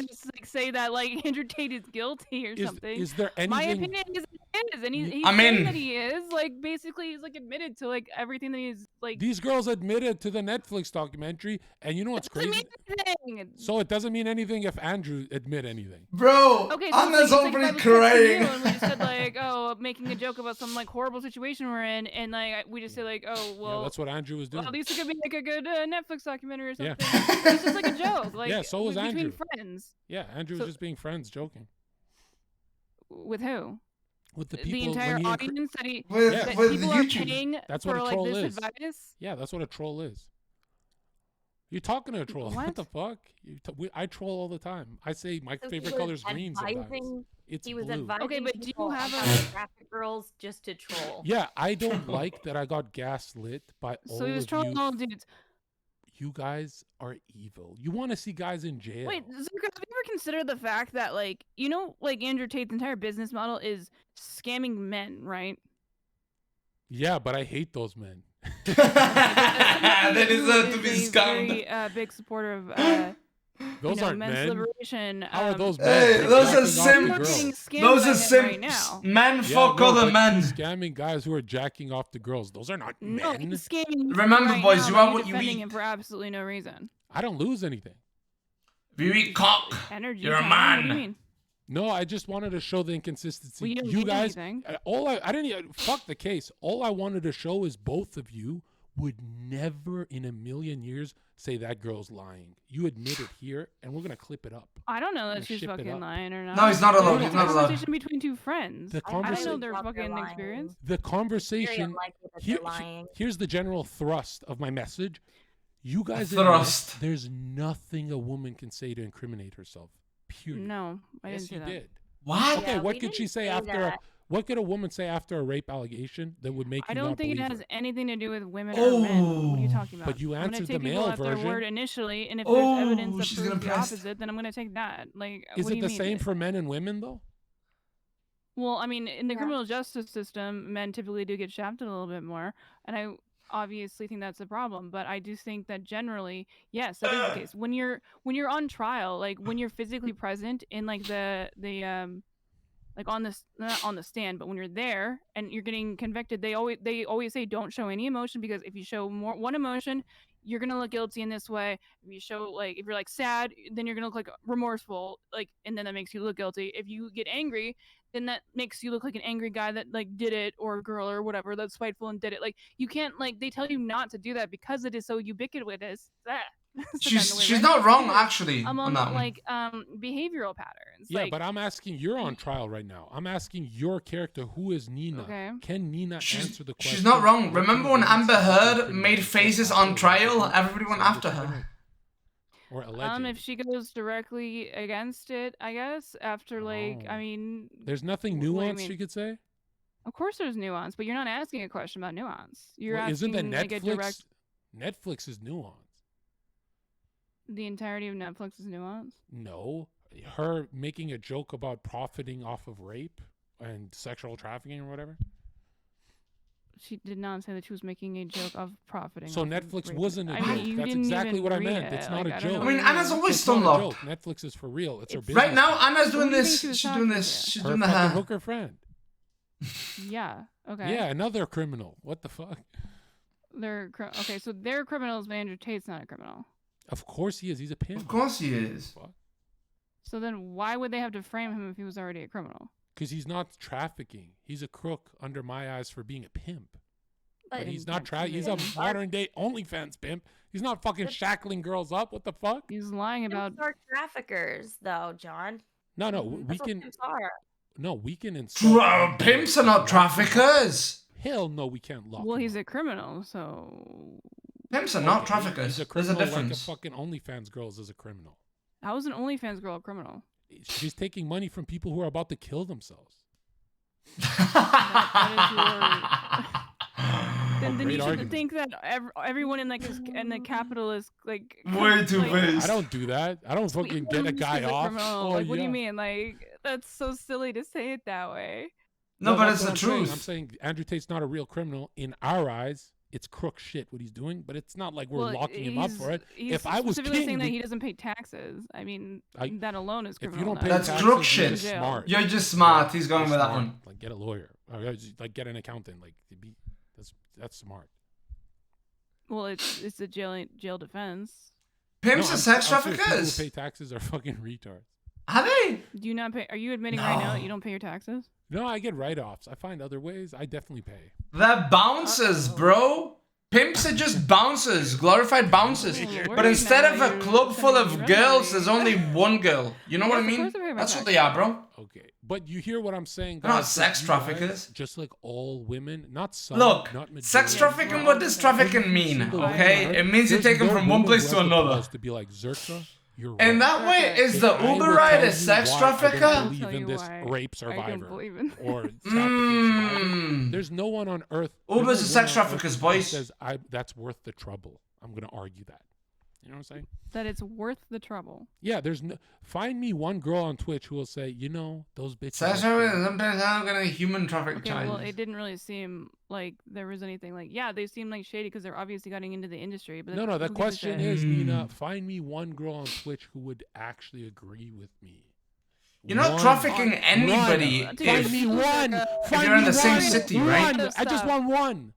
just like say that like Andrew Tate is guilty or something. Is there anything? My opinion is it is, and he's I saying mean- that he is like basically he's like admitted to like everything that he's like. These girls admitted to the Netflix documentary, and you know what's Doesn't crazy? mean anything. So it doesn't mean anything if Andrew admit anything. Bro, Okay, so Anna's it's like already if I was texting you crying. and we just said like, oh, making a joke about some like horrible situation we're in, and like we just say like, oh, well, Yeah, that's what Andrew was doing. well, at least it could be like a good Netflix documentary or Yeah. something. It's just like a joke, like Yeah, so was between Andrew. friends. Yeah, Andrew So- was just being friends, joking With who? with the people. The entire when he audience that he With, that with people are YouTube. paying That's for what a like troll this is. advice. Yeah, that's what a troll is. You're talking to a troll. What, What? the fuck? I troll all the time. I say my So he favorite was color is green sometimes. advising- It's He was blue. advising Okay, but do you people have on a- how to traffic girls just to troll. Yeah, I don't like that I got gaslit by all So he was of trolling you. all dudes. You guys are evil. You want to see guys in jail. Wait, Zherka, have you ever considered the fact that like like Andrew Tate's entire business model is scamming men, right? Yeah, but I hate those men. They deserve to Who be is a scammed. very big supporter of Those aren't men's men. liberation. How are those men? Hey, They're those are jacking off the simps. girls. Those are simps right simps. now. Men Yeah, fuck no, other but men. he's scamming guys who are jacking off the girls. Those are not No, men. he's scamming you Remember, right boys, now you by are what you defending eat. him for absolutely no reason. I don't lose anything. If you eat cock, Energy. you're a time, What do you man. mean? No, I just wanted to show the inconsistency. Well, you don't you need guys, anything. I didn't even, fuck the case. All I wanted to show is both of you would never in a million years say that girl's lying. You admit it here, and we're gonna clip it up. I don't know Gonna that she's ship it fucking up. lying or not. No, he's not allowed, It's he's a not allowed. conversation between two friends. The I don't know conversation, their Well, they're fucking lying. experience. the Very conversation. unlikely that Here- they're lying. here's the general thrust of my message. You guys admit Thrust. there's nothing a woman can say to incriminate herself. Period. No, I yes, didn't you say that. did. what? Okay, Yeah, what we could she didn't say say after? that. What could a woman say after a rape allegation that would make you I don't not think it believe has her? anything to do with women or men. What are you Oh. talking about? But you I'm gonna answered the take people male at their version. word initially, and if Oh, there's evidence that she's proves gonna the press- opposite, then I'm gonna take that. Like, Is what do it you the mean? same for men and women though? Well, I mean, in the Yeah. criminal justice system, men typically do get shafted a little bit more, and I obviously think that's a problem. But I do think that generally, yes, that is the case. When you're on trial, like when you're physically present in like the like on this not on the stand, but when you're there and you're getting convicted, they always say don't show any emotion, because if you show one emotion, you're gonna look guilty in this way. If you show like if you're like sad, then you're gonna look like remorseful, like, and then that makes you look guilty. If you get angry, then that makes you look like an angry guy that like did it, or a girl or whatever that's spiteful and did it. Like you can't, like, they tell you not to do that because it is so ubiquitous. She's not wrong actually on among that one. like behavioral patterns. Yeah, like, but I'm asking. You're on trial right now. I'm asking your character, who is Nina? Okay. Can Nina answer the question? She's not wrong. What Remember when convinces Amber you Heard to made incriminate faces herself? on trial? Everybody went Send after it to her. Or alleged. if she goes directly against it, I guess after like Oh. I mean, There's nothing what do you nuanced mean? she could say. Of course, there's nuance, but you're not asking a question about nuance. You're Well, asking isn't the like a direct. Netflix is nuance. The entirety of Netflix is nuance. No, her making a joke about profiting off of rape and sexual trafficking or whatever. She did not say that she was making a joke of profiting. So off of Netflix rape. wasn't a I joke. mean, you That's didn't exactly even what I read meant. it. It's not Like, a I don't joke. know I mean, what you Anna's mean. always It's not a stoned joke. up. Netflix is for real. It's her It's- business. Right now, plan. Anna's doing What do you think this. she was She's doing talking this. to? She's Her doing the fucking hair. hooker friend. Yeah. Okay. Yeah, another criminal. What the fuck? Okay, so they're criminals, but Andrew Tate's not a criminal. Of course he is. He's a pimp. Of course he is. Fuck. So then why would they have to frame him if he was already a criminal? Because he's not trafficking. He's a crook under my eyes for being a pimp. But he's not He's a modern day OnlyFans pimp. He's not fucking shackling girls up. What the fuck? He's lying about. Pimps are traffickers, though, John. No, no. Mhm. We That's what can. pimps are. No, we can insult. Pimps are not traffickers. Hell no, we can't lock. Well, him he's up. a criminal, so Pimps are not Okay, traffickers. He's a There's a criminal like a difference. fucking OnlyFans girls is a criminal. how is an OnlyFans girl a criminal? She's taking money from people who are about to kill themselves. Then great you should argument. think that everyone in like in the capitalist like Way too like, big. I don't do that. I don't fucking get a Just guy as a off. criminal. Oh, Like, what do yeah. you mean? Like, that's so silly to say it that way. No, but that's it's the what I'm saying. truth. I'm saying Andrew Tate's not a real criminal in our eyes. it's crook shit what he's doing, but it's not like we're Well, locking him up for it. He's If I was specifically king, saying that we- he doesn't pay taxes. I mean, I- that alone is if you criminal. don't pay That's taxes, crook you're shit. just smart. You're just smart. He's going You're with that smart. one. Like get a lawyer, or just, like get an accountant. Like that's smart. Well, it's a jail defense. Pimps No, and sex I'm serious, people traffickers. who pay taxes are fucking retards. Are they? Do you not pay? Are you admitting right now that No. you don't pay your taxes? No, I get write-offs. I find other ways. I definitely pay. They're bouncers, bro. Pimps are just bouncers, glorified bouncers. Well, But instead of a you're club full sending of me girls, resume. there's only one girl. You know what I Yes, of mean? course I pay my That's what taxes. they are, bro. Okay, but you hear what I'm saying, They're not guys? sex You guys, traffickers. just like all women, not some. Look, not sex majority. trafficking, what does trafficking mean? Single Okay? woman, It means you there's take them no from one woman place who to has the another. balls to be like Zherka. You're right. And that way, Okay. is the I will Uber tell ride a you sex why I don't trafficker? believe Tell in you this why. rape I don't survivor believe in or trafficking survivor. Mmm. There's no one on earth. Uber's there's a no sex one on earth trafficker's who boys. Says that's worth the trouble. I'm gonna argue that. You know what I'm saying? That it's worth the trouble. Yeah. There's no. Find me one girl on Twitch who will say, you know, those bitches. Sex are trafficking, free." sometimes I'm gonna human traffic Okay, child. well, it didn't really seem like there was anything like. Yeah, they seem like shady because they're obviously getting into the industry. But No, the who gives a question shit? is, Nina, Mm. find me one girl on Twitch who would actually agree with me. You're not One. trafficking anybody Dude, Find if me one. Find you're in me the same one. city, One. right? I just Stuff. want one.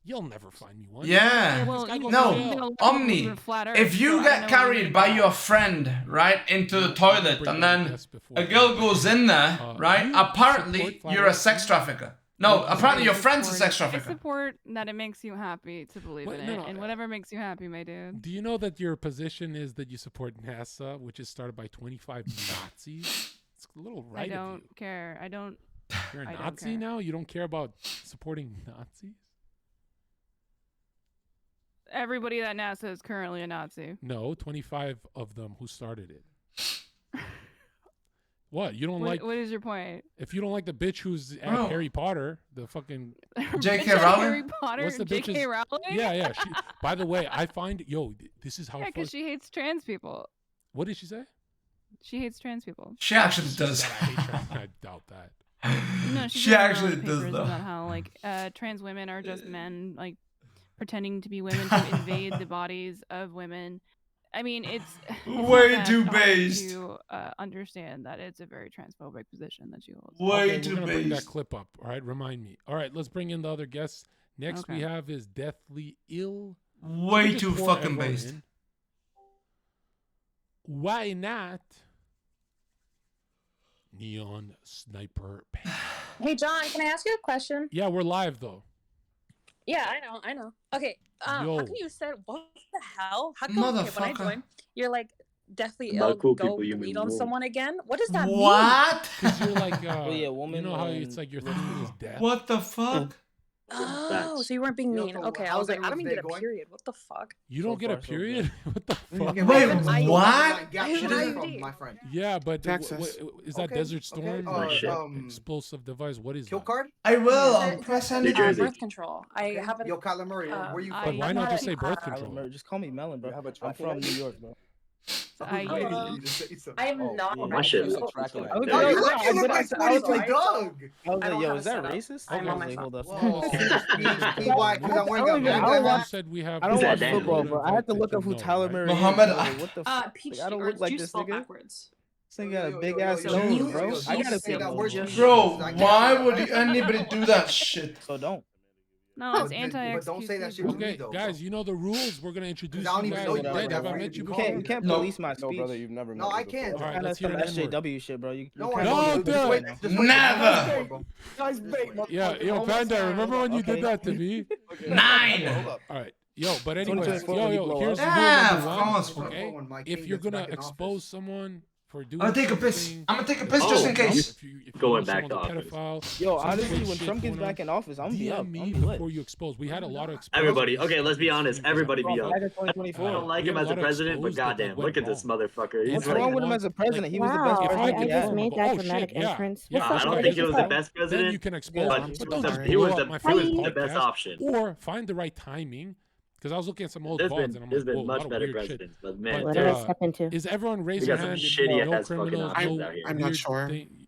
You'll never find me one. Yeah. Well, guy you- goes No, you did a lot of Omni, people who are flat Earth, if you so I don't get know what you carried mean by that. your friend, right, into the toilet, Bring and that then guest before a me. girl goes in there, right, you apparently support flat you're a earth? sex trafficker. No, No, apparently I your friend's a support sex it. I trafficker. support that it makes you happy to believe Wait, in no, it, no, and whatever makes you happy, my dude. Do you know that your position is that you support NASA, which is started by 25 Nazis? It's a little right I of don't care. I don't. you. You're a I don't Nazi care. now? You don't care about supporting Nazis? Everybody at NASA is currently a Nazi. No, 25 of them who started it. What? You don't What, like what is your point? if you don't like the bitch who's at Bro. Harry Potter, the fucking J.K. Bitch, Rowling? Harry Potter. What's the J.K. bitch's- Rowling. yeah. She, by the way, I find this is how. Yeah, because she hates trans people. What did she say? She hates trans people. She actually She does. said, I hate trans- I doubt that. No, She she's written a lot actually of does papers though. about how like trans women are just men like pretending to be women to invade the bodies of women. I mean, it's not Way that too hard based. to understand that it's a very transphobic position that she holds. Way Okay, too we're gonna bring that based. clip up. All right, remind me. All right, let's bring in the other guests. Next we Okay. have is Deathly Ill. Way Just too pour fucking everyone based. in. Why not? Neon Sniper. Hey, John, can I ask you a question? Yeah, we're live though. Yeah, I know. Okay, how Yo. come you said, what the hell? How come okay, when I Motherfucker. joined, you're like, deathly By ill, cool go people, you mean bleed on wool. someone again? What does that mean? What? Because you're like, yeah, you woman know how it's and like your thing is death. What the fuck? Oh, Facts. so you weren't being Yo, mean. so Okay, I how's was like, I don't everyone's even day get a going? period. What the fuck? You So don't get a far, so good. period? What the fuck? Okay, Wait, I- what? Gap I shit have is an from ID. my friend. Yeah, but Texas. is that Okay, Desert okay, Storm? Oh, shit. Explosive device? What is Kill that? card? I will. Is I'm it- pressing New it. Jersey. Birth control. I Okay. have an. Yo, Kyler Murray, where you I- But why not I'm just not say a- birth Tyler control? Murray, just call me Melon, bro. You have a I'm track from light? New York, bro. I am not. Oh, my shit. I was There like, you No, go. you yo, look I did- like I was Spotify like, Doug. I was I don't like, yo, have is a that setup. racist? I'm I on was my like, hold up. Whoa. Why? Because I'm wearing a I don't MAGA watch- hat? Said we have. I don't Who's watch that, football, Dan? bro. I had to look up who Tyler Murray is. Muhammad bro. Ali. What the fuck? Peach I don't or look like juice this spelled nigga. backwards. This nigga got a Yo, big yo, ass yo, yo, nose, you- bro. you I gotta say say that that word. word. Bro, I can't why say that. would anybody do that shit? So don't. No, But it's anti but don't say that shit to me, Okay, though, guys, bro. you know the rules. We're gonna introduce I don't you even guys. know you Dead, like have that. I Why met would you you before? You can't No. police my speech. No, brother, you've never met No, me I before. can't. All right, Kinda let's hear some an N-word. SJW shit, bro. You No, can't I No, police don't. my dude. speech Wait, right now. just wait. Never. Guys, bait, Yo, Panda, remember when you did Okay. that to me? 9. All right. Yo, but anyways, 2024 when you yo, blow here's up. rule Yeah, number of one. course, bro. Okay, When my if king you're gets gonna back in expose office. someone for doing I'm gonna take a piss. something, I'm gonna take a piss Oh, just in you- case. if you Going know back someone's to a office. pedophile, Yo, some honestly, weird when shit Trump gets going back on, in office, I'm gonna be up. DM I'm me gonna be lit. before you expose. We had a lot of exposed. Everybody, okay, let's be honest. Everybody be up. Back in I 2024. don't like We him had a as a lot of president, but exposed that, like, goddamn, went look at this wrong. motherfucker. He's What's like wrong with him one- as a president? like, He was the Wow, best if I president I we give just had. him made a- that oh, dramatic shit, yeah, entrance. yeah, What I fucking don't okay. think he was the fuck? best Then president, you can expose but him. he But was don't the, just he was blow the, up my he was fucking the best podcast. option. Or find the right timing, because I was looking at some old There's VODs been, and I'm there's like, whoa, been a lot much of better weird shit. presidents, but man, What But, did I step into? Is everyone raise we your got some hand? shitty No ass fucking criminals, options no out here. I'm not weird sure. thing.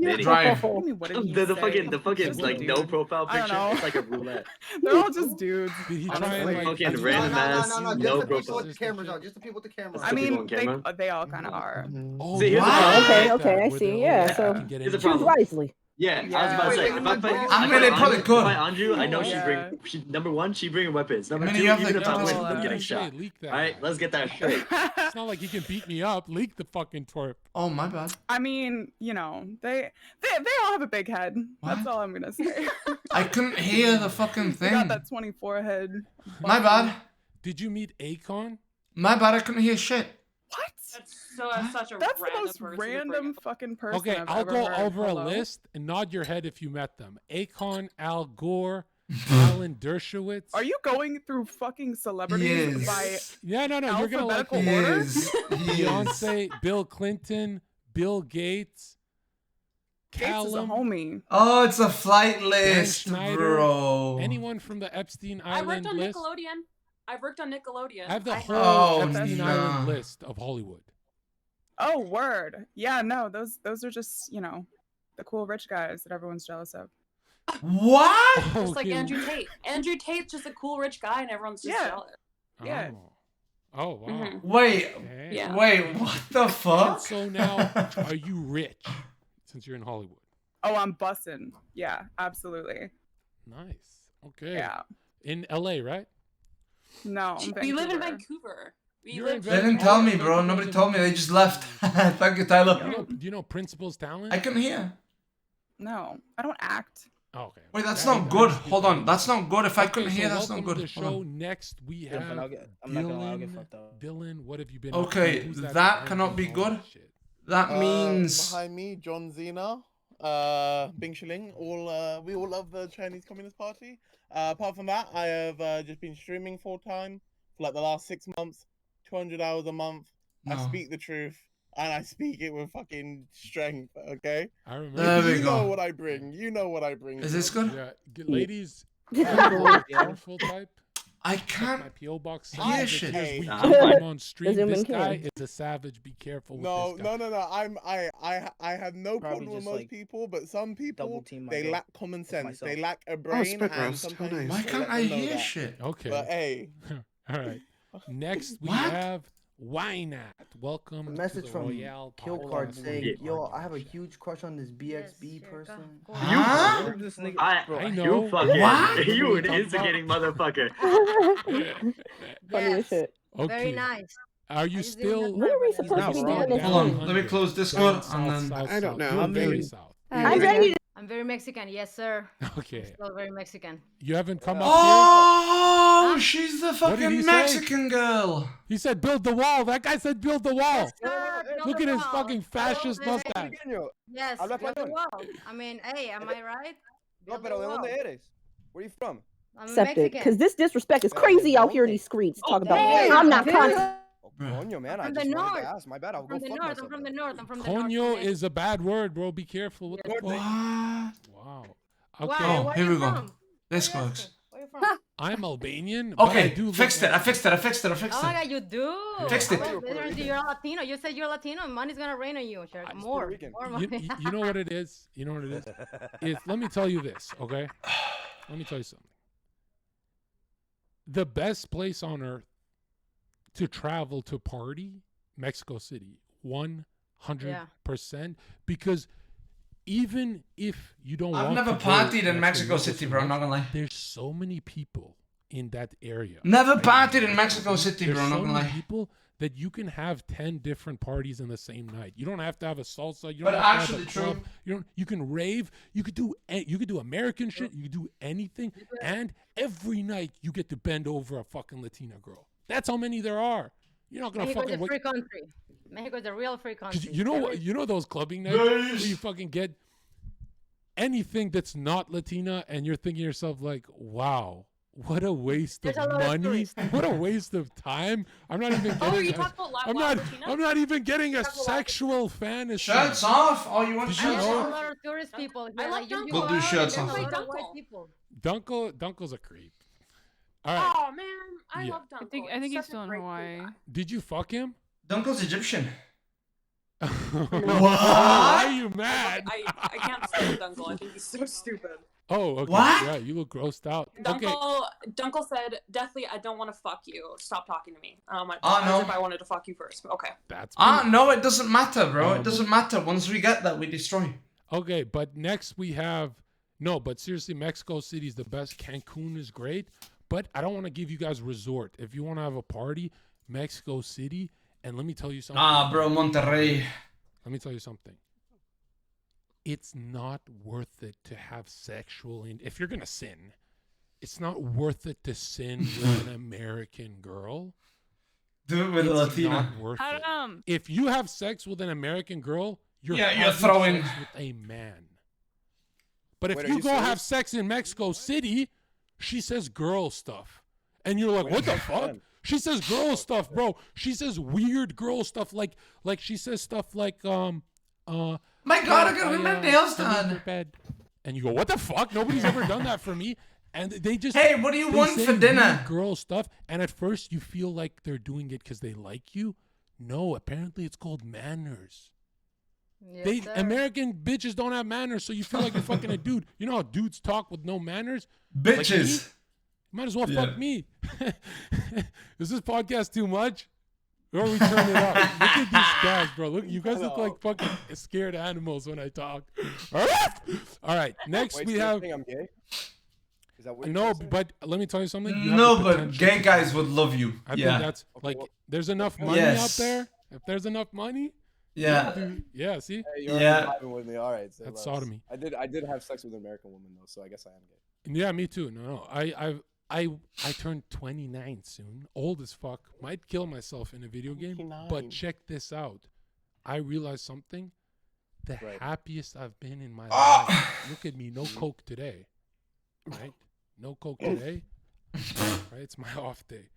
Manny. Drive. What do you mean, what did he The say? fucking He's a like no dude. profile I don't picture. know. It's like a roulette. They're all just dudes. Did he try honestly. and like Fucking did he random try and ass, No, use just no the people profile. with the cameras on. Just the people with the cameras That's I the people mean, on camera. they all kind of are. Oh, See, here's the wow. problem. Okay, Like okay, that, I where see, they're yeah, like, so- you can get Here's the into Choose it. problem. wisely. Yeah, I was Yeah. about to say, Wait, if wait, I wait, fight, wait. if I I mean, fight they probably Anju, could. if I fight Anju, I know Yeah. number one, she bringing weapons. Number I mean, two, you have even to if I go win, to- I'm getting Hey, shot. leak that All right, guy. let's get that straight. It's not like he can beat me up. Leak the fucking twerp. Oh, my bad. I mean, you know, they all have a big head. That's What? all I'm gonna say. I couldn't hear the fucking They got thing. that 24 head. My bad. Did you meet Akon? My bad. I couldn't hear shit. What? That's such a That's the random most person to bring random up. fucking person. Okay, I've I'll ever go heard. over a Hello? list and nod your head if you met them. Akon, Al Gore, Alan Dershowitz. Are you going through fucking celebrities by Yeah, no, you're gonna like alphabetical them. order? Beyonce, Bill Clinton, Bill Gates, Gates is a Callum, homie. Oh, it's a flight Dan list, Schneider, bro. anyone from the Epstein I worked Island on list. Nickelodeon. I've worked on Nickelodeon. I have the whole Oh, Epstein no. Island list of Hollywood. Oh, word. Yeah, no, those are just, the cool rich guys that everyone's jealous of. What? Just like Okay. Andrew Tate. Andrew Tate's just a cool rich guy, and everyone's just Yeah. jealous. Yeah. Oh, wow. Mhm. Wait, Okay. Yeah. wait, what the And fuck? so now, are you rich since you're in Hollywood? Oh, I'm bussin'. Yeah, absolutely. Nice. Okay. Yeah. In LA, right? No, I'm We live in Vancouver. Vancouver. We You're live in They didn't tell me, bro. Nobody told me. They just left. Thank you, Tyler. Do you know Principal's Talent? I can hear. No, I don't act. Oh, okay. Wait, that's Yeah, not I good. understand. Hold on. That's not good. If I Okay, couldn't so hear, that's not welcome to good. the Hold show. on. Next, we Yeah, have but I'm not gonna lie, I'll get fucked up. Dylan, what have you been up to? Okay, Who's that friend cannot and be all good. that shit? That means. Behind me, John Zena, Bing Shilling. We all love the Chinese Communist Party. Apart from that, I have just been streaming full time for like the last 6 months, 200 hours a month. I No. speak the truth, and I speak it with fucking strength. Okay. I remember. There we You know go. what I bring. You know what I bring. Is this good? Yeah, ladies, Yeah. careful type. I Check can't. my PO box. hear Because shit. here's we Nah, keep I'm him on stream. zoom This in guy here. is a savage. Be careful with No, this guy. no. I have no Probably problem with just, most like, people, but some people double team my they girl lack common with sense. They myself. lack a brain, Oh, and spit sometimes roast. you How need Why to can't let I them know hear that. shit? Okay. But hey, All right. Next, we What? have Wynat. Welcome A to message the from Royale Kill podcast. Card saying, Yeah. "Yo, I have a huge crush on this BXB person." Huh? Where's this nigga? I I know. You fucking. What? You an Talking instigating motherfucker. Funny as shit. Okay. nice. Are you still? When are we He's supposed not to be wrong. doing this? Hold on. thing? Let me close Discord and then. I don't know. You're I'm very very- south. I'm ready to I'm very Mexican, yes sir. Okay. Still very Mexican. You haven't come up Oh, she's the did he fucking say? Mexican girl. here. He said, "Build the wall." That guy said, "Build the wall." Sir, build Look the at his wall. fucking fascist Build it. mustache. Yes, Habla build the español. wall. I mean, hey, am I right? No, Build the pero ¿de wall. dónde eres? Where you from? I'm accept it. Mexican. Because this disrespect is crazy out here in these streets. Talk about damn, I'm not dude. conscious. Oh, coño, man. I from the just wanted north. to ask. My bad. I'll I'm from go the fuck north. myself. I'm from the then. north. I'm from the north. Coño is a bad word, bro. Be careful. What the fuck? What? Wow. Okay. Why? Oh, Where here you we go. from? This Where you works. from? Where you from? I'm Albanian. but I Okay, do look fixed it. I like- fixed it. I fixed it. I fixed Oh my it. god, you do. Fixed it. You're Latino. You said you're Latino. Money's gonna rain on you. Sherka. More. Rican. More You, money. you know what it is? You know what it is? Let me tell you this, okay? Let me tell you something. The best place on earth to travel to party, Mexico City, 100%. Because even if you don't I've want never to go partied in to Mexico City, bro. I'm not gonna lie. There's so many people in that area. Never right? partied in Mexico City, There's bro. I'm so not gonna many lie. people that you can have 10 different parties in the same night. You don't have to have a salsa. You But don't have to actually have a club. true. You can rave. You could do American shit. You could do anything. And every night you get to bend over a fucking Latina girl. That's how many there are. You're not gonna Mexico is fucking a wait. free country. Mexico is a real free 'Cause country. you know what? You know those clubbing nights where Nice. you fucking get anything that's not Latina, and you're thinking to yourself like, "Wow, what a waste There's of a lot of money! tourists. What a waste of time! I'm not even Oh, are you getting. talking about I'm Wild not. Latina? I'm not even getting a Talk about- sexual fantasy. Shirts off. Oh, you want Did you shirts There's a know- off? lot of tourist people. I here, love like, you Dunkel. We'll go do out, shirts there's off. a lot of Dunkel. white people. Dunkel's a creep. All right. Oh man, I Yeah. love Dunkel. I think he's Such a still in great cool Hawaii. guy. Did you fuck him? Dunkel's Egyptian. Why are you mad? I can't stand Dunkel. I think he's so stupid. Oh, okay. What? Yeah, you look grossed out. Okay. Dunkel said, "Deathly, I don't want to fuck you. Stop talking to me." Like, Oh, as no. if I wanted to fuck you first. Okay. That's No, it doesn't matter, bro. Um, It doesn't matter. Once we get that, we destroy. okay, but next we have but seriously, Mexico City is the best. Cancun is great, but I don't want to give you guys resort. If you want to have a party, Mexico City, and let me tell you something. Bro, Monterrey. Let me tell you something. It's not worth it to have if you're gonna sin, it's not worth it to sin with an American girl Do it with a It's Latina. not worth How it. come? If you have sex with an American girl, you're having throwing. sex with a man. But if Wait, are you you go serious? have sex in Mexico City, she says girl stuff. And you're like, what the fuck? She says girl stuff, bro. She says weird girl stuff, like she says stuff like My God, I gotta get my nails I need your done. bed. And you go, what the fuck? Nobody's ever done that for me. And they just Hey, what do you they want say for dinner? weird girl stuff. And at first you feel like they're doing it because they like you. No, apparently it's called manners. Yes, sir. American bitches don't have manners, so you feel like you're fucking a dude. You know how dudes talk with no manners? Like me? Bitches. You might as well Yeah. fuck me. Is this podcast too much? Or we turn it up? Look at these guys, bro. Look, you guys look like fucking scared animals when I talk. All right, next Wait, we so you have. think I'm gay? Is that what you're No, trying to say? but let me tell you something. You have No, the but potential gay to- guys would love you. I Yeah. think that's like, well- there's enough money Yes. out there. If there's enough money, Yeah. dude, yeah. See, Hey, you're Yeah. vibing with me. All right. So That's sodomy. I did have sex with an American woman though, so I guess I am gay. yeah, me too. No, I turned 29 soon. Old as fuck. Might kill myself in a video game. 29. But check this out. I realized something. The Right. happiest I've been in my Ah. life. Look at me. No coke today. Right? No coke today. Right? It's my off day.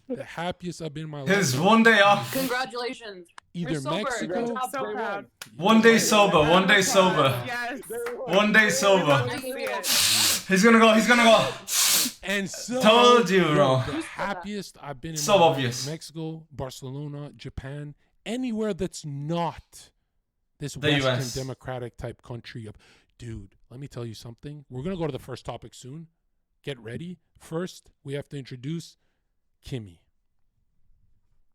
The happiest I've been in my life. His one day off. Congratulations. Either You're sober. Mexico. Good job, So bro. proud. One day sober. One day sober. Yes. One day sober. Love to see it. He's gonna go. He's gonna go. And so Told you, bro. The happiest I've been in So my life, obvious. Mexico, Barcelona, Japan, anywhere that's not this The Western US. democratic type country of dude, let me tell you something. We're gonna go to the first topic soon. Get ready. First, we have to introduce Kimmy.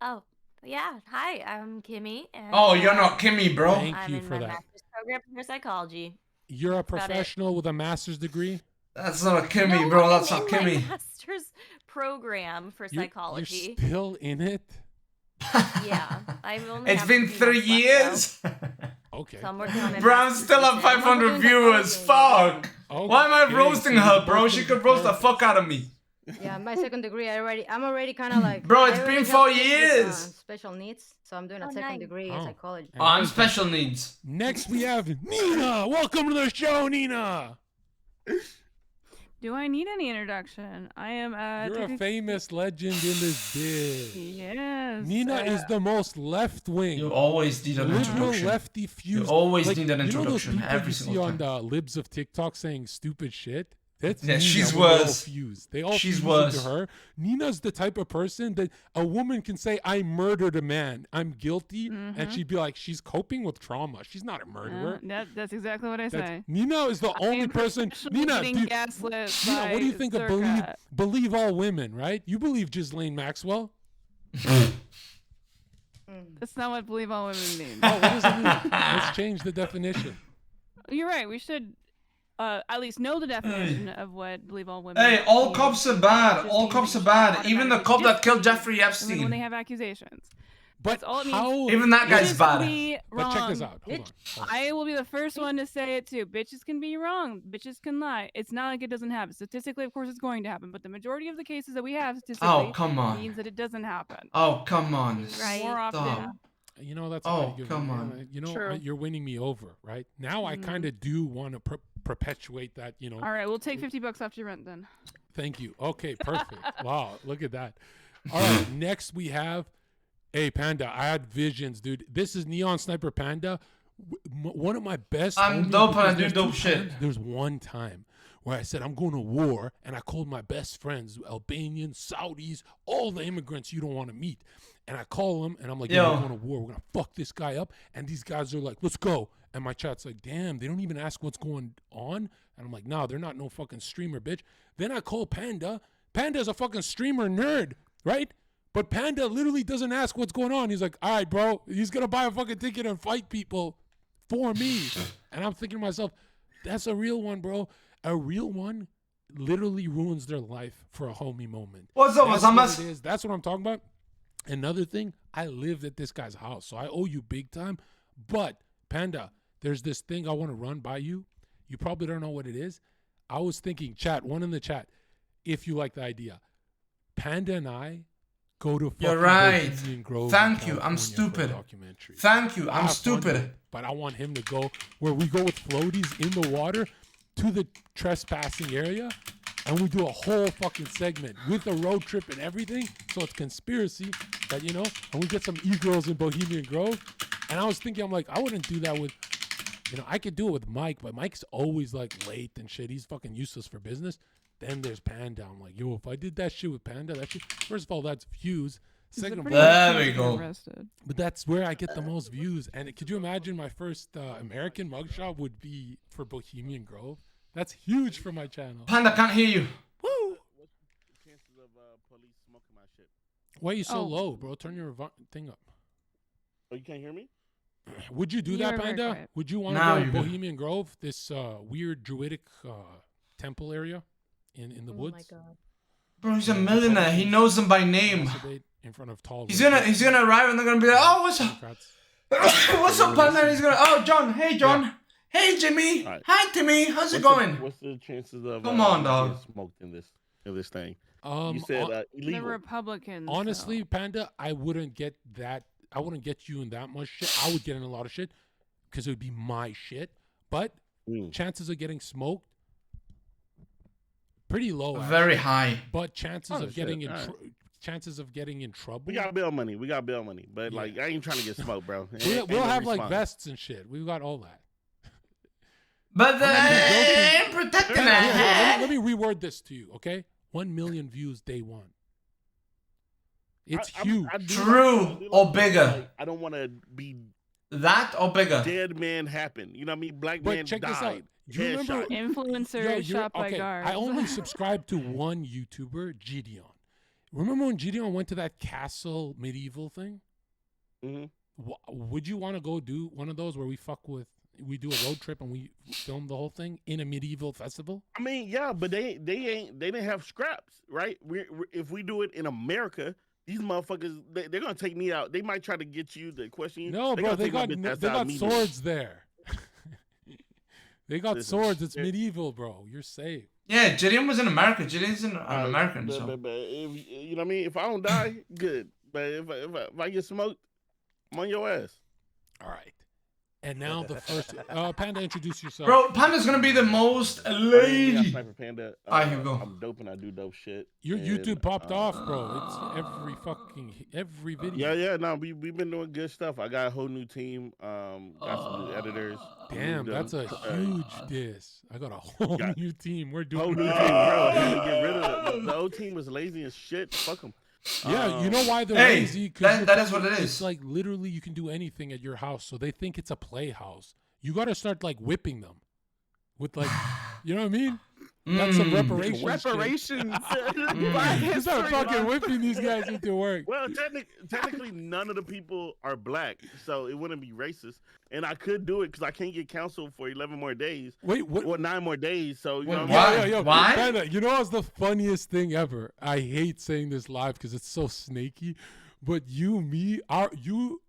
Oh, yeah. Hi, I'm Kimmy. And, Oh, you're not Kimmy, bro. Thank I'm you in for my that. master's program for psychology. You're a Got it. professional with a master's degree. That's not a Kimmy, No, bro. I'm That's not in my Kimmy. master's program for You're psychology. still in it. Yeah, I've only. It's have been a few 3 months years. left, though, Okay. so I'm working on my Bro, I'm master's still at thesis. 500 viewers. Fuck. Why am I Okay, roasting so her, you bro? both She think could it's roast the perfect. fuck out of me. Yeah, my second degree. I'm already kind of like. Bro, I it's already been help 4 kids with, years. special needs, so I'm doing a Oh, second nice. degree in Oh. psychology. Oh, I'm special needs. Next, we have Nina. Welcome to the show, Nina. Do I need any introduction? I am You're a famous legend in this biz. Yes. Nina is the most left wing. You always need an liberal introduction. lefty fused. You always like, need an you know those introduction people every you see single on time. the libs of TikTok saying stupid shit? That's Yeah, Nina she's when they all worse. fuse. They all She's fuse worse. into her. Nina's the type of person that a woman can say, "I murdered a man. I'm guilty," and she'd be like, "She's coping with trauma. She's not a murderer." That's exactly what I That's- say. Nina is the I only am person. professionally Nina, getting dude, gaslit Nina, what do you by think of Zherka. believe all women? Right? You believe Ghislaine Maxwell? That's not what believe all women means. Oh, what does it mean? Let's change the definition. You're right. We should at least know the definition of what believe all women. Hey, all means. cops are bad. Just All mean cops are you bad. should Even the automatically cop that killed disbelieve Jeffrey women Epstein. when they have accusations. But That's all it means. how? Even that guy's Bitches bad. can be But check this wrong. out. Hold on. Hold on. I will be the first one to say it too. Bitches can be wrong. Bitches can lie. It's not like it doesn't happen. Statistically, of course, it's going to happen. But the majority of the cases that we have statistically Oh, come on. means that it doesn't happen. Oh, come on. Right. More often. Stop. You know, that's Oh, how you give come me, on. You know, True. you're winning me over, right? Now I Mhm. kind of do want to perpetuate that, you know. All right, we'll take $50 off your rent then. Thank you. Okay, perfect. Wow, look at that. All right, next we have, hey, Panda, I had visions, dude. This is Neon Sniper Panda. One of my best. I'm homies, dope and I because do there's dope two shit. times- There's one time where I said, I'm going to war, and I called my best friends, Albanians, Saudis, all the immigrants you don't want to meet. And I call them, and I'm like, Yo. we're going to war. We're going to fuck this guy up. And these guys are like, let's go. And my chat's like, damn, they don't even ask what's going on. And I'm like, no, they're not no fucking streamer, bitch. Then I call Panda. Panda's a fucking streamer nerd, right? But Panda literally doesn't ask what's going on. He's like, all right, bro, he's going to buy a fucking ticket and fight people for me. And I'm thinking to myself, that's a real one, bro. A real one literally ruins their life for a homie moment. What's up, That's what Wasamas? it is. That's what I'm talking about. Another thing, I lived at this guy's house, so I owe you big time. But, Panda, there's this thing I want to run by you. You probably don't know what it is. I was thinking, chat, one in the chat, if you like the idea. Panda and I go to fucking You're right. Bohemian Grove. Thank in you. I'm California for a stupid. documentary. Thank you. I I'm have fun with stupid. it, but I want him to go where we go with floaties in the water to the trespassing area, and we do a whole fucking segment with a road trip and everything. So it's conspiracy that, you know, and we get some e-girls in Bohemian Grove. And I was thinking, I'm like, I wouldn't do that with, you know, I could do it with Mike, but Mike's always like late and shit. He's fucking useless for business. Then there's Panda. I'm like, yo, if I did that shit with Panda, that shit, first of all, that's views. Second of all, There we go. but that's where I get the most views. And could you imagine my first American mugshot would be for Bohemian Grove? That's huge for my channel. Panda can't hear you. Woo! Chances of police smoking my shit. Why are you so low, bro? Turn your thing up. Oh, you can't hear me? Would you do You that, are very Panda? quiet. Would you want to Now go you're to good. Bohemian Grove, this weird druidic temple area in the Oh my woods? god. Bro, he's a millionaire. He knows them by name. Masturbate in front of tall. He's gonna arrive and they're gonna be like, oh, what's up? Democrats. What's up, Panda? And he's gonna, oh, John. Hey, John. Hey, Jimmy. Alright. Hi, Timmy. How's it What's going? What's the chances of Come on, getting dog. smoked in this thing? You said The illegal. Republicans. Honestly, though. Panda, I wouldn't get that. I wouldn't get you in that much shit. I would get in a lot of shit because it would be my shit. But chances of getting smoked, pretty low. Very actually. high. But chances Oh, of getting shit. in Alright. chances of getting in trouble. We got bail money. We got bail money. But like, I ain't trying to get smoked, bro. We'll have like vests and shit. We've got all that. But I'm I'm protecting Here, that. let me reword this to you, okay? 1 million views day one. It's huge. True or bigger? Like, I don't want to be That or bigger? dead man happen. You know what I mean? Black But man check died. this out. Do you remember Influencer Yo, shot by guards. I only subscribed to one YouTuber, Gideon. Remember when Gideon went to that castle medieval thing? Mhm. Would you want to go do one of those where we do a road trip and we film the whole thing in a medieval festival? I mean, yeah, but they didn't have scraps, right? If we do it in America, these motherfuckers they're gonna take me out. They might try to get you to question you. No, bro, they got immediately. swords there. They got swords. It's medieval, bro. You're safe. Yeah, Gideon was in America. Gideon's an American, But, so. but if, you know what I mean? If I don't die, good. But if I get smoked, I'm on your ass. All right. And now the first Panda, introduce yourself. Bro, Panda's gonna be the most Yeah, lady. Sniper Panda. Alright, here we go. I'm dope and I do dope shit. Your and, YouTube popped off, bro. It's every video. Yeah. No, we've been doing good stuff. I got a whole new team. Got some new editors. Damn, that's a huge diss. I got a whole new team. We're doing whole new team, bro. I had to get rid of the old team was lazy as shit. Fuck them. Yeah, you know why they're Hey, lazy? 'Cause that is what it is. It's like literally you can do anything at your house, so they think it's a playhouse. You got to start like whipping them with like, you know what I mean? That's some reparations. Reparations. You start fucking whipping these guys into work. Well, technically, none of the people are black, so it wouldn't be racist. And I could do it because I can't get counseled for 11 more days. Wait, what? Or 9 more days. So you know Why? what I mean? Why? Panda, you know what's the funniest thing ever? I hate saying this live because it's so snaky. But you, me,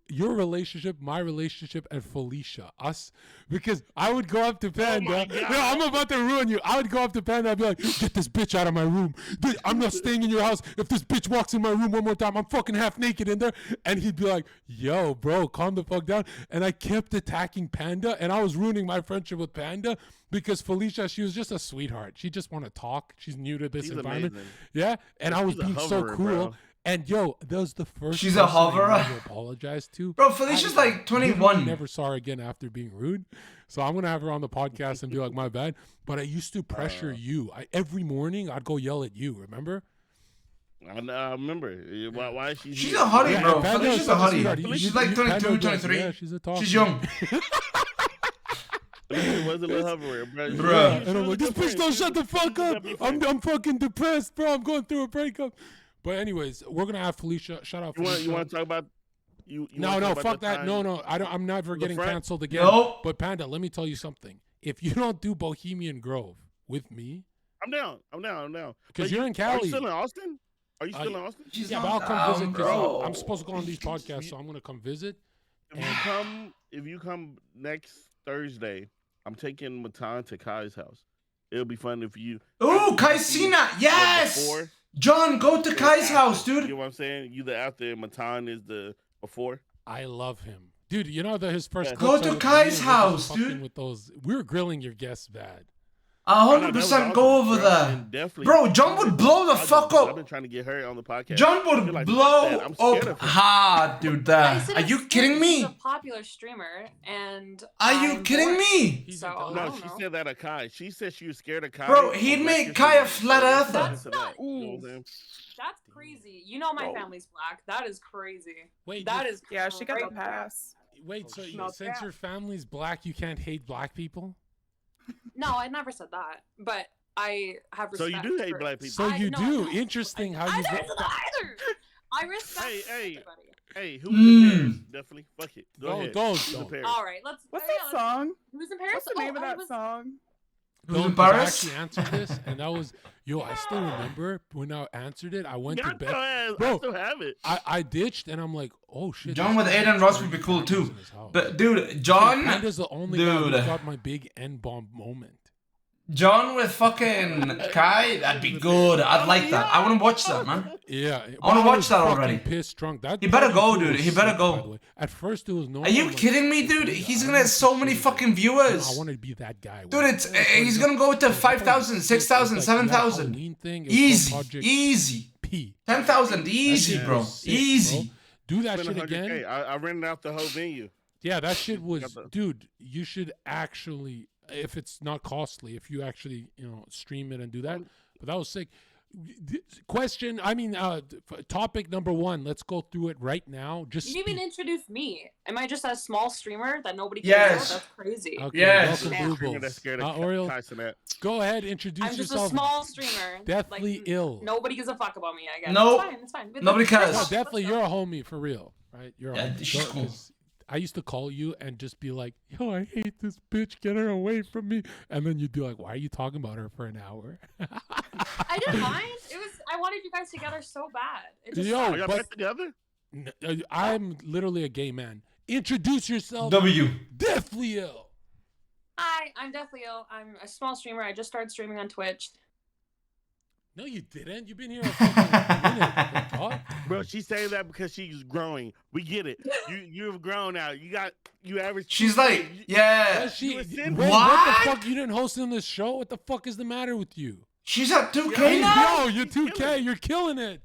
your relationship, my relationship, and Felicia, us, because I would go up to Panda. No, I'm about to ruin you. I would go up to Panda. I'd be like, get this bitch out of my room. I'm not staying in your house. If this bitch walks in my room one more time, I'm fucking half naked in there. And he'd be like, yo, bro, calm the fuck down. And I kept attacking Panda, and I was ruining my friendship with Panda because Felicia, she was just a sweetheart. She just want to talk. She's new to this She's environment. amazing. Yeah, and I was She's a being so hoverer, cool. bro. And yo, that was the first. She's a person I hoverer. never apologized to. Bro, Felicia's like 21. literally Never saw her again after being rude. So I'm gonna have her on the podcast and be like, my bad. But I used to pressure you. Every morning I'd go yell at you. Remember? I remember. Why is she? She's here? a hottie, Yeah, bro. and Panda Felicia's is a such a hottie. sweetheart. She's like 22, Panda does- 23. Yeah, she's a talker. She's young. It was a little hoverer, bro. Bruh. And I'm like, this bitch don't shut the fuck up. I'm fucking depressed, bro. I'm going through a breakup. But anyways, we're gonna have Felicia. Shout out. Felicia. You want to talk about? You No, wanna no, talk about fuck the that. time? No, I'm never getting front? canceled again. Nope. But Panda, let me tell you something. If you don't do Bohemian Grove with me, I'm down. because But you're in Are Cali. you still in Austin? Are you still in Austin? She's Yeah, but not I'll come down, visit. 'Cause bro. I'm supposed to go on these podcasts, so I'm gonna come visit. If you come next Thursday, I'm taking Matan to Kai's house. it'll be fun if you. Ooh, Kaisina, yes. John, go to Kai's house, dude. You know what I'm saying? You the after, and Matan is the before. I love him, dude. You know that his first. Go clips to are with Kai's me, and we're just house, fucking dude. With those, we're grilling your guests bad. 100% go over there. Bro, John would blow the fuck I've up. been trying to get her on the podcast. John would Like, blow I'm scared of up her. hard, dude. Are you kidding He's a me? popular streamer, and Are you I'm kidding bored. me? So, I No, don't she know. said that of Kai. She said she was scared of Kai. Bro, he'd make Kai a flat earther. That's not. You know what I'm saying? That's crazy. You know my family's black. That is crazy. Wait, that is Yeah, she got the crazy. pass. Wait, so No, since yeah. your family's black, you can't hate black people? No, I never said that. But I have So respect. you do hate for- black people. So you no, do. no. Interesting how I you. never said that either. I respect Hey, everybody. hey, who's in Paris? Mm. Definitely. Fuck it. Go No, ahead. don't, Who's in don't. Paris? All right, let's. What's yeah, that song? Who's in Paris? What's the name of I that was- song? Who's in Don't, 'cause I Paris? actually answered this, and that was I still remember when I answered it. I went to Got bed. your ass. I Bro, still have it. I ditched, and I'm like, oh shit. John this with guy Aiden has Ross 20 would be cool cameras too. in his house. But dude, John, Panda's the only guy who dude, got my big N-bomb moment. John with fucking Kai, that'd be good. I'd like that. I want to watch that, man. Yeah, I wanna but watch was that fucking already. Pissed drunk. That He better go, 32 dude. was He better sick, go. by the way. At first, it was no. Are you kidding me, dude? He's gonna get so many fucking viewers. I want to be that guy. Dude, it's he's gonna go to 5,000, 6,000, 7,000. Easy. P. 10,000, easy, bro. Easy. Do that Spent shit again. $100K. I rented out the whole venue. Yeah, that shit was, dude. You should actually, if it's not costly, if you actually, stream it and do that. But that was sick. Question. I mean, topic number 1. Let's go through it right now. Just You didn't even introduce me. Am I just a small streamer that nobody can Yes. know? That's crazy. Okay, Yes. welcome, Blue Streamer Balls. that's scared of Oriole, Kai Cenat. go ahead, introduce I'm just yourself. a small streamer. Deathly ill. Nobody gives a fuck about me, I guess. Nope. It's fine. It's fine. Nobody cares. No, Let's go. definitely, you're a homie for real, right? You're a Yeah, homie. she's Go- cool. 'cause I used to call you and just be like, yo, I hate this bitch. Get her away from me. And then you'd be like, why are you talking about her for an hour? I didn't mind. It was. I wanted you guys together so bad. It just Yo, Are y'all but- back together? I'm literally a gay man. Introduce yourself. W. Deathly ill. Hi, I'm Deathly Ill. I'm a small streamer. I just started streaming on Twitch. No, you didn't. You've been here a fucking minute. Dog. Bro, she's saying that because she's growing. We get it. You've grown now. You average. She's like, yeah. Was she, you a wait, sin- what What? the fuck? You didn't host in this show? What the fuck is the matter with you? She's at 2K Hey, now? yo, you're 2K. You're killing it.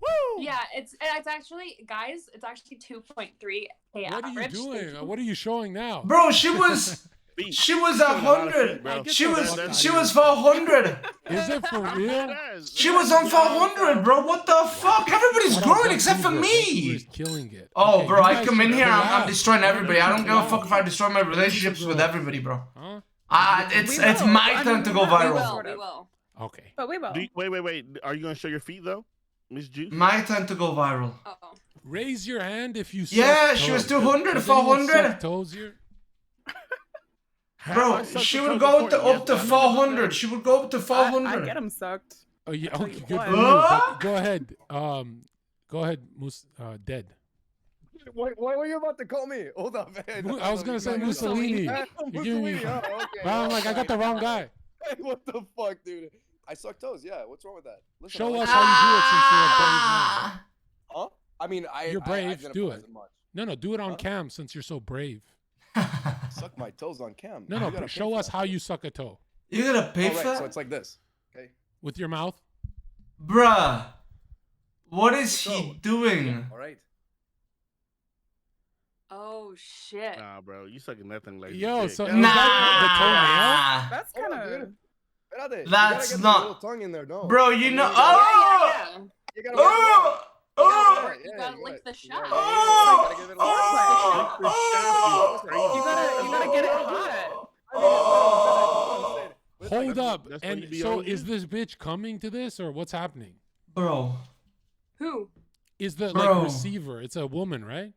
Woo! Yeah, it's actually, guys, it's actually 2.3K What are you average. doing? What are you showing now? Bro, she was Feet. she was She's doing a lot of 100. feet, bro. She was That's- she was 400. Is it for real? Yes. She was on 400, bro. What the fuck? Everybody's growing except for me. He's killing it. Oh, Okay, bro, you I guys come in should here, I'm collab. destroying everybody. I don't give a Collab. fuck if I destroy my relationships with everybody, bro. Huh? It's We it's will. my I turn mean, to go we will. We viral. will, we will. Okay. But we will. Wait. Are you gonna show your feet though, Miss Juice? My turn to go viral. Uh-oh. Raise your hand if you suck Yeah, she was toes. 200, Does anyone 400. suck toes here? Bro, I sucked she the would toes go before, up to yes, 400. She would go up to I 400. get them sucked. Oh yeah. tell Okay. you Good what. for you. What? But go ahead. Go ahead. Dead. What were you about to call me? Hold up, man. I was gonna say Mussolini. You're giving me. Oh, okay. But I'm like, I got the wrong guy. What the fuck, dude? I suck toes. Yeah, what's wrong with that? Listen, Show I like us to- how you do it since Huh? I mean, you're a brave man. You're brave. Do identify it. as much. No, do it on Huh? cam since you're so brave. Suck my toes on cam. No, You gotta pay show for us that. how you suck a toe. You gotta pay All for right, so that? it's like this. Okay. With your mouth? Bruh. What is So, he doing? All right. Oh, shit. Nah, bro, you sucking nothing like Yo, dick. so Yeah. is that That's Hold kind on, of. dude. Espérate, you That's gotta get not- the little tongue in there, no. Bro, you And know. then you gotta- Oh! You gotta Oh! Oh! You gotta lick the shot. Oh! You gotta give it a Oh! Oh! You gotta get it hot. Hold up. That's why And you be so on is you? this bitch coming to this or what's happening? Bro. Who? Is the Bro. receiver? It's a woman, right?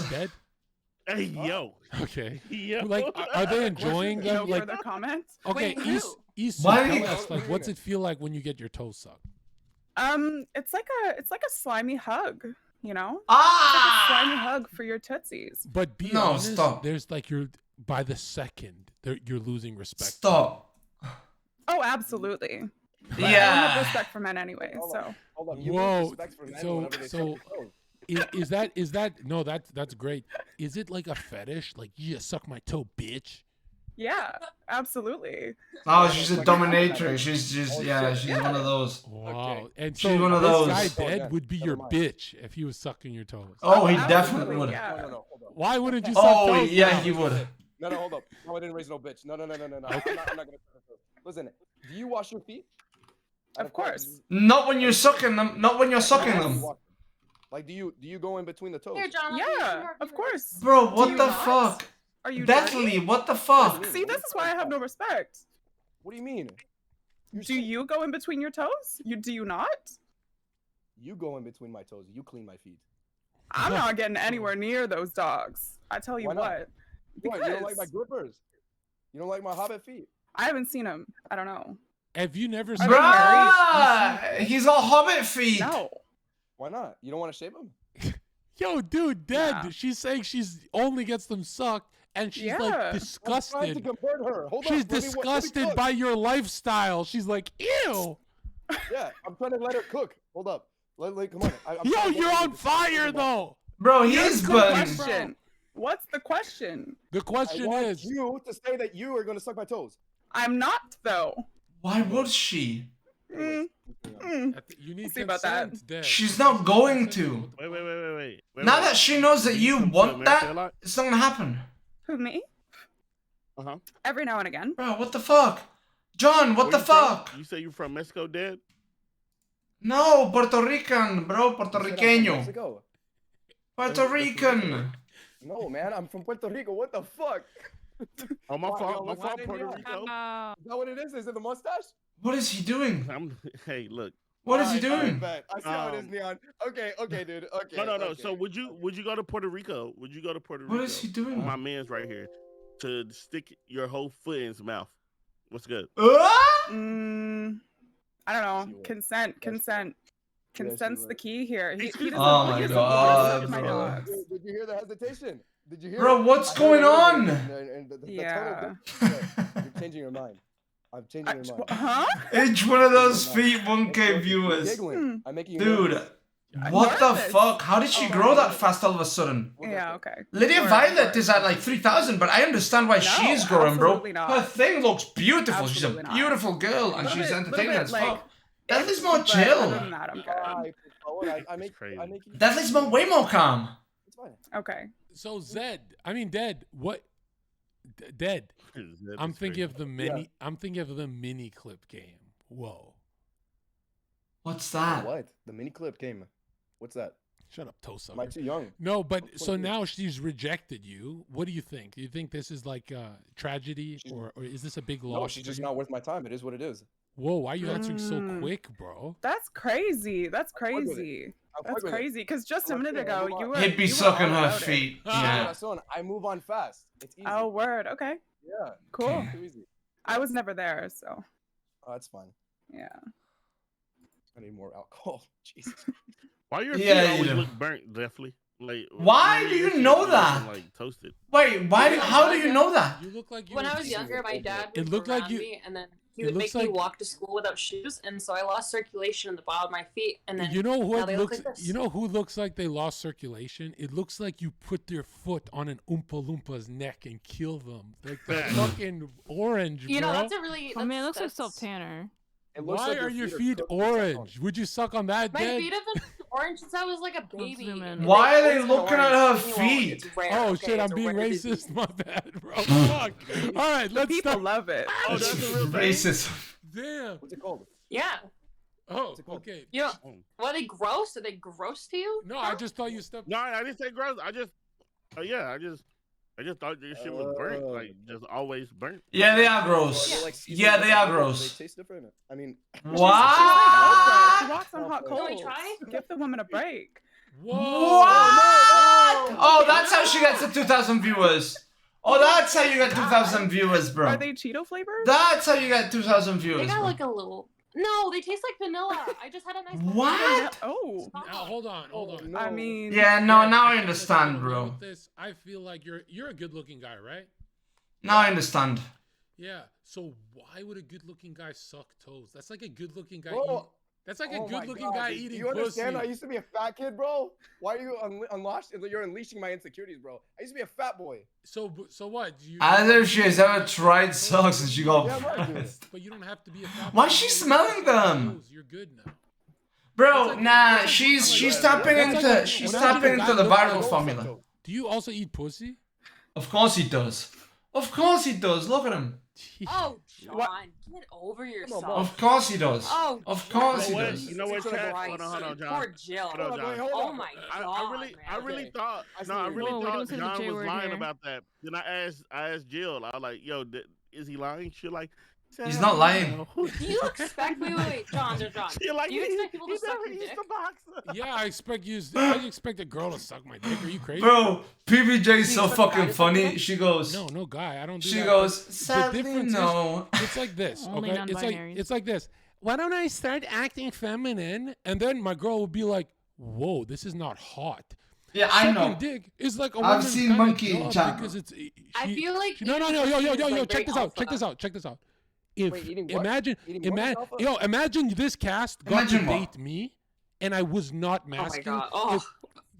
Dead? Hey, yo. Okay. Yo. Like, are they enjoying No them? Like, further comments. okay, Wait, East, who? East, Why tell do you- us, like, what's it feel like when you get your toes sucked? It's like a slimy hug. You know, it's like a slimy Ah! hug for your tootsies. But be No, honest, stop. there's like by the second, you're losing respect. Stop. Oh, absolutely. But I don't Yeah. have respect for men anyway, so. Hold up. You lose Whoa. respect for men So whenever they suck your toes. is that no? That's great. Is it like a fetish? Like, yeah, suck my toe, bitch. Yeah, absolutely. Oh, she's a dominatrix. She's just she's one of those. Wow. And She's so one of this those. guy Oh, dead yeah. would be Never your mind. bitch if he was sucking your toes. Oh, he Absolutely, definitely would. yeah. No, hold up. Why wouldn't you suck Oh, toes? yeah, now? he would. No, hold up. No, I didn't raise no bitch. No. I'm not gonna. Listen, do you wash your feet? Of course. Not when you're sucking them. Not when you're sucking them. Like, do you go in between the toes? Here, John. Yeah, of course. Bro, Do what you the not? fuck? Are you Deathly, dirty? what the fuck? See, this is why I have no respect. What do you mean? Do you go in between your toes? Do you not? You go in between my toes. You clean my feet. I'm not getting anywhere near those dogs. I tell you Why not? what. What, you don't like my Because grippers? You don't like my hobbit feet? I haven't seen them. I don't know. Have you never Are seen they Bruh, he's all hobbit feet. No. Why not? You don't want to shave them? Yo, dude, dead. Yeah. She's saying she's only gets them sucked, and she's Yeah. like I'm trying to disgusted. convert her. Hold She's up. Let me disgusted cook. by your lifestyle. She's like, ew. Yeah, I'm trying to let her cook. Hold up. Come on. I'm Yo, trying to you're get on her to- fire though. Bro, Here's he's the burned. question. What's the question? The I question want is, you to say that you are going to suck my toes. I'm not though. Why would she? Mm, mm. you need see about that. consent, Dad. She's not going to. Wait. Now that she knows that you want America a that, lot? it's not gonna happen. Who, me? Uh-huh. Every now and again. Bro, what the fuck? John, what Where the you from? fuck? You say you from Mexico, Dad? No, Puerto Rican, bro. Puerto You said I'm from Riqueño. Mexico. Puerto Rican. No, man, I'm from Puerto Rico. What the fuck? Oh, my Why- fault. yo, My why fault, didn't Puerto you- Rico. Is that what it is? Is it the mustache? What is he doing? Hey, look. What is he Alright, doing? bet. I see how it is, Neon. Okay, dude. Okay. No. okay. So would you go to Puerto Rico? Would you go to Puerto Rico? What is he doing? My man's right here to stick your whole foot in his mouth. What's good? Ah! Mm, I don't know. She will. Consent. she Consent's will. the key here. He doesn't Oh he my doesn't God, wanna suck my bro. dogs. Did you hear the hesitation? Did you hear Bro, it? what's I heard going it earlier, on? and the Yeah. total You're changing your mind. I'm changing your mind. Huh? Each one of those feet, 1K You're viewers. giggling. I'm making you Dude, nervous. what the nervous. fuck? How did she grow that fast all of a sudden? Yeah, okay. Lydia Sure, Violet sure. is at like 3,000, but I understand why No, she's growing, bro. absolutely not. Her thing looks beautiful. She's a Absolutely not. beautiful girl, and Little she's bit- entertaining little as bit, fuck. like, Deathly's more but other chill. than that, I'm good. I make you. Deathly's way more calm. It's fine. Okay. So Zed, I mean Dead. What? Dead. I'm thinking of the mini. I'm thinking of the mini clip game. Whoa. What's that? What? The mini clip came. What's that? Shut up, Tosa. Am I too young? No, but so now she's rejected you. What do you think? Do you think this is like a tragedy, or is this a big loss? No, she's just not worth my time. It is what it is. Whoa, why are you answering so Mm. quick, bro? That's crazy. That's fuck with it. crazy. I'll That's fuck with it. crazy. Because just a I'm minute saying, ago, move you on. were. He'd be you were sucking all her about it. feet. Ah. Yeah. Son, I move on fast. It's easy. Oh, word. Okay. Yeah. Cool. Too easy. I was never there, so Oh, that's fine. yeah. I need more alcohol. Jesus. Why your Yeah, feet you always do. look burnt, definitely? Like, Why do you your know shit that? Like toasted. Wait, why? How do you know that? You look like you. When were- I was younger, my dad It would looked like around you- me, and then he it would looks make me like- walk to school without shoes, and so I lost circulation in the bottom of my feet, and then You know now what they look looks? like this. You know who looks like they lost circulation? It looks like you put your foot on an Oompa Loompa's neck and kill them. Like the Facts. fucking orange, You know, bro. that's a really. I mean, it looks like that's- self tanner. It looks Why like are your feet feet cooked with something on. orange? Would you suck on that, My Dead? feet have been orange since I was like a baby. zoom in. and Why are they always been looking at orange. her You won't, feet? it's rare, Oh okay? shit, I'm It's a being rare racist. disease. My bad, bro. Fuck. All right, let's People stop. love it. Oh, that's a real thing. Racist. Damn. What's it called? Yeah. Oh, it called? okay. You know, were they gross? Are they gross to you? No, I just thought you stepped. No, I didn't say gross. I just thought this shit was burnt, like just always burnt. Yeah, they are gross. Well, like, seasoned Yeah, they are different. gross. They taste different. I mean, She What? walks on hot Can we coals. try? Give the woman a break. Whoa. What? Oh, that's how she gets the 2,000 viewers. Oh, that's how you get 2,000 viewers, bro. Are they Cheeto flavored? That's how you get 2,000 They viewers. got Bro. like a little. No, they taste like vanilla. I just had a nice. What? Oh. Now, hold on. no. I mean. Yeah, no, now I think understand, that bro. with this, I feel like you're a good-looking guy, right? Now I understand. Yeah. So why would a good-looking guy suck toes? That's like a good-looking guy. Bro, That's like oh a my good-looking God, guy dude. eating You understand? pussy. I used to be a fat kid, bro. Why are you You're unleashing my insecurities, bro. I used to be a fat boy. So what? As if she has ever tried socks and she got Yeah, right, dude. pressed. But you don't have to be a fat. Why boy is she to smelling suck them? toes. You're good now. Bro, nah, she's tapping into the viral formula. Do you also eat pussy? Of course he does. Of course he does. Look at him. Oh, John, get over yourself. Of course he does. Oh, Of course he You know what? does. You know what, Jesus Chad? Christ. Hold on, John. Poor Jill. Hold on, John. Oh my God. I really thought. I see No, I what you're really doing. Whoa, we thought don't say the John J was word lying here. about that. Then I asked Jill. I was like, "Yo, is he lying?" She like, He's not lying. Do you expect wait, John, John. She like, Do you expect people to suck your he's dick? the boxer. Yeah, I expect a girl to suck my dick. Are you crazy? Bro, PBJ is so fucking funny. She goes. No, guy. I don't do She that. goes. The Sadly, difference no. is, it's like this. Only Okay, non-binaries. it's like this. Why don't I start acting feminine? And then my girl will be like, "Whoa, this is not hot." Yeah, I Sucking know. dick is like a I've woman's seen kinda Monkey job Jam. because it's. I feel like No, yo, check this out. Check this out. If Wait, eating what? imagine, Eating what, Alpha? imagine this cast got Imagine to what? date me, and I was not Oh my masculine. God. Oh.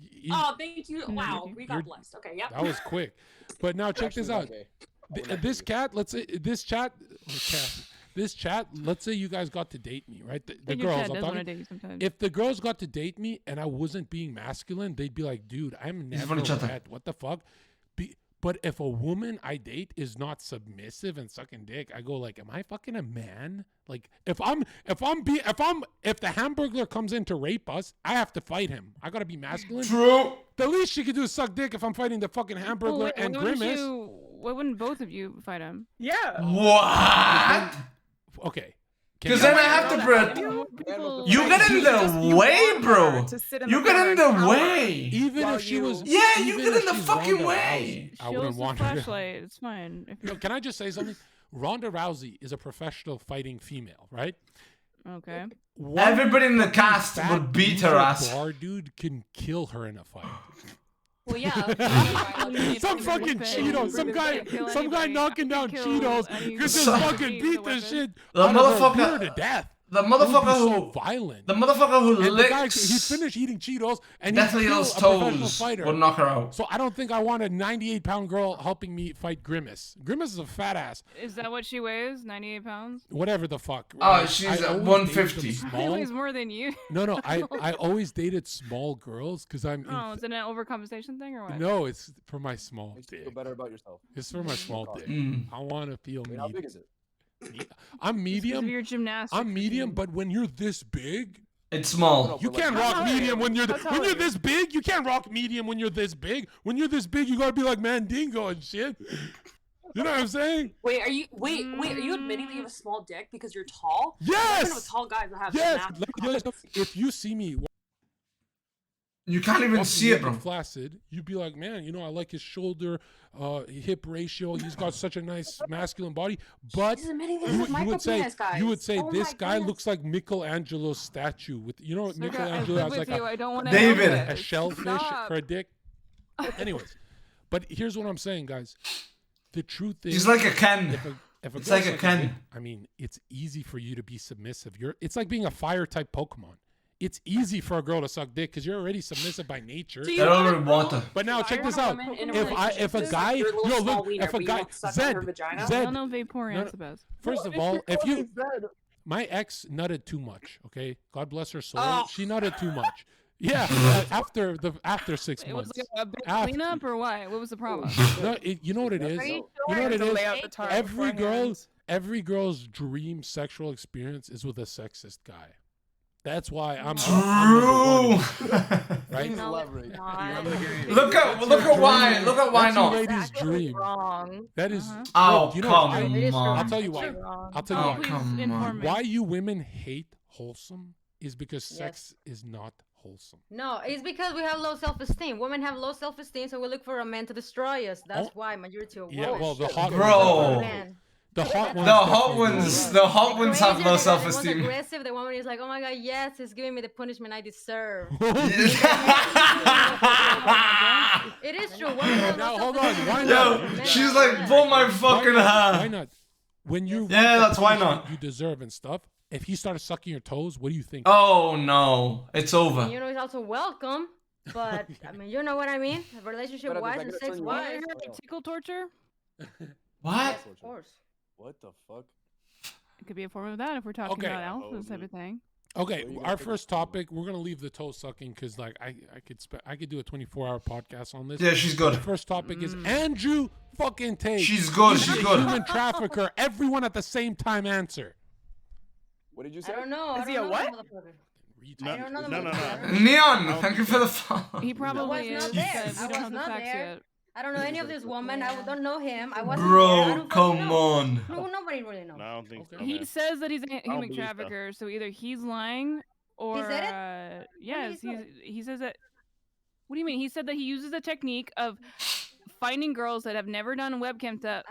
You- Oh, thank you. Wow, we You're- got blessed. Okay, yep. That was quick. But now check this out. This cat, let's say this chat, let's say you guys got to date me, right? The Then your girls, cat I'm does wanna talking. date you sometimes. If the girls got to date me and I wasn't being masculine, they'd be like, "Dude, I'm never funny chatter. wet. What the fuck?" But if a woman I date is not submissive and sucking dick, I go like, "Am I fucking a man?" Like if the Hamburglar comes in to rape us, I have to fight him. I gotta be masculine. True. The least she could do is suck dick if I'm fighting the fucking Hamburglar and Grimace. Why wouldn't both of you fight him? Yeah. What? Okay. Because then I have to You get in the way, bro. You get in the way. Even if she was. Yeah, you even get if in the she's fucking Ronda way. Rousey, I She wouldn't holds the want her. flashlight. It's fine. If No, can I just say something? Ronda Rousey is a professional fighting female, right? Okay. Everybody in the fucking cast fat would beat her loser ass. Bar dude can kill her in a fight. Well, yeah. Some fucking Cheeto, some guy knocking down Cheetos because just fucking beat the shit The out of her motherfucker- beer to death. The It would be motherfucker so who violent. the motherfucker who And the guy, licks he'd finish eating Cheetos and he'd Deathly kill a Hills professional toes fighter. would knock her out. So I don't think I want a 98-pound girl helping me fight Grimace. Grimace is a fat ass. Is that what she weighs? 98 pounds? Whatever the fuck. Oh, she's I at always 150. dated them She small. weighs more than you. No, I always dated small girls because I'm. Oh, is it an overcompensation thing or what? No, it's for my small Makes you dick. feel better about yourself. It's for my small dick. Mm. I want to feel Wait, how big medium. is it? I'm Because of medium. your gymnastics. I'm medium, but when you're this big, It's small. you can't rock medium when you're this big. You can't rock medium when you're this big. When you're this big, you gotta be like Mandingo and shit. You know what I'm saying? Wait, are you admitting that you have a small dick because you're tall? Yes! I know tall guys that have Yes. massive If you see me You can't even see it, bro. flaccid, you'd be like, man, I like his shoulder, hip ratio. He's got such a nice masculine body. But He's admitting this you, is you would say, micropenis, guys. you would say Oh this my guy goodness. looks like Michelangelo's statue with, what Zherka, I Michelangelo live has with like you. I don't want to David. a shellfish Stop. for a dick. Anyways, but here's what I'm saying, guys. The truth is, He's like a Ken. if a It's girl like a sucks Ken. dick, I mean, it's easy for you to be submissive. It's like being a fire type Pokemon. It's easy for a girl to suck dick because you're already submissive by nature. They don't want to. But now check this out. If a guy, if a guy, Zed, I Zed, don't know Vaporeon no, is the best. first of all, my ex nutted too much. Okay, God bless her soul. Oh. She nutted too much. Yeah, after 6 It was months. like a big After- cleanup or what? What was the problem? No, you know what it is. Are You you know what it To is. lay out the tar Every girl's dream sexual experience is with a sexist guy. That's why I'm True. right? No, it's not. Look at why. Look at why That's not. your lady's Actually dream. wrong. That is. Oh, look, you know, come I- on. I'll tell you why. Wrong. I'll tell Oh, you why. come on. Why you women hate wholesome is because sex is not wholesome. No, it's because we have low self-esteem. Women have low self-esteem, so we look for a man to destroy us. That's why majority of Yeah, women. well, the hot Bro. Man. The hot ones. The hot definitely ones. do. The hot ones have Crazy, low the self-esteem. one's aggressive. The one is like, oh my god, yes, it's giving me the punishment I deserve. It is true. Women have Now low hold on. self-esteem. Why Yo, not? she's like, pull my fucking Why hair. not? When you Yeah, that's why punishment not. you deserve and stuff. If he started sucking your toes, what do you think? Oh no, it's over. And, you know, it's also welcome. But I mean, you know what I mean? Relationship wise and sex wise. Tickle torture? What? Of course. What the fuck? It could be a form of that if we're talking Okay. about alphas type of thing. Okay, our first topic. We're gonna leave the toe sucking because, like, I could do a 24-hour podcast on this. Yeah, she's good. The first topic is Andrew fucking Tate. She's good. He's She's a good. Human trafficker. Everyone at the same time answer. What did you say? I don't know. Is he a what? I don't know the No. motherfucker. Neon, thank you for the follow. He probably was is. not there. But we I don't was have the not facts there. yet. I don't know any of this woman. I don't know him. I wasn't there. I Bro, don't fucking come know. on. No, nobody really knows. No, I don't think so. He man. says that he's a human believe so. trafficker, so either he's lying or said it? yes, he say he says that. What do you mean? He said that he uses a technique of finding girls that have never done webcam stuff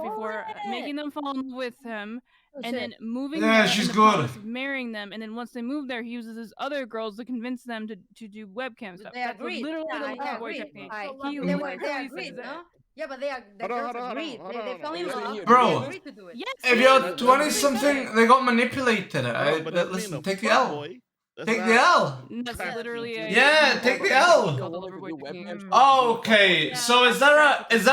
before, making them fall in love with him, and then moving Yeah, there she's in the good. promise of marrying them, and then once they move there, he uses his other girls to convince them to do webcam stuff. They That's agreed. literally Yeah, the they lover boy agreed. technique. They He agreed, says that. no? Yeah, but the Hold on, girls hold on, agreed. hold They on, fell in hold on. love. Bro, They agreed to do it. Yes. If you're 20-something, they got manipulated. But that's Listen, being a take the L. fuckboy. That's Take not- the L. That's literally a Yeah, take the L. called the lover boy technique. Oh, okay. So is there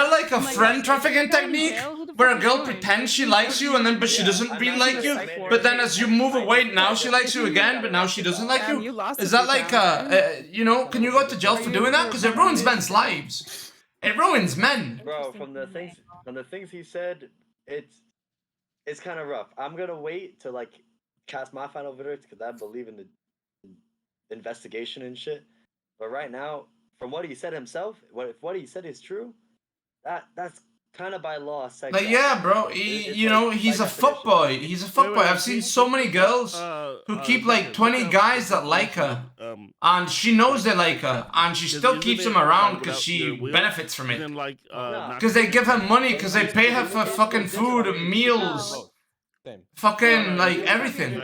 like a friend trafficking technique where a girl pretends she likes you and then but she doesn't really like you, but then as you move away now she likes you again, but now she doesn't like you? Is that like you know? Can you go to jail for doing that? Because it ruins men's lives. It ruins men. Bro, from the things he said, it's kind of rough. I'm gonna wait to like cast my final verdict because I believe in the investigation and shit. But right now, from what he said himself, if what he said is true, that's kind of by law. Sex Like, yeah, bro. You know, he's a fuckboy. He's a fuckboy. I've seen so many girls who keep like 20 guys that like her, and she knows they like her, and she still keeps them around because she benefits from it. Because they give her money, because they pay her for fucking food, meals, fucking like everything.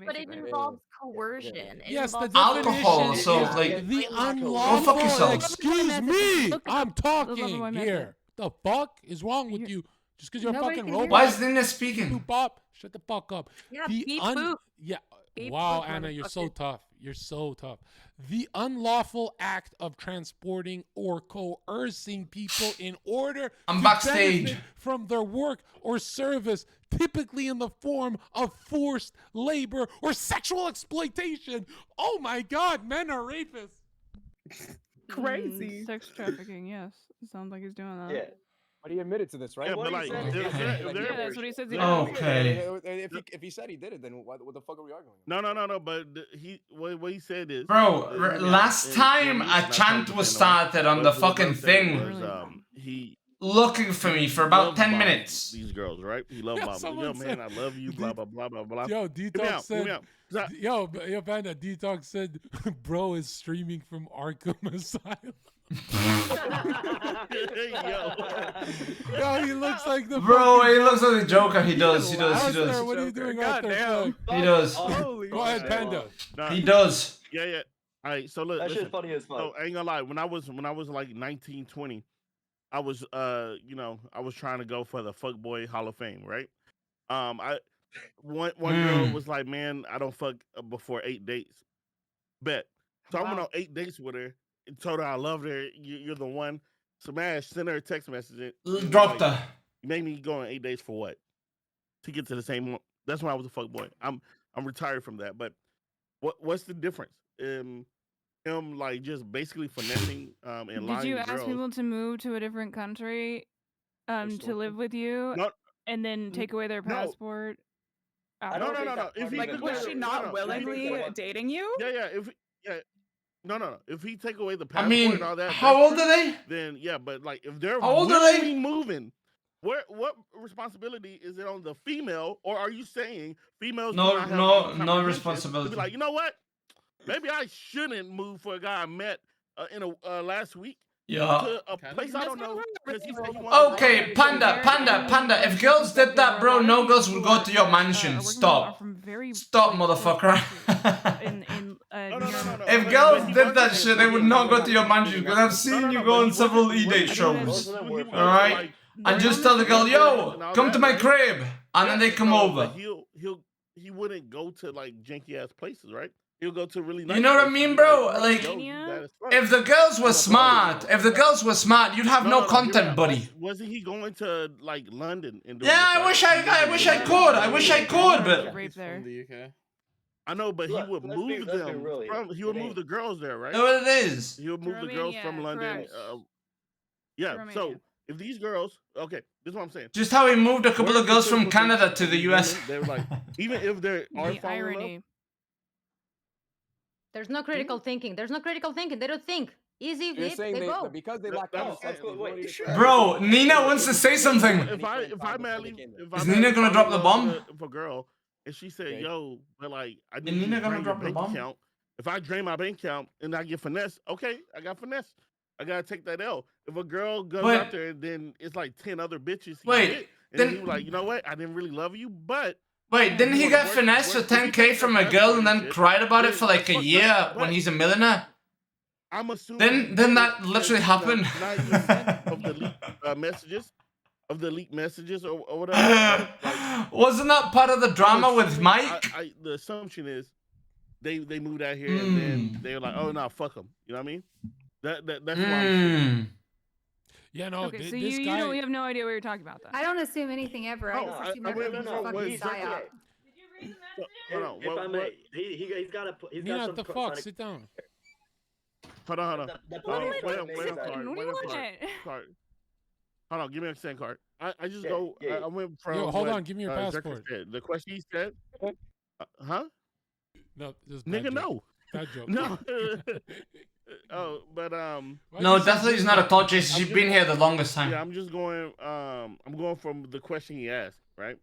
But it involves coercion. It Yes, the involves Alcohol, definition so, is like, the go fuck unlawful. yourself. Excuse me, I'm Lover talking boy here. method. The fuck is wrong with you? Just because you're a Nobody fucking can hear robot? Why is Nina speaking? Boop bop. Shut the fuck up. Yeah, The beep boop. Yeah. Beep Wow, boop, Anna, you're so motherfucker. tough. You're so tough. The unlawful act of transporting or coercing people in order I'm to backstage. benefit from their work or service, typically in the form of forced labor or sexual exploitation. Oh my God, men are rapists. Crazy. Sex trafficking, yes. It sounds like he's doing that. Yeah. But he admitted to this, right? Yeah, but like, Yeah, that's what he says. He Okay. If he said he did it, then what the fuck are we arguing? No. But what he said is, Bro, last time a chant was started on the fucking thing, he looking for me for about 10 minutes. These girls, right? He loved Yeah, Bob. Yo, someone man, said- I love you. Blah blah blah blah blah. Yo, Hear me Detox out, hear me said, out. 'Cause yo, Panda, Detox said, bro is streaming from Arkham Asylum. Yo, he looks like the Bro, fucking- he looks like the Joker. He does. He does. He Alistair, does. what are you doing out there? Goddamn. son? He does. Holy Go ahead, shit. Panda. Nah, He does. Yeah. All right, so look, That shit's listen. funny as fuck. So I ain't gonna lie. When I was like 19, 20, I was I was trying to go for the fuckboy Hall of Fame, right? One girl was like, man, I don't fuck before 8 dates. Bet. So I went on 8 dates with her and told her I loved her. You're the one. Smash, send her a text message. Dropped her. You made me go on 8 dates for what? To get to the same one. That's when I was a fuckboy. I'm retired from that. But what's the difference? Him like just basically finessing and lying Did you to ask girls. people to move to a different country to live with you No, and then take away their no. passport? I don't think No. that If part he Like, even was matters. she no, not no. willingly dating you? Yeah. No. If he take away the I passport mean, and all that, how that's old are true. they? Then yeah, but like if they're How old are they? willingly moving, what responsibility is it on the female, or are you saying females do No, not have no, the no comprehension responsibility. to be like, you know what? Maybe I shouldn't move for a guy I met in last week Yeah. To a place I don't know. 'Cause he said he wanted Okay, Panda. If girls did that, bro, no girls would go to your mansion. Stop. Stop, motherfucker. If girls did that shit, they would not go to your mansion. Because I've seen you go on several E-date shows. Alright? And just tell the girl, yo, come to my crib. And then they come over. He wouldn't go to like janky ass places, right? He'll go to really nice You know what I places. mean, bro? Yo, Like, you bad as fuck. if the girls were smart, you'd have no content, buddy. Wasn't he going to like London and doing Yeah, this, I right? wish I could, but From the UK. I know, but he would move them. He would move the girls there, right? know what it is. He would move the girls from London. Yeah. So if these girls, okay, this is what I'm saying. Just how he moved a couple of girls from Canada to the US. They were like, even if they are The falling in love, irony. There's no critical thinking. There's no critical thinking. They don't think. Easy, You're they saying go. because they lack common sense. Bro, Nina wants to say something. If I madly, Is Nina gonna drop the bomb? If a girl and she said, "Yo, but like I Is need you Nina to gonna drain your drop the bank bomb? account." If I drain my bank account and I get finesse, okay, I got finesse. I gotta take that L. If a girl goes Wait. out there, then it's like 10 other bitches. He Wait, hit, and then- then he was like, you know what? I didn't really love you, but Wait, didn't he get finesse for 10k from a girl and then cried about it for like a year when he's a millionaire? I'm assuming. Then that literally happened. 90% of the leaked messages or whatever. Wasn't that part of the drama with Mike? The assumption is they moved out here and then they were like, oh no, fuck them. You know what I mean? That's what I'm saying. Yeah, no. Okay, so this you guy. don't, we have no idea what you're talking about. Then. I don't assume anything ever. I just assume everything's a fucking psyop. If I may, he's got a. He's Nina, got what the some. fuck? Sit down. Hold on. The Wait on What? Hold on, give me a SIM card. I just go. I went from. Yo, hold what, on, give me your Zherka passport. said. The question he said. Huh? No, this is bad Nigga, joke. no. Bad joke. No. Oh, but No, definitely he's not a thought chaser. She's been here the longest time. Yeah, I'm just going. I'm going from the question he asked, right?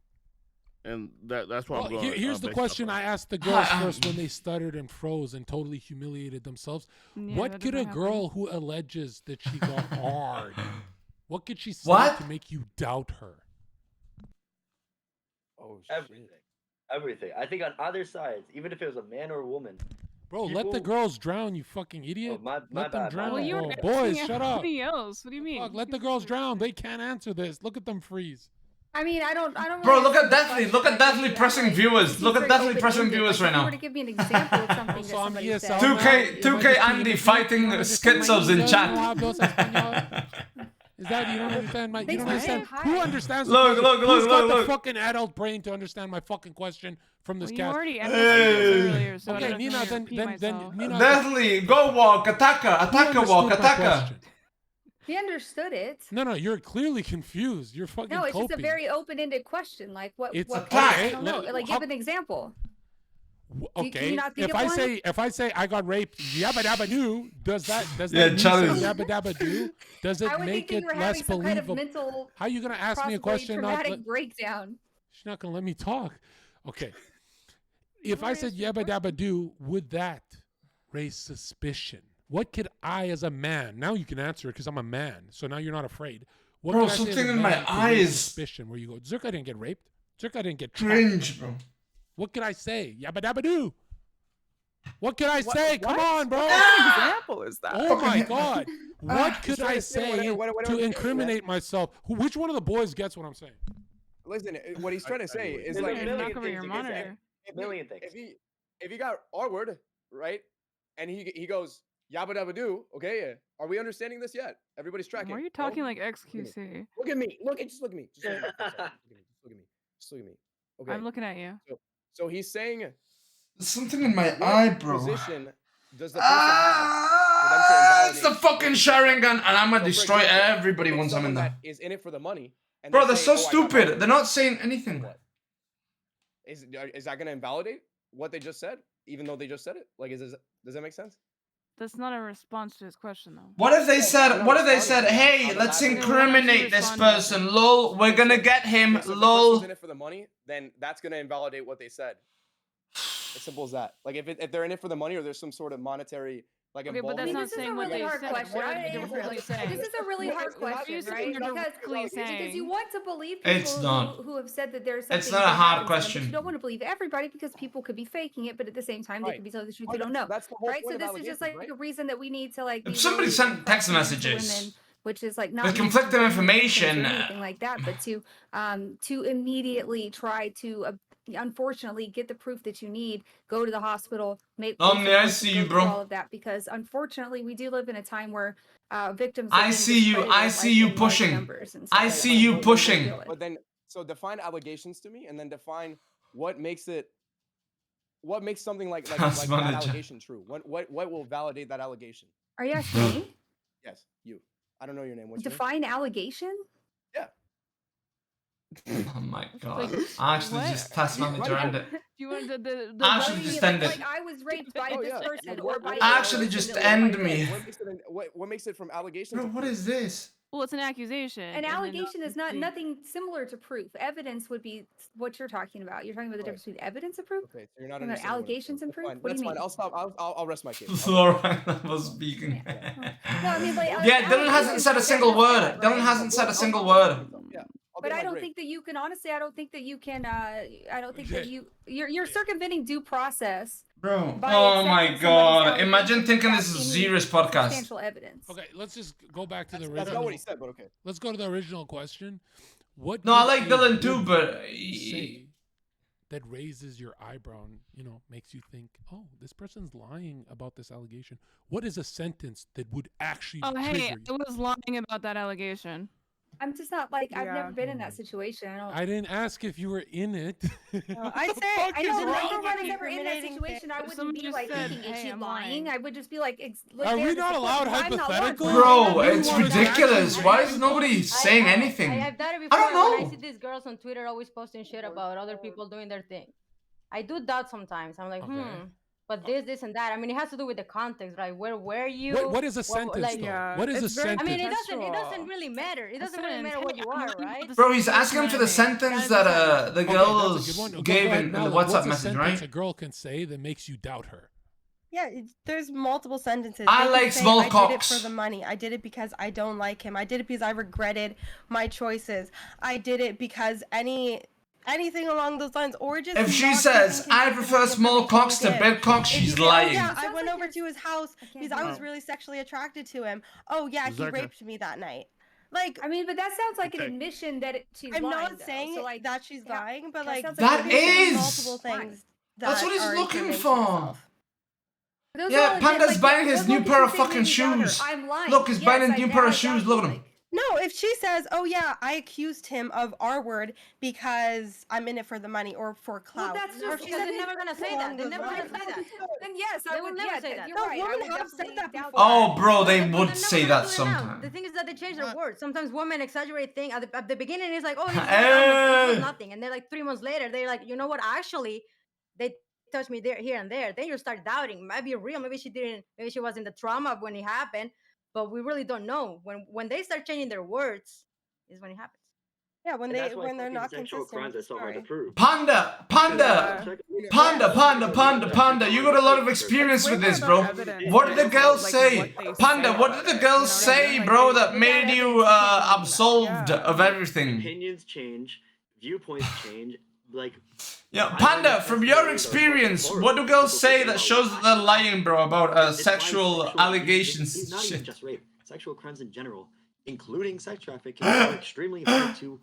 And that's what I'm going. Here's the based question off of. I asked the girls first when they stuttered and froze and totally humiliated themselves. Yeah, What that could a doesn't girl who alleges that she got hard, what could she say What? to make you doubt her? Oh shit. Everything. I think on either sides, even if it was a man or a woman. Bro, let the girls drown, you fucking idiot. Oh, my let them bad, drown. Well, you were Oh, boys, asking shut up. everybody else. What do you mean? Fuck, let the girls drown. They can't answer this. Look at them freeze. I mean, I don't. Bro, really look at answer the Deathly. Look at question. Deathly Yeah, pressing like, viewers. Look at secret Deathly open pressing ended. viewers Like, right if you now. were to give me an example of something that Also, I'm somebody ESL said. now. 2K Andy fighting schizos in chat. Is that you don't understand my? You don't They understand. said Who hi. understands? Look, the look, question? Who's look, got look, the look. fucking adult brain to understand my fucking question from this Well, you cast? already ended earlier, so I Okay, don't Nina, know if then I repeat myself. Nina. Deathly, go walk, attacker, who attacker walk, understood my attacker. question? He understood it. No, you're clearly confused. You're fucking. No, it's just a coping. very open-ended question. Like what? It's what? okay, I don't know. let- Like how- give an example. Can Okay, you not think if of I one? say I got raped, yabba dabba doo, does that Yeah, mean challenge. say yabba dabba doo? Does I it would make think that it you were less having some kind of believable? mental, How are you gonna ask me a possibly question? traumatic breakdown. She's not gonna let me talk. Okay, if I said yabba dabba doo, would that raise suspicion? What could I, as a man, now you can answer it because I'm a man, so now you're not afraid. What Bro, could I say as something a in my man to raise eyes. Suspicion where you go, Zherka didn't get raped. Zherka didn't get trapped. Cringe, bro. What could I say? Yabba dabba doo. What could I say? Come on, bro. What kind of example is that? Oh my God. What could I He's trying to say what- to incriminate myself? Which one of the boys gets what I'm saying? Listen, what he's trying to say is There's like a million knock over things your you can say. monitor. A million things. if he got R word right, and he goes yabba dabba doo. Okay, are we understanding this yet? Everybody's tracking. Why are you No? talking like XQC? Look at me. Just look at me. Just look at me. Just look at me. Just look at me. Okay. I'm looking at you. So he's saying There's something in my what eye, bro. position does the person have for them to It's the invalidate? fucking Sharingan, and I'm gonna So, for destroy example, everybody if once I'm in someone there. that is in it for the money. And Bro, they they're say, so "Oh, I got stupid. R-word," They're not saying anything. what? Is that gonna invalidate what they just said, even though they just said it? Like, does that make sense? That's not a response to his question, though. What if they said, I'm what if they responding said, to hey, I'm let's elaborating. incriminate this respond to that. person, lol, we're gonna get him, Okay, so if the lol. person's in it for the money, then that's gonna invalidate what they said. As simple as that. Like if they're in it for the money or there's some sort of monetary Like Okay, but that's involvement. not this is a saying what really they hard said. question. What are I they answer directly it. saying? This is a really hard What are question, you saying right? they're Because directly saying? you want to believe It's people not. who have said that there's It's something not a that hard happens to them, but question. you don't want to believe everybody because people could be faking it, but at the same time they Right. could be telling the truth. Right, You don't know, that's the whole right? point So of this is just allegations, like right? a reason that we need to like be If somebody really sent text impressive to women, messages which is like not with mentioning conflicting names or information, anything like that, but to immediately try to unfortunately get the proof that you need, go to the hospital, make police Omni, I reports, see and you, go through bro. all of that, because unfortunately we do live in a time where victims are I being see you. I discredited, see like, you in large pushing. numbers and I stuff see like you that. pushing. But then, so define allegations to me, and then define what makes something like That's that funny, Jack. allegation true. What will validate that allegation? Are you asking me? Yes, you. I don't know your name. What's your name? Define allegation? Yeah. Oh my god. Like, I actually what? just task manager and it. Do you want the I actually just end like it. I was raped by Oh, this yeah. person, Like, or by I a actually person just that looked like end me. this. What makes it from allegations? Bro, what is this? Well, it's an accusation. An and then allegation is not obviously- nothing similar to proof. Evidence would be what you're talking about. You're talking about the difference between evidence and proof. Okay, so you're not Talking about understanding what I'm allegations saying. and proof. Fine. What do That's you fine. mean? I'll stop. I'll rest my case. Alright, I was speaking. No, I mean, like, Yeah, Dylan hasn't said a single word. Dylan hasn't said a single word. Yeah. But I don't think that you can, honestly, I don't think that you can, I don't think that you're circumventing due process. Bro, by oh my accepting somebody's god. allegation Imagine thinking without this is any Zera's podcast. substantial evidence. Okay, let's just go back to the That's original. not what he said, but okay. Let's go to the original question. What? No, I did like a Dylan too, woman but say that raises your eyebrow and makes you think, oh, this person's lying about this allegation. What is a sentence that would actually Oh, hey, trigger I you? was lying about that allegation. I'm just not like, I've Yeah. never been in that situation. I didn't ask if you were in it. I say I know, is but wrong if I was with ever in that incriminating situation, I If wouldn't someone be just like said, thinking, is "Hey, she I'm lying? lying." I would just be like, Are we not allowed I'm not lying. hypotheticals? Bro, You it's wanna ridiculous. actually- Why is nobody saying anything? I've done it I before. don't When I know. see these girls on Twitter always posting shit about other people doing their thing, I do that sometimes. I'm like, but this and that. I mean, it has to do with the context, right? Where were you? What is a sentence, like, though? What is a sentence? I mean, it doesn't really matter. It doesn't really matter what you are, right? Bro, he's asking for the sentence that the Okay, girls that's a good one. Go gave ahead, in the Malik. WhatsApp What's a message, sentence right? a girl can say that makes you doubt her? Yeah, there's multiple sentences. I They like can say, small I did it cocks." for the money. I did it because I don't like him. I did it because I regretted my choices. I did it because anything along those lines, or just If she not says, keeping I consistent prefer with the small information cocks to you give. big cocks, If you she's say, lying. Oh, yeah, I went over to his house because I was really sexually attracted to him. Oh yeah, he Zherka. raped me that night. Like, I mean, but that sounds like an admission that she's I'm lying. not saying so, like, that she's lying, but like sounds That there could be is- multiple things. That's that what he's are looking incriminating for. yourself. Those Yeah, are all Panda's like, buying his as new long as pair you of say fucking maybe doubt her, shoes. I'm lying. Look, he's buying a Yes, new I pair of doubt shoes. you, Look at him. like- No, if she says, "Oh yeah, I accused him of R word because I'm in it for the money or for clout," that's or if just she because said they're never gonna say that. They're never gonna say that. Then yes, I They will would. never Yeah, say that. you're No, right. I women would have said definitely that doubt before. Oh, bro, they But would they're say never that gonna do it now. sometimes. The thing is that they change their words. Sometimes women exaggerate things. At the beginning, it's like, oh, it Hey. was nothing. And then like 3 months later, they're like, you know what? Actually, they touched me there, here and there. Then you start doubting. Might be real. Maybe she didn't. Maybe she was in the trauma when it happened. But we really don't know. When they start changing their words, is when it happens. Yeah, when And that's why they're fucking not sexual consistent crimes with are so the hard to story. prove. Panda. You got a lot of experience with this, bro. What did the girls say? Panda, what did the girls say, bro, that made you absolved of everything? Opinions change, viewpoints change. Like, Yeah, Panda, from your experience, what do girls say that shows that they're lying, bro, about sexual allegations? It's not even Shit. just rape. Sexual crimes in general, including sex trafficking, are extremely hard to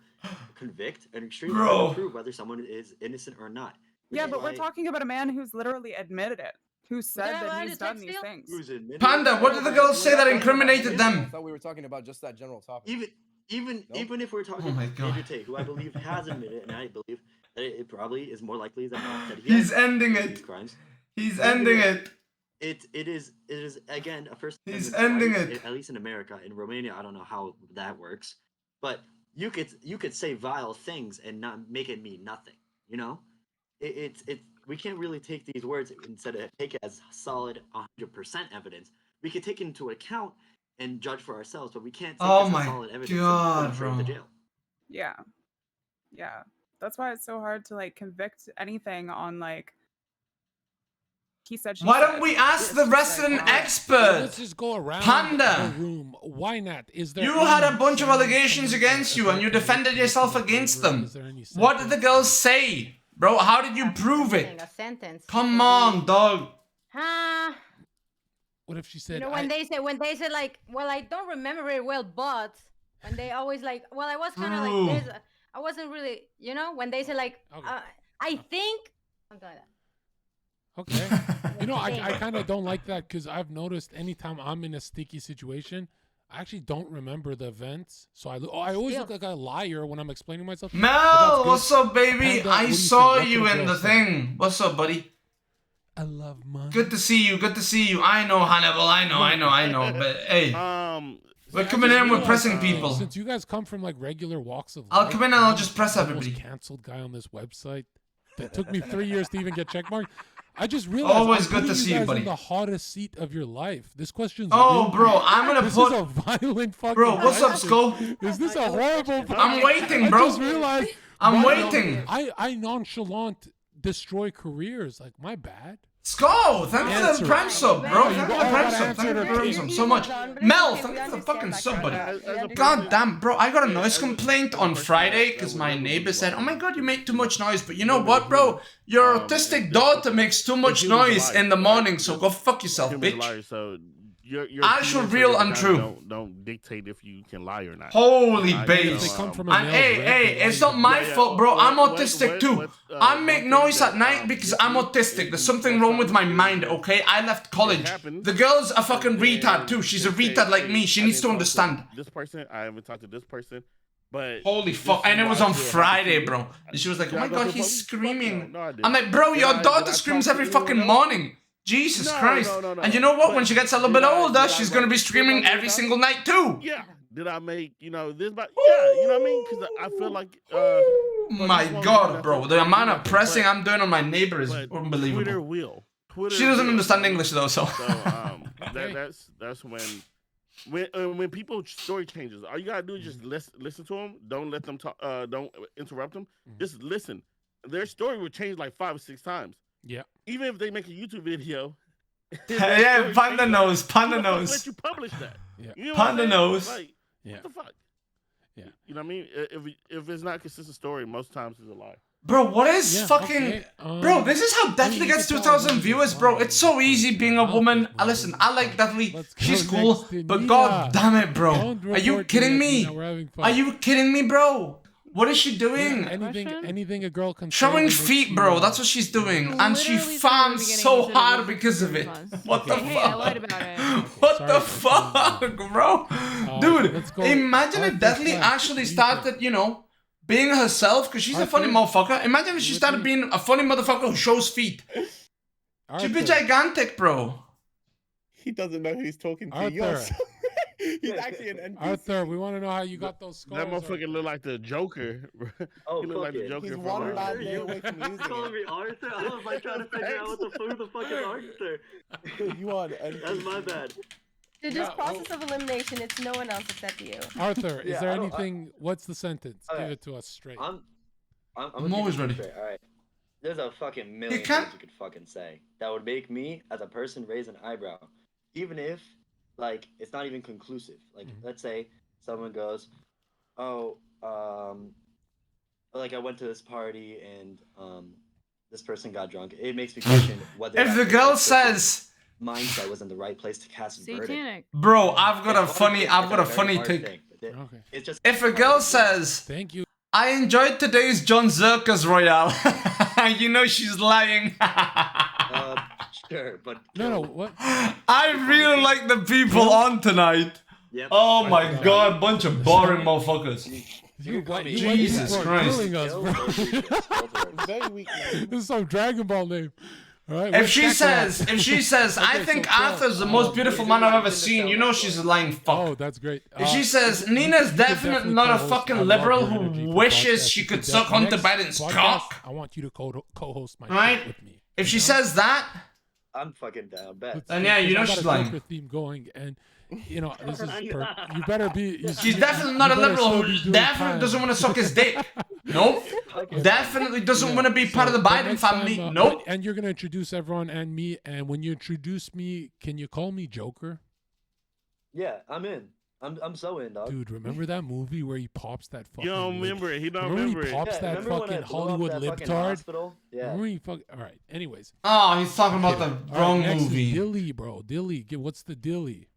convict and extremely hard Bro. to prove whether someone is innocent or not. Yeah, but we're talking about a man who's literally admitted it, who said Yeah, that well, he's the done text these deal? things. Who's admitted? Panda, what did the girls say that incriminated I them? thought we were talking about just that general topic. Even if we're talking Oh my about God. Major Tate, who I believe has admitted, and I believe that it probably is more likely than not that He's has ending committed it. these crimes. He's ending it. It is again a first. He's Amendment ending right, it. At least in America. In Romania, I don't know how that works, but you could say vile things and not make it mean nothing. You know, it's we can't really take these words instead of take it as solid 100% evidence. We could take it into account and judge for ourselves, but we can't take Oh this my as solid evidence God, and put them straight to bro. jail. Yeah. Yeah. That's why it's so hard to like convict anything on like he said. She Why said. don't we ask the It's just resident like, wow. expert? Let's just go around Panda. the room. Why not? Is there You any had a bunch of sense allegations in against you, and you adult defended connection yourself with the against pervert? them. Is there any What did sense? the girls say? Bro, how did you prove it? A sentence. Come on, dog. Huh? What if she said? You know, when they say like, well, I don't remember it well, but when they always like, well, I was kind of Bro. like this. I wasn't really, you know, when they say like, I think. Something like that. Okay. You know, I kind of don't like that because I've noticed anytime I'm in a sticky situation, I actually don't remember the events. So I always look like a liar when I'm explaining myself. Mel, what's up, baby? Panda, I what do you saw think? What you could a in girl the say? thing. What's up, buddy? I love money. Good to see you. Good to see you. I know, Hannibal. I know. But hey, we're coming in. We're pressing people. Since you guys come from like regular walks of life, I'll come in and I'll just press I'm the everybody. most canceled guy on this website. That took me 3 years to even get checkmarked. I just realized Always I'm good to putting see you you, guys buddy. in the hottest seat of your life. This question's Oh, real. bro, I'm gonna this put. is a violent fucking. Bro, what's up, question. Skull? Is this a horrible? I'm waiting, bro. I just realized. I'm my- waiting. I nonchalant destroy careers. Like my bad. Skull, thank you for the Answer prime it. sub, bro. Thank you for the prime gotta sub. answer Thank you for it. the prime sub so much. Mel, thank you for the fucking sub, buddy. God damn, bro, I got a noise complaint on Friday because my neighbor said, "Oh my god, you make too much noise." But you know what, bro? Your autistic daughter makes too much noise in the morning, so go fuck yourself, bitch. So your Actual, opinions real, at the time untrue. Don't dictate if you can lie or not. Holy Right? base. So, And hey, it's not my fault, bro. I'm autistic too. I make noise at night because I'm autistic. There's something wrong with my mind, okay? I left college. The girl's a fucking retard too. She's a retard like me. She needs to understand. This person, I haven't talked to this person, but Holy fuck. And it was on Friday, bro. And she was like, "Oh my god, he's screaming." I'm like, "Bro, your daughter screams every fucking morning." Jesus Christ. And you know what? When she gets a little bit older, she's gonna be screaming every single night too. Yeah. Did I make, this? But yeah, you know what I mean? Because I feel like. My god, bro. The amount of pressing I'm doing on my neighbor is Twitter unbelievable. will. She doesn't understand English though, so. That's when people's story changes. All you gotta do is just listen to them. Don't let them talk. Don't interrupt them. Just listen. Their story will change like 5 or 6 times. Yeah. Even if they make a YouTube video. Yeah, Panda knows. Panda who the fuck knows. let you publish that? Yeah. You know Panda what I'm saying? knows. Like, Yeah. what the fuck? Yeah. You know what I mean? If it's not a consistent story, most times it's a lie. Bro, what is Yeah, fucking... okay, Bro, this is how Deathly gets 2,000 viewers, bro. It's so easy being a woman. Listen, I like Deathly. She's cool. But god damn it, bro. Are you kidding me? Are you kidding me, bro? What is she doing? Anything a girl can say Showing that makes feet, you, bro. That's what she's doing. And she farms so hard because of it. What the Hey, I lied fuck? about it. What the fuck, bro? Dude, let's go. imagine if Arthur Deathly Fleck, actually what do you started, being herself, because she's a funny motherfucker. Imagine if she started being a funny motherfucker who shows feet. She'd be gigantic, bro. He doesn't know who he's talking to. Arthur. He's actually an NPC. Arthur, we want to know how you got those scars. That motherfucker look like the Joker. Oh, he look like the Joker. He's from, one bad day away from losing calling me Arthur? I was like trying to figure out who the fuck is Arthur. You are an NPC. That's my bad. Through this process of elimination, it's no one else except you. Arthur, is Yeah, there I don't- anything? What's the sentence? Okay. Give it to us straight. I'm always ready. All right. There's a fucking million can't- things you could fucking say that would make me, as a person, raise an eyebrow, even if, like, it's not even conclusive. Like, let's say someone goes, "Oh, like I went to this party and this person got drunk." It makes me question whether If the that girl person's says, mindset was in the right place to cast a verdict. Satanic. "Bro, I've got a It's funny very take." thing, but Okay. It's just If a girl says, Thank you. "I enjoyed today's John Zherka's Royale," you know she's lying. sure, but No, what? I really like the people on tonight. Yep. Oh my god, bunch of boring motherfuckers. Jesus Christ. Killing us, bro. Very weak. This is some Dragon Ball name. All right. If she says, I think Arthur's the most beautiful man I've ever seen, you know she's a lying fuck. Oh, that's great. If she says, Nina's definitely not a fucking liberal who wishes she could suck Hunter Biden's cock. I want you to co-host my Right? shit with me. If she says that, I'm fucking down. Bet. then yeah, you know she's lying. Theme going, and you know this is. You better be. She's definitely not a you better liberal still be who doing definitely time. doesn't want to suck his dick. Nope. Definitely doesn't want to be part of the Biden next family. time, Nope. And you're gonna introduce everyone and me. And when you introduce me, can you call me Joker? Yeah, I'm in. I'm so in, dog. Dude, remember that movie where he pops that fucking? You don't remember it. He don't remember he it. pops Yeah, that remember when I fucking blew up Hollywood that fucking libtard? hospital? Yeah. Remember he fuck. All right. Anyways. Oh, he's talking about the All right, wrong next movie. Is Dilly, bro. Dilly. What's the Dilly?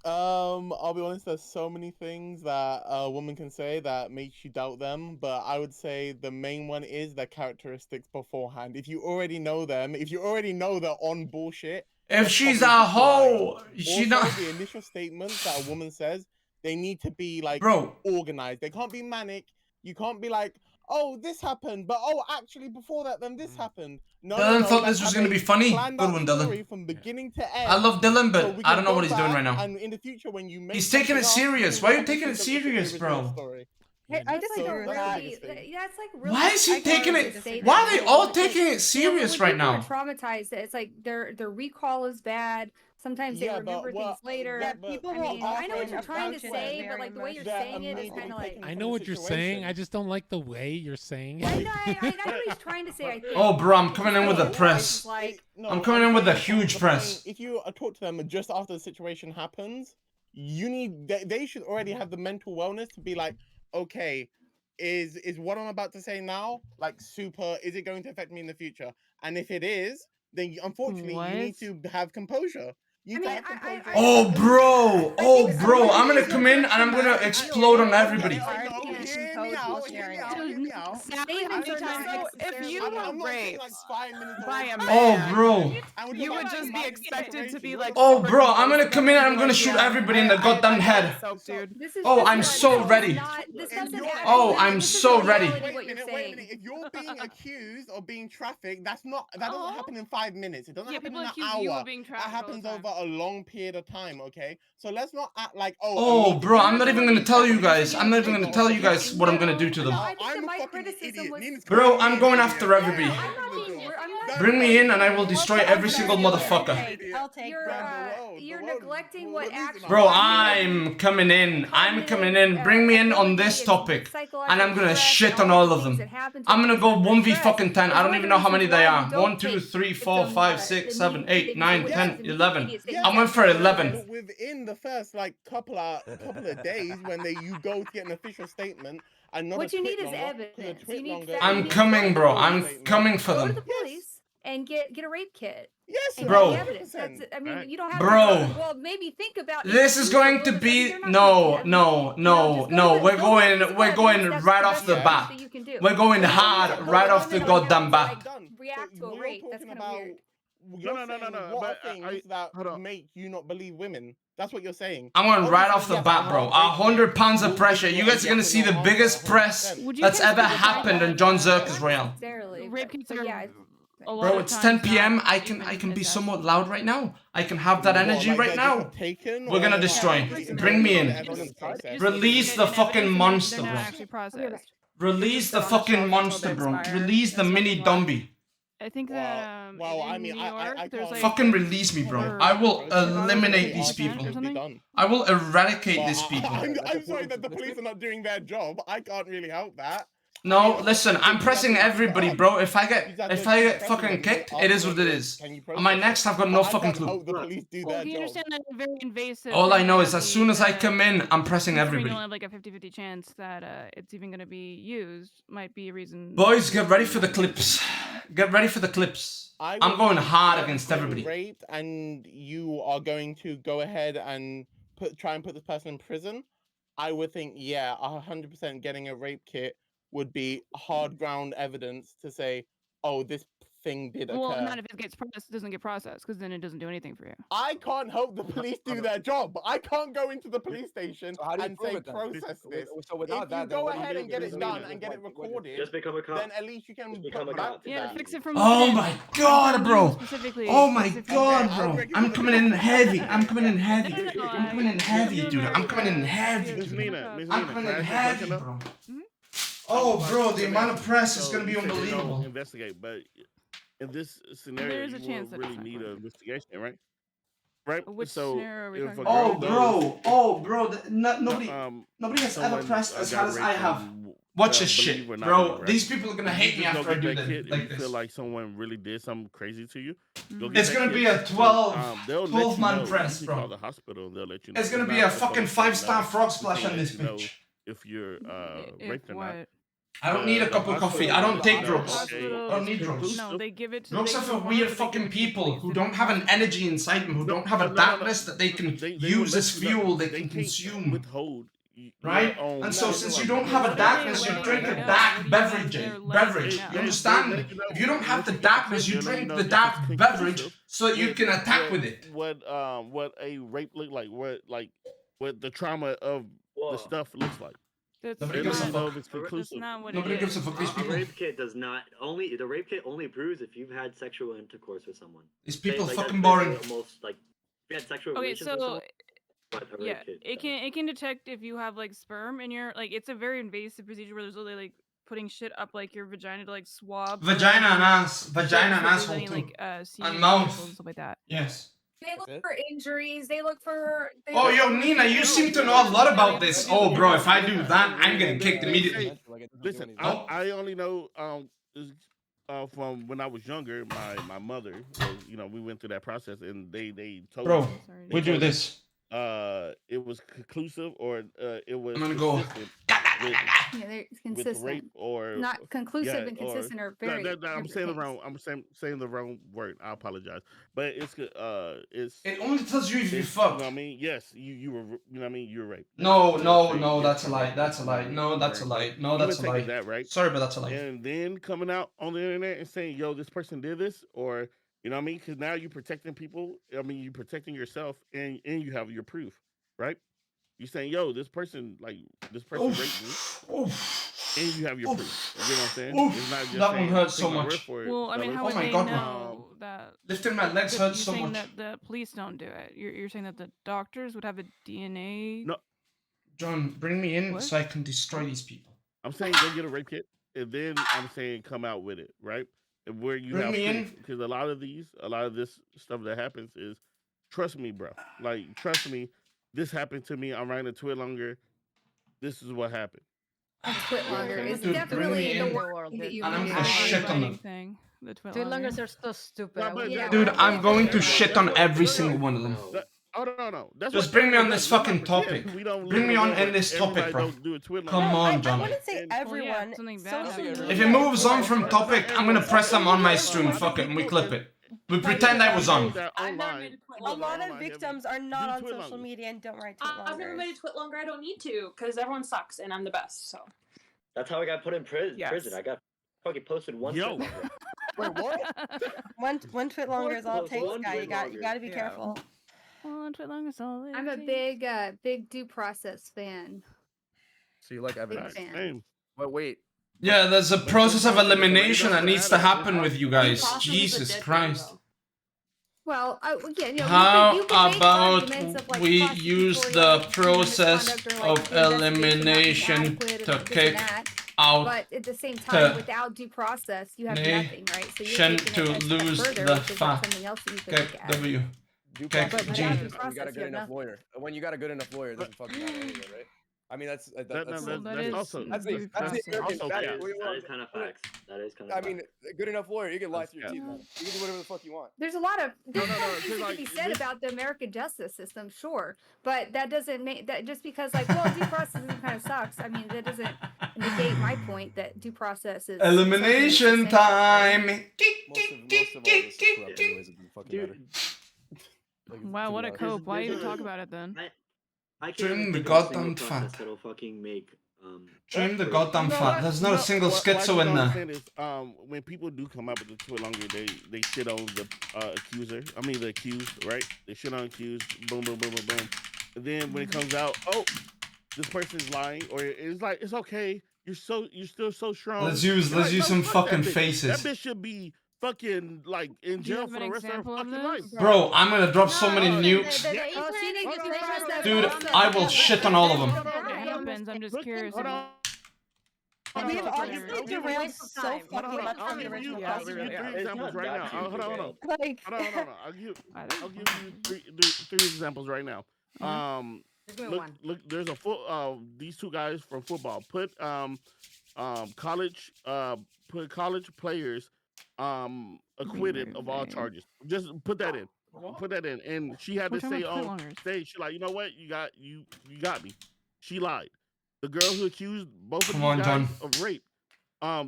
I'll be honest, there's so many things that a woman can say that makes you doubt them, but I would say the main one is their characteristics beforehand. If you already know them, if you already know they're on bullshit. If she's a hoe, she also, not. the initial statements that a woman says, they need to be like Bro. organized. They can't be manic. You can't be like, oh, this happened, but oh, actually before that, then this happened. No, Dylan thought let's this was have gonna a be funny. planned Good out one, story Dylan. from beginning to end. I love Dylan, so but we I can don't know go what he's doing back right now. And in the future, when you make He's taking it something up, serious. you Why are you have to taking it think of the serious, original bro? story. I just like a So really, that's the biggest thing. that's like really. Why is he I can't taking really it? say Why that are they anymore all because, taking it you know, serious when right people are now? traumatized, it's like their recall is bad. Sometimes they Yeah, remember but things later. People I will mean, I know what often you're trying to approach it say, but very like the way you're emotionally. saying it is kind of like. I know what you're saying. I just don't like the way you're saying it. I know what he's trying to say. I think. Oh, bro, I'm coming in with the press. Like, I'm coming in with a saying huge the press. point, if you talk to them just after the situation happens, they should already have the mental wellness to be like, okay, is what I'm about to say now like super? Is it going to affect me in the future? And if it is, then unfortunately you need to have composure. You need to have composure. Oh, bro. Oh, bro. I'm gonna come in and I'm gonna explode on everybody. So if you were raped by a man, Oh, bro. you would just be expected to be like. Oh, bro. I'm gonna come in and I'm gonna shoot everybody in the goddamn head. Oh, I'm so ready. Oh, I'm so ready. Wait a minute. If you're being accused of being trafficked, that doesn't happen in 5 minutes. It doesn't happen in an hour. That happens over a long period of time, okay? So let's not act like, Oh, bro, I'm not even gonna tell you guys. I'm not even gonna tell you guys what I'm gonna do to them. I'm a fucking idiot. Bro, I'm going after everybody. Bring me in and I will destroy every single motherfucker. You're neglecting what actually. Bro, I'm coming in. I'm coming in. Bring me in on this topic. And I'm gonna shit on all of them. I'm gonna go 1v fucking 10. I don't even know how many they are. 1, 2, 3, 4, 5, 6, 7, 8, 9, 10, 11. I went for 11. Within the first like couple of days when you go to get an official statement and not What a you tweet need is longer, 'cause a evidence. tweet You need longer- facts. I'm coming, bro. I'm coming for Go to them. the police and get a rape kit. Yes, and bro. get the evidence. I mean, you don't have Bro. to. Well, maybe think about. This is going to be no. We're going right off the bat. We're going hard right off the goddamn bat. React to a rape. That's kind of weird. You're No. saying what are things that make you not believe women? That's what you're saying. I'm going right off the bat, bro. 100 pounds of pressure. You guys are gonna see the biggest press that's ever happened in John Zherka's Royale. Rape kits are a lot Bro, of it's times 10 p.m. not I can even be assessed. somewhat loud right now. I can have that energy Like, right they're now. just taken We're or gonna they're destroy. not Bring me in. evidence process? Release the fucking monster, They're not bro. actually processed. Release the fucking monster, bro. Release the mini Dumby. I think that I in mean, New York, there's like Fucking release me, bro. I will eliminate these people. I will eradicate these people. I'm sorry that the police are not doing their job. I can't really help that. No, listen, I'm pressing everybody, bro. If I get fucking kicked, it is what it is. On my next, I've got no fucking clue. Well, you understand that it's very invasive. All I and know is that as soon as I the- come in, I'm pressing considering everybody. you only have like a 50-50 chance that it's even going to be used might be a reason. Boys, get ready for the clips. Get ready for the clips. I'm going hard against everybody. Raped and you are going to go ahead and try and put this person in prison. I would think, yeah, 100% getting a rape kit would be hard ground evidence to say, oh, this thing did occur. Well, not if it doesn't get processed, because then it doesn't do anything for you. I can't help the police do their job. I can't go into the police station So how do you and prove say it then? process this. So without If that, you then go what do you ahead do? and get Just it leave done it. and get it recorded, Just become a cop. then at least you can become put a back cop. to Yeah, that. fix it from Oh within. my god, bro. Specifically. Oh my god, bro. I'm coming in heavy. I'm coming in heavy. I'm coming in heavy, dude. I'm coming in heavy, Miss dude. Nina, Miss I'm Nina, coming can I in ask you a heavy, question, bro. Mhm. Oh, bro, the amount of press is So gonna be you said they don't unbelievable. Investigate, but in this scenario, There's a you chance will that really it's not need going an to. investigation, right? Right. Which So scenario are we if talking a girl Oh, goes, bro. Nobody has ever someone pressed as hard as I got have. raped Watch this believe shit, or not bro. believe, right? These people are gonna If hate you me just go after I get do that that kit like and you this. feel like someone really did something crazy to you, go Mhm. get It's that gonna kit. be a And, 12 they'll let you man know. press, You can call bro. the hospital and they'll let you know. It's gonna If be not, a the fucking police let you 5-star know. frog We splash can on let this you know bitch. if you're If raped or not. what? I don't need a cup of coffee. I don't take drugs. Hospital I don't is need drugs. conclusive. no, they give it to Drugs they are give for it weird but they give fucking it to the people police who to don't have an hospital. energy inside them, who don't have a No. darkness that they can They will use as let you know. fuel they They can can't consume. withhold your Right? own. And so shit since from you don't you. have a What are they darkness, you letting drink you a know? dark What do you mean beverage. they're letting you Beverage. know? You They understand? let you know. If you don't have Once the you get the darkness, kit, you they'll let you drink know the if dark it's beverage conclusive so that you with can attack with it. what a rape look like, what the trauma of the stuff looks like. That's Nobody They gives let a you know fuck. if it's That's conclusive. not what Nobody it gives a is. fuck. These A people. rape kit does not only the rape kit only proves if you've had sexual intercourse with someone. These Say, people like, fucking that's basically boring. almost like if you had sexual Okay, relations with so someone. But a yeah, rape kit it can detect if you have like sperm in your like it's a very invasive procedure where there's literally like putting shit up like your vagina to like swab Vagina and ass. so Vagina and if there's asshole any too. like semen And particles mouth. and stuff like that. Yes. They look for injuries. They look for. They Oh, look yo, for Nina, you people. seem to know a lot about this. Oh, bro, if I do that, I'm getting kicked immediately. Listen, Nope. I only know from when I was younger. My mother was, we went through that process, and they told Bro, me, we do this. it was conclusive or it was I'm gonna go. consistent with Yeah, they're with consistent. rape or Not conclusive yeah and or consistent are no, very. I'm different saying the things. wrong saying the wrong word. I apologize, but it's It only tells you if you it's, fuck. you know what I mean? Yes, you were, you know what I mean? You're raped. No, They'll no, say, no, yes, that's a you're lie. raped. That's a You know what I lie. mean? No, that's a Right, lie. but No, even that's a taking lie. that, right? Sorry, but that's a lie. And then coming out on the internet and saying, yo, this person did this, or you know what I mean? Because now you're protecting people. I mean, you're protecting yourself, and you have your proof, right? You're saying, yo, this person raped me, and you have your proof. You know what I'm saying? It's not just That one saying, hurts so take my word much. for it. Well, I mean, how Oh would my they God, man. know that? Lifting my legs hurts so You're saying much. that the police don't do it. You're saying that the doctors would have a DNA. No, John, bring me in What? so I can destroy these people. I'm saying go get a rape kit, and then I'm saying come out with it, right? And where you Bring have me proof, in. because a lot of this stuff that happens is, trust me, bro. Like, trust me, this happened to me. I'm riding a twit longer. This is what happened. A twit longer is Dude, bring definitely me the in, worst thing that you and I'm can gonna do. shit on them. Thing. The twit Twilongers are so stupid. No, but Yeah, Dude, I'm going to that's shit on every single one of them. Oh no. That's Just what bring me on everyone this does. Let's fucking not pretend topic. we don't live Bring in me a on world in where this topic, everybody bro. don't do a twit Come longer. on, I John. wouldn't say Well, yeah, everyone. something bad Social happens. If it media moves on from influencers- topic, I'm gonna press them on my stream. Fuck it, and we clip it. We pretend I was on. I've never made a twit A longer. lot of victims are not on twit social longers. media and don't write twit I've never longers. made a twit longer. I don't need to because everyone sucks and I'm the best. So That's how I got put in prison. Yes. I got fucking posted one. Yo. twit longer. Wait, what? One twit longer is all it One takes, twit guy. You longer. got to be Yeah. careful. One twit long is all it I'm a takes. big due process fan. So you like evidence? fan. Same. But wait. Yeah, there's a process of sometimes the elimination that doesn't needs to matter. happen with you guys. Process is a Jesus dead thing, Christ. though. Well, again, How you can make about arguments of, like, we use the prosecutorial process misconduct or, like, of the investigation not being elimination adequate and to this and kick that, out but at the same time, to without due process, you have nothing, right? So you're nation taking to it a step lose further, the which is fa- something else that you can kick look at. W. Due Kick process But G. without due when you process, got a you good have enough nothing. lawyer. When you got a good enough lawyer, it doesn't fucking matter anyway, right? I mean, that's That that's is the due that's the process. arrogant Also fact. cap. That is kind of facts. That is kind of. I mean, a good enough lawyer, you can lie That's through your cap. teeth, man. You can do whatever the fuck you want. There's a lot of No, things that like, can be said this- about the American justice system, sure, but that doesn't make that just because like well due process kind of sucks. I mean that doesn't negate my point that due process is Elimination time. Most of all this is corrupt anyways. It doesn't fucking matter. Like, Wow, to what be a honest. cope. Why even talk about it then? I can't Trim even the think of a goddamn single process fat. that'll fucking make Trim the for- goddamn fat. There's not a single what I schizo just in don't there. understand is, when people do come up with the twit longer, they shit on the accuser. I mean the accused, right? They shit on accused. Boom, boom, boom, boom, boom. And then when it comes out, oh, this person's lying, or it's like it's okay. You're still so strong. Let's use You're like, no, some fuck that fucking bitch. faces. That bitch should be fucking like in Do you jail have for an the rest of her example of fucking this? life. Bro, I'm gonna drop so many nukes. Dude, I will shit on all of them. It happens. I'm just curious. Hold on. We've I'll honestly give you- derailed so fucking much I'll from the give you original I'll give you question. three examples right now. Hold on. Like, Hold on. I'll give you three examples right now. Just give me one. Look. There's these two guys from football. Put college players acquitted of all charges. Just put that in. Put that in. And she had We're to talking say about on footlongers. stage, she like, you know what? You got me. She lied. The girl who accused both of Come these on, guys John. of rape,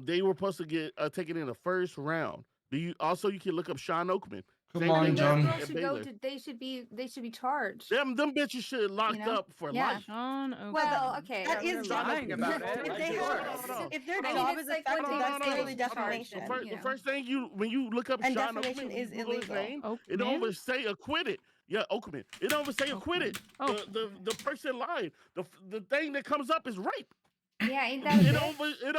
they were supposed to get taken in the first round. You can look up Sean Oakman. Come Same on, thing John. with Girls should go Baylor. to. They should be charged. Them bitches should locked know? up for Yeah. life. Well, okay. That is lying about it. If their I mean, job it's is like affected, when that's they clearly charge defamation. them, The first thing when you look up And Sean defamation Oakman, is you Google his illegal. name, it don't even say acquitted. Yeah, Oakman. It don't even say acquitted. The person lied. The thing that comes up is rape. Yeah, ain't that a It bitch?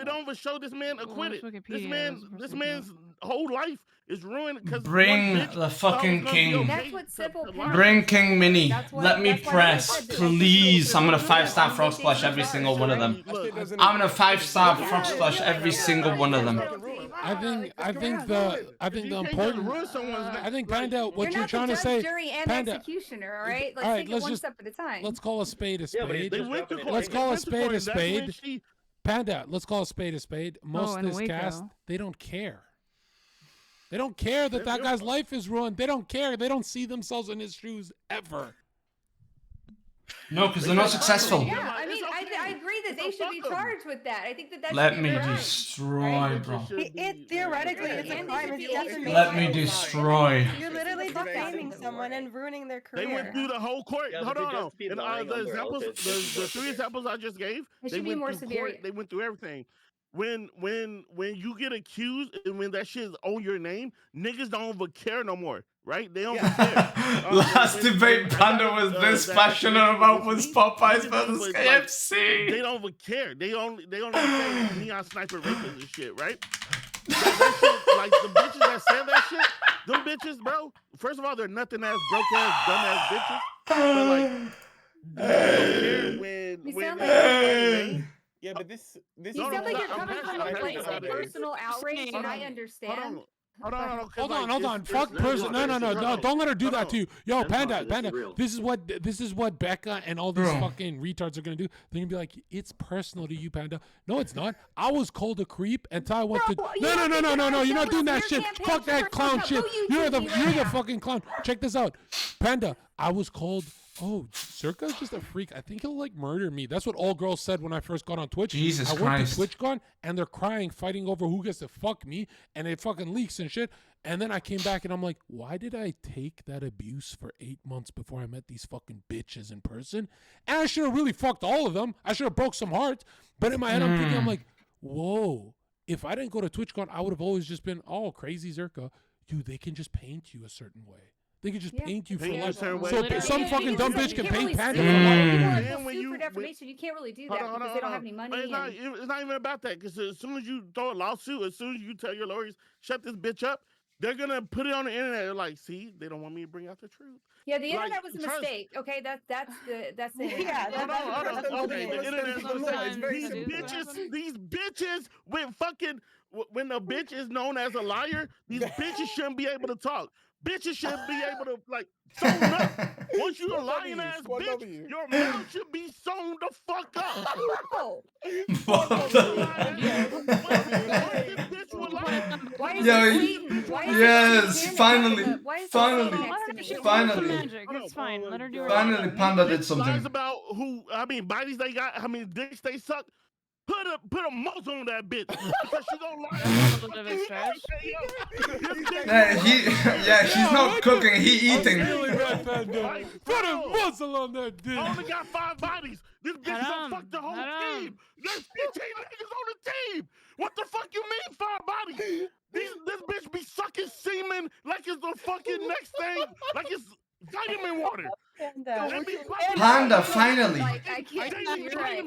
don't even show this man acquitted. Wikipedia This man's whole life is ruined because Bring the fucking king. That's what simple parents. Bring King Mini. That's what- Let me that's why they press, said that. please. I'm gonna 5-star frog splash every single one of them. I'm gonna 5-star frog splash every single one of them. I think the important. I think Panda, what you're not trying the to judge, say, jury, and Panda. executioner, all right? Let's All right, take it let's one just step at a time. let's call a spade a spade. They went to court. Let's call a spade a That's when spade. Panda, let's call a spade a spade. Most of and this Waco. cast, they don't care. They don't care that that guy's life is ruined. They don't care. They don't see themselves in his shoes ever. No, because they're not successful. Yeah, I mean, I agree that they should be charged with that. I think that Let me destroy, bro. It theoretically is a crime. It's defamation. Let me destroy. You're literally defaming someone and ruining their career. They went through the whole court. Yeah, Hold but they on. just be And lying the on their examples, oath. the 3 examples I just gave, It they should be went more through severe. court. They went through everything. When you get accused and when that shit's on your name, niggas don't even care no more, right? They don't care. Last debate Panda was this passionate about was Popeyes versus KFC. They don't even care. They only say neon sniper rapists and shit, right? That shit, like the bitches that said that shit, them bitches, bro. First of all, they're nothing ass, broke ass, dumb ass bitches. But like, they don't care when Yeah, but this You sound like you're coming from a place of personal outrage, and I understand. Hold on. Fuck person. No. Don't let her do that to you. Yo, Panda. This is what Becca and all these fucking retards are gonna do. They're gonna be like, it's personal to you, Panda. No, it's not. I was called a creep and Ty went to. No. You're not doing that shit. Fuck that clown shit. You're the fucking clown. Check this out, Panda. I was called. Oh, Zherka's just a freak. I think he'll like murder me. That's what all girls said when I first got on Twitch. Jesus I went Christ. to TwitchCon and they're crying, fighting over who gets to fuck me, and it fucking leaks and shit. And then I came back and I'm like, why did I take that abuse for 8 months before I met these fucking bitches in person? And I should have really fucked all of them. I should have broke some hearts. But in my head, I'm thinking, I'm like, whoa. If I didn't go to TwitchCon, I would have always just been, oh, crazy Zherka. Dude, they can just paint you a certain way. They can just paint you for life. So some fucking dumb bitch can paint Panda for life. People sue for defamation. You can't really do that because they don't have any money. It's not even about that. Because as soon as you throw a lawsuit, as soon as you tell your lawyers, shut this bitch up, they're gonna put it on the internet. They're like, see, they don't want me to bring out the truth. Yeah, the internet was a mistake. Okay, that's the internet. These bitches with fucking when a bitch is known as a liar, these bitches shouldn't be able to talk. Bitches should be able to like sewn up. Once you're a lying ass bitch, your mouth should be sewn the fuck up. Yes, finally. It's fine. Let her do her Finally, Panda did Lies something. about how many bodies they got, how many dicks they suck. Put a muzzle on that bitch because she gonna lie. She's not cooking, he eating. Put a muzzle on that dick. I only got 5 bodies. This bitch gonna fuck the whole team. There's 15 niggas on the team. What the fuck you mean 5 bodies? This bitch be sucking semen like it's the fucking next thing, like it's vitamin water. Panda, finally. I can't. You're right.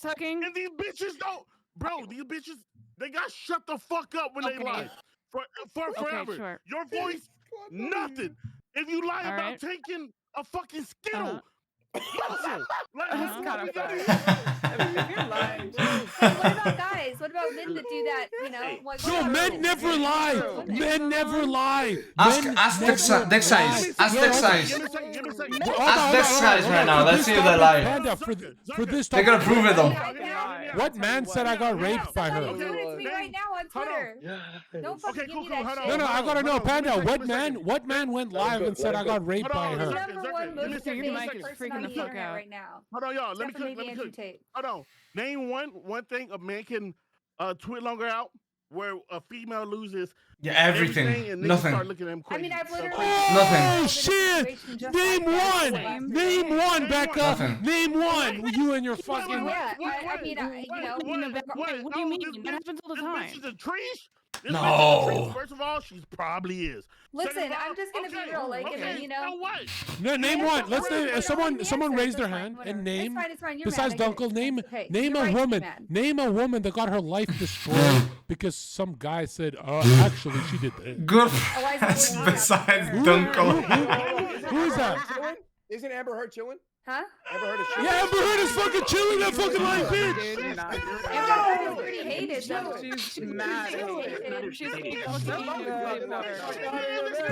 Sucking. And these bitches don't, bro. These bitches, they got shut the fuck up when they lie for forever. Sure. Your voice, nothing. If you lie about taking a fucking Skittle, muzzle. Like, If you're lying. What about guys? What about men that do that? You know, like No, men never lie. Men never lie. Ask deck size. Ask deck size. Give me a second. Ask deck size right now. Let's see if they lie. Panda, for this They're gonna prove it though. What man said I got raped by her? Somebody send it to me right now on Twitter. Don't fucking give me that shit. No, I gotta know, Panda. What man went live and said I got raped by her? Number one most famous person on the internet right now. Hold on, y'all. Let me Except for cook. maybe Andrew Tate. Hold on. Name one thing a man can tweet longer out where a female loses. Yeah, everything. And Nothing. Start looking at them crazy. I mean, I've literally. Oh shit! Name one. Name one, Becca. Nothing. Name one. You and your fucking. Yeah, I mean, you know. What do you mean? That happens all the time. This bitch is a trees. No. First of all, she's probably is. Listen, I'm just gonna be real, like, and then, you know. No, name one. Let's say someone raised their hand and name. It's fine. You're Besides mad. Dunkel, name You're a right to be woman. mad. Name a woman that got her life destroyed because some guy said, actually, she did that. Good. Besides Dunkel. Who is that? Isn't Amber Heard chilling? Huh? Amber Heard is chilling. Yeah, Amber Heard is fucking chilling that fucking life, bitch. Amber Heard is pretty hated, though. She's mad.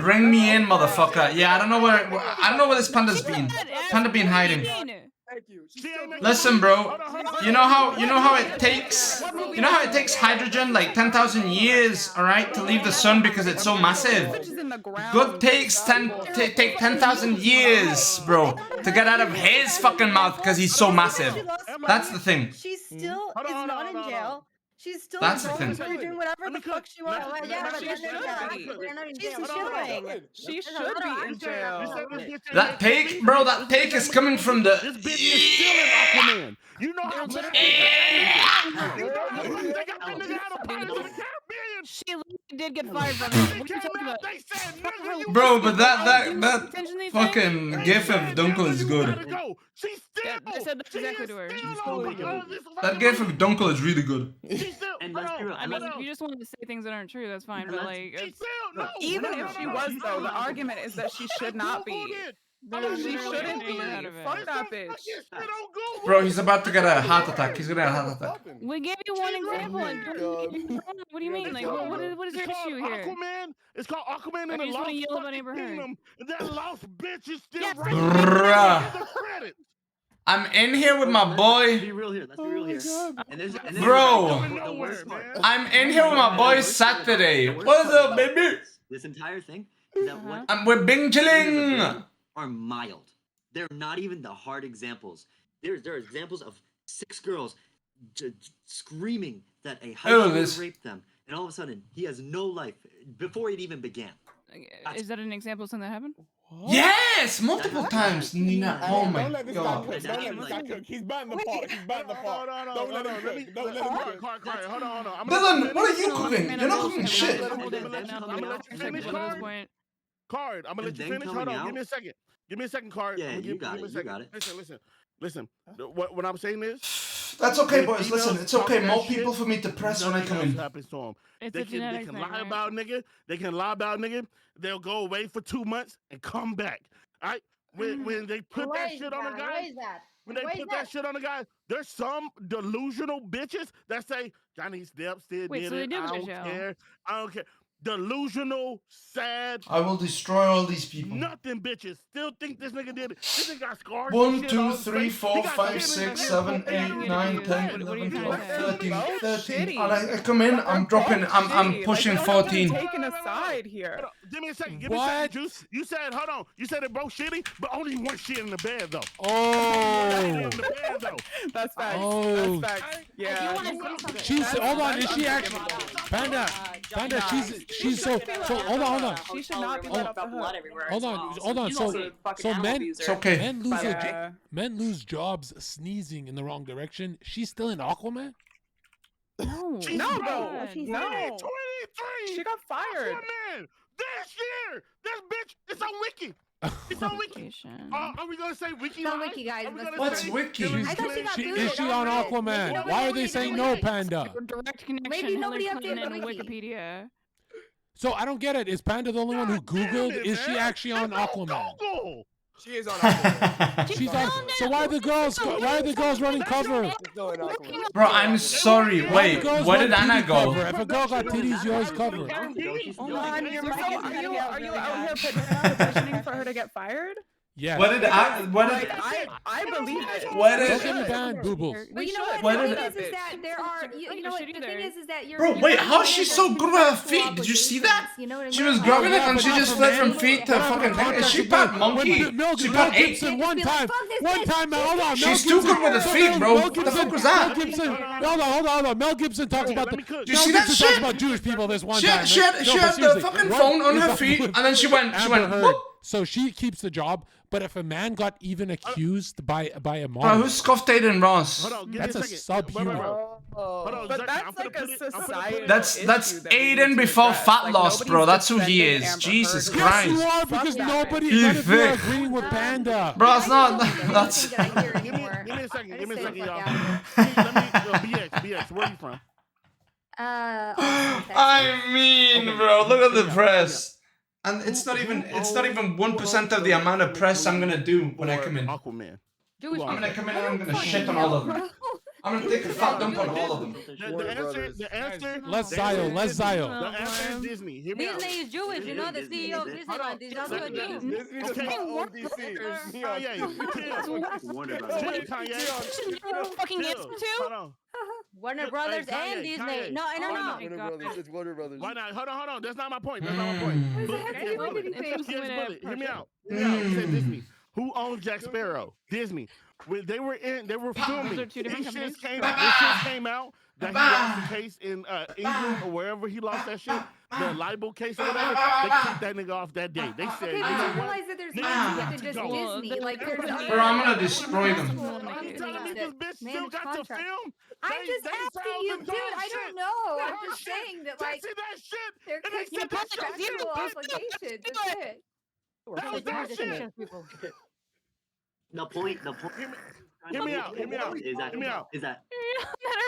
Bring me in, motherfucker. Yeah, I don't know where this panda's been. Panda been hiding. Thank you. Listen, bro. You know how it takes hydrogen like 10,000 years, all right, to leave the sun because it's so massive. Good takes take 10,000 years, bro, to get out of his fucking mouth because he's so massive. That's the thing. She still is not in jail. She's still That's the thing. doing whatever the fuck she wants. She's chilling. She should be in jail. That take, bro, that take is coming from the. This bitch is still in Aquaman. You know how She did get fired from it. What are you talking about? Bro, but that fucking gif of Dunkel is good. I said that exactly to her. That gif of Dunkel is really good. I mean, if you just wanted to say things that aren't true, that's fine. But like, Even if she was, though, the argument is that she should not be. She shouldn't be. Fuck that bitch. Bro, he's about to get a heart attack. He's gonna get a heart attack. we gave you one example. And what do you mean? Like, what is your issue here? Aquaman. It's called Aquaman in the I just want Lost to yell about Amber Heard. Kingdom. And that lost bitch is still right Bruh. there. I'm in here with my boy. Be real here. Let's be real here. And there's Bro, the worst part. I'm in here with my boy Saturday. What's up, baby? This entire thing is that what We're bing chilling. are mild. They're not even the hard examples. There are examples of 6 girls screaming that a high schooler raped them, and all of a sudden he has no life before it even began. Is that an example of something that happened? Yes, multiple times, Nina. Oh my Don't let this guy god. cook. Don't let this guy cook. He's batting the pot. He's batting the pot. Don't let him cook. Don't let him cook. Hold on. Dylan, what are you cooking? You're not cooking shit. I'm gonna let you finish, Card. I'm gonna let you finish. Hold on. Give me a second. Give me a second, Card. Yeah, you got it. You got it. Listen. What I'm saying is. That's okay, boys. Listen, it's okay. More people for me to press when I come in. Happens to them. It's They a can genetic thing, lie right? about nigga. They can lie about nigga. They'll go away for 2 months and come back. All right. When they put that shit on a guy. When they put that shit on a guy, there's some delusional bitches that say Johnny Depp still Wait, did so they it. do I go to don't jail. care. I don't care. Delusional, sad. I will destroy all these people. Nothing, bitches. Still think this nigga did it. This nigga got scars. 1, and shit 2, on his 3, face. 4, He got 5, shit in 6, his 7, head. 8, 9, 10, What are 11, you trying 12, to say? 13. And I come in, I'm dropping, I'm pushing 14. Taking a side here. Give me a second. Give me a second, Juice. You said, hold on. You said it both shitty, but only one shit in the bed, though. Oh. That's facts. Oh. That's facts. Yeah. She's hold on. Is she actually Panda? Panda. She's so hold on. She should not be let off the hook. Hold on. So men. It's okay. Men lose jobs sneezing in the wrong direction. She's still in Aquaman. No. No, bro. She's No. 23. She got fired. Aquaman. This year. This bitch. It's on Wiki. It's on Wiki. Are we gonna say Wiki? It's on Wiki, guys. What's Wiki? I thought she got booted. Is she on Aquaman? Why are they saying no, Panda? Direct connection. Maybe nobody Hillary Clinton updated and Wiki. Wikipedia. So I don't get it. Is Panda the only one who Googled? Is she actually on Aquaman? She is on Aquaman. She's on. So why are the girls? Why are the girls running cover? Bro, I'm sorry. Wait, where did Anna go? If a girl got titties, you always cover. Hold on, are you out here petitioning for her to get fired? Yes. What did I? What Like, did? I believe it. What Don't is? get me banned, Boo-Boo. But you know should. what? What The did- thing is that there are. You know what? The thing is that you're. Bro, you're wait, not how is under she so good with her feet? contractual Did you see that? obligations, You know what I mean? She was Like, grabbing it yeah, and but she not just for fled men. from feet to But not fucking for thing. Is contract, she but part when monkey? Mel She Mel part eight. Gibson one time. One time, hold on. Mel She's Gibson, too good with the so feet, bro. Mel What the Gibson, fuck was Mel that? Gibson, hold on. Mel Gibson talks about the. Did you Mel see that Gibson talks shit? about Jewish people this one She time. had, she had, No, she but had the seriously, fucking what phone on is her up feet, with and then she went, Amber Heard? whoop. So she keeps the job, but if a man got even accused by a Bro, model, who's scuffed Aiden Ross? Hold on, give that's me a second. subhuman. Hold on, But Zherka, that's I'm like gonna a put it- I'm gonna put societal it- That's issue that we need Aiden to before address. fat Like, loss, bro. nobody's That's who he defending is. Amber Jesus Heard. Yes, Christ. you are, Fuck because that nobody, You none of you are thick. agreeing with Panda. Bro, it's not. That's. That's. That I hear Give me, anymore. give me a second. I Give me a just second, say y'all. fuck out Let me, BX, where you from? Austin, Texas. I mean, Okay. bro, look at the Yeah, press. And it's not even 1% of the amount of press I'm gonna do when I come in. Aquaman. Jewish I'm gonna people. come in and I'm gonna shit on all of them. I'm gonna take a fat dump on all of them. The answer. Let's the Zio, answer let's is Zio. The answer is Disney. Hear me out. Disney is Jewish, you know, the CEO of Disneyland is also a Jew. Disney does Okay. not own DC. Fucking Chill. answer to? Hold on. Warner Brothers Kanye, and Disney. Kanye. No, no, no. Oh Warner Brothers. It's Warner Brothers. Why not? Hold on. That's not my point. That's not my point. Mm. Look, What does that here's have to do with bullet. anything? Here's bullet. Hear me out. Mm. Hear me out. He said Disney. Who owns Jack Sparrow? Disney. When they were filming. Those are two different This shit companies. came out that he lost the case in England or wherever he lost that shit, the libel case or whatever. They kicked that nigga off that day. They said, Okay, you but know you what? realize that there's Nigga, more you to got than to just go. Disney. Like there's other. Bro, I'm gonna destroy them. You telling me this bitch still got to film? I'm just They asking found you, the dude. dog I shit. don't know. They I'm heard just shit. saying that, They like, see that shit. they're And they said that shit. contractual obligations. That's it. That was that shit. The point. Hear me out. Is that? Hear me out. Is that?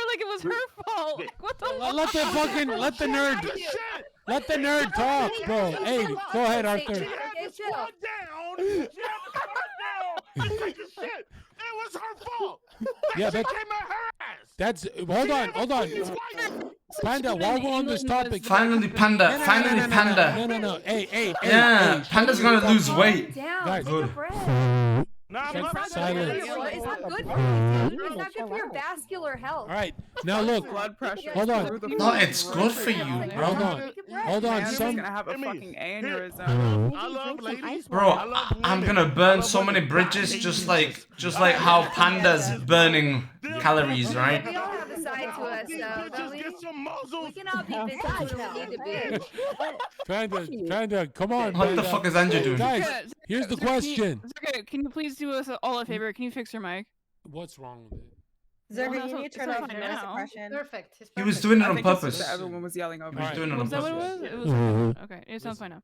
Like it was her fault. Okay. What the Let the fucking, let the nerd, Shit. let the nerd talk, bro. Hey, go ahead, Arthur. She had to squat down. She had to squat down. And take a shit. It was her fault. Yeah, That shit but came at her ass. that's, hold on. Panda, while we're on this topic. Finally, Panda. Finally, Panda. No. Hey. Yeah, Panda's gonna lose weight. Down. Guys. Take a breath. Nah, Check but silence. It's not good for you, dude. It's not good for your vascular health. All right, now look. Blood pressure. Hold on. through the No, roof. it's good for you, bro. Hold on. Hold on. Man's Some. gonna have a Hear me. fucking aneurysm. I love ladies. Bro, I love I'm women. gonna burn I love so many women. bridges, I hate just you. like how Panda's burning calories, right? We all have a side to us, These so bitches don't we? get some We muzzles. can all be bitches when we need to be. Panda, come on, What the Panda. fuck is Andrew doing? Guys, Zherka, here's the Zherka, question. Can you please do us all a favor? Can you fix your mic? What's wrong with it? Zherka, Well, you need it's to turn not off fine your now. suppression. Perfect. It's He was perfect. doing it I on think it's just purpose. that everyone was yelling over. He was him. doing it on Was that what it purpose. was? It was okay. It sounds fine now.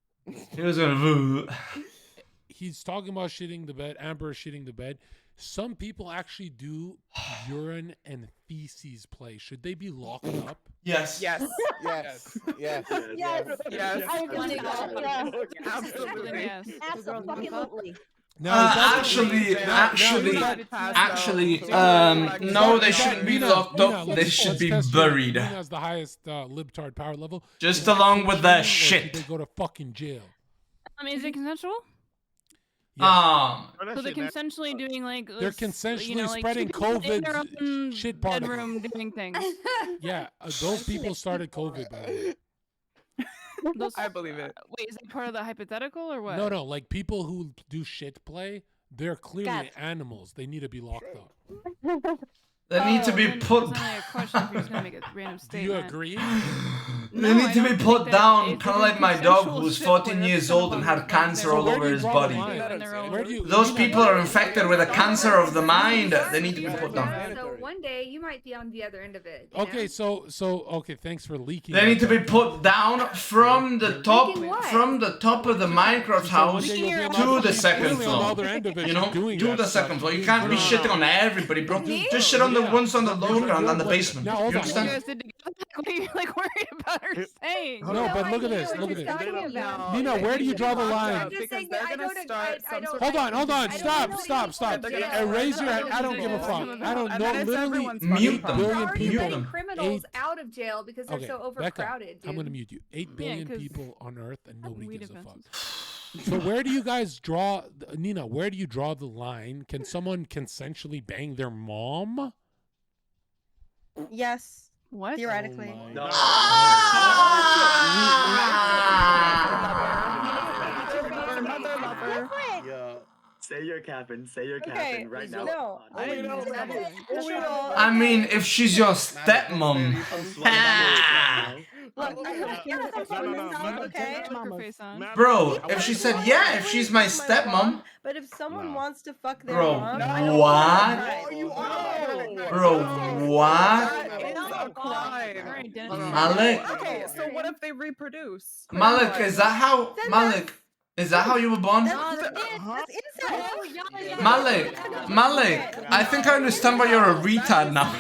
He was gonna. He's talking about shitting the bed. Amber is shitting the bed. Some people actually do urine and feces play. Should they be locked up? Yes. Yes. Yes. Yes. Yes. I agree with that. Yeah. Absolutely. Yes. Absolutely. Now, is that- Actually, no, they shouldn't be locked up. They should be buried. Nina has the highest libtard power level. Just along with their Or should shit. they go to fucking jail? Is it consensual? Oh, So they're consensually doing like They're this, consensually like, spreading shooting in their COVID own shit particles. bedroom doing things. Yeah, those people started COVID, by the way. Those, I believe it. Wait, is that part of the hypothetical or what? No, like people who do shit play, they're clearly God. animals. They need to be locked up. They need to be Then put. It's only a question if you're just gonna make a random Do you statement. agree? They need to be put down, if kind of they're like my dog consensual who's shit 14 players, years some old of and them had are cancer like, all where over do you his draw the body. line? in their own- Where do you? Those Nina, people are infected with a cancer of the mind. They need to be put down. So one day you might be on the other end of it. you Okay, know? okay. Thanks for leaking. They need to be put down from the top, Leaking what? from the top of the Minecraft house One day you'll be to allowed the be second clearly on the floor. other end of it You know, doing to that the stuff. second floor. You can't be shitting on everybody, bro. Just shit on the ones on the lower ground and the basement. Now, You hold on. You understand? guys did together? What are you like worried about her saying? No, but look at this. Look at this. Nina, where do you draw the line? I'm just saying that I don't. I don't. Hold on. I don't Stop. know Stop. anything about Erase your jail. head. I don't give a fuck. I don't And know. then it's Literally, everyone's mute fucking them. They're problem. already Mute letting them. criminals out of jail because they're so Becca, overcrowded, dude. I'm gonna mute you. 8 billion 'cause- people on Earth, and nobody weed gives a fuck. offenses. So where do you guys draw, Nina? Where do you draw the line? Can someone consensually bang their mom? Yes. What? Theoretically. No. Mother lover. Yeah. Say you're capping. Say you're Okay, capping right now. no. I mean, if she's your stepmom. Bro, if she said, yeah, if she's my stepmom. But if someone wants to fuck their Bro, mom, what? Bro, what? Malik? Okay, so what if they reproduce? Malik, is that how you were born? Malik, I think I understand why you're a retard now.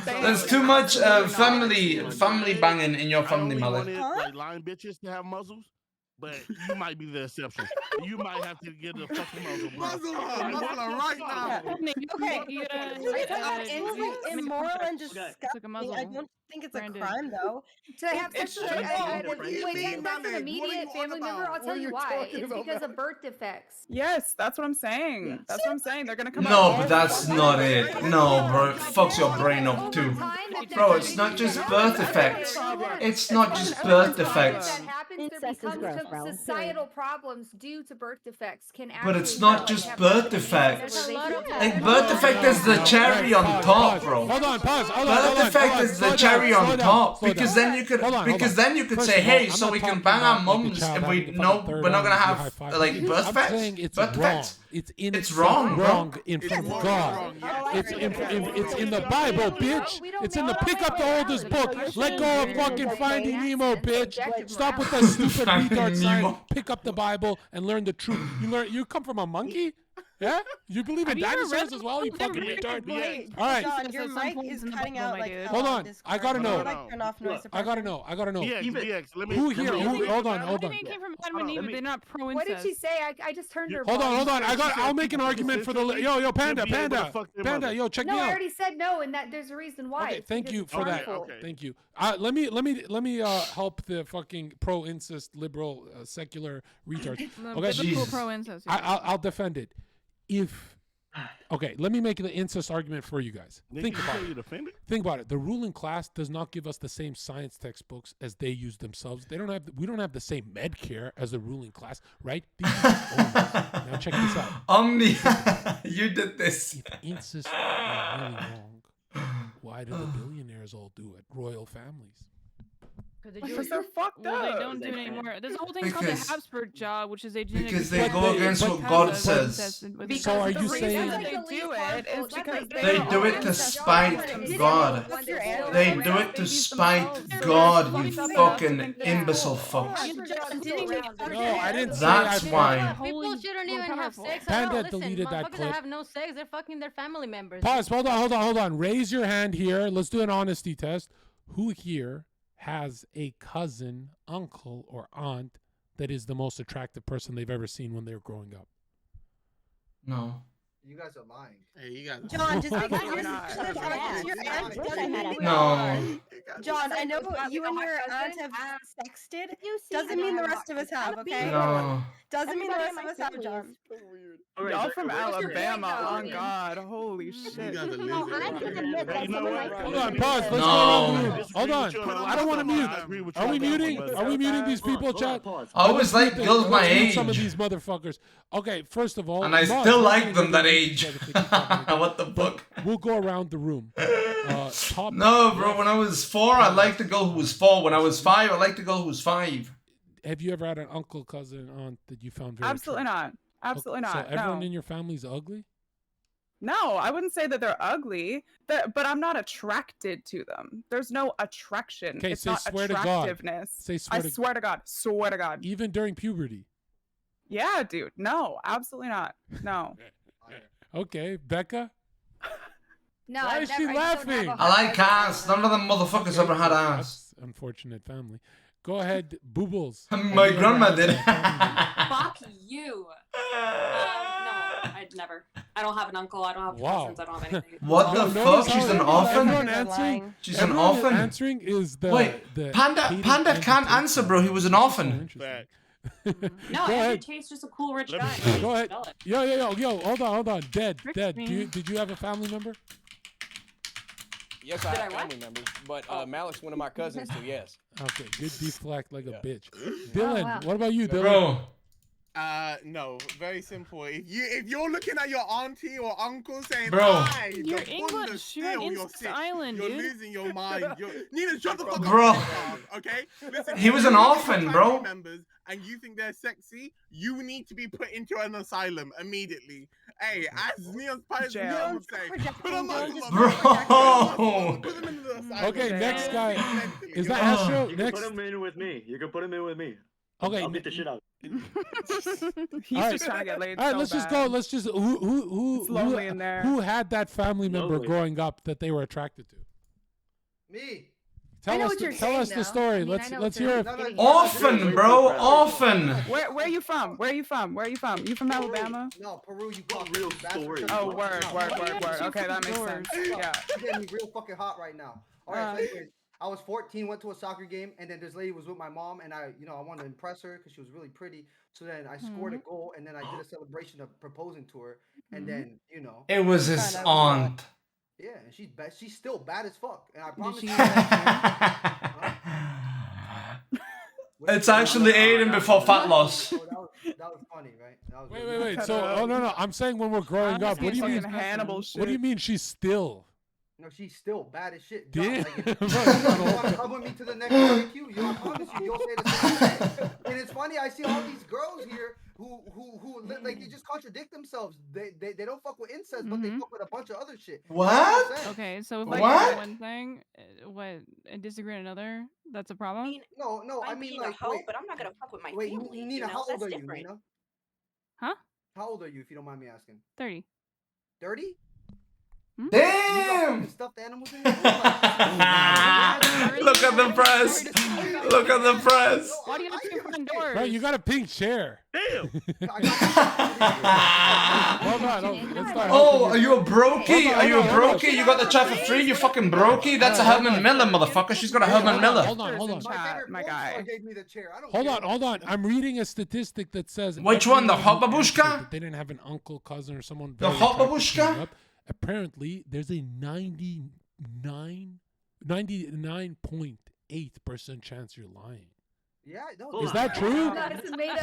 There's too much family banging in your family, Malik. Like lying bitches to have muzzles, but you might be the exception. You might have to get the fucking muzzle. Muzzle right now. Okay, it's immoral and disgusting. I don't think it's a crime, though. To have sex with an immediate family member, I'll tell you why. It's because of birth defects. Yes, that's what I'm saying. That's what I'm saying. They're gonna come No, out. but that's not it. No, bro, it fucks your brain up too. Bro, it's not just birth defects. It's not just birth defects. That happens, there becomes societal problems due to birth defects. But it's not just birth defects. Like, birth defect is the cherry on top, bro. Hold on, pause. Birth defect is the cherry on top, because then you could say, hey, so we can bang our mums if we know we're not gonna have like birth defects. Birth defects. It's wrong, bro. wrong in front of God. It's in the Bible, bitch. It's in the pick up the oldest book. Let go of fucking Finding Nemo, bitch. Stop with that stupid retard sign. Pick up the Bible and learn the truth. You come from a monkey? Yeah? You believe in dinosaurs as well, you fucking retard? All right. John, your mic is cutting out like hell Hold on. Discord. I gotta know. Turn off noise I gotta know. DX, Who here? Hold on. They came from Adam and Eve, but they're not pro incest. What did she say? I just turned her. Hold on. I'll make an argument for the yo Panda. Yo, check me No, I out. already said no, and that there's a reason why. Okay, thank you for that. Thank you. Let me help the fucking pro incest liberal secular retards. Okay, pro incest. I'll defend it. Okay, let me make the incest argument for you guys. Think about it. The ruling class does not give us the same science textbooks as they use themselves. We don't have the same med care as the ruling class, right? Now check this out. Omni, you did this. If incest is really wrong, why do the billionaires all do it? Royal families. Because they're fucked up. They don't do it anymore. There's a whole thing called the Habsburg job, which is a genetic. Because they go against what God says. So are you saying they do it is because they do it to spite God? They do it to spite God, you fucking imbecile fucks. No, I didn't say That's why. People shouldn't even have sex. Panda Listen, deleted that motherfuckers clip. that have no sex, they're fucking their family members. Pause. Hold on. Raise your hand here. Let's do an honesty test. Who here has a cousin, uncle, or aunt that is the most attractive person they've ever seen when they were growing up? No. You guys are lying. Hey, you guys. John, just because your aunt doesn't mean No. John, I know you and your aunt have sexted. Doesn't mean the rest of us have, okay? No. Doesn't mean the rest of us have, John. Y'all from Alabama, oh God, holy shit. Hold on, pause. Let's No. go around the room. Hold on. I don't want to mute. Are we muting? Are we muting these people, chat? I always like girls my Let's mute age. some of these motherfuckers. Okay, first of all, And I Mars, still let's like go them that around age. What the fuck? We'll go around the room. No, bro, when I was 4, I liked the girl who was 4. When I was 5, I liked the girl who was 5. Have you ever had an uncle, cousin, aunt that you found very Absolutely not. Absolutely So not. everyone No. in your family is ugly? No, I wouldn't say that they're ugly, but I'm not attracted to them. There's no attraction. Okay, it's say not swear to God. attractiveness. Say I swear to God. Swear to God. Even during puberty? Yeah, dude. No, absolutely not. No. Okay, Becca? No, Why is she laughing? I like ass. None of them motherfuckers ever had ass. That's unfortunate family. Go ahead, Boobles. My grandma did. Fuck you. No, I'd never. I don't have an uncle. I don't have cousins. I don't have anything. What the fuck? She's an orphan? She's an orphan? Answering is the... Wait, Panda can't answer, bro. He was an orphan. No, Go Andrew ahead. Tate's just a cool rich Let guy. me- Please Go ahead. spell it. Yo, hold on. Dead. me. Did you have a family member? Yes, I Did have I what? family members, but Malik's one of my cousins, so yes. Okay, good deflect like Yeah. a bitch. Dylan, wow. what about you, Dylan? Bro, No, very simple. If you're looking at your auntie or uncle saying, Bro. "Hi, You're the English. bunda You're on still, you're Incest sick. Island, You're dude. losing your mind. Nina, shut the fuck Bro. up. Okay? Listen, He was if an you look at orphan, your bro. family members and you think they're sexy, you need to be put into an asylum immediately. Hey, as Neon Spice Jail. would say, put a muzzle on Bro. them. Put them into the asylum. Okay, next guy. Mentally, Is you that know? Astro? You can Next. put him in with me. You can put him in with me. Okay. I'll beat the shit out. He's All just trying to get laid. All right, so let's just bad. go. Let's just It's lonely in there. who had that family member Lonely. growing up that they were attracted to? Me. Tell know us. what you're Tell us saying, the though. story. I mean, let's I know let's what you're hear it. saying. Orphan, bro. Orphan. Where are you from? Where are you from? Where are you from? You from Alabama? No, Peru, you got Real you bastard. story. Shut Oh, the word, fuck word, up. word, word. Okay, that makes sense. Yeah. You're getting me real fucking hot right now. All right, so anyways, I was 14, went to a soccer game, and then this lady was with my mom, and I wanted to impress her because she was really pretty. So then I scored a goal, and then I did a celebration of proposing to her, and then It was his aunt. yeah, and she's bad. She's still bad as fuck, and I promise she you. It's actually Aiden before fat loss. Oh, that was funny, right? That was really Wait. funny. So, no. I'm saying when we're growing up. What do you mean? Fucking Hannibal What do you shit. mean she's still? No, she's still bad as shit. Damn. Like, if you want to come with me to the next barbecue, I promise you'll say the same thing. And it's funny, I see all these girls here who like they just contradict themselves. They don't fuck with incest, but they fuck with a bunch of other shit. What? Okay, so if What? I agree on one thing, and disagree on another, that's a problem. No, I I'm mean being like a hoe, wait, but I'm not gonna fuck with my wait, family. Nina, how old That's are you, different. Nina? Huh? How old are you, if you don't mind me asking? 30. 30? Damn! Stuffed animals in your room? Look at the press. Look at the press. Why do you have to open doors? Right, you got a pink chair. Damn. Hold on. Let's start. Oh, are you a brokey? Are you a Hold on. brokey? You got the chat for free? You fucking brokey? That's a Herman Miller, motherfucker. She's got a Herman Miller. Hold on. My guy. Gave me the chair. I don't Hold on. I'm reading a statistic that says Which one, the everyone hot who answered babushka? that they didn't have an uncle, cousin, or someone. The very hot attractive babushka? growing up. Apparently, there's a 99.8% chance you're lying. Yeah, no, Is that true?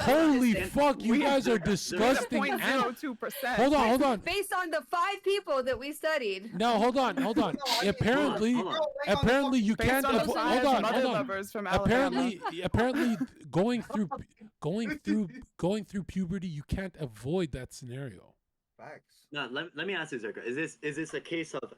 Holy fuck, you guys are disgusting. 0.02%. Hold on. Based on the 5 people that we studied. No, hold on. Apparently, you Based can't. on the Hold science, on. mother lovers from Alabama. Apparently, going through puberty, you can't avoid that scenario. Facts. No, let me ask you, Zherka. Is this a case of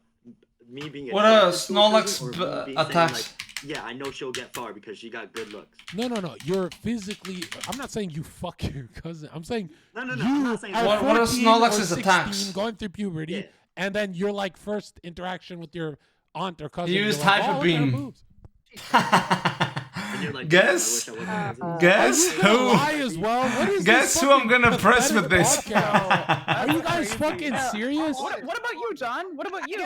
me being What a attracted to Snorlax person, or me being saying, attacks. like, yeah, I know she'll get far because she got good looks. No. You're physically. I'm not saying you fuck your cousin. I'm saying No, you I'm not saying are that. What are 14 Snorlax's or 16 attacks? going through puberty, Yeah. and then your like first interaction with your aunt or cousin. He you're used like, Hyper "Oh, look at her Beam." boobs." And you're like, Guess? I wish I wasn't cousin. Guess Are you gonna who? lie as well? What is Guess this who I'm fucking gonna press with pathetic this? podcast? Are you guys Crazy. fucking serious? What about you, John? What about you?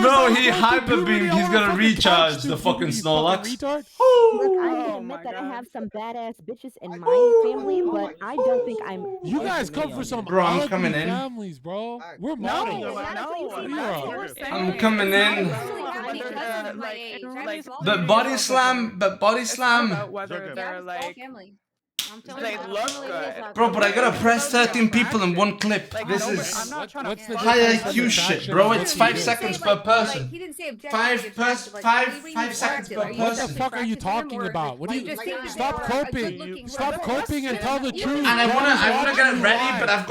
Bro, he hyper beamed. He's gonna recharge the fucking Snorlax. Retard. Look, I Oh can my admit that I God. have some badass bitches in my family, but I don't think I'm. You guys come ultimately from some Bro, I'm ugly coming in. families, bro. We're No, modding. no, I'm coming in. But body slam. About whether Zherka. they're like family. I'm telling they you, look family good. is Bro, but I gotta press 13 people in one clip. Like, This no, is I'm not trying to what's the fuck high difference IQ in shit, attraction bro. and It's what 5 you do? seconds per person. He didn't say objective. 5 seconds per What the person. fuck are you talking about? What do you? Stop coping. Stop coping and tell the truth. And I wanna God get is it ready, watching but I've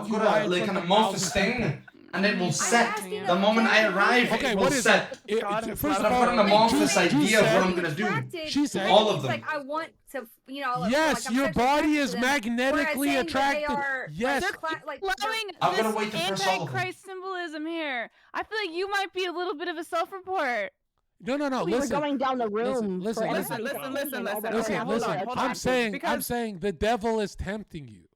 you lie. got like an amorphous thing, and it will set the moment I arrive. Okay, It will what is set. it? God, First But of I've all, got an amorphous Juice idea of what said- I'm gonna do. She said- All of them. Like I want to, Yes, your body is magnetically attracted. Yes. Blowing I'm gonna this wait to press all of them. antichrist symbolism here. I feel like you might be a little bit of a self-report. No. We were Listen. going down the room. Listen. for Listen. everybody. Listen. Okay, hold on. I'm saying Because- the devil is tempting you.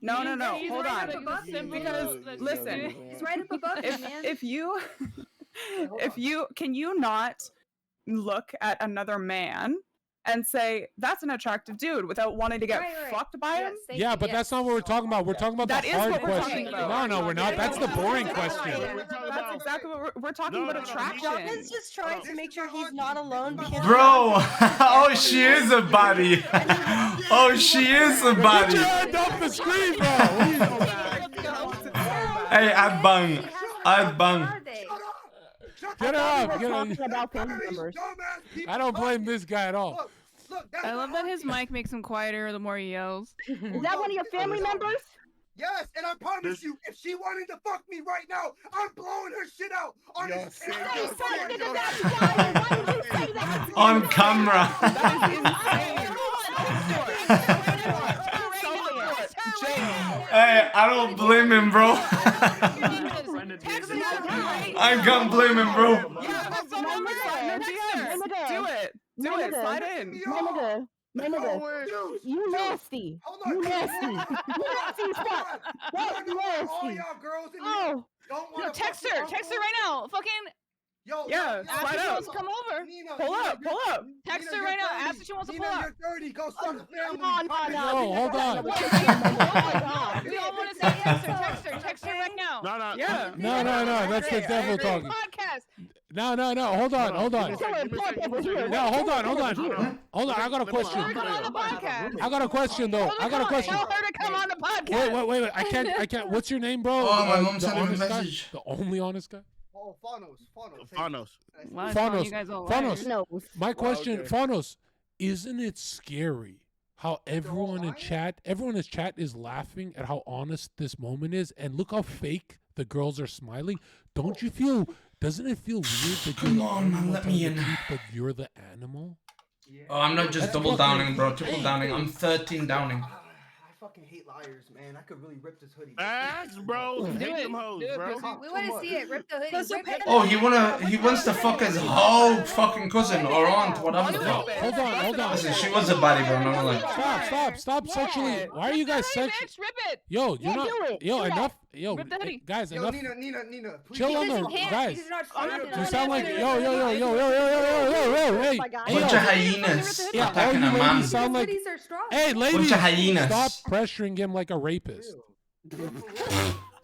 No. He's Hold right on. up above him, Because because- listen, He's right up above you, man. if you can you not look at another man and say that's an attractive dude without wanting to get fucked by him? Yeah, but that's not what we're talking about. We're talking about That the is hard what we're question. talking about. No, we're not. That's the boring question. That's exactly what we're talking about. Attraction. Jonathan's just trying to make sure he's not alone. Because Bro, oh, she is a body. Oh, she is a body. Get your hand off the screen, bro. Hey, I'd bang. I'd bang. Get her off. Get Talking her. about family members. I don't blame this guy at all. I love that his mic makes him quieter the more he yells. Is that one of your family members? Yes, and I promise you, if she wanted to fuck me right now, I'm blowing her shit out on this. On camera. Hey, I don't blame him, bro. I can't blame him, bro. Do it. Do it. Slide in. My nigga, you nasty. You nasty. You nasty spot. What nasty? Oh. No, text her right now. Fucking. Yo, yeah, ask if she wants to come over. Pull up. Text her right now. Ask if she wants to pull up. You're 30. Go suck a family. No, hold on. We all want to say yes. Text her right now. Yeah. No. That's the devil talking. Podcast. No. Hold on. No, hold on. I got a question. I got a question though. I got a question. Tell her to come on the podcast. Wait. I can't. What's your name, bro? Oh, my mom the sent me a honest guy? message. The only honest guy? Oh, Fanos. Why is calling you guys all liars? Fanos. My question, Fanos, isn't it scary how everyone in chat is laughing at how honest this moment is, and look how fake the girls are smiling? Doesn't it feel weird that Come on, man, let me in. But you're the animal? Oh, I'm not just double downing, bro. Triple downing. I'm 13 downing. I fucking hate liars, man. I could really rip this hoodie. Ass, bro. Hate them hoes, bro. We want to see it. Rip the hoodie. Rip it. Oh, he wants to fuck his whole fucking cousin or aunt, whatever the fuck. Hold on. Listen, she was a baddie, bro. No, like. Stop sexually. Why are you guys sexually? Rip it. Yo, you're not. Yo, enough. Yo, Rip the hoodie. guys, Yo, enough. Nina, please. Chill on the guys. You sound like Yo, hey. Bunch of hyenas attacking a man. Sound like. Hey, ladies. Bunch of hyenas. Stop pressuring him like a rapist.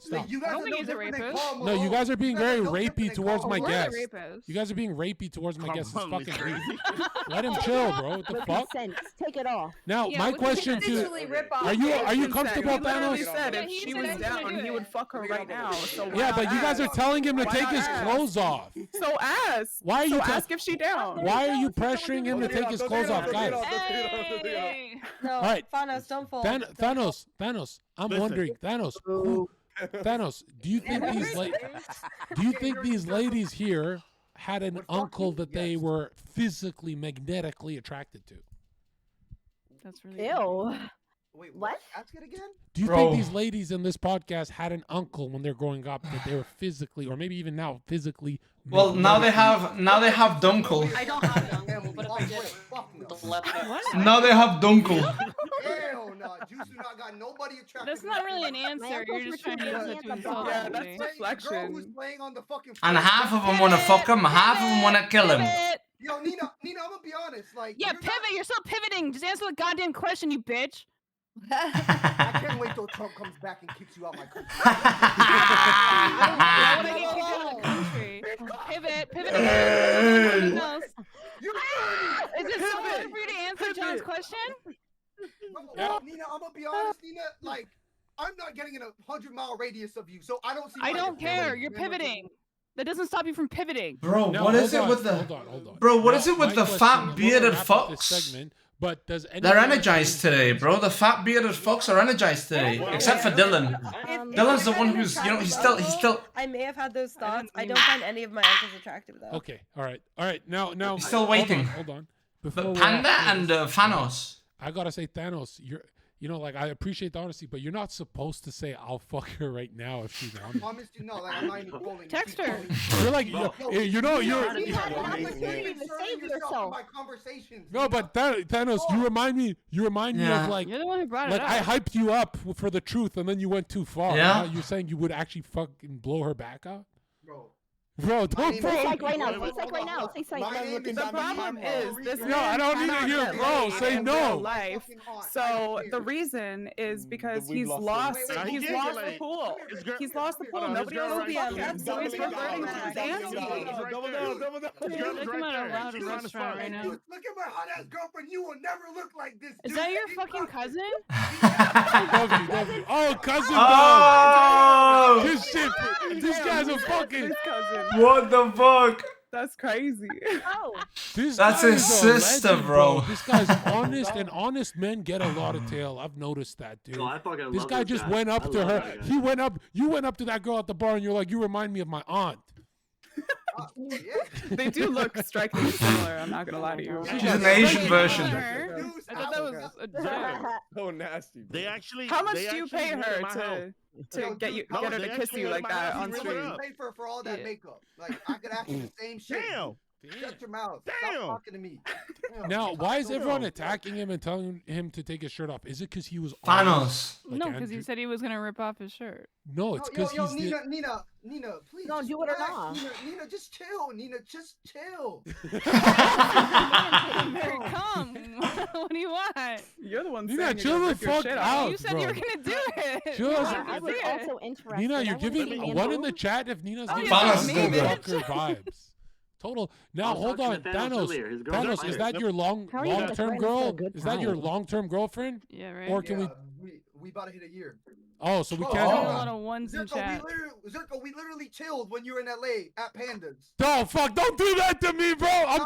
Stop. You guys I don't think he's a rapist. No, you guys are being very rapey towards my We're guest. the rapists. You guys are being rapey towards my guest. It's on, fucking crazy. crazy. Let him chill, bro. What the With fuck? consent. Take it off. Now, Yeah, my with question to are you comfortable, He literally Thanos? said Yeah, if he she said was he was gonna down, do he it. would fuck her right now. So Yeah, why but you guys are ask? telling him to Why take not his ask? clothes off. So ask. Why are you So ta- ask if she down. Why are you pressuring him to take his clothes off, guys? Hey. No, All right. Thanos, don't fold. Thanos. I'm Listen. wondering, Thanos, do you think these ladies here had an uncle that they were physically, magnetically attracted to? That's really Ew. Wait, What? Ask it again? Do you Bro. think these ladies in this podcast had an uncle when they're growing up that they were physically, or maybe even now physically? Well, now they have Dunkel. I don't have an uncle, but if I did, the left hand. Now they have Dunkel. Hell no. Juice do not got nobody attracted. That's not really an answer. You're just trying to use it to insult Yeah, somebody. that's deflection. Who's playing on the fucking And half of them want to fuck him, half of them want to kill him. Pivot. Yo, Nina, I'm gonna be honest. Like, Yeah, you're pivot. You're still pivoting. Just answer the goddamn question, you bitch. I can't wait till Trump comes back and kicks you out my country. I want to get kicked out of the country. Pivot. Something else. Is it so hard for you to answer John's question? Nina, I'm gonna be honest, Nina. Like, I'm not getting in 100-mile radius of you, so I don't see. I why don't you're care. feeling You're it. pivoting. That doesn't stop you from pivoting. Bro, No, what is it hold with on, the... hold on. Bro, what Now, is it with my the question, fat we're bearded gonna wrap up this fox? segment, but does They're anyone- energized today, bro. The fat bearded fox are energized today, except for Dylan. Dylan's the one who's, you know, he's still. I may have had those thoughts. I don't find any of my uncles attractive though. Okay, all right. Now. He's still waiting. Hold on. The Before we Panda wrap and this, Thanos. I gotta say, Thanos, like I appreciate the honesty, but you're not supposed to say I'll fuck her right now if she's on. I promise you, no. Like, I'm not even trolling. Text her. You're like, you're. Save yourself. My conversations. No, but Thanos, you remind me Yeah. of like. You're the one who brought it Like up. I hyped you up for the truth, and then you went too far. Yeah. Now you're saying you would actually fucking blow her back out. Bro. Bro, don't Say bro. psych right now. Say psych right now. Say psych. My man looking The down the problem is camera. this No, I don't need to cannot hear get bro. laid Say in no. real life. So the reason is because we've he's lost him. lost. Wait, he He's can't lost get the laid. pool. His girl- He's lost the Hold pool. on, his Nobody girl else will right be here. out there. He's So he's doubling reverting down. to his Doubling fancy. down. Double down, double down. His girl is Take him right at a there. loud She's trying to restaurant fuck. right now. Dude, look at my hot ass girlfriend. You will never look like this. Is dude. that your Keep fucking fucking- cousin? W. Oh, cousin Oh! This shit. This guy's a fucking. His cousin. What the fuck? That's crazy. Oh. This That's guy his is a sister, legend, bro. This guy's honest, and honest men get a lot of tail. I've noticed that, dude. No, I fucking This love guy this just guy. went up I to love her. that guy. He went up. You went up to that girl at the bar, and you're like, "You remind me of my aunt." Yeah. They do look strikingly similar. I'm not gonna lie to you. She's an Asian version. I thought that was a joke. So nasty. They actually. How much they do you actually pay went to her my house. to get her they to kiss actually you went like to my that house. on He stream? really Pay for all that Yeah. makeup. Like I could ask you the same shit. Damn. Shut your mouth. Damn. Stop talking to me. Damn. Now, why is everyone Damn. attacking him and telling him to take his shirt off? Is it because he was Thanos. honest? Like No, because Andrew? he said he was gonna rip off his shirt. No, it's because yo, he's the. Nina, please. No, just do it or relax. not. Nina, just chill. Nina, just chill. Mary, come. What do you want? You're the one Nina, saying chill you're the gonna rip your fuck shit out. You said bro. you were gonna do it. Chill You as- wanted I to was see it. also interested. Nina, I you're wanna giving see one in Andrew. the chat if Nina's Oh, giving yeah, Thanos me is good. fucker vibes. Total. Now I was hold talking on, to Thanos Thanos. earlier. His girls are Thanos, is fire. that your How are you gonna long-term threaten for girl? a good Is that your time? long-term girlfriend? Yeah, right. Or can Yeah, we about to hit a year. Oh, so we Oh, can't. Got a Oh. lot of ones in chat. Zherka, we literally chilled when you were in LA at Pandas. No, fuck! Don't do that to me, bro. I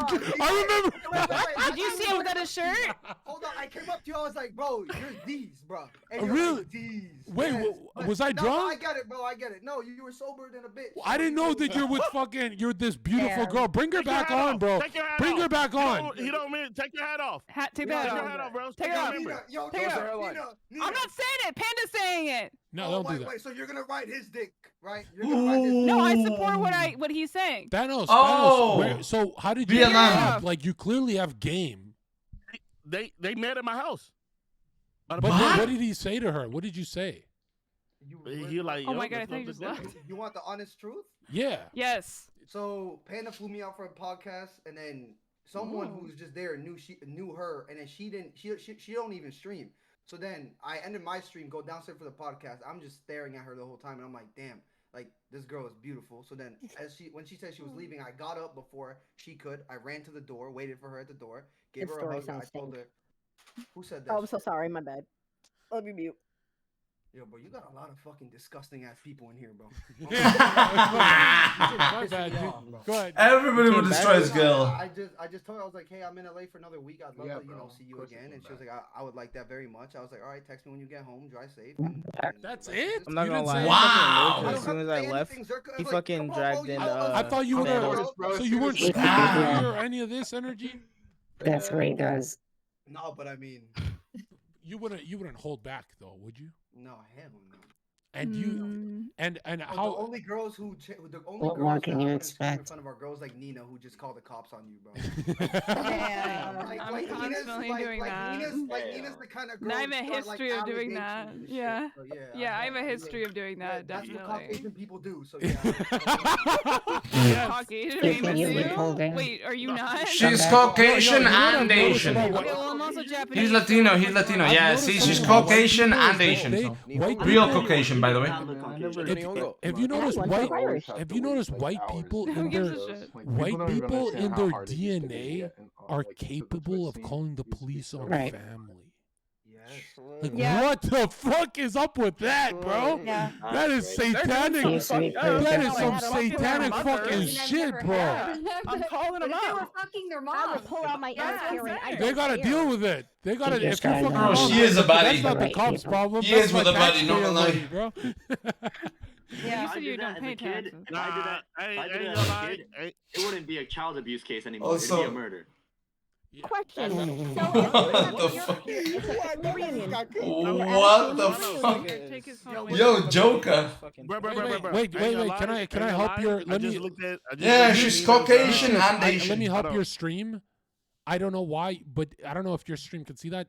remember. Did you see him without a shirt? Hold on, I came up to you. I was like, bro, you're these, bro. And Oh, you're really? like, these. Wait, But- was I no, drunk? I get it, bro. I get it. No, you were sober than a bitch. I didn't know that you're with fucking. You're this beautiful Yeah. girl. Bring her Take your back hat on, off. bro. Take your hat Bring off. her back on. He don't mean take your hat off. Take Yeah, that Take no, your off. hat off, bro. Take it Your off. member. Nina, yo, Take it Nina, off. Nina. I'm not saying it. Panda's saying it. No, Oh, don't wait, do that. Wait, so you're gonna ride his dick, right? You're gonna ride his dick. No, I support what he's saying. Thanos. Oh. Thanos. So how did you? Vietnam. end up? Like you clearly have game. They met at my house. But What? what did he say to her? What did you say? He like, Oh yo, my God, I let's thought go you to just dinner. left. You want the honest truth? Yeah. Yes. So Panda flew me out for a podcast, and then someone who was just there knew her, and then she don't even stream. So then I ended my stream, go downstairs for the podcast. I'm just staring at her the whole time, and I'm like, damn, like this girl is beautiful. So then when she said she was leaving, I got up before she could. I ran to the door, waited for her at the door, gave This her a story hug. I sounds told her, who said that? Oh, I'm so sorry. My bad. Let me mute. Yo, bro, you got a lot of fucking disgusting ass people in here, bro. My bad, dude. Go ahead. Everybody will destroy his girl. I just told her, I was like, hey, I'm in LA for another week. I'd love to, see you again. And she was like, I would like that very much. I was like, all right, text me when you get home. Drive safe. And That's it? I'm not You gonna didn't say lie. anything? As soon as I left, he fucking dragged in. I thought you were. Vandals. So you weren't screaming or any of this energy? That's what he does. No, but I mean, You wouldn't hold back though, would you? no, hell no. And you and The how? only girls who the only What girls more that can I you wouldn't scream in expect? front of are girls like Nina who just call the cops on you, bro. I'm constantly doing that. Nina's the kind of girl. And I have a who start, history of doing that. allegations and Yeah. shit. So, Yeah, I have a history of doing that. That's what Definitely. Caucasian people do. So yeah. Caucasian Speaking people you do? withholding. Wait, are you not? She's Caucasian and Asian. Okay, well, I'm also Japanese. He's Latino. He's Latino. Yeah, see, she's Caucasian and Asian. So. Real Caucasian, by the way. Have you noticed white people in their DNA are capable of calling the police on Right. family? Like, what the fuck is up with that, bro? Yeah. That is satanic. That is some satanic fucking shit, bro. I'm calling But him if they were out. fucking their I mom, would pull out my earring. I They don't gotta care. deal with it. They gotta. You If just you gotta fucking know. Oh, she is a that's baddie. not the Right cops' people. problem. He That's is my with a baddie, not taxpayer gonna lie. money, bro. Yeah, you I said did you that don't as pay a kid. taxes. If I did that, I if I did ain't that as gonna a lie. kid, it wouldn't be a child abuse case anymore. Also- It'd be a murder. Question. So What the fuck? it's a reunion. What the fuck? Take his phone away. Yo, Joker. Wait, can I help your? Let me. Yeah, she's Caucasian and Let Asian. me help your stream. I don't know why, but I don't know if your stream can see that.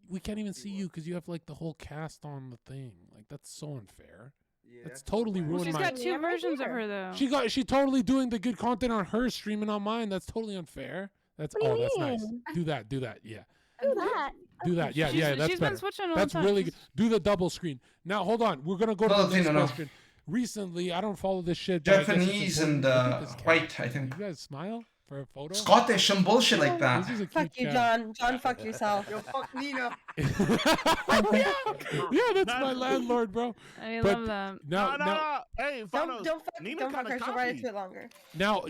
We can't even see you because you have like the whole cast on the thing. Like that's so unfair. That's totally ruined She's my. got two versions of her though. She totally doing the good content on her streaming on mine. That's totally unfair. That's What do you that's nice. mean? Do that. Yeah. Do that. Do that. Yeah, yeah. That's she's better. been switching all That's the time. really good. Do the double screen. Now hold on. We're gonna go to the next Filipino, no. question. Recently, I don't follow this shit. but I guess it's Japanese and important. Look at this cat. white, I think. You guys smile for a photo. Scottish, some bullshit like that. This is a cute Fuck you, cat. John. John, fuck yourself. Yo, fuck Nina. Yeah, that's my landlord, bro. I But love that. Now, Hey, Don't fuck her. She'll write it too longer. now,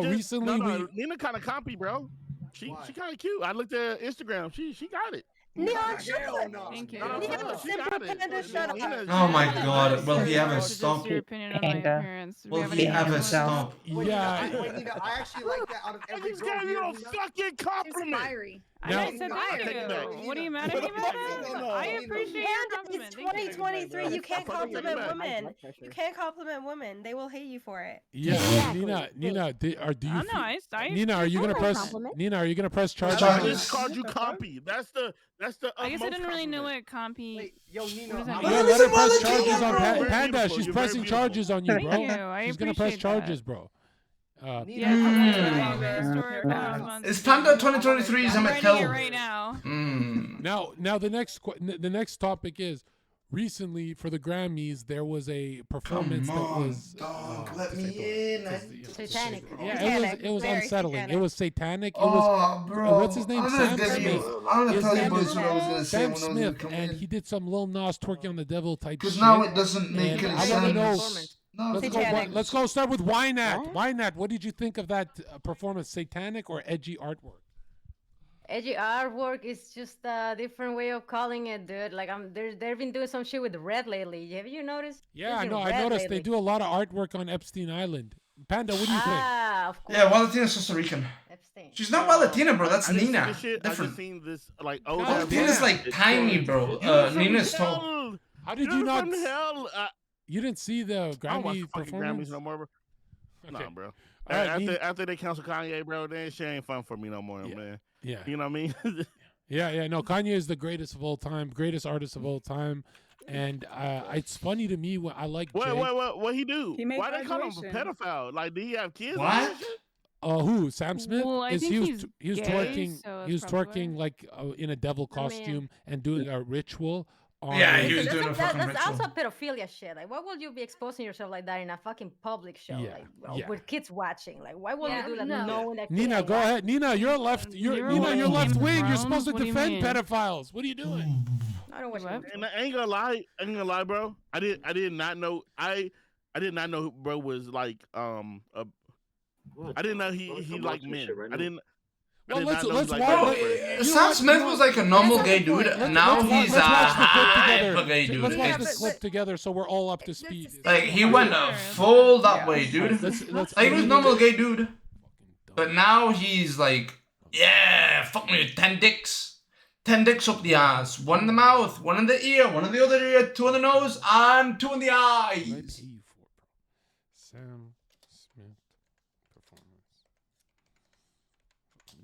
recently Nina kind of compy, bro. She kind of cute. I looked at her Instagram. She got it. Neon, shut up. Thank you. Neon, She simple got it. panda, shut up. Oh my god, will he ever Just stop? your opinion on my appearance. Do we Will have he any ever comments? stop? Wait, Yeah. Wait, Nina, I actually like that out of I every just girl gave you a here, Nina. fucking compliment. Fiery. Now- I said thank take it back. you. What are you mad at me about that? I appreciate your compliment. It's Thank you. 2023. You can't compliment back. women. You can't compliment women. They will hate you for it. Yeah, Exactly. Nina, do you? I'm nice. Nina, are you gonna That's a press? compliment. Nina, are you gonna press I charges? just called you compy. That's the I guess I utmost didn't really know compliment. what compy. Wait, yo, Nina. What does that I'm mean? Yeah, gonna let her listen press while the charges king on is Very Panda. beautiful. She's You're pressing very charges on you, Thank bro. you. I She's gonna press appreciate charges, that. bro. Yeah. Is Panda 2023 is I'm Emmett writing it Till? right now. Now the next topic is. Recently, for the Grammys, there was a performance Come that on, was dog, let me in. Satanic. Yeah, it was Very unsettling. satanic. It was satanic. It Oh, was bro. what's his name? I'm Sam gonna Smith. His tell you name boys is what I was gonna say Sam when I was gonna Smith, come and in. he did some Lil Nas twerking on the devil type shit. Because now it doesn't make And any I want to know. sense. No, Let's go start with Wynat. Wynat, what did you think of that performance? Satanic or edgy artwork? Edgy artwork is just a different way of calling it, dude. Like they've been doing some shit with red lately. Have you noticed? Yeah, I Using know. I red noticed lately. they do a lot of artwork on Epstein Island. Panda, what do you think? Ah, of course. Yeah, well, Latina's Costa Rican. Epstein. She's not well Latina, bro. That's I didn't see Nina. this shit. I Different. just seen this like old. God Latina's damn. like tiny, bro. Nina's tall. How did you not? From hell. You didn't see the I don't watch Grammy fucking performance? Grammys no more, bro. Okay. Nah, bro. All right, After they cancel Kanye, bro, then shit ain't fun for me no more, man. Yeah. You know what I mean? Yeah. No, Kanye is the greatest of all time, greatest artist of all time, and it's funny to me when I like. What he do? He made Why they call him a graduation. pedophile? Like, did he have kids? What? Who? Sam Smith? Well, I think he was he's twerking. gay, so He was that's probably twerking like in a devil costume and doing a ritual. On Yeah, a- he was That's, doing a fucking that's ritual. also pedophilia shit. Like, why would you be exposing yourself like that in a fucking public show, Yeah, like with kids watching? Like, why would Yeah, you do that no. knowing that? Nina, kid go ain't ahead. Nina, you're left. You're Nina, you're watching left Game of wing. You're Thrones? supposed to What do you defend mean? pedophiles. What are you doing? I don't watch What? it. And I ain't gonna lie, bro. I did not know. I did not know bro was like I didn't know he liked men. I didn't. Well, I did not know let's he watch. liked men. Sam Smith was like a normal gay dude. Now he's a hyper gay dude. Let's watch It's- this clip together so we're all up to speed. Like he went full that way, dude. Let's Like he was a normal gay dude, but now he's like, yeah, fuck me with 10 dicks. 10 dicks up the ass. One in the mouth, one in the ear, one in the other ear, 2 in the nose, and 2 in the eyes. Sam Smith performance.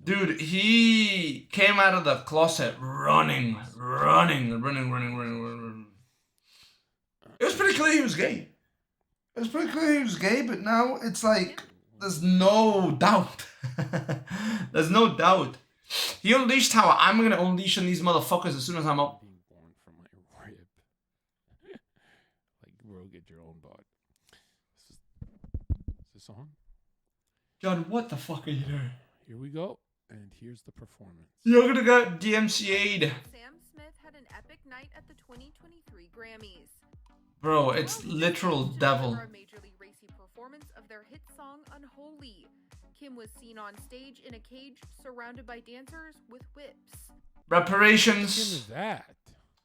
Dude, he came out of the closet running. It was pretty clear he was gay. It was pretty clear he was gay, but now it's like, there's no doubt. There's no doubt. He unleashed how I'm gonna unleash on these motherfuckers as soon as I'm up. Being born from my rib. Like, bro, get your own bod. Is this on? John, what the fuck are you doing? Here we go. And here's the performance. You're gonna get DMCA'd. Sam Smith had an epic night at the 2023 Grammys. Bro, it's literal devil. A majorly racy performance of their hit song Unholy. Kim was seen on stage in a cage surrounded by dancers with whips. Reparations. Kim is that?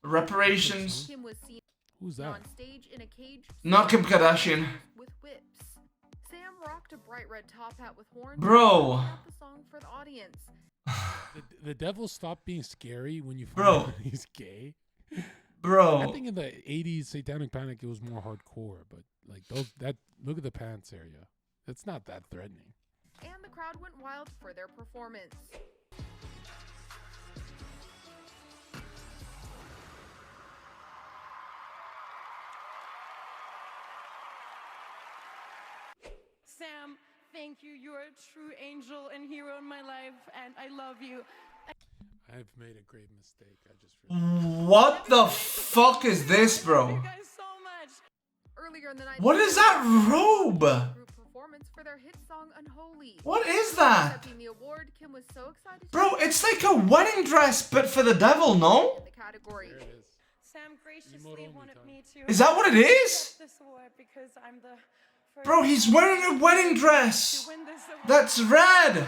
Reparations. Kim was seen Who's that? on stage in a cage Not Kim Kardashian. with whips. Sam rocked a bright red top hat with horns. Bro. And the song for the audience. The devil stopped being scary when you find Bro. out he's gay. Bro. I think in the 80s Satanic Panic it was more hardcore, but like look at the pants area. It's not that threatening. And the crowd went wild for their performance. thank you. You are a true angel and hero in my life, and I love you. I've made a great mistake. I just realized. What the fuck is this, bro? Earlier in the night, What is that robe? group performance for their hit song Unholy. What is that? Accepting the award, Kim was so excited. Bro, it's like a wedding dress, but for the devil, no? The category. Sam graciously wanted me to. Is that what it is? This award because I'm the first Bro, he's wearing a wedding dress. That's red.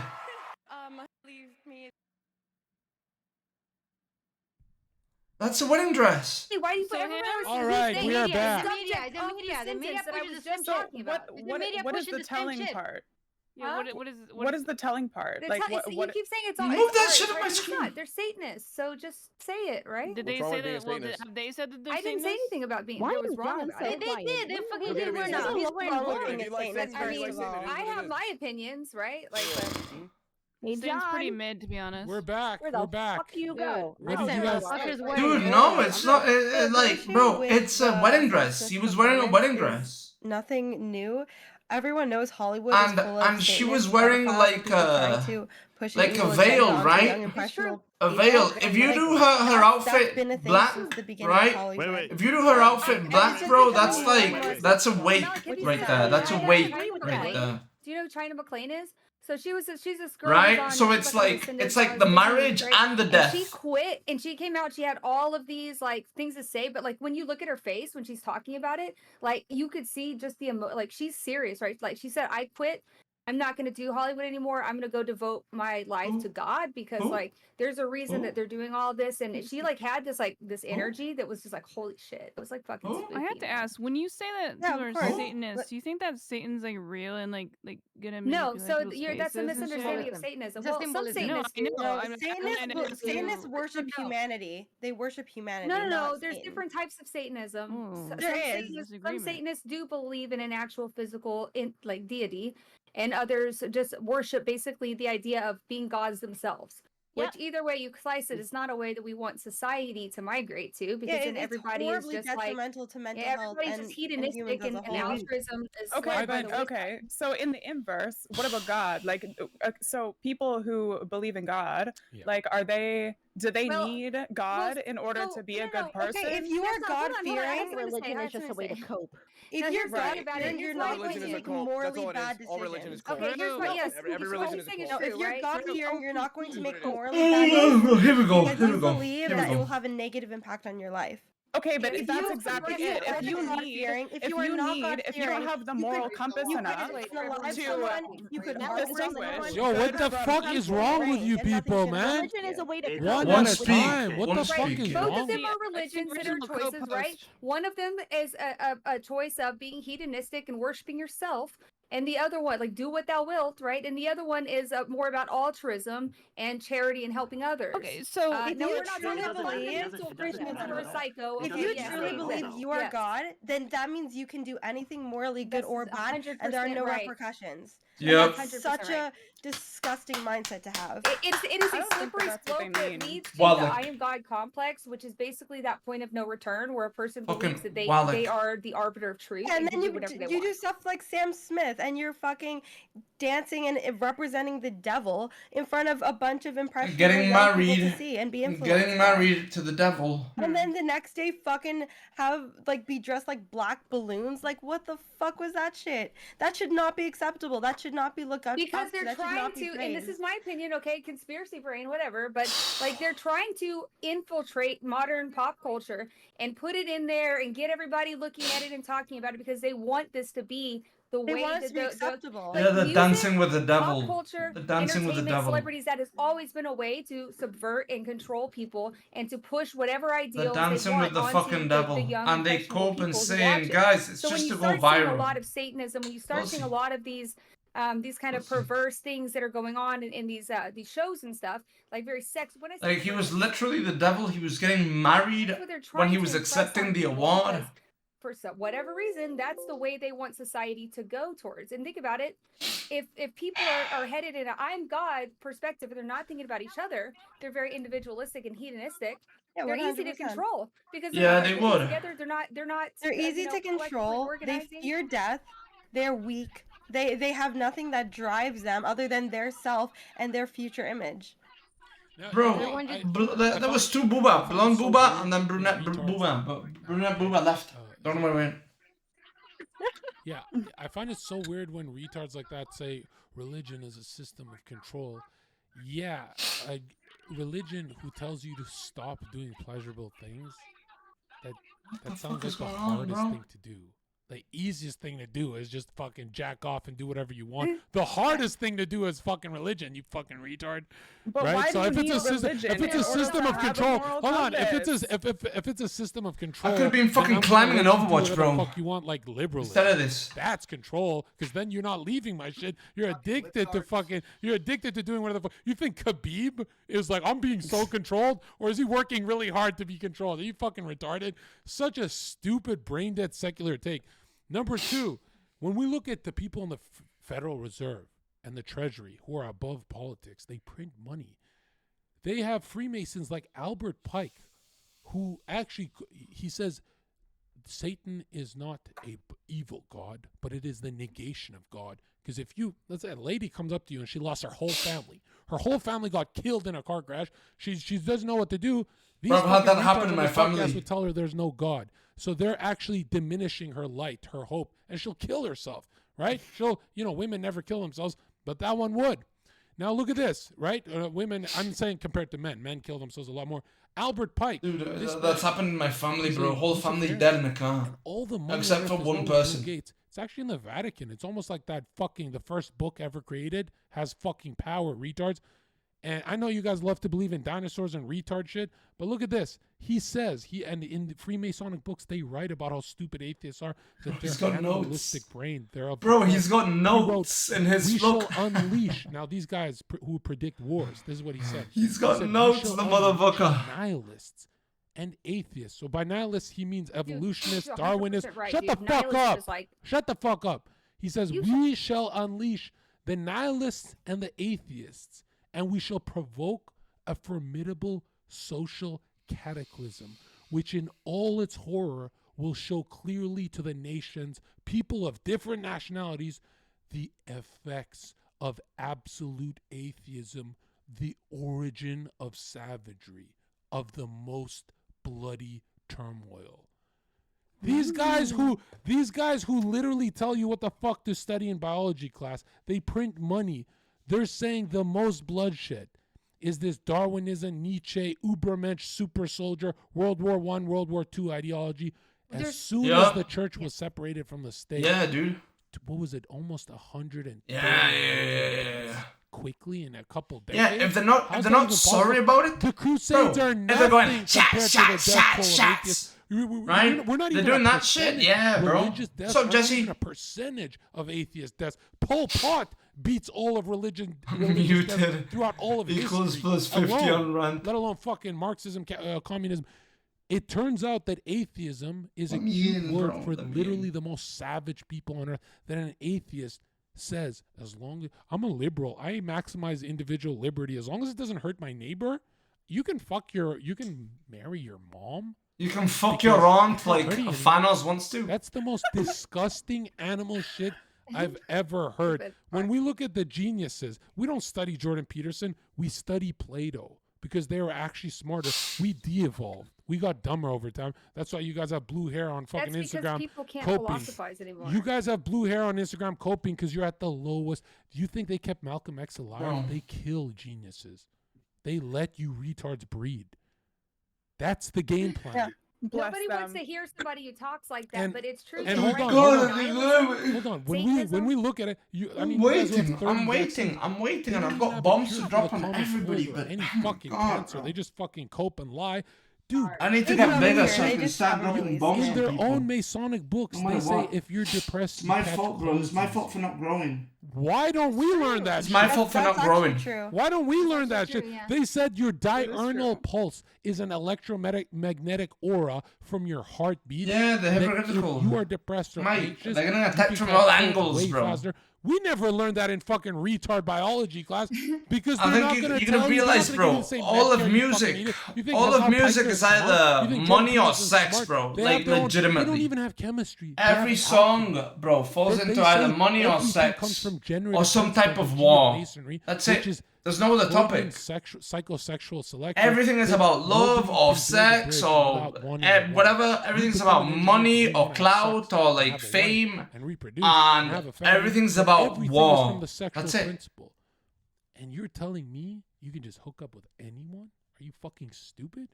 Leave me. That's a wedding dress. Why do you put everyone else All right, we are back. The media pushes the same shit. What is the telling part? Yeah, What is the telling part? They're Like telling- what? so What? you keep saying it's all. Move it's that art, shit on right? my But it's screen. not. They're Satanists, so just say it, right? Did they say that? Well, have they said that they're I didn't say Satanists? anything about being. Why There was is wrong John about so it. They did. They fucking did. We're not. I mean, I have my opinions, right? Like, but Hey, Seems pretty John. mid, to be honest. We're back. Where We're the back. fuck you go? What did you guys? Dude, no, it's not. Like, bro, it's a wedding dress. He was wearing a wedding dress. Nothing new. Everyone knows Hollywood And- is full of and she was Satanists, wearing, pedophiles, like, people trying to push an like a evil veil, agenda onto right? young, impressionable A people. veil. If you Like, do her that's been a outfit thing black, since the beginning of right? Hollywood. If you do her outfit black, bro, that's like, that's a wake right there. That's a wake right there. do you know who China McClain is? So she's this girl. Right? who's on- So she's it's on like, Lucinda's, it's like the Disney, marriage right? and the And death. she quit and she came out. She had all of these like things to say, but like when you look at her face when she's talking about it, like you could see just the like she's serious, right? Like she said, I quit. I'm not going to do Hollywood anymore. I'm going to go devote my life to God because like there's a reason that they're doing all this. And she like had this energy that was just like, holy shit. It was like fucking spooky. I have to ask, when you say that Yeah, people of are course. Satanists, do you think that Satan's like real and like gonna No, manipulate so people's that's a faces and misunderstanding shit? of Satanism. It's a Well, some symbolism. No, Satanists I know. do. I'm Satanists worship humanity. They worship humanity. No. not There's Satan. different types of Satanism. Oh. There is. Some Satanists do believe in an actual physical, like deity, and others just worship basically the idea of being gods themselves. Which either way you slice it is not a way that we want society to migrate to, because then it's everybody is horribly just like detrimental to mental health everybody's and just hedonistic humans as a and whole. altruism is Okay, led by but the okay. So in the inverse, what about God? Like, so people who believe in God, like, do they need God in order to be a good person? Okay, if you are God fearing, religion is just a way to cope. If you're God fearing, you're not going to make morally bad All religion is decisions. cult. Okay, here's what, yes, Every religion is a cult. No, if you're God fearing, you're not going to make morally Oh, bad no, decisions here we go, because here we you go, believe here we that it go. will have a negative impact on your life. Okay, but If that's you- exactly if it. you If you are God need, fearing, if you are you not need, God if you don't fearing, have the you moral could- compass you could enough unalive to someone, you could harm someone. Yo, what the fuck is wrong with you people, man? Religion is a way to One cope. at a speak. time. What One the fuck speak. is Both wrong? of them are religions that are choices, right? One of them is a choice of being hedonistic and worshiping yourself. And the other one, like, do what thou wilt, right? And the other one is more about altruism and charity and helping others. Okay, so if no, you we're not truly talking about believe- fundamental Christians who are psycho. If okay, you yes, truly yes, believe you are yes. God, then that means you can do anything morally good This or is bad, and there are 100% no right. repercussions. Yep. And that's such a disgusting mindset to have. It is I a don't think slippery that's what slope they that mean. leads to Wallach. the I am God complex, which is basically that point of no return where a person Fucking believes that they Wallach. are the arbiter of truth And and then can you do whatever they you want. do stuff like Sam Smith, and you're fucking dancing and representing the devil in front of a bunch of impressionable Getting young people married. to see and be influenced. Getting by. married to the devil. And then the next day, fucking be dressed like black balloons. Like, what the fuck was that shit? That should not be acceptable. That should not be looked up Because to. they're That should trying not be to, and this praised. is my opinion, okay, conspiracy brain, whatever, but like they're trying to infiltrate modern pop culture and put it in there and get everybody looking at it and talking about it because they want this to be the They way want it that to be acceptable. Yeah, the music, dancing with the pop devil. culture, The dancing with the entertainment, devil. celebrities, that has always been a way to subvert and control people and to push whatever The ideals dancing they want with the onto fucking the devil. young, And they impressionable cope and people who saying, watch it. guys, it's So when just you to go start seeing a viral. lot of Satanism, when you start seeing a Pussy. lot of these kind of perverse things that are going on in these shows and stuff, like very sex. When I say Like, he was literally the devil. He was getting married that's what they're when trying he to was impress accepting on the people award. because for whatever reason, that's the way they want society to go towards. And think about it, if people are headed in a I'm God perspective, and they're not thinking about each other, they're very individualistic and hedonistic. Yeah, they're easy to 100%. control because Yeah, they're not they working would. together. They're not. They're easy to collectively control. They organizing. fear death. They're weak. They have nothing that drives them other than their self and their future image. Bro, there was two booba, blonde booba and then brunette booba. But brunette booba left. Don't know where it went. Yeah, I find it so weird when retards like that say religion is a system of control. Yeah, a religion who tells you to stop doing pleasurable things, that sounds like the hardest thing to do. The easiest thing to do is just fucking jack off and do whatever you want. The hardest thing to do is fucking religion, you fucking retard. But right? why So do if you it's a need system, religion if it's a in order system to of have a control, moral hold on. If compass? it's a system of control, I could have been then fucking I'm gonna climbing in let you do Overwatch, whatever bro. the fuck you want, like liberalism. Instead of this. That's control, because then you're not leaving my shit. You're addicted to fucking. You're addicted to doing whatever the fuck. You think Khabib is like, I'm being so controlled, or is he working really hard to be controlled? Are you fucking retarded? Such a stupid, brain dead, secular take. Number two, when we look at the people in the Federal Reserve and the Treasury who are above politics, they print money. They have Freemasons like Albert Pike, who actually, he says, Satan is not a evil God, but it is the negation of God. Because if you, let's say a lady comes up to you and she lost her whole family. Her whole family got killed in a car crash. She doesn't know what to do. These Bro, how'd that fucking happen retards in on my this podcast family? would tell her there's no God. So they're actually diminishing her light, her hope, and she'll kill herself, right? She'll, women never kill themselves, but that one would. Now look at this, right? Women, I'm saying compared to men kill themselves a lot more. Albert Pike. Dude, that's happened in my family, bro. Whole family dead in the car. All the money except for one person. Gates. It's actually in the Vatican. It's almost like that fucking, the first book ever created has fucking power, retards. And I know you guys love to believe in dinosaurs and retard shit, but look at this. He says, and in the Freemasonic books, they write about how stupid atheists are, that He's they're got animalistic notes. brain. They're Bro, he's got notes in his we book. shall unleash. Now, these guys who predict wars, this is what he said. He's He got said, notes, "We shall the unleash motherfucker." Nihilists and atheists. So by nihilists, he means evolutionists, you're 100% Darwinists. right, Shut dude. the fuck Nihilism up. is like- Shut the fuck up. He says, we shall unleash the nihilists and the atheists, and we shall provoke a formidable social cataclysm, which in all its horror will show clearly to the nations, people of different nationalities, the effects of absolute atheism, the origin of savagery, of the most bloody turmoil. These guys who literally tell you what the fuck to study in biology class, they print money. They're saying the most bloodshed is this Darwinism, Nietzsche, Ubermensch, super soldier, World War I, World War II ideology. As soon as the church was separated from the state. Yeah, dude. What was it? Almost 130 Yeah. quickly in a couple days. Yeah, if they're not sorry about it, the Crusades are nothing if they're going compared shots, to the death shots, toll of shots, atheists. right? We're not They're even doing a that shit, percentage. yeah, bro. Religious deaths So, are not Jesse- even a percentage of atheist deaths. Pol Pot beats all of religious Muted. deaths throughout all of Equals history. plus 50 alone, on rant. let alone fucking Marxism, communism. It turns out that atheism is a cute word for literally the most savage people on earth. That an atheist says, as long as I'm a liberal, I maximize individual liberty. As long as it doesn't hurt my neighbor, you can marry your mom. You can fuck Because your aunt it's not like hurting Thanos wants to. That's the most disgusting animal shit I've ever heard. When we look at the geniuses, we don't study Jordan Peterson. We study Plato because they were actually smarter. We de-evolved. We got dumber over time. That's why you guys have blue hair on fucking That's because Instagram. people can't coping. philosophize anymore. You guys have blue hair on Instagram coping because you're at the lowest. Do you think they kept Malcolm X alive? Wow. They killed geniuses. They let you retards breed. That's the game plan. Yeah. Nobody wants to hear somebody who talks like that, but it's true. And You're hold right. on, Nihilism, hold on. Satanism. When we look at it, I'm you guys have waiting. 30 I'm waiting. vaccines. I'm waiting, They and I've don't got have a bombs cure to for drop the on common everybody. cold or But any oh my fucking God, cancer. bro. They just fucking cope and lie. Dude, I need to They get don't bigger care. so I They can just start haven't dropping released bombs it. in on their people. own Masonic books, No matter they say what. if you're depressed, It's you my catch fault, bro. It's my colds fault for easier. not growing. Why don't we learn that? It's my shit? fault for not actually growing. true. Why don't we learn that shit? true, yeah. They said your is diurnal true. pulse is an electromagnetic aura from your heartbeat. Yeah, the that hypocritical. If you are depressed or Mate, anxious, they're gonna you attack can from catch all colds angles, way bro. faster. We never learned that in fucking retard biology class because I they're think not going to you're gonna realize, bro, all of music is either money or sex, bro. Like, They don't legitimately. even have chemistry. Every song, bro, falls into either money or sex or some type of war. That's it. There's no other topic. Psychosexual selection. Everything is about love or sex or whatever. Everything's about money or clout or like fame, and everything's about war. That's it. Principle. And you're telling me you can just hook up with anyone? Are you fucking stupid?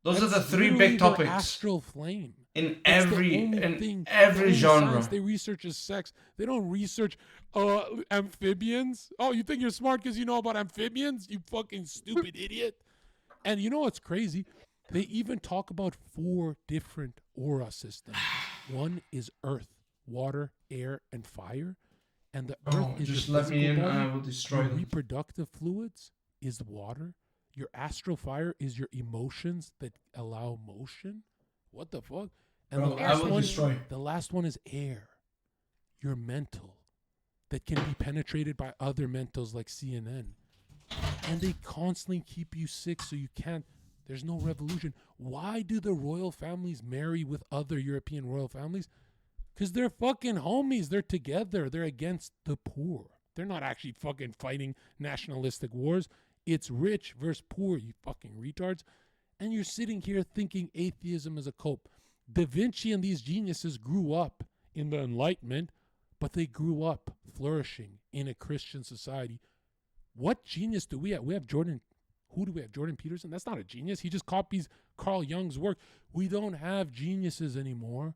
Those are the three big topics. Astral flame. In every genre. Science, they research is sex. They don't research amphibians. Oh, you think you're smart because you know about amphibians? You fucking stupid idiot. And you know what's crazy? They even talk about 4 different aura systems. One is earth, water, air, and fire. And the earth is just your let me in physical and I body. will destroy Your them. reproductive fluids is water. Your astral fire is your emotions that allow motion. What the fuck? And Bro, I will destroy. the last one is air. Your mental that can be penetrated by other mentals like CNN. And they constantly keep you sick so you can't. There's no revolution. Why do the royal families marry with other European royal families? Because they're fucking homies. They're together. They're against the poor. They're not actually fucking fighting nationalistic wars. It's rich versus poor, you fucking retards. And you're sitting here thinking atheism is a cope. Da Vinci and these geniuses grew up in the Enlightenment, but they grew up flourishing in a Christian society. What genius do we have? We have Jordan. Who do we have? Jordan Peterson? That's not a genius. He just copies Carl Jung's work. We don't have geniuses anymore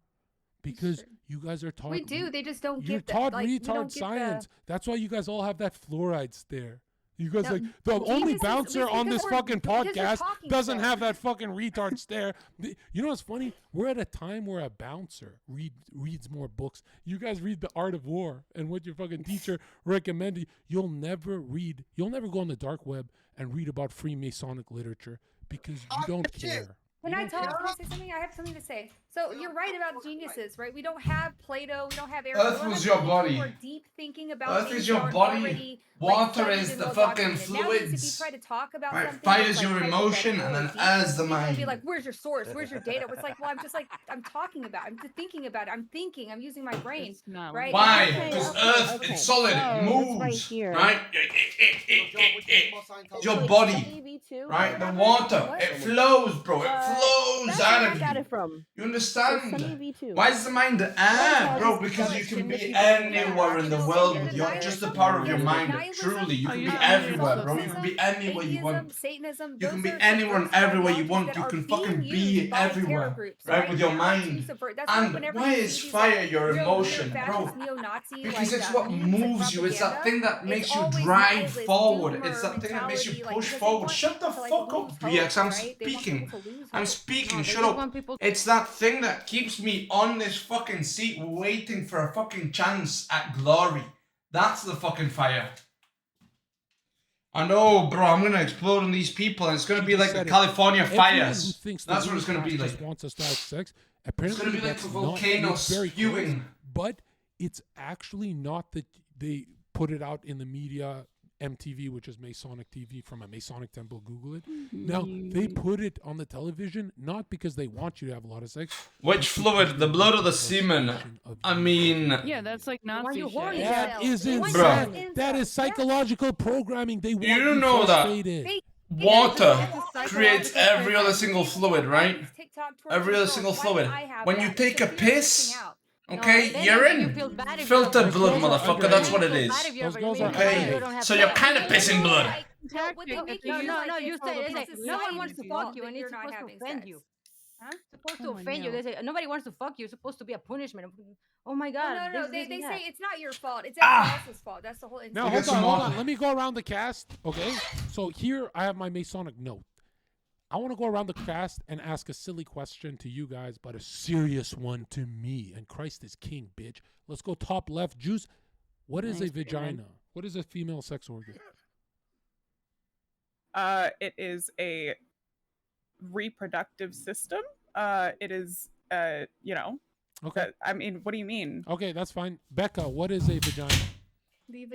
because you guys are taught. We do. They just don't You're get that. taught Like, we retard don't get science. That's why you guys all have that fluoride stare. You guys No, like the only geniuses- bouncer on because this we're- fucking because you're podcast talking doesn't so have that fucking retard stare. You know what's funny? We're at a time where a bouncer reads more books. You guys read The Art of War and what your fucking teacher recommended. You'll never go on the dark web and read about Freemasonic literature because you don't care. Can I say something? I have something to say. So you're right about geniuses, right? We don't have Plato. We don't have Aristotle. Earth was your body. More deep thinking about Earth things is your that are body. already, Water studied is and the well fucking documented. Nowadays, if you fluids. try to talk about Right, something, fire that's, is your like, emotion, and then air is the people would be mind. like, "Where's your source? Where's your data?" It's like, well, I'm just like, I'm talking about. I'm thinking about it. I'm thinking. I'm using my brain. Right? Why? Okay, Because okay, Earth, okay. it's solid, it So, moves, right here. right? It's your body, right? The water, it flows, bro. It flows out of you. You understand? Why is the mind bro? Because you can be anywhere in the world with just the power of your mind. Truly, you can be everywhere, bro. You can be anywhere you want. Satanism, You can be anywhere and everywhere you want. You can fucking be everywhere, right? With your mind. And why is fire your emotion, bro? Because it's what moves you. It's that thing that makes you drive forward. It's that thing that makes you push forward. Shut the fuck up, VX. I'm speaking. I'm speaking. Shut up. It's that thing that keeps me on this fucking seat waiting for a fucking chance at glory. That's the fucking fire. I know, bro. I'm gonna explode on these people, and it's gonna be like the California fires. That's what it's gonna be like. Just wants us to have sex. It's Apparently, gonna be like that's a not- volcano it's very spewing. close, but it's actually not that they put it out in the media. MTV, which is Masonic TV from a Masonic temple. Google it. Now they put it on the television not because they want you to have a lot of sex. Which fluid? The blood or the semen? I mean, Yeah, that's like Nazi shit. That is Bro. insane. That is psychological programming. They want you know that frustrated. water creates every other single fluid, right? Every other single fluid. When you take a piss, okay, urine, filtered blood, motherfucker. That's what it is. Okay, so you're kind of pissing blood. No, you say no one wants to fuck you and it's supposed to offend you. Supposed to offend you. They say nobody wants to fuck you. It's supposed to be a punishment. Oh my god. No. They They say it's not your fault. It's everyone else's fault. That's the whole. Now hold on. Let me go around the cast. Okay, so here I have my Masonic note. I want to go around the cast and ask a silly question to you guys, but a serious one to me. And Christ is king, bitch. Let's go top left. Juice, what is a vagina? What is a female sex organ? It is a reproductive system. It is, Okay. I mean, what do you mean? Okay, that's fine. Becca, what is a vagina?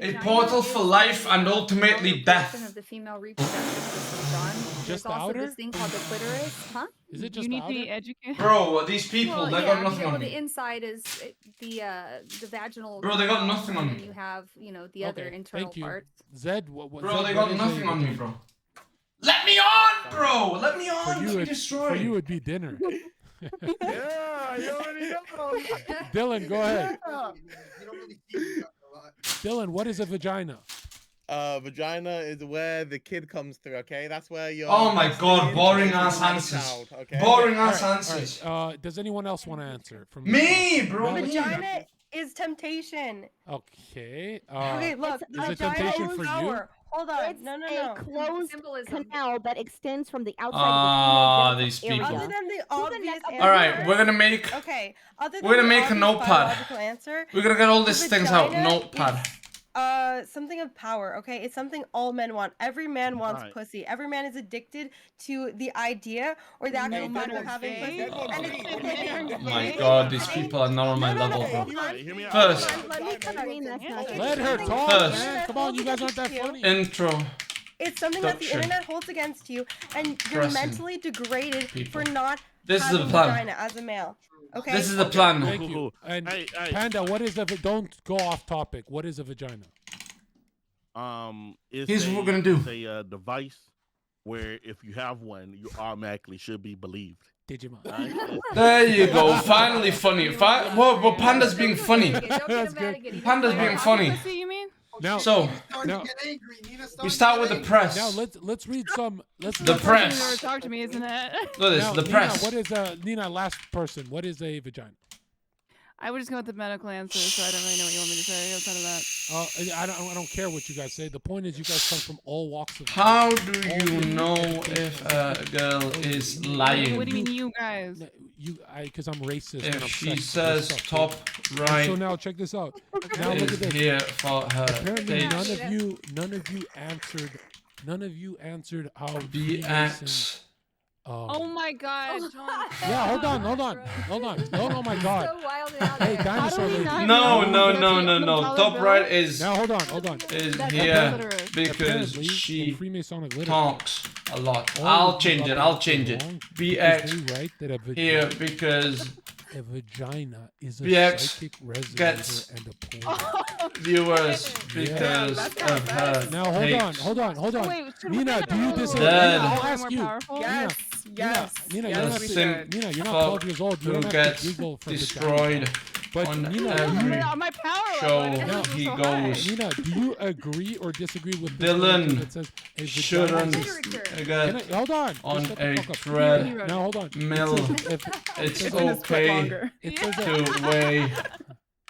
A portal for life and ultimately death. Of the female reproductive system, John. There's Just the also outer? this thing called the clitoris, huh? Is it just You the need to be outer? educated. Bro, these people, Well, they yeah, got nothing well, on the me. inside is the vaginal. Bro, they got canal, nothing on and then me. you have, the other Okay, internal thank you. parts. Zed, what Bro, Zed, they what got is nothing a on me, vagina? bro. Let me on, bro! Let me on! For you, Let me it, destroy. for you, it'd be dinner. Yeah, you already know. Dylan, go ahead. Yeah. You don't really see me a lot. Dylan, what is a vagina? Vagina is where the kid comes through. Okay, that's where you're. Oh my god, boring ass answers. Boring ass answers. Does anyone else want to answer? From Me, bro. Malik? Vagina is temptation. Okay. Okay, look, is it vagina temptation is for you? power. Hold on. It's No. a closed canal that extends from the outside Ah, of the these female people. Other than the obvious answer. Alright, we're gonna make. Okay. Other than We're gonna the make a obvious notepad. biological answer, We're gonna get all the these things out. vagina Notepad. Something of power. Okay, it's something all men want. Every man wants Right. pussy. Every man is addicted to the idea or the actual fact of having pussy. And it's Oh my god, these people are not on my level, bro. First, Let me explain this. Let her talk, First. man. Come on, you guys aren't that funny. intro. It's something that the Doctrine. internet holds against you, and you're Pressing mentally degraded people. for not This is the having a plan. vagina as a male. Okay. This is the plan. Thank you. And Panda, what is a don't go off topic. What is a vagina? It's Here's what we're gonna do. It's a device where if you have one, you automatically should be believed. Digimon. Right? There you go. Finally funny. Well, Panda's being funny. That's good. Panda's being funny. Pussy, you mean? Now, So, now, we start with the press. now let's read some. Let's The read You never press. talk to me, isn't it? Look at this, Now, the Nina, press. what is Nina? Last person. What is a vagina? I would just go with the medical answer, so I don't really know what you want me to say outside of that. I don't care what you guys say. The point is, you guys come from all walks of. How do you know if a girl is lying? What do you mean, you guys? Because I'm racist. and If I'm she sexist. says What's up, top dude? right So now check this out. Now look at is this. here for her Apparently, date. none of you answered how BX. Freemasons. Oh my god, John. Yeah, hold on. Don't, oh my god. So wild and out Hey, there. dinosaur lady. No. Top right is Now hold on. is That's here illiterate. because Apparently, in she Freemasonic literature, talks a lot. all I'll of you change it. got I'll that change it. wrong because BX they write that a here vagina, because a vagina is a BX psychic resonator gets and a portal. viewers because of her Now hold on. Wait, should Nina, we do you make disagree? Dead. I'll more ask you. powerful? Yes. Nina, The you're sim not fuck 12 years old. You who don't have to gets giggle for destroyed But on Nina, every my power show level, I didn't he know it was so high. goes. Nina, do you agree or disagree with this Dylan literature that says a vagina shouldn't is- get hold on. on Just shut the a fuck up. thread Now hold on. mill. It says It's It's in his foot okay longer. it says to weigh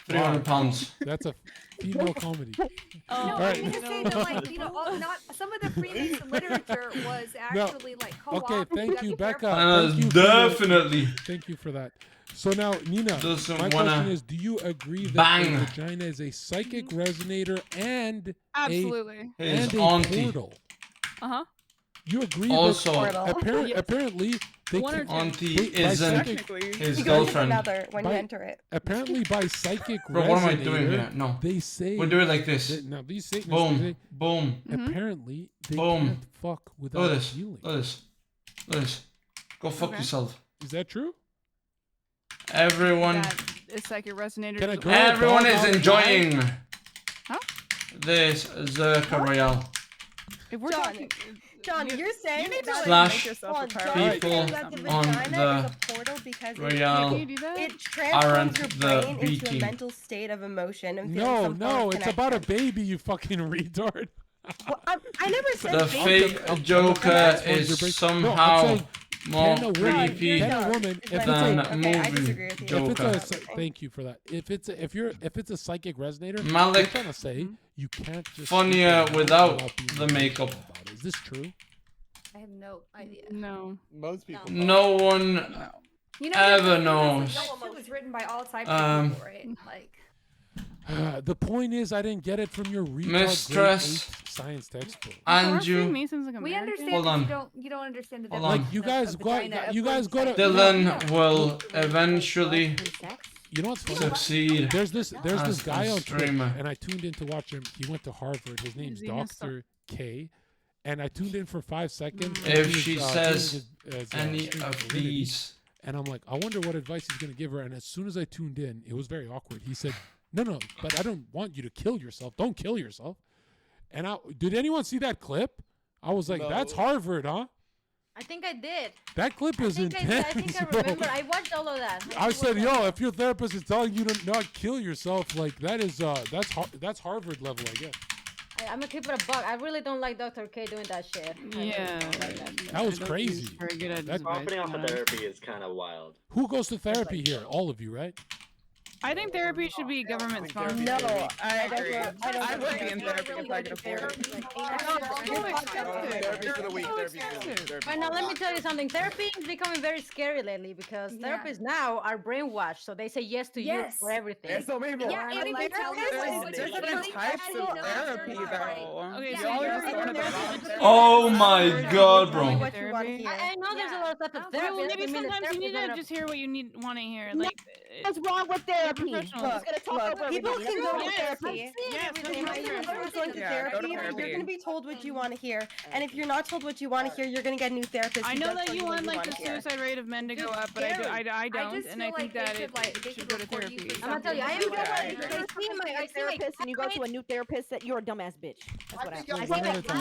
300 pounds. That's a female comedy. No, All I'm right. gonna say that, like, not some of the Freemason literature was actually like co-opted. Okay, thank gotta you, be Becca. careful. Thank you for your- Definitely. Thank you for that. So now, Nina, Doesn't my wanna question is: do you agree that bang. a vagina is a psychic resonator and Absolutely. His a auntie. portal? Uh-huh. You agree Also, that apparently they One or can, two. auntie by isn't Technically. his You go to girlfriend. another when you By- enter it. apparently by psychic Bro, what am I doing resonator, here? No. they say We'll do it like this. that- now these Satanists, Boom. Boom. apparently they Boom. can't fuck without Look at this. healing. Look at this. Look at this. Go fuck Okay. yourself. Is that true? Everyone. That is psychic resonator. Can a is- girl Everyone dog is out enjoying Huh? this Zherka Royale. If we're John, talking, John, you're saying You need to that like, Slash make yourself a John, priority. people saying that the on vagina the is a portal because Royale can you do that? it transforms aren't your the brain into a beating. mental state of emotion and feeling No, some form no, of it's about a connection. baby, you fucking retard. Well, I never said The baby. fake Joker is somehow more Can a woman, creepy can a woman if than it's a, movie I disagree with you. Joker. thank you for that. If it's a psychic resonator, Malik, I'm trying to say you can't just funnier sleep without being the makeup. about it. Is this true? I have no idea. No. Most people. No one You know, ever there's knows. It was written by all types of people, right? Like, The point is, I didn't get it from your retard Mistress grade 8 science textbook. and you. Freemasons like we American? understand Hold that on. you don't understand the Hold on. definition You guys of go- vagina you guys according go to- Dylan will eventually You know what's funny? Succeed. There's this as guy a on Twitter, streamer. and I tuned in to watch him. He went to Harvard. His name's Dr. K. And I tuned in for 5 seconds. If he was, she says his, any stream of validity. these. And I'm like, I wonder what advice he's going to give her. And as soon as I tuned in, it was very awkward. He said, no, but I don't want you to kill yourself. Don't kill yourself. And did anyone see that clip? I was like, that's Harvard, huh? I think I did. That clip is intense. I think I remember. I watched all of that. I said, yo, if your therapist is telling you to not kill yourself, like that is that's Harvard level, I guess. I'm gonna keep it a buck. I really don't like Dr. K doing that shit. Yeah. That was crazy. Very good at Profiting off of therapy is kind of wild. Who goes to therapy here? All of you, right? I think therapy should be government sponsored. No, I agree. I would be in therapy if I could afford it. But now let me tell you something. Therapy is becoming very scary lately because therapists now are brainwashed, so they say yes to you for everything. There's different types of therapy, though. Okay, You so always you're just want to Oh my god, bro. I know there's a lot of types of therapy. Well, that maybe doesn't mean that sometimes you need therapy is to just hear what you want to hear. Like, What's wrong with therapy? professionals. People can go to Yes. therapy. Yes, You're going to Yeah, go to therapy, but you're therapy. going to be told what you want to hear. And if you're not told what you want to hear, you're going to get a new therapist. I who know does that tell you what want like the wanna hear. suicide rate of men to go up, but I don't, and I think that it should go to therapy. I'm gonna tell you, I am I see a therapist and you go to a new therapist that you're a dumbass bitch. That's what happens. One at a time.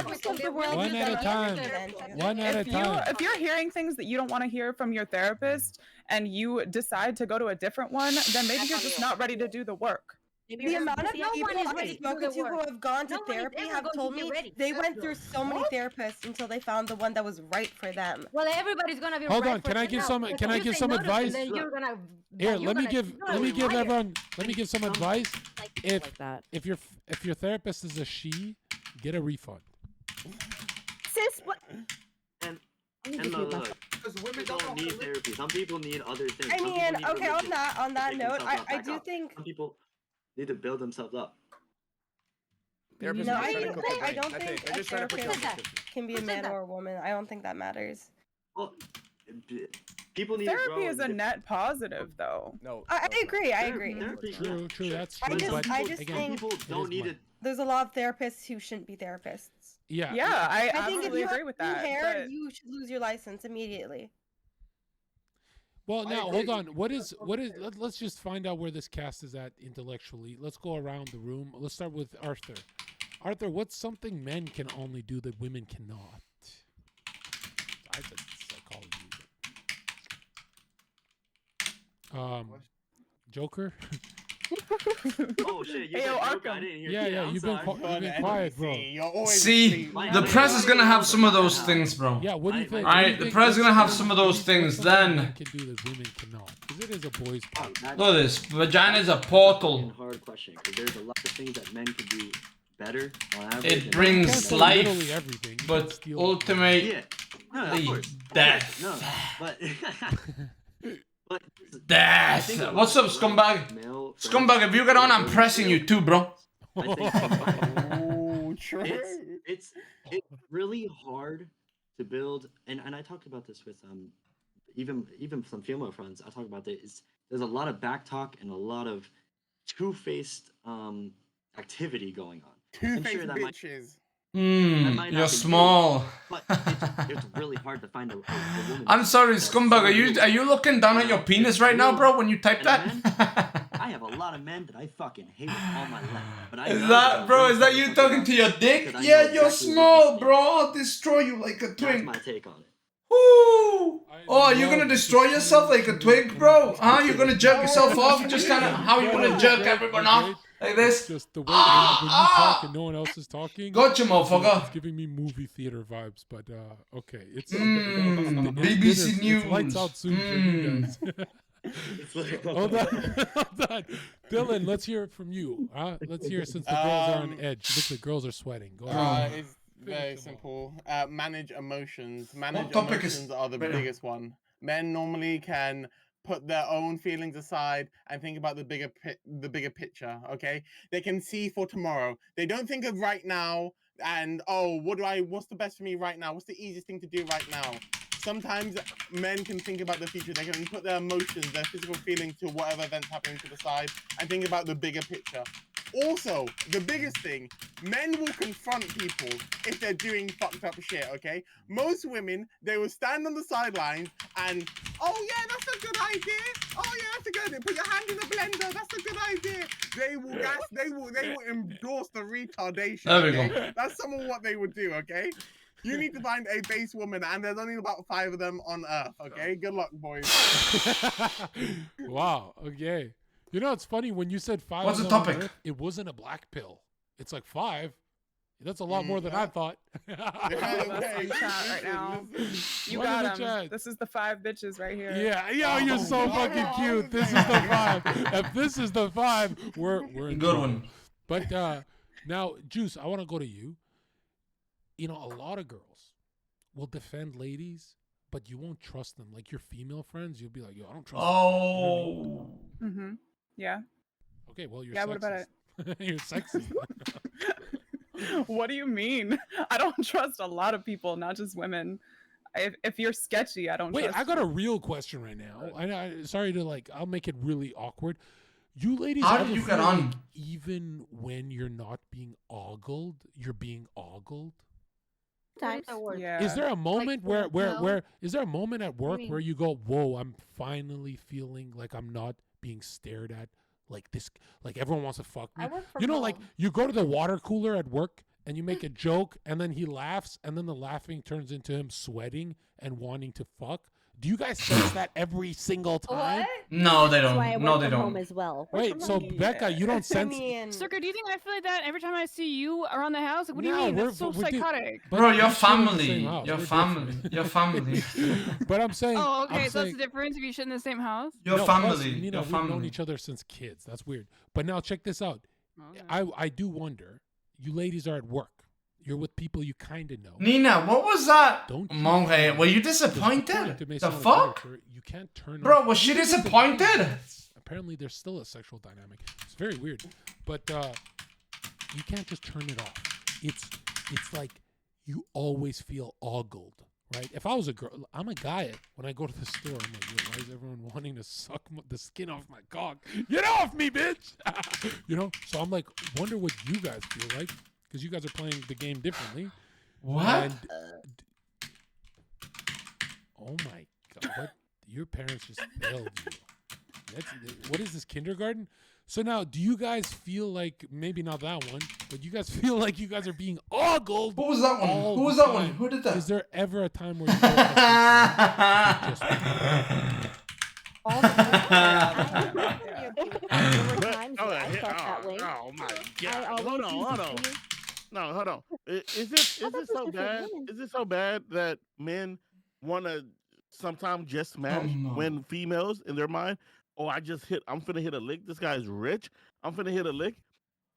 One at a time. One at a time. If you're hearing things that you don't want to hear from your therapist and you decide to go to a different one, then maybe you're just not ready to do the work. The amount of people I've spoken to who have gone to therapy have told me they went through so many therapists until they found the one that was right for them. Well, everybody's gonna be. Hold right on, for can I give some? themselves. Can I You give say some no to them, advice? then you're gonna- Here, you're let me gonna- give you're gonna everyone. liar. Let me give some advice. If your therapist is a she, get a refund. Sis, what? And need to look, keep my- look, people don't need therapy. Some people need other things. I Some mean, people need okay, religion on that to pick note, themselves up, I back do up. think. Some people need to build themselves up. Therapists No, are I trying to don't cook think, the I brain. don't That's think it. They're a just trying to put you on the therapist system. can be a man or a woman. I don't think that matters. Well, people need Therapy to grow is a net positive, though. No. I agree. I agree. True, that's I true. just, But I just again, think people don't need it. there's a lot of therapists who shouldn't be therapists. Yeah. Yeah, I think if absolutely you agree have with blue that. hair, but- you should lose your license immediately. Well, now hold on. What is? Let's just find out where this cast is at intellectually. Let's go around the room. Let's start with Arthur. Arthur, what's something men can only do that women cannot? I said psychology. Joker. Oh shit! You Hey, said yo, Joker, I Arkham. didn't hear Yeah, shit. yeah. I'm You've sorry. been quiet, bro. See, the press is gonna have some of those things, bro. Yeah. What do you think? Alright, the press is gonna have some of those things. Then Men can do that women cannot, because it is a boys' part. look at this. Vagina is a portal. Hard question, because there's a lot of things that men can do better on average. It than brings women. say literally life, everything. You can't but steal ultimately Yeah. No, of course. death. No, but but Death. What's up, scumbag? Scumbag, if you get on, I'm pressing you too, bro. I think Oh, true. it's really hard to build, and I talked about this with even some female friends. I talk about this. There's a lot of back talk and a lot of two-faced activity going on. I'm Two-faced sure that might- bitches. might not You're be small. But it's really hard to find a woman. I'm sorry, scumbag. Are you looking down at your penis right now, bro? When you type that? I have a lot of men that I fucking hate with all my life. But I Is know that, bro? Is that you talking to your dick? Because I Yeah, know you're exactly what small, bro. I'll destroy you like a That's twig. my take on it. Woo! Oh, you're gonna destroy yourself like a twig, bro? Huh? You're gonna jerk yourself off? Just kind of how you wanna jerk everyone off? Like this? Just the way when you talk and no one else is talking. Gotcha, motherfucker. It's giving me movie theater vibes, but okay. It's BBC It's News. lights out soon for you guys. Hold on, hold on. Dylan, let's hear it from you. Let's hear it since the girls are on edge. Looks like girls are sweating. Go ahead. It's very simple. Manage emotions. Manage topic is emotions are the better? biggest one. Men normally can put their own feelings aside and think about the bigger picture. Okay, they can see for tomorrow. They don't think of right now and what's the best for me right now? What's the easiest thing to do right now? sometimes men can think about the future. They can put their emotions, their physical feelings to whatever event's happening to the side and think about the bigger picture. Also, the biggest thing, men will confront people if they're doing fucked up shit, okay? Most women, they will stand on the sidelines and, oh yeah, that's a good idea. Oh yeah, that's a good idea. Put your hand in the blender, that's a good idea. They will endorse the retardation. There we Okay? go. That's some of what they would do, okay? You need to find a base woman, and there's only about 5 of them on Earth, okay? Good luck, boys. Wow, okay. You know, it's funny when you said 5. What's the of them on topic? Earth, it wasn't a black pill. It's like 5. That's a lot more than I thought. That's in chat right now. You What got is the him. chat? This is the 5 bitches right here. Yeah, yo, you're so fucking cute. This is the 5. If this is the 5, we're in Good trouble. one. But now, Juice, I want to go to you. You know, a lot of girls will defend ladies, but you won't trust them. Like your female friends, you'll be like, yo, I don't trust them. Oh. Mm-hmm. Yeah. Okay, well, you're Yeah, sexist. what about it? You're sexy. What do you mean? I don't trust a lot of people, not just women. If you're sketchy, I don't Wait, trust I got you. a real question right now. I sorry to I'll make it really awkward. You ladies How ever did you feel get on? like even when you're not being ogled, you're being ogled? Yeah. Is there a moment where is there a moment at work mean? where you go, whoa, I'm finally feeling like I'm not being stared at like this, like everyone wants to fuck me? I work from You know, like home. you go to the water cooler at work and you make a joke and then he laughs and then the laughing turns into him sweating and wanting to fuck. Do you guys sense that every single time? What? No, they That's why I don't. work No, they from home don't. as well. Wait, so Becca, you don't sense? Zherka, do you think I feel like that every time I see you around the house? Like, what do you No, mean? we're- That's so we do- psychotic. But Bro, we your share in the same family. house. Your We're family. different. Your family. But I'm saying. Oh, okay. I'm So saying, that's the difference if you shit in the same house. Your no, family. Plus, you know, Your we've known family. each other since kids. That's weird. But now check this out. I do wonder. You ladies are at work. You're with people you kind of know. Nina, what was that? Don't you Monge, feel were you like disappointed? according to The Masonic fuck? literature, you can't turn Bro, off- was she Even if it's disappointed? minutes, apparently, there's still a sexual dynamic. It's very weird, but you can't just turn it off. It's like you always feel ogled, right? If I was a girl, I'm a guy. When I go to the store, I'm like, yo, why is everyone wanting to suck the skin off my cock? Get off me, bitch! You know. So I'm like, wonder what you guys feel like, because you guys are playing the game differently. What? And, oh my god! What? Your parents just failed you. What is this, kindergarten? So now, do you guys feel like, maybe not that one, but you guys feel like you guys are being ogled? Who was that one? all Who was the that one? time? Who did that? Is there ever a time where you go All the time. There were times Oh, where I felt that way. oh my I god! always Hold on, use hold it on. to- No, hold on. Is it so bad? Is it so bad that men want to sometimes just smash no. when females in their mind? Oh, I'm finna hit a lick. This guy's rich. I'm finna hit a lick.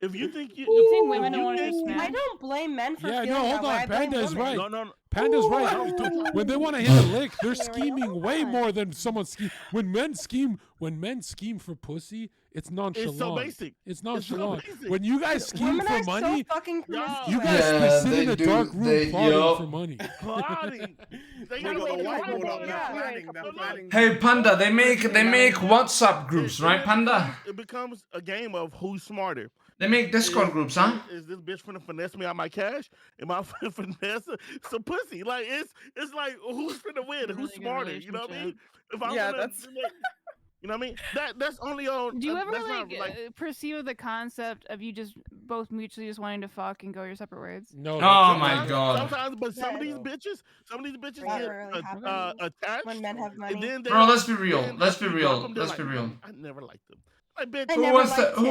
If you think you think women don't wanna just I smash? don't blame men for Yeah, feeling no, that hold way. I on. blame Panda is women. right. no. Panda's Ooh, right. oh. When they want to hit a lick, they're scheming way more than someone scheme. When men scheme for pussy, it's nonchalant. It's so basic. It's It's so nonchalant. basic. When you guys scheme Women for are money, so fucking promiscuous. you guys Yeah, sit in they a do. dark room They- plotting yup. for money. Plotting. They got Wait, the wait, whiteboard wait, up. wait, They're wait. planning. They're planning. Hey, Panda, they make WhatsApp groups, right, Panda? It becomes a game of who's smarter. They make Discord groups, huh? Is this bitch finna finesse me out my cash? Am I finna finesse some pussy? Like it's like who's finna win? Really Who's good smarter? You know what I mean? relationship. If I'm Yeah, gonna, that's- you know what I mean? That's only on. Do you ever that's like, not, perceive the concept of you just both mutually just wanting to fuck and go your separate ways? No. Oh that's- my sometimes- god. Sometimes, but some of these No. bitches That get rarely happens attached. when men have money. And then they, Bro, let's be real. then Let's be after you real. drop them, they're Let's be like, real. I never liked them. Like, bitch, I Who never wants to liked him.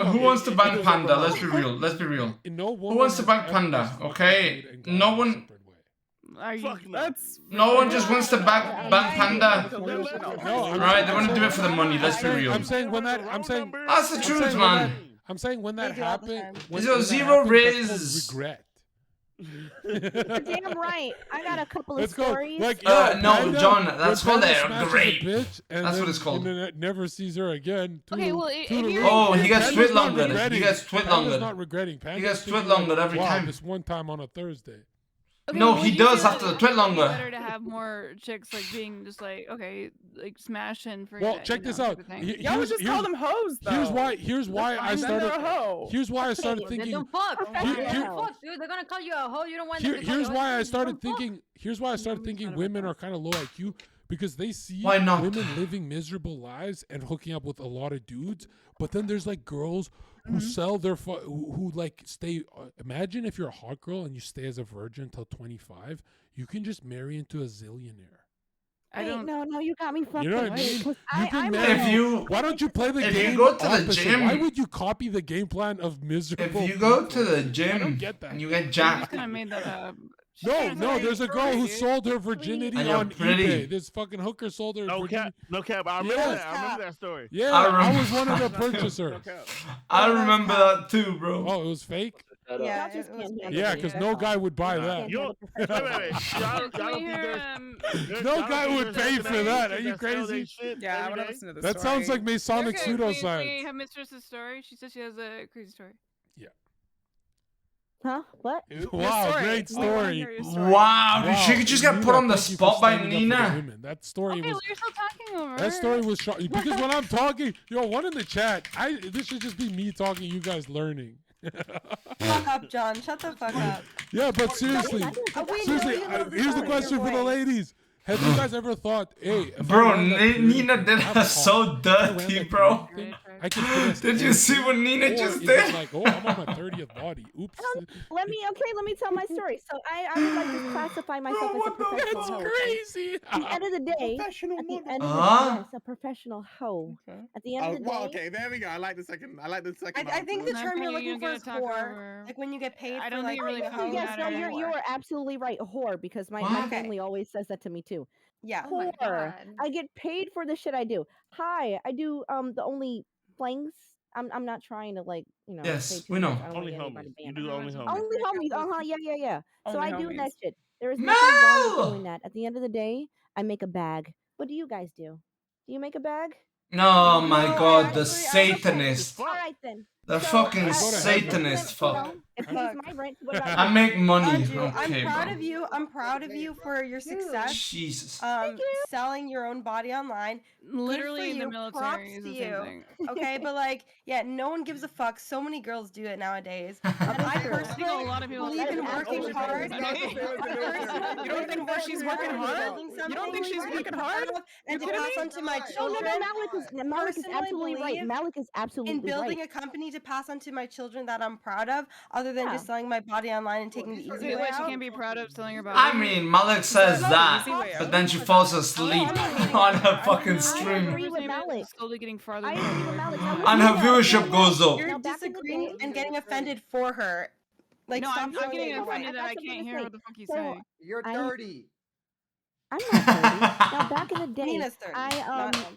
who wants to ban Okay. Panda? Let's be real. Let's be real. No Who woman wants to has ban ever Panda? just fucked Okay, food and gone no a one- separate way. Are you? Fuck no. That's No one just wants to ban Panda. No, I'm Right? saying- They want to do it for the money. Let's be real. I'm saying when that. I'm saying. That's the I'm truth, saying when man. that- I'm saying when that They do all the happened. time. When, Zero when that zero happened, that's called riz. regret. You're damn right. I got a couple of Let's go. stories. Like, No, Panda, John, when that's called Panda a smashes grape. bitch and That's what then it's called. the internet never sees her again. Okay, well, if toodaloo. you're- Oh, he gets Panda's twit not longer. He regretting. gets twit Panda's longer. not regretting. Panda's gets thinking twit longer like, every wow, time. This one time on a Thursday. No, would he you does feel after the it'd twit be longer. better to have more chicks like being just like, okay, like smash and forget. Well, check this out. Y'all would just call them hoes, though. Here's why I Then they're started. a hoe. Here's why I started Then thinking. don't fuck. Here- Then here- don't fuck, dude. They're gonna call you a hoe. You don't want them to call Here's you a why hoe. I You started don't fuck. thinking. Here's why I started thinking women are kind of low IQ because they see Why not? women living miserable lives and hooking up with a lot of dudes. But then there's like girls who sell their who like stay. Imagine if you're a hot girl and you stay as a virgin until 25, you can just marry into a zillionaire. I don't. No, you got me fucked You know up. what I mean? Because You can I'm marry. If you- why don't you play the if you game go to the opposite? gym- Why would you copy the game plan of miserable? If you go to the I don't gym get that. and you get I jacked, just kind of made that up. No, there's a girl who sold her virginity And you're on pretty. eBay. This fucking hooker sold her virginity. No cap. I remember Yes. that. I remember that story. Yeah, I I remember- was one of the purchasers. I remember that too, bro. Oh, it was fake? Yeah, Y'all just can't handle Yeah, it. because That's no all. guy would buy Y'all that. can't You handle wait, professional. wait. Y'all don't think there's No y'all guy don't would think pay there's for that. Are chicks you that sell their crazy? shit Yeah, I every want to day? listen to this That story. sounds like Masonic Okay, can we pseudoscience. have mistress's story? She says she has a crazy story. Huh? What? Wow, story. great We wanna story. hear your story. Wow, dude, she Wow, could just get Nina, put on the thank you for spot by standing up for the Nina. women. That story Okay, was. we're still talking over. That story was shocking because when I'm talking, one in the chat. This should just be me talking, you guys learning. Fuck up, John. Shut the fuck up. Yeah, but seriously, here's the question for the ladies. Have you guys ever thought, hey, if I Bro, ran that theory, Nina did have her a so car, if I ran dirty, that bro. theory thing, I can finesse Did you anything. see what Nina Or just is it did? like, oh, I'm on my 30th body. Oops. Let me tell my story. So I would like to classify myself as a professional hoe. Crazy. At the end of the day, Professional at the model. end of the Huh? yes, a professional hoe. At the end of the day, Well, okay, there we go. I like the second. I I think the answer. term you're You're looking for gonna is talk whore. over. Like when you get paid I for don't like think it really being a fucking hoe. yes, no, matters. you are absolutely right. Whore, because my What? family always says that to me too. Yeah. Oh my Whore. God. I get paid for the shit I do. Hi, I do the only flings. I'm not trying to say Yes, too we much. know. I don't wanna Only get anybody homies. You banned. do only homies. Only homies. Yeah. So Only I do that homies. shit. There is nothing wrong with No! doing that. At the end of the day, I make a bag. What do you guys do? Do you make a bag? Oh my No, god, the actually, Satanist. All right then. The So, fucking I go to Satanist, fuck. It pays my rent. What about I you? make money. Anju, Okay, I'm proud bro. of you. I'm proud of you for your success. Jesus. Selling your own body online. Literally in the you. military Props is to the same you. thing. Okay, but yeah, no one gives a fuck. So many girls do it nowadays. I I think personally a lot of people believe in working hard. You don't think that she's working hard? You don't think she's working hard? And to You kidding pass me? on to my No, children. Malik is absolutely right. believe Malik is absolutely in building right. a company to pass on to my children that I'm proud of, other than just selling my body online and taking the easy Wait, way she out. can't be proud of selling her body. I mean, Malik says that, but then she falls asleep on her fucking I stream. agree with Malik. Slowly getting farther. I agree with Malik. Now, And her listen, viewership goes up. You're back in the disagreeing day- and getting offended for her. Like, No, stop I'm showing getting it. offended that I That's what I'm can't hear saying. what the fuck he's So, saying. You're I- dirty. I'm not dirty. Now, back in the day, Nina's 30, I not Andrew.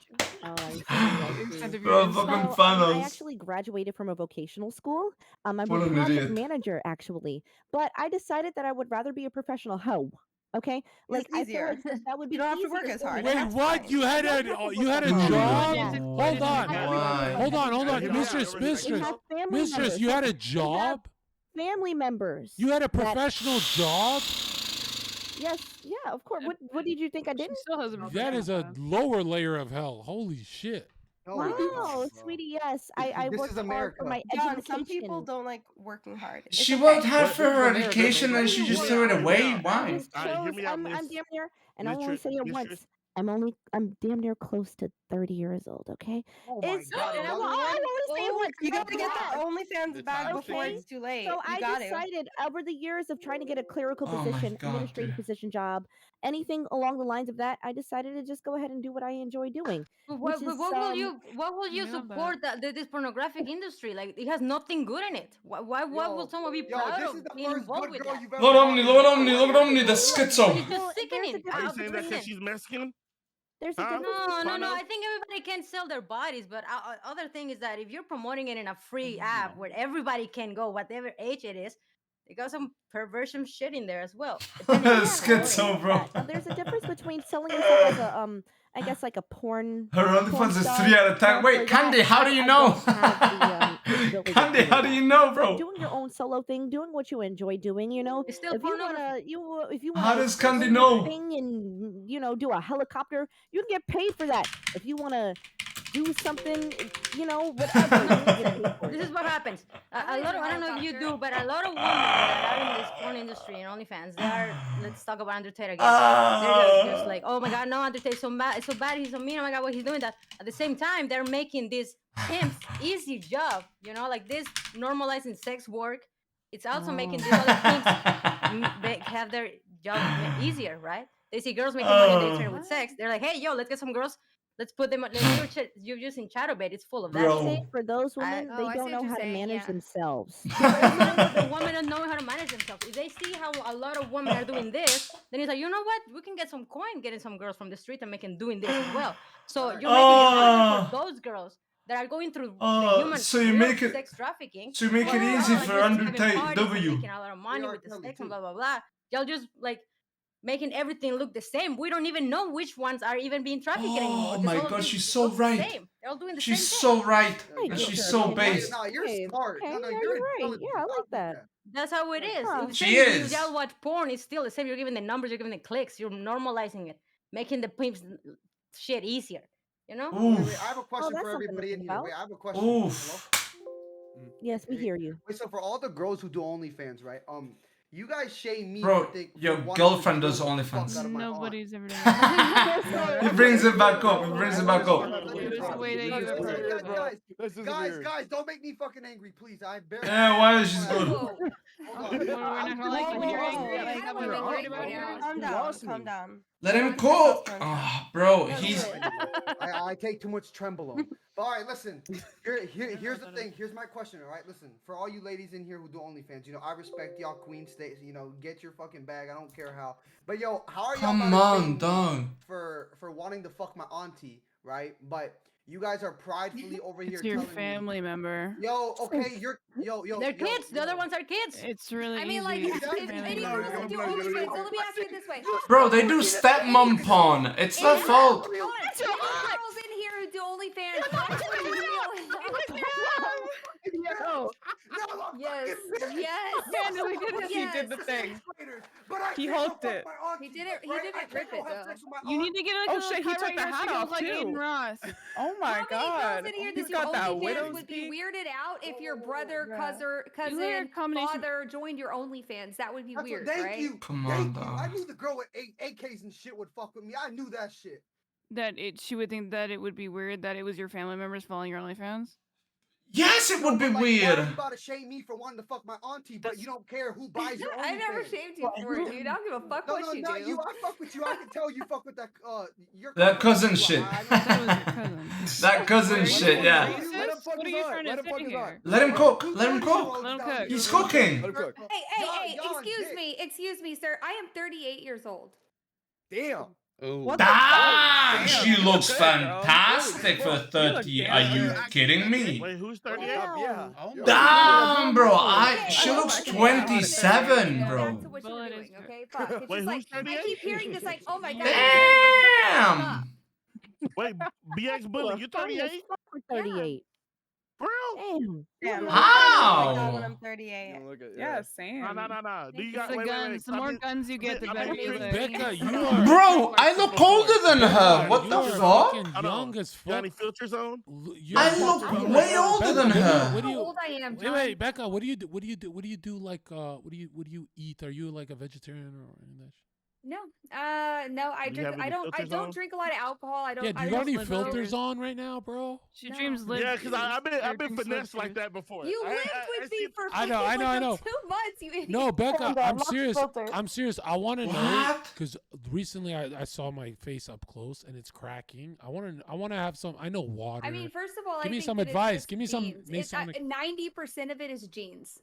Oh, I see, I see. Extent of Bro, yours. fucking So, I Thanos. actually graduated from a vocational school. I'm a What an project idiot. manager, actually. But I decided that I would rather be a professional hoe. Okay, like I feel easier. like that would be You don't have to work easier as for me. hard. Wait, That's what? fine. You had a Oh, job? yeah. Hold on. Why? Hold on, Yeah, mistress, yeah, We mistress, have family mistress. members. You had a We have job? family members. You had a that- professional job? Yes, yeah, of course. What did you think I She didn't? still has a That is a lower layer of hell. Holy shit. No, Wow, sweetie, yes. I This worked is hard America. for my John, education. some people don't like working hard. It's She okay. worked hard for her education and she just threw it away. I Why? just Alright, hear chose. me out, I'm miss- damn near, and I want to mistress- say it mistress. once. I'm damn near close to 30 years old. Okay. Oh my It's God, and I another want one? to say it once. You got to get that. that OnlyFans The back time before thing. it's too late. So You I got to. decided over the years of trying to get a clerical Oh my position, God, administrative dude. position job, anything along the lines of that, I decided to just go ahead and do what I enjoy doing. But Which what is, will you I love support this pornographic industry? Like it has nothing good in it. Why will someone be Yo, proud this of is the being first involved good with girl that? you've ever Look at Omni, look at met. Omni, look at Omni, the schizo. It's Well, just sickening. Are you Out saying that between because it. she's Mexican? there's a Huh? difference. No. Funnel? I think everybody can sell their bodies, but other thing is that if you're promoting it in a free app where everybody can go, whatever age it is, they got some perversion shit in there as well. Schizo, bro. There's a difference between selling yourself as a I guess like a porn. Her porn OnlyFans is star. 3 out of 10. Now, Wait, for Candy, that, how do you I know? don't have the responsibility. Candy, of how do doing you that. know, Like, bro? doing your own solo thing, doing what you enjoy doing. You know, It's still if you pornography. wanna How does Candy swing know? a thing and do a helicopter, you can get paid for that. If you wanna do something, whatever, No, you can get listen. paid for This it. is what happens. A lot of, I don't know if you do, but a lot of women that are in this porn industry and OnlyFans, they are. Let's talk about Undertale again. They're just like, oh my god, no, Undertale's so bad. It's so bad. He's so mean. Oh my god, what he's doing that. At the same time, they're making this pimps easy job. Like this normalizing sex work. It's also making these other pimps have their job easier, right? They see girls making money on the internet with sex. They're like, hey, yo, let's get some girls. Let's put them. You're using chatterbait. It's full of that. Saying for those women, Oh, they I don't see know what how you're to saying, manage yeah. themselves. It's not about the women not knowing how to manage themselves. If they see how a lot of women are doing this, then it's like, you know what? We can get some coin getting some girls from the street and doing this as well. So you're making it harder for those girls that are going through the human so you real make it- sex trafficking. so you make it Well, easy like for this, having Undertale parties and W. making a lot of money with the sex and blah blah blah. Y'all just like making everything look the same. We don't even know which ones are even being trafficked anymore. Oh my god, she's so right. They're all doing the She's same thing. so right. I And get she's your so opinion. based. No, you're smart. Okay, No, yeah, you're you're right. intelligent. Yeah, I like that. That's how it is. Huh. The She same is. y'all watch porn, it's still the same. You're giving the numbers, you're giving the clicks, you're normalizing it, making the pimps shit easier. Wait, I have a question for that's something to everybody in think here. about. Wait, I have a question. Oof. Hello? Yes, we hear you. Wait, so for all the girls who do OnlyFans, right? You guys shame me Bro, for your wanting to girlfriend drill does the fuck OnlyFans. out of my aunt. Nobody's ever done that. He brings it back up. He brings it back up. It was the way that you approached it. Guys, don't make me fucking angry, please. I barely. Yeah, why is she good? Hold on. We're not gonna like it when you're angry. I don't wanna be worried about you. Calm down. Let him cook. Oh, bro, he's. I take too much trembolone. But all right, listen. Here's the thing. Here's my question. All right, listen. For all you ladies in here who do OnlyFans, I respect y'all queen states. Get your fucking bag. I don't care how. But yo, how are y'all? Come on, dog. For wanting to fuck my auntie, right? But you guys are pridefully over here. It's your telling family member. Yo, okay, They're kids. The other ones are kids. It's really I mean, like, easy. if any girls do OnlyFans, so let me ask you it this way. Bro, they do stepmom porn. It's their fault. Any girls in here who do OnlyFans? Yes. Yeah, we did it. He did the thing. He hulked it. He didn't rip it though. You need to get Oh a shit, he took the hat off like too. Aiden Ross. Oh my How god. many girls in here He's that do got that OnlyFans widow's would be peak. weirded out if your brother, You cousin, had a combination- father joined your OnlyFans? That would be weird, Thank right? you. Come Thank on, you. I dog. knew the girl with AKs and shit would fuck with me. I knew that shit. She would think that it would be weird that it was your family members following your OnlyFans. Yes, it would be Why weird. are you about to shame me for wanting to fuck my auntie, but you don't care who buys your OnlyFans? I never shamed you for it, dude. I don't give a fuck No, what you not do. you. I fuck with you. I can tell you fuck with that your That cousin shit. That cousin shit, yeah. What are you trying to say here? Let him cook. Let him cook. Let him cook. He's cooking. Hey, excuse me, sir. I am 38 years old. Damn. Damn, she looks fantastic for 30. Are you kidding me? Wait, who's 38? Yeah. Damn, bro. She looks 27, bro. That's what you're doing, okay? Fuck. It's Wait, just like, who's 38? I keep hearing this, like, oh my god. Damn. Wait, BX Bully, you 38? 38. Bro. Damn. How? I'm 38. Yeah, same. No. Do you It's got the wait, guns. The more guns you get, the better you look. Becca, you are. Bro, I look older than her. What the fuck? Fucking young as Got fuck. any filters on? I look way older than her. What do How you? old I am, John. Wait, Becca. What do you do? What do you do? What do you do? Like, what do you eat? Are you like a vegetarian or any of that? No, no, I Do you have drink. any I filters don't on? drink a lot of alcohol. I don't. Yeah, do I you don't got any live filters over- on right now, bro? She dreams live. Yeah, because I've been dreams finessed live like that before. You I lived with me for I know. 2 months. You idiot. No, Becca, on, I'm lots of serious. filters. I'm serious. I want to know What? because recently I saw my face up close and it's cracking. I want to have some. I know water. I mean, first of all, Give I me think some that it's advice. just Give me some genes. Masonic. 90% of it is genes.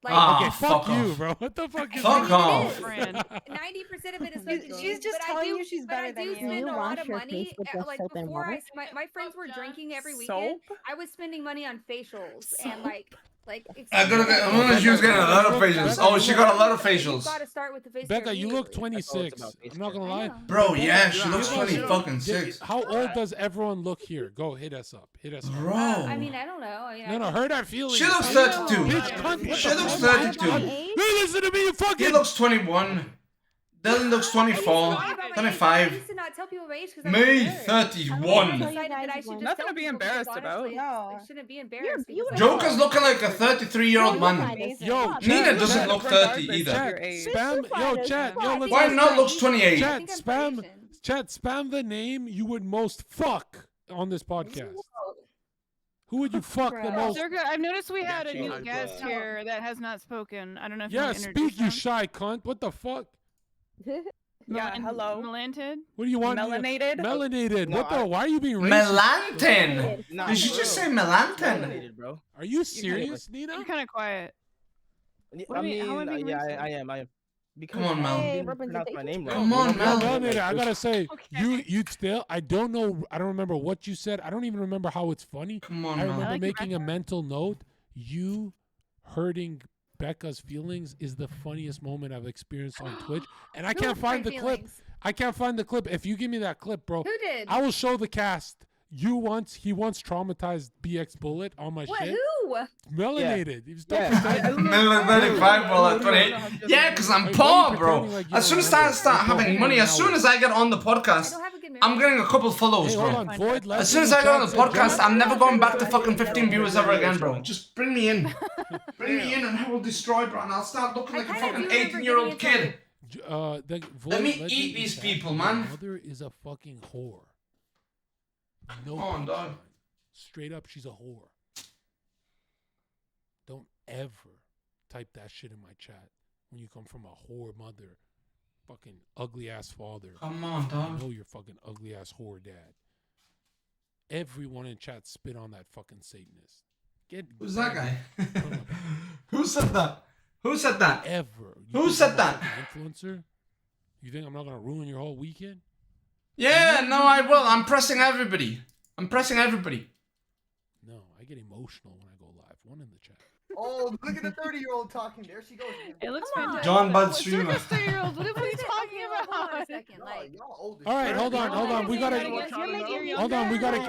Ah, okay, fuck you, off. bro. What the fuck is Fuck that? off. 90% of it is fucking She's genes, just but telling I do, you she's but I better than do you. spend You a lot wash of your money. face with just Like soap and before, water? my friends were drinking every weekend. Soap? I was spending money on facials and like Like, she was getting a lot of facials. Oh, she got a lot of facials. You gotta start with the face. Becca, you look 26. I'm not gonna lie. Bro, yeah, she looks 26. How old does everyone look here? Go hit us up. Hit us up. Bro. I mean, I don't know. No, hurt our feelings. She looks 32. She looks 32. Hey, listen to me, you fucking. He looks 21. Dylan looks 24, 25. May 31. Nothing to be embarrassed about. I shouldn't be embarrassed. Joker's looking like a 33-year-old man. Yo, Nina doesn't look 30 either. Chat. Yo, Why not looks 28? Chat, spam the name you would most fuck on this podcast. Who would you fuck the most? Zherka, I've noticed we had a new guest here that has not spoken. I don't know if Yeah, you speak, you shy cunt. What the fuck? Yeah, hello. Melanted? What do you want? Melanated? Melanated. No, why are you being racist? Melantin. Did you just say melantin? Bro. Are you serious, Nina? You're kind of quiet. I mean, I am. Because Come on, Mel. you didn't pronounce my name right. Come on, Mel. Melanated, I gotta say, you still. I don't know. I don't remember what you said. I don't even remember how it's funny. Come on, I Mel. remember making a mental note. You hurting Becca's feelings is the funniest moment I've experienced on Twitch, and I can't find the clip. I can't find the clip. If you give me that clip, bro, Who did? I will show the cast. He once traumatized BX Bullet on my What? shit. Who? Melanated. He was Melanated 5 bullet 28. Yeah, because I'm poor, bro. As soon as I start having money, as soon as I get on the podcast, I'm getting a couple follows, bro. As soon as I get on the podcast, I'm never going back to fucking 15 viewers ever again, bro. Just bring me in. Bring me in and I will destroy, bro. And I'll start looking like a fucking 18-year-old kid. Let me eat these people, man. My mother is a fucking whore. No, come on, dog. Straight up, she's a whore. Don't ever type that shit in my chat when you come from a whore mother, fucking ugly ass father. Come on, dog. I know you're fucking ugly ass whore dad. Everyone in chat spit on that fucking Satanist. Who's that guy? Who said that? Who said that? Ever. Who said that? Influencer? You think I'm not gonna ruin your whole weekend? Yeah, no, I will. I'm pressing everybody. I'm pressing everybody. No, I get emotional when I go live. One in the chat. Oh, look at the 30-year-old talking. There she goes. It looks fantastic. John Bud streamer. 30-year-olds. What are we talking about? Hold on a second. Like, All right, hold on. We gotta. Hold on, we gotta.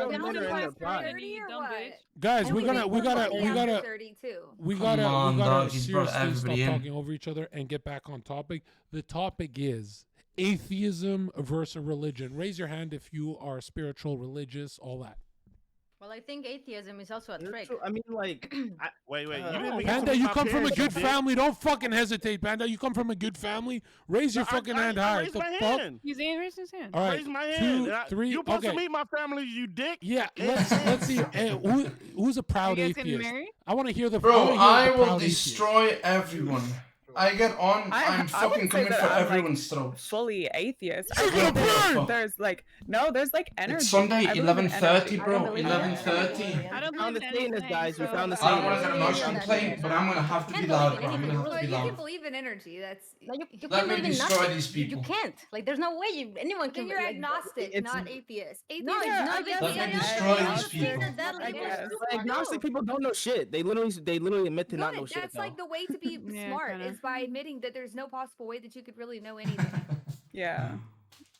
Guys, we gotta. 32. We gotta seriously stop talking over each other and get back on topic. The topic is atheism versus religion. Raise your hand if you are spiritual, religious, all that. Well, I think atheism is also a trick. I mean, like, wait. Panda, you come from a good family. Don't fucking hesitate, Panda. You come from a good family. Raise your fucking hand high. Raised The my fuck? hand. He's raised his hand. All right, Raise my hand. 2, 3. You're supposed Okay. to meet my family, you dick. Yeah, let's see. Who's a proud you guys getting atheist? married? I want to hear the. Bro, I will proud atheist. destroy everyone. I get on, I'm fucking coming for everyone's throat. Fully atheist. You're gonna burn! There's like energy. It's Sunday, I believe in 11:30, energy. bro. 11:30. I don't found the believe in Satanist, anything, guys. We so- found the I don't want to Satanist. get emotionally played, but I'm gonna have to be loud, bro. I'm gonna have to Well, be you can loud. believe in energy. That's No, you Let can't me believe in destroy nothing. these people. You can't. Like, there's no way anyone can. then you're like, agnostic, it's- not atheist. Atheist No, is it's not not big Let deal. me destroy these people. I guess. Agnostic people don't know shit. They literally admit to not know Good. shit. That's like the way to be Yeah, smart kinda. is by admitting that there's no possible way that you could really know anything. Yeah.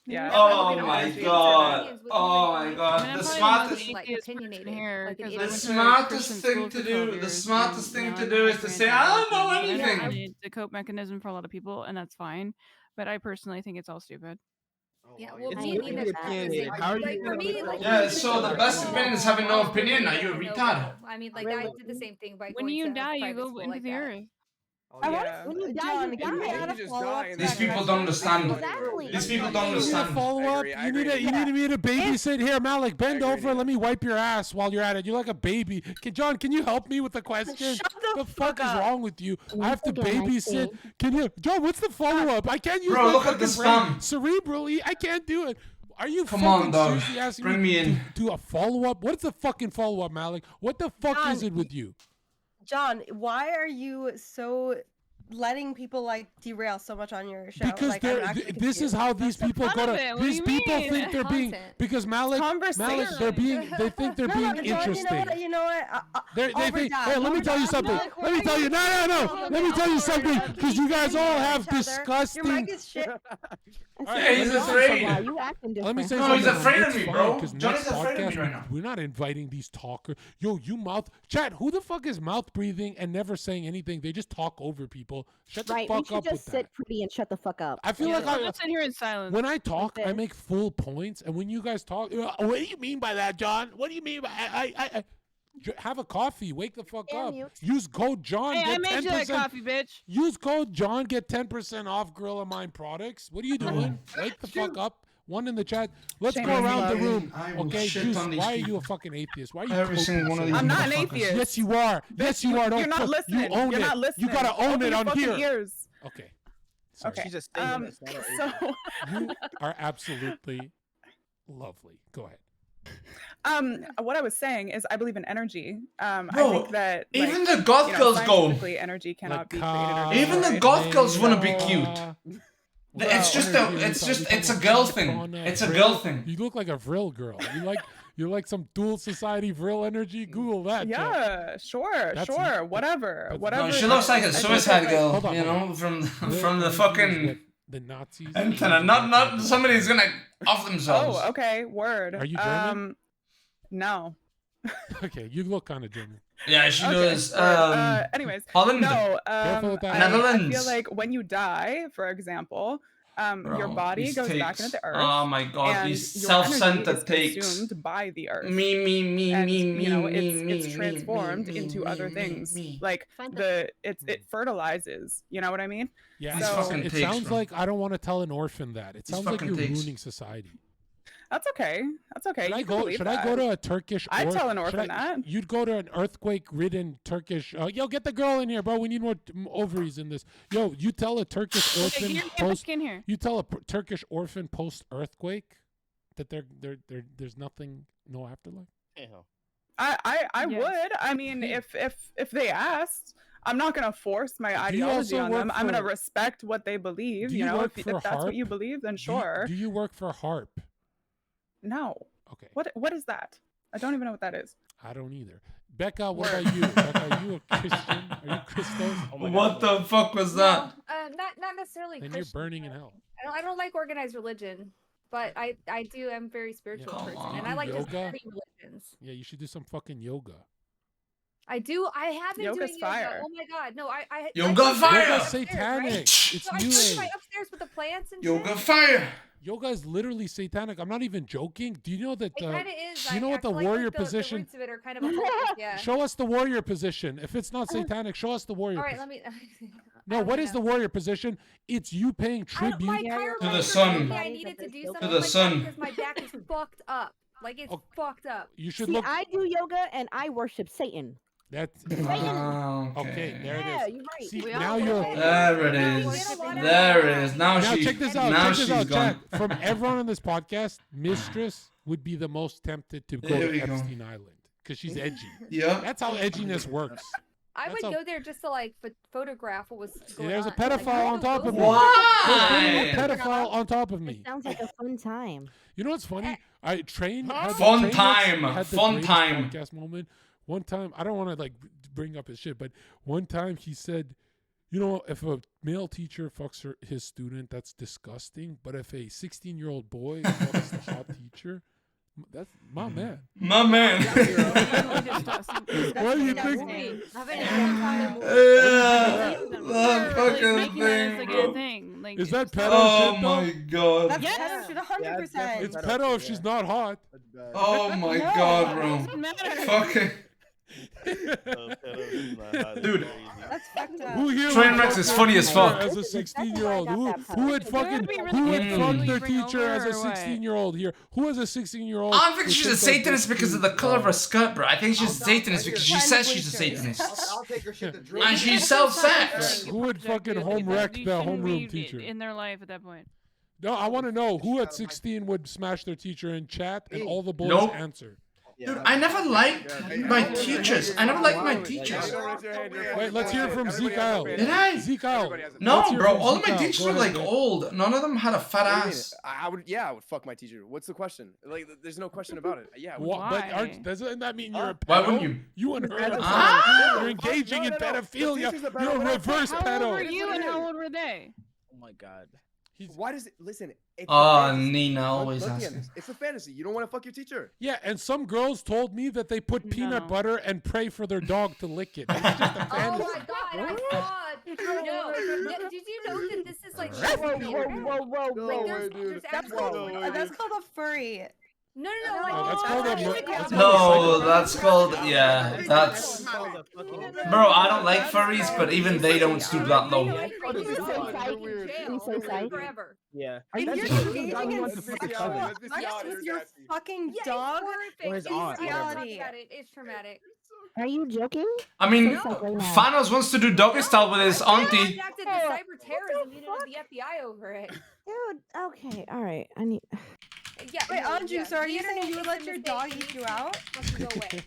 Yeah. Oh my god. Oh my I mean, god. I'm The probably smartest the most atheist person here, like an 'cause I the went to smartest Christian thing school to for do, 12 the years, smartest and, thing you know, to I do is to understand say, that I don't know it's anything. a cope mechanism for a lot of people, and that's fine. But I personally think it's all stupid. Yeah, well, It's me and really Nina's opinionated. How are you like for gonna me, make like Yeah, so the best opinion is having no opinion. Are you a retard? I mean, like I did the same thing by When going you to die, you private go school into like the that. earth. I want Yeah. to when you die, John, you can we die. add a You just follow-up die to and These that people question? don't understand. Exactly. These people don't You need a understand. follow up. agree, I You need agree. me to babysit here, Malik. Bend agree, over. Let me wipe your ass while you're at it. You're like a baby. John, can you help me with the question? Shut the fuck is fuck up. wrong with you? I have to Okay, I babysit. see. Can you, John? What's the follow up? I can't use Bro, my look at the fucking brain. spam. Cerebrally, I can't do it. Are you Come fucking on, dog. seriously asking Bring me to in. do a follow up? What's the fucking follow up, Malik? What the fuck John, is it with you? John, why are you so letting people like derail so much on your show? Because like, this is how these people go to. These people think they're being because Malik, they think they're being interesting. You know what? They think. Hey, let me tell you something. Let me tell you. No. Let me tell you something. Because you guys all have disgusting. Your mic is shit. Hey, he's afraid. Let me say no, something. he's afraid of It's me, fine, bro. 'cause Johnny's next afraid of me podcast, right now. We're not inviting these talkers. Yo, you mouth chat. Who the fuck is mouth breathing and never saying anything? They just talk over people. Shut the Right, we fuck should up just with sit that. pretty and shut the fuck up. I feel like I just sit here in silence. when I talk, I this. make full points, and when you guys talk, what do you mean by that, John? What do you mean by I have a coffee? Wake the fuck up. Use code John. Hey, get I made you that coffee, bitch. Use code John. Get 10% off Grill of Mine products. What are you doing? Wake the fuck up. One in the chat. Let's go around the room. Okay, Juice, why are you a fucking atheist? Why are you Every single one of these I'm not an motherfuckers. atheist. Yes, you are. Yes, you are. Don't You're not fuck- listening. You own You're it. not listening. You gotta own Open it your on fucking here. ears. Okay. Sorry. Okay. She's a statement. So You are absolutely lovely. Go ahead. what I was saying is I believe in energy. I Bro, think that even like, the goth girls go. scientifically, energy cannot be created or Even the destroyed. goth girls want to be cute. Bro, It's a girl thing. It's a girl thing. You look like a Vril girl. You like some dual society Vril energy. Google that. Chat. Yeah, sure, whatever. No, she looks like a suicide girl, you know, from the fucking the Nazis. internet. Not somebody's gonna off themselves. Oh, okay, word. Are you German? No. Okay, you look kind of German. Yeah, she does. Anyways, Holland. no. Careful with that. I Netherlands. feel like when you die, for example, your body these goes back takes. into the earth. Oh my god, and these your energy self-centered is takes. consumed by the earth. Me, and, me, you know, me, it's transformed into other things. Like it fertilizes. You know what I mean? Yeah, So, it sounds like I don't want to tell an orphan that. It sounds like you're ruining society. that's okay. That's okay. Should You I can go? believe Should that. I go to a Turkish? I'd tell an should orphan that. You'd go to an earthquake-ridden Turkish. Yo, get the girl in here, bro. We need more ovaries in this. Yo, you tell a Turkish orphan You tell a Turkish orphan post-earthquake that there's nothing, no afterlife. I would. I mean, if they asked, I'm not gonna force my ideology on them. I'm gonna respect what they believe. Do You you know, work if for that's HARP? what you believe, then sure. Do you work for HARP? No. Okay. What is that? I don't even know what that is. I don't either. Becca, what about you? Becca, are you a Christian? Are you Christos? What the fuck was that? Not necessarily Then Christian. you're burning in hell. I don't like organized religion, but I do. I'm a very spiritual person, and I like just yoga. studying religions. Yeah, you should do some fucking yoga. I do. I have been Yoga's doing fire. yoga. Oh my god, no! I Yoga fire! Yoga's satanic. Right? It's So I new go to age. my upstairs with the plants and Yoga shit. fire! Yoga is literally satanic. I'm not even joking. Do you know that? It kind of is. Do you know what the I feel like warrior the position? roots of it are kind of occultic, yeah. Show us the warrior position. If it's not satanic, show us the warrior. All right, position. let me. No, what is the warrior position? It's you paying tribute My To the chiropractor sun. told me I needed to do something To the like sun. that because my back is fucked up. Like it's fucked up. You should See, look. I do yoga and I worship Satan. That's okay. There it is. Yeah, you're right. See, We now all you're. There it is. There it is. Now she. check this out. Now Check she's this out, gone. chat. From everyone on this podcast, Mistress would be the most tempted to go There to we go. Epstein Island because she's edgy. Yeah. That's how edginess works. I would That's go there just to like photograph what was going There's a on. Like, pedophile on top of me. Why? There's a pedophile on top of me. Sounds like a fun time. You know what's funny? I trained. had the Fun train time. had the Fun greatest time. Podcast moment. One time, I don't want to like bring up his shit, but one time he said, you know, if a male teacher fucks his student, that's disgusting. But if a 16-year-old boy fucks the hot teacher, that's my man. My man. What do you think? That fucking thing, bro. Is that pedo Oh shit, my god. That's pedo shit, 100%. It's pedo if she's not hot. Oh my god, bro. Fucking. Dude. That's fucked up. Who here Trainwrecks is funny as fuck. As a 16-year-old, who would fucking who would fuck their teacher as a 16-year-old here? Who is a 16-year-old? I don't think she's a Satanist because of the color of her skirt, bro. I think she's a Satanist because she says she's a Satanist. I'll take her shit to drink. And she sells sex. Who would fucking home wreck the homeroom teacher? in their life at that point. No, I want to know who at 16 would smash their teacher in chat and all the boys Nope. answer. Dude, I never liked my teachers. I never liked my teachers. Wait, let's hear from Zeke Isle. Did I? Zeke Isle. No, bro. All of my teachers were like old. None of them had a fat ass. I would fuck my teacher. What's the question? Like, there's no question about it. Yeah. But doesn't that mean you're a pedo? Why wouldn't you? You and her. You're engaging in pedophilia. You're a reverse pedo. How old were you and how old were they? Oh my god. Why does it listen? Oh, Nina always asking. It's a fantasy. You don't want to fuck your teacher. Yeah, and some girls told me that they put peanut butter and pray for their dog to lick it. It's just a fantasy. Oh my god, I saw. No, did you know that this is like? Whoa, dude. That's called a furry. No. That's called a No, that's called, yeah, that's... Bro, I don't like furries, but even they don't stoop that low. Forever. Yeah. If you're engaging in sexual acts with your fucking dog, or his aunt, reality. It's traumatic. Are you joking? I mean, Thanos wants to do doggy style with his auntie. Reacted to cyber terrorism, you know, the FBI over it. Dude, okay, all right. I need. Yeah. Wait, Anju, so are you saying you would let your dog eat you out? Go away.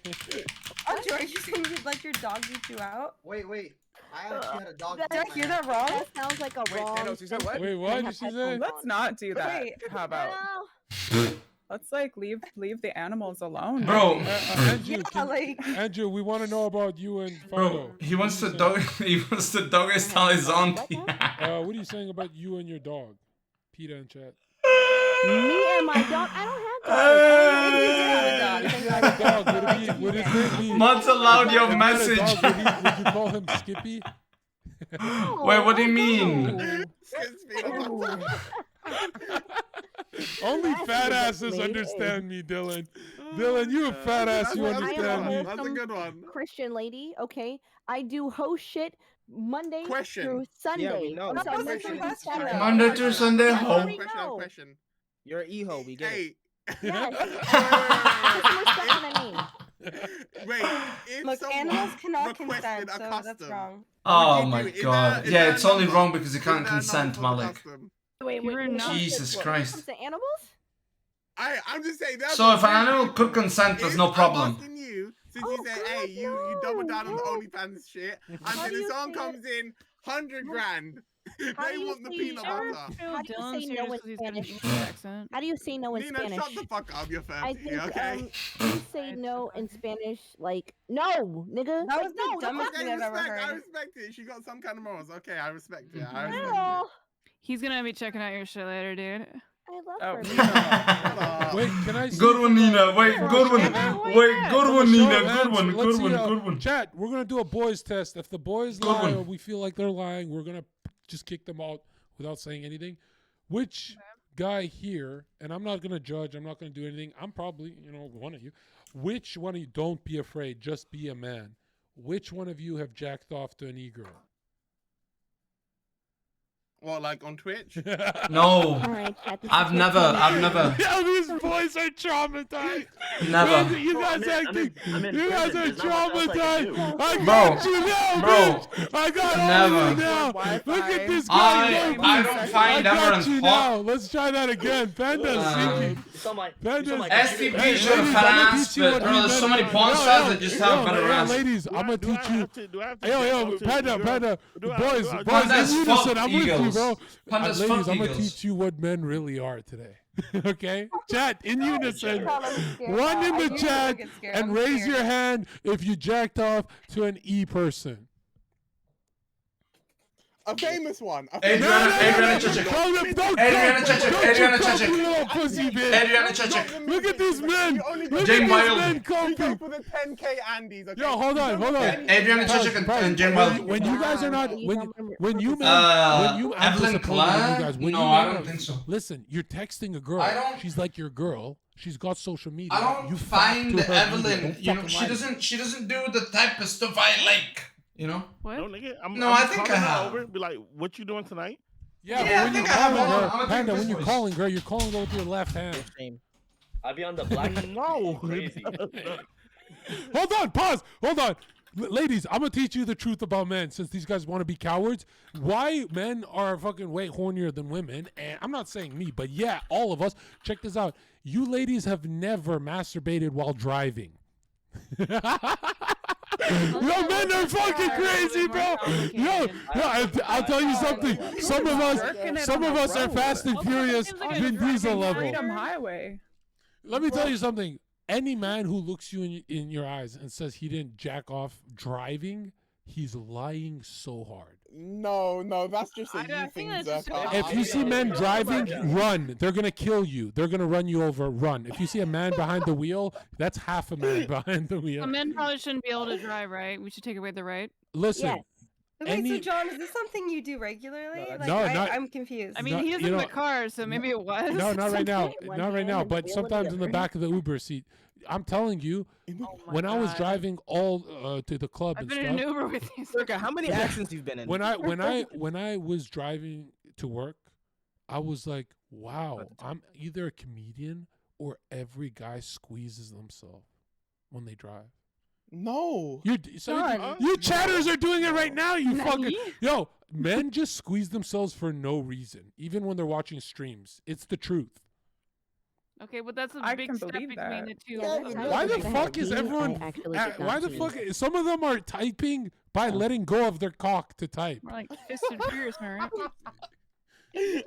Anju, are you saying you'd let your dog eat you out? Wait. I actually had a dog. Did I hear that wrong? That sounds like a wrong. Thanos, you said what? Wait, what did she say? Let's not do that. Wait. How about? Let's like leave the animals alone. Bro. Andrew, Andrew, we want to know about you and Fido. Bro, he wants to doggy style his auntie. What are you saying about you and your dog? Peter in chat. Me and my dog. I don't have dogs. Would his name be? Mods allowed your If you had a message. dog, would you call him Skippy? Wait, what do you mean? Only fat asses understand me, Dylan. Dylan, you a fat ass, you understand me. That's a good one. Christian lady, okay. I do host shit Monday through Sunday. Yeah, we know. Monday through Sunday, home. Question. You're an e-ho, we get it. Wait, look, animals cannot consent, so that's wrong. Oh my god. Yeah, it's only wrong because you can't consent, Malik. Wait, Jesus Christ. Comes to animals? I'm just saying that. So if an animal could consent, there's no problem. Since you say, hey, you double down on the OnlyFans shit, and then the song comes in 100 grand. They want the peanut butter. How do you say no in Spanish? How do you say no in Nina, Spanish? shut the fuck up, you're 30, I think, okay? you say no in Spanish like, no, nigga. That Like, was the dumbest thing I've ever I heard. respect it. She got some kind of morals. Okay, I respect it. He's gonna be checking out your shit later, dude. I love her. Wait, can I? Good one, Nina. Wait, good one. Wait, good one, Nina. Good one. Good one. Good one. Chat, we're gonna do a boys test. If the boys lie or we feel like they're lying, we're gonna just kick them out without saying anything. Which guy here? And I'm not gonna judge. I'm not gonna do anything. I'm probably, one of you. Which one of you? Don't be afraid. Just be a man. Which one of you have jacked off to an e-girl? What, like on Twitch? No. I've never. Yeah, these boys are traumatized. Never. You guys acting. You guys are traumatized. I Bro. got you now, Bro. bitch. I got Never. all of you now. Look at this guy. I don't find I got Everett you hot. now. Let's try that again. Panda's sinking. STP should have fat ass, but bro, there's so many porn stars that just have better ass. Ladies, I'm gonna teach you. Yo, Panda, boys, Panda's in fuck unison. I'm with you, eagles. bro. Panda's Ladies, fuck I'm gonna eagles. teach you what men really are today. Okay? Chat, in unison. One in the chat, and raise your hand if you jacked off to an E person. A famous one. Adriana Chechik. Adriana Chechik. Adriana Chechik. Look at these men. Look Jane at these Wilde. men comfy. For the 10K Andes, okay? Yo, hold on. Adriana Chechik and Jane Wilde. When you guys are not, when you Evelyn Klein? No, I don't think so. Listen, you're texting a girl. She's like your girl. She's got social media. I don't You find talk to her Evelyn. media. You know, Don't she fucking lie. doesn't do the type of stuff I like. You know? What? No, nigga. No, I think I have. Over, be like, what you doing tonight? Yeah, Yeah, I but when think you're I have calling one. her, I'm gonna Panda, take when this you're voice. calling her, you're calling her with your left hand. I'd be on the black. No. Crazy. Hold on, pause. Hold on. ladies, I'm gonna teach you the truth about men since these guys want to be cowards. Why men are fucking way hornier than women, and I'm not saying me, but yeah, all of us. Check this out. You ladies have never masturbated while driving. Yo, men are fucking crazy, bro. Yo, I'll tell you something. Some of us are Fast and Furious Vin Diesel level. Freedom Highway. Let me tell you something. Any man who looks you in your eyes and says he didn't jack off driving, he's lying so hard. No, that's just a you thing, Zherka. If you see men driving, run. They're going to kill you. They're going to run you over. Run. If you see a man behind the wheel, that's half a man behind the wheel. A men probably shouldn't be able to drive, right? We should take away the right. Listen. Yes. Wait, so John, is this something you do regularly? I'm confused. I mean, he's in the car, so maybe it was. No, not right now. Not right now. But sometimes in the back of the Uber seat. I'm telling you, when I was driving all to the club and stuff. I've been in an Uber with you. Zherka, how many accidents you've been in? When I was driving to work, I was like, wow, I'm either a comedian or every guy squeezes themselves when they drive. No. You chatters are doing it right now, you fucking. Yo, men just squeeze themselves for no reason, even when they're watching streams. It's the truth. Okay, but that's a big step between the two. Why the fuck is everyone? Why the fuck? Some of them are typing by letting go of their cock to type. More like fisted fierce, right?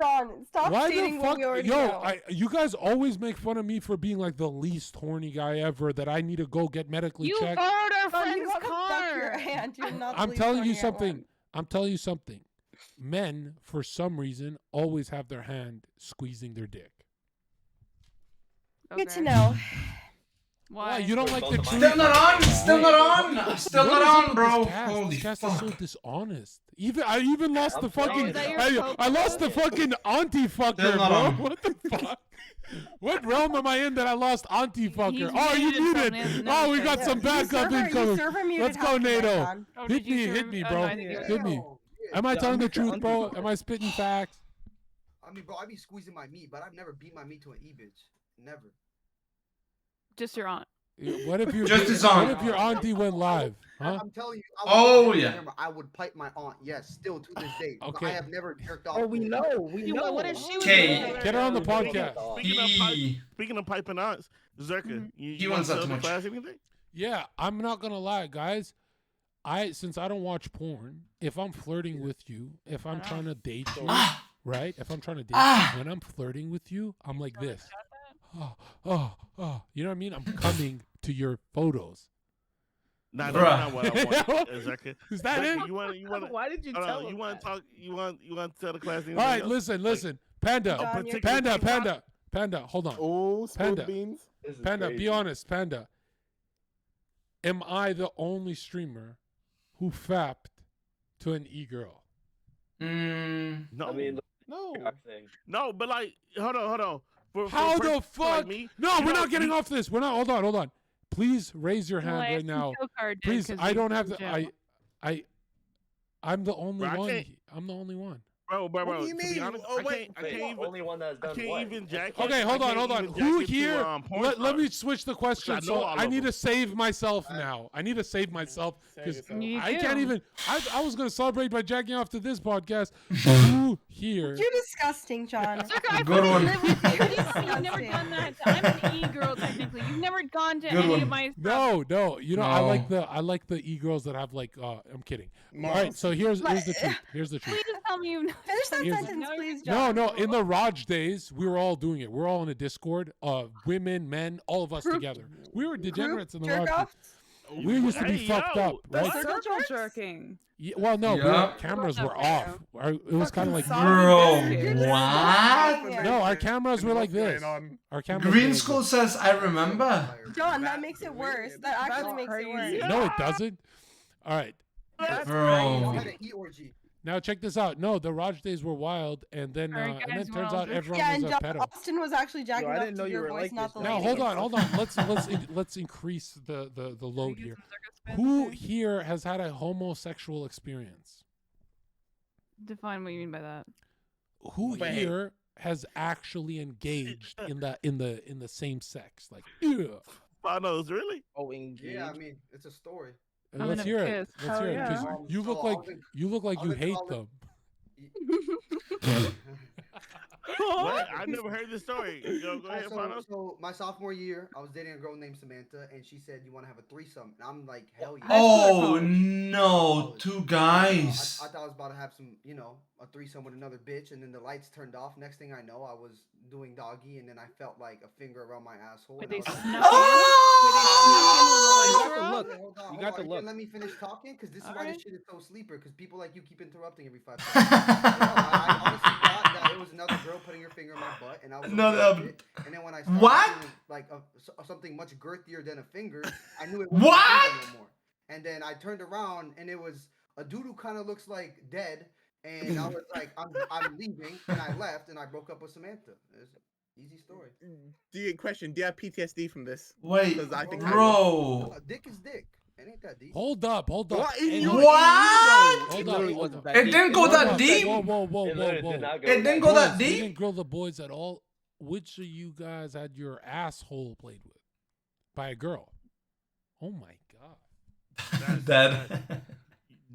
John, stop stating what we already know. You guys always make fun of me for being like the least horny guy ever. That I need to go get medically checked. You borrowed our John, friend's car. Your hand. You're not I'm telling you something. I'm telling you something. Men, for some reason, always have their hand squeezing their dick. Good to know. Why? You don't like the truth? Still not on. Still not on. Still not on, bro. Holy this cast is fuck. so dishonest. I even lost the fucking. I lost the fucking auntie fucker, Still not bro. on. What the fuck? What realm am I in that I lost auntie fucker? Oh, you muted. Oh, we got some backup incoming. Let's go, NATO. Hit me, bro. Hit me. Am I telling the truth, bro? Am I spitting facts? I mean, bro, I be squeezing my meat, but I've never beat my meat to an e-bitch. Never. Just your aunt. What if you? Just his aunt. What if your auntie went live? Huh? I'm telling you. I would pipe my aunt. Yes, still to this day. Okay. I have never jerked off. Oh, we know. What if she was? Get her on the podcast. Speaking of piping aunts, Zherka, you wants want that to much. class anything? Yeah, I'm not gonna lie, guys. Since I don't watch porn, if I'm flirting with you, if I'm trying to date you, right? If I'm trying to date you, when I'm flirting with you, I'm like this. Oh. You know what I mean? I'm coming to your photos. Nah, that's not what I want. Zherka. Is that Zherka, it? You want? Why did you tell him You want to talk? You want to tell the class? All right, listen. Panda. Hold on. Oh, Panda. beans. Panda, be honest. Panda. Am I the only streamer who fapped to an e-girl? No. I mean, No, but like, hold on. How the fuck? Like me, no, we're not getting off this. We're not. Hold on. Please raise your hand right now. Please, I don't have to. I'm the only one. I'm the only one. Bro. What do you To be mean? honest, Oh, I wait. can't even. only one that's done I can't what? even jack. Okay, hold on. Who here? Let me switch the question. I know So all I of need them. to save myself now. I need to save myself because I can't even. I was gonna celebrate by jacking off to this podcast. Who here? You're disgusting, John. Good one. You've never done that. I'm an e-girl technically. You've never gone to any of my. No. You know, No. I like the e-girls that have like. I'm kidding. All right, so here's the truth. Here's the truth. Please tell me you. Finish that Here's- sentence, please, John. No. In the Raj days, we were all doing it. We're all in a Discord. Women, men, all of us together. We were degenerates in the Raj days. We used to be fucked up, right? Circle jerking. Yeah, well, no, Yeah. cameras were off. It was kind of like, Bro, what? no, our cameras were like this. Our cameras. Green were School like says, I remember. John, that makes it worse. That actually makes it worse. this. No, it doesn't. All right. Bro. Now check this out. No, the Raj days were wild, and then turns out everyone Yeah, and was a John pedo. Austin was actually jacking I off didn't know to you your were voice, like not the this. Now lady. hold on. Let's increase the load here. Who here has had a homosexual experience? Define what you mean by that. Who here has actually engaged in the same sex? Like, ew. Bonos, really? Oh, engaged. Yeah, I mean, it's a story. I'm Let's gonna hear it. kiss. Let's Hell hear it. 'Cause yeah. you look like I you was in hate college. them. What? I never heard the story. Go ahead, Fano. So my sophomore year, I was dating a girl named Samantha, and she said, "You want to have a threesome?" And I'm like, "Hell yeah!" Oh no, two I guys. thought I was about to have some, a threesome with another bitch, and then the lights turned off. Next thing I know, I was doing doggy, and then I felt like a finger around my asshole. Wait, And I they was like, snuck in? Wait, they snuck in with the lights Hold were on, off? hold on, You hold got on. the You look. gonna let me finish talking? Because this is why Alright. this shit is so sleeper. Because people like you keep interrupting every 5 seconds. I honestly thought that it was another girl putting her finger in my butt, and I was No, okay with it. And then when I started What? feeling like something much girthier than a finger, I knew it wasn't What? a finger no more. And then I turned around, and it was a dude who kind of looks like dead. And I was like, I'm leaving, and I left, and I broke up with Samantha. It's an easy story. Do you question? Do you have PTSD from this? Wait, 'Cause I think I bro. Dick is dick. It ain't that deep. Hold up. What? In Hey, your- What? Hold It up. literally Hold wasn't up. that It deep. didn't go Hold that up. deep. Whoa. It literally did not go It that didn't deep. go that Boys, we deep. didn't grill the boys at all. Which of you guys had your asshole played with by a girl? Oh my god. Dead.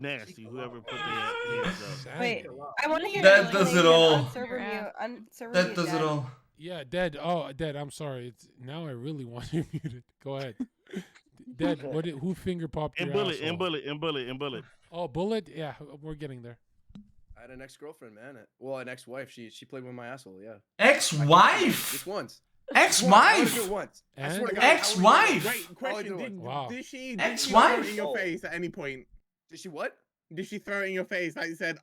Nasty. Whoever put their hands up. Wait, I want to hear That your does it explanation all. on server mute. On server That mute, does it Dad. all. Yeah, Dead. Oh, Dead. I'm sorry. It's now I really want you muted. Go ahead. Dead. Who finger popped your And bullet, asshole? and bullet, and bullet, and bullet. Oh, bullet. Yeah, we're getting there. I had an ex-girlfriend, man. Well, an ex-wife. She played with my asshole. Yeah. Ex-wife? Just once. Ex-wife? Once. I And? swear to God. Ex-wife? Great question. Wow. Did she Ex-wife? throw it in your face at any point? Did she what? Did she throw it in your face? Like you said,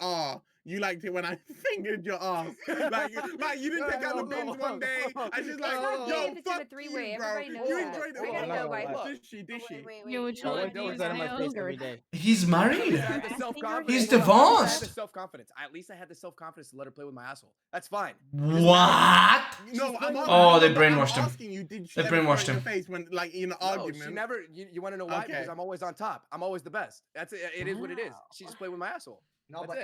you liked it when I fingered your ass. like you didn't take out the bins one day. And she's like, It's yo, if it's in a fuck three-way. you, bro. Everybody knows You that. enjoyed it. I gotta Hold go, on, guys. Did she? Yo, would you I like wipe these that on my face every nails? day. He's married. I had the self-confidence. He's I had divorced. the self-confidence. At least I had the self-confidence to let her play with my asshole. That's fine. What? No, Oh, they brainwashed I'm him. asking you, did she They ever throw brainwashed it in your him. face when, like, in an No, argument? she never. You want to know why? Okay. Because I'm always on top. I'm always the best. That's it. It is what it is. She just played with my asshole. No, That's but it.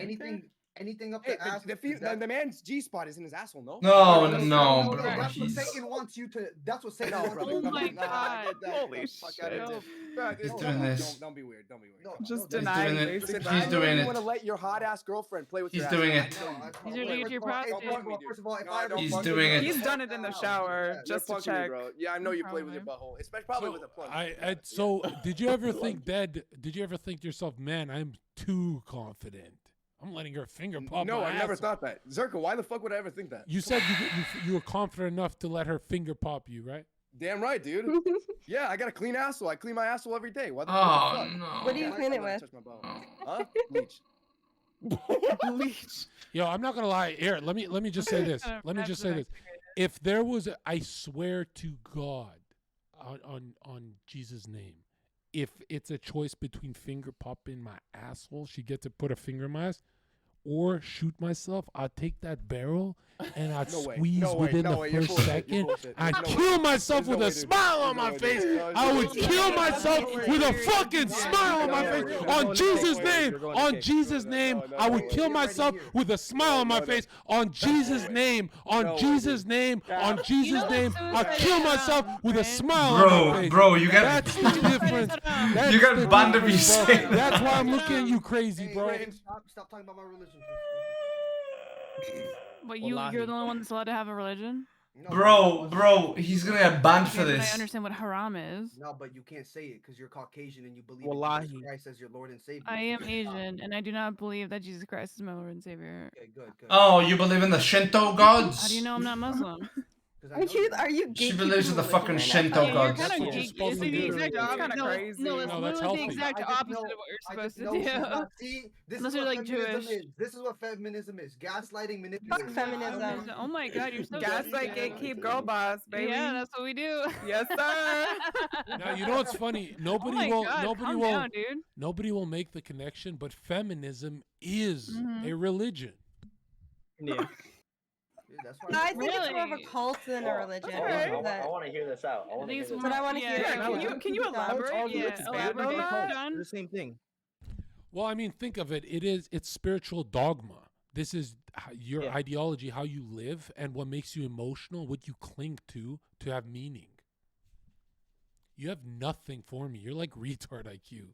anything up Hey, the ass. the man's G spot is in his asshole. No. No, bro. That's what He's... Satan wants you to. That's what Satan No, wants brother. you to. Oh my Nah, God. get that Holy the fuck outta shit. here. He's doing this. Don't be weird. Don't be weird. No, Just no, denying doing it. basic Listen, He's I know doing you it. want to let your hot ass girlfriend play with He's your doing ass. it. I know. These are due to your prostate. First of all, if No, I ever don't He's fuck doing with it. me. He's done it in the shower You're just to punking me, check. bro. Yeah, I know you play with your butthole, especially probably with a plunge. So did you ever think, Dead? Did you ever think to yourself, man, I'm too confident. I'm letting her finger pop. No, my I never asshole." thought that. Zherka, why the fuck would I ever think that? You said you were confident enough to let her finger pop you, right? Damn right, dude. Yeah, I got a clean asshole. I clean my asshole every day. What the Oh, fuck? no. What do you clean it with? Touch my butthole. Huh? Bleach. Bleach. Yo, I'm not gonna lie. Here, let me just say this. Let me just say this. If there was, I swear to God, on Jesus' name, if it's a choice between finger popping my asshole, she gets to put a finger in my ass, or shoot myself, I'd take that barrel and I'd No way. squeeze No way. within No the way. You're first bullshit. You're second. bullshit. I'd There's no kill way. myself There's with no a way, dude. smile There's on no my way, face. dude. No, I would there's no kill way. myself with a fucking smile on my face. On Jesus' name. On Jesus' name. I would kill myself with a smile on my face. On Jesus' name. On Jesus' name. On Jesus' name. I'd kill myself with a smile on my face. Bro, you got That's the difference. That's You got the banned if you difference, bro. say that. That's why I'm looking at you crazy, bro. Stop talking about my religion. But you're the only one that's allowed to have a religion? Bro, he's gonna get banned for Okay, but this. I understand what haram is. No, but you can't say it because you're Caucasian and you believe Wallahi. in Jesus Christ as your Lord and Savior. I am Asian, and I do not believe that Jesus Christ is my Lord and Savior. Okay, good. Oh, you believe in the Shinto gods? How do you know I'm not Muslim? Are you She believes in the fucking religion Shinto right now? You're gods. kind of geek. It's the exact Kinda crazy. No, it's No, that's literally the healthy. exact I just opposite know- of what you're I supposed just to know do. she's not- See, this Unless is you're what like feminism Jewish. is. This is what feminism is. Gaslighting, manipulation. Fuck feminism. Oh my God, you're so Gaslight, gatekeep, girl boss, baby. Yeah, that's what we do. Yes, sir. Now you know what's funny. Nobody my will. God, nobody calm will. down, dude. Nobody will make the connection. But feminism is a religion. Yeah. That's No, I think it's more of a Really? cult than a religion. I but- want to hear this out. I want to hear These this But I out. want to hear it. Yeah, Can you elaborate? Yeah, Expand on elaborate. that? John? The same thing. Well, I mean, think of it. It's spiritual dogma. This is your Yeah. ideology, how you live, and what makes you emotional, what you cling to have meaning. You have nothing for me. You're like retard IQ.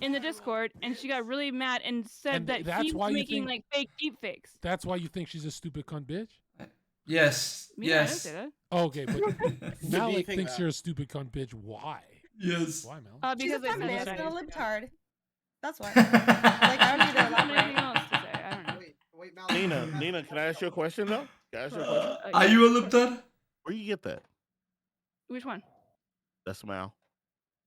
in the Discord, and she got really mad and said And that that's he why was you making think- like fake deep fakes. That's why you think she's a stupid cunt bitch? Yes. Yeah, I didn't Yes. say that. Okay, but Malik think thinks that? you're a stupid cunt bitch. Why? Yes. Why, Malik? She's a Because I said feminist that. and a libtard. That's why. Like, I don't need to I don't have anything elaborate. else to say. I don't know. Wait, Malik. Nina, can I ask you a question though? Can I ask you a question? Are you a libtard? Where you get that? Which one? That smile.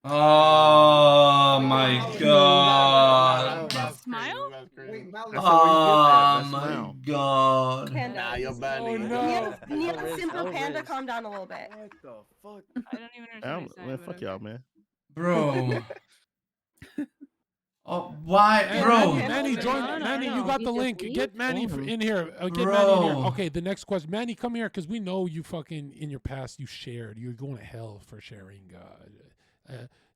Oh my god. That smile? Wait, Malik. Oh That my smile. god. Panda. Nah, you're bad. Oh, Nina. no. Nia, simple panda, calm down a little bit. What the fuck? I don't even understand what he's saying. Man, but fuck okay. y'all, man. Bro. Oh, why, Hey, bro? Manny, join. No, no, Manny, no. you got He the just link. leaves? Get Manny in here. Get Manny in here. Bro. Okay, the next question. Manny, come here because we know you fucking in your past you shared. You're going to hell for sharing.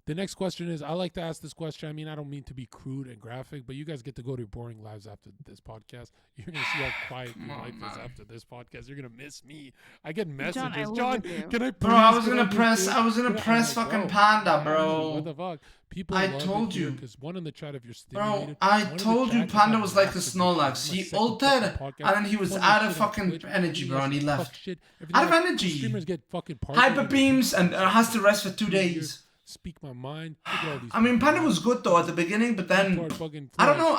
The next question is, I like to ask this question. I mean, I don't mean to be crude and graphic, but you guys get to go to your boring lives after this podcast. You're going to see how quiet your life is after this podcast. You're going to miss me. I get messages. I live John, with you. can I Bro, I was please gonna get on press. YouTube? I was gonna I'm press like, fucking bro, Panda, What bro. the fuck? People I love told it here you. because one in the chat if you're Bro, stimulated. I one in the told you chat, you Panda got was like the massive Snorlax. views. He My second ulted, fucking podcast. and then he was Funny out shit of on fucking Twitch. energy, bro, and he Talk left. shit. Everything Out of else. energy. Streamers get fucking Hyper beams and has to rest for 2 days. Speak my mind. Look at all these I mean, people. Panda was good though at the beginning, but then Fucking I don't know.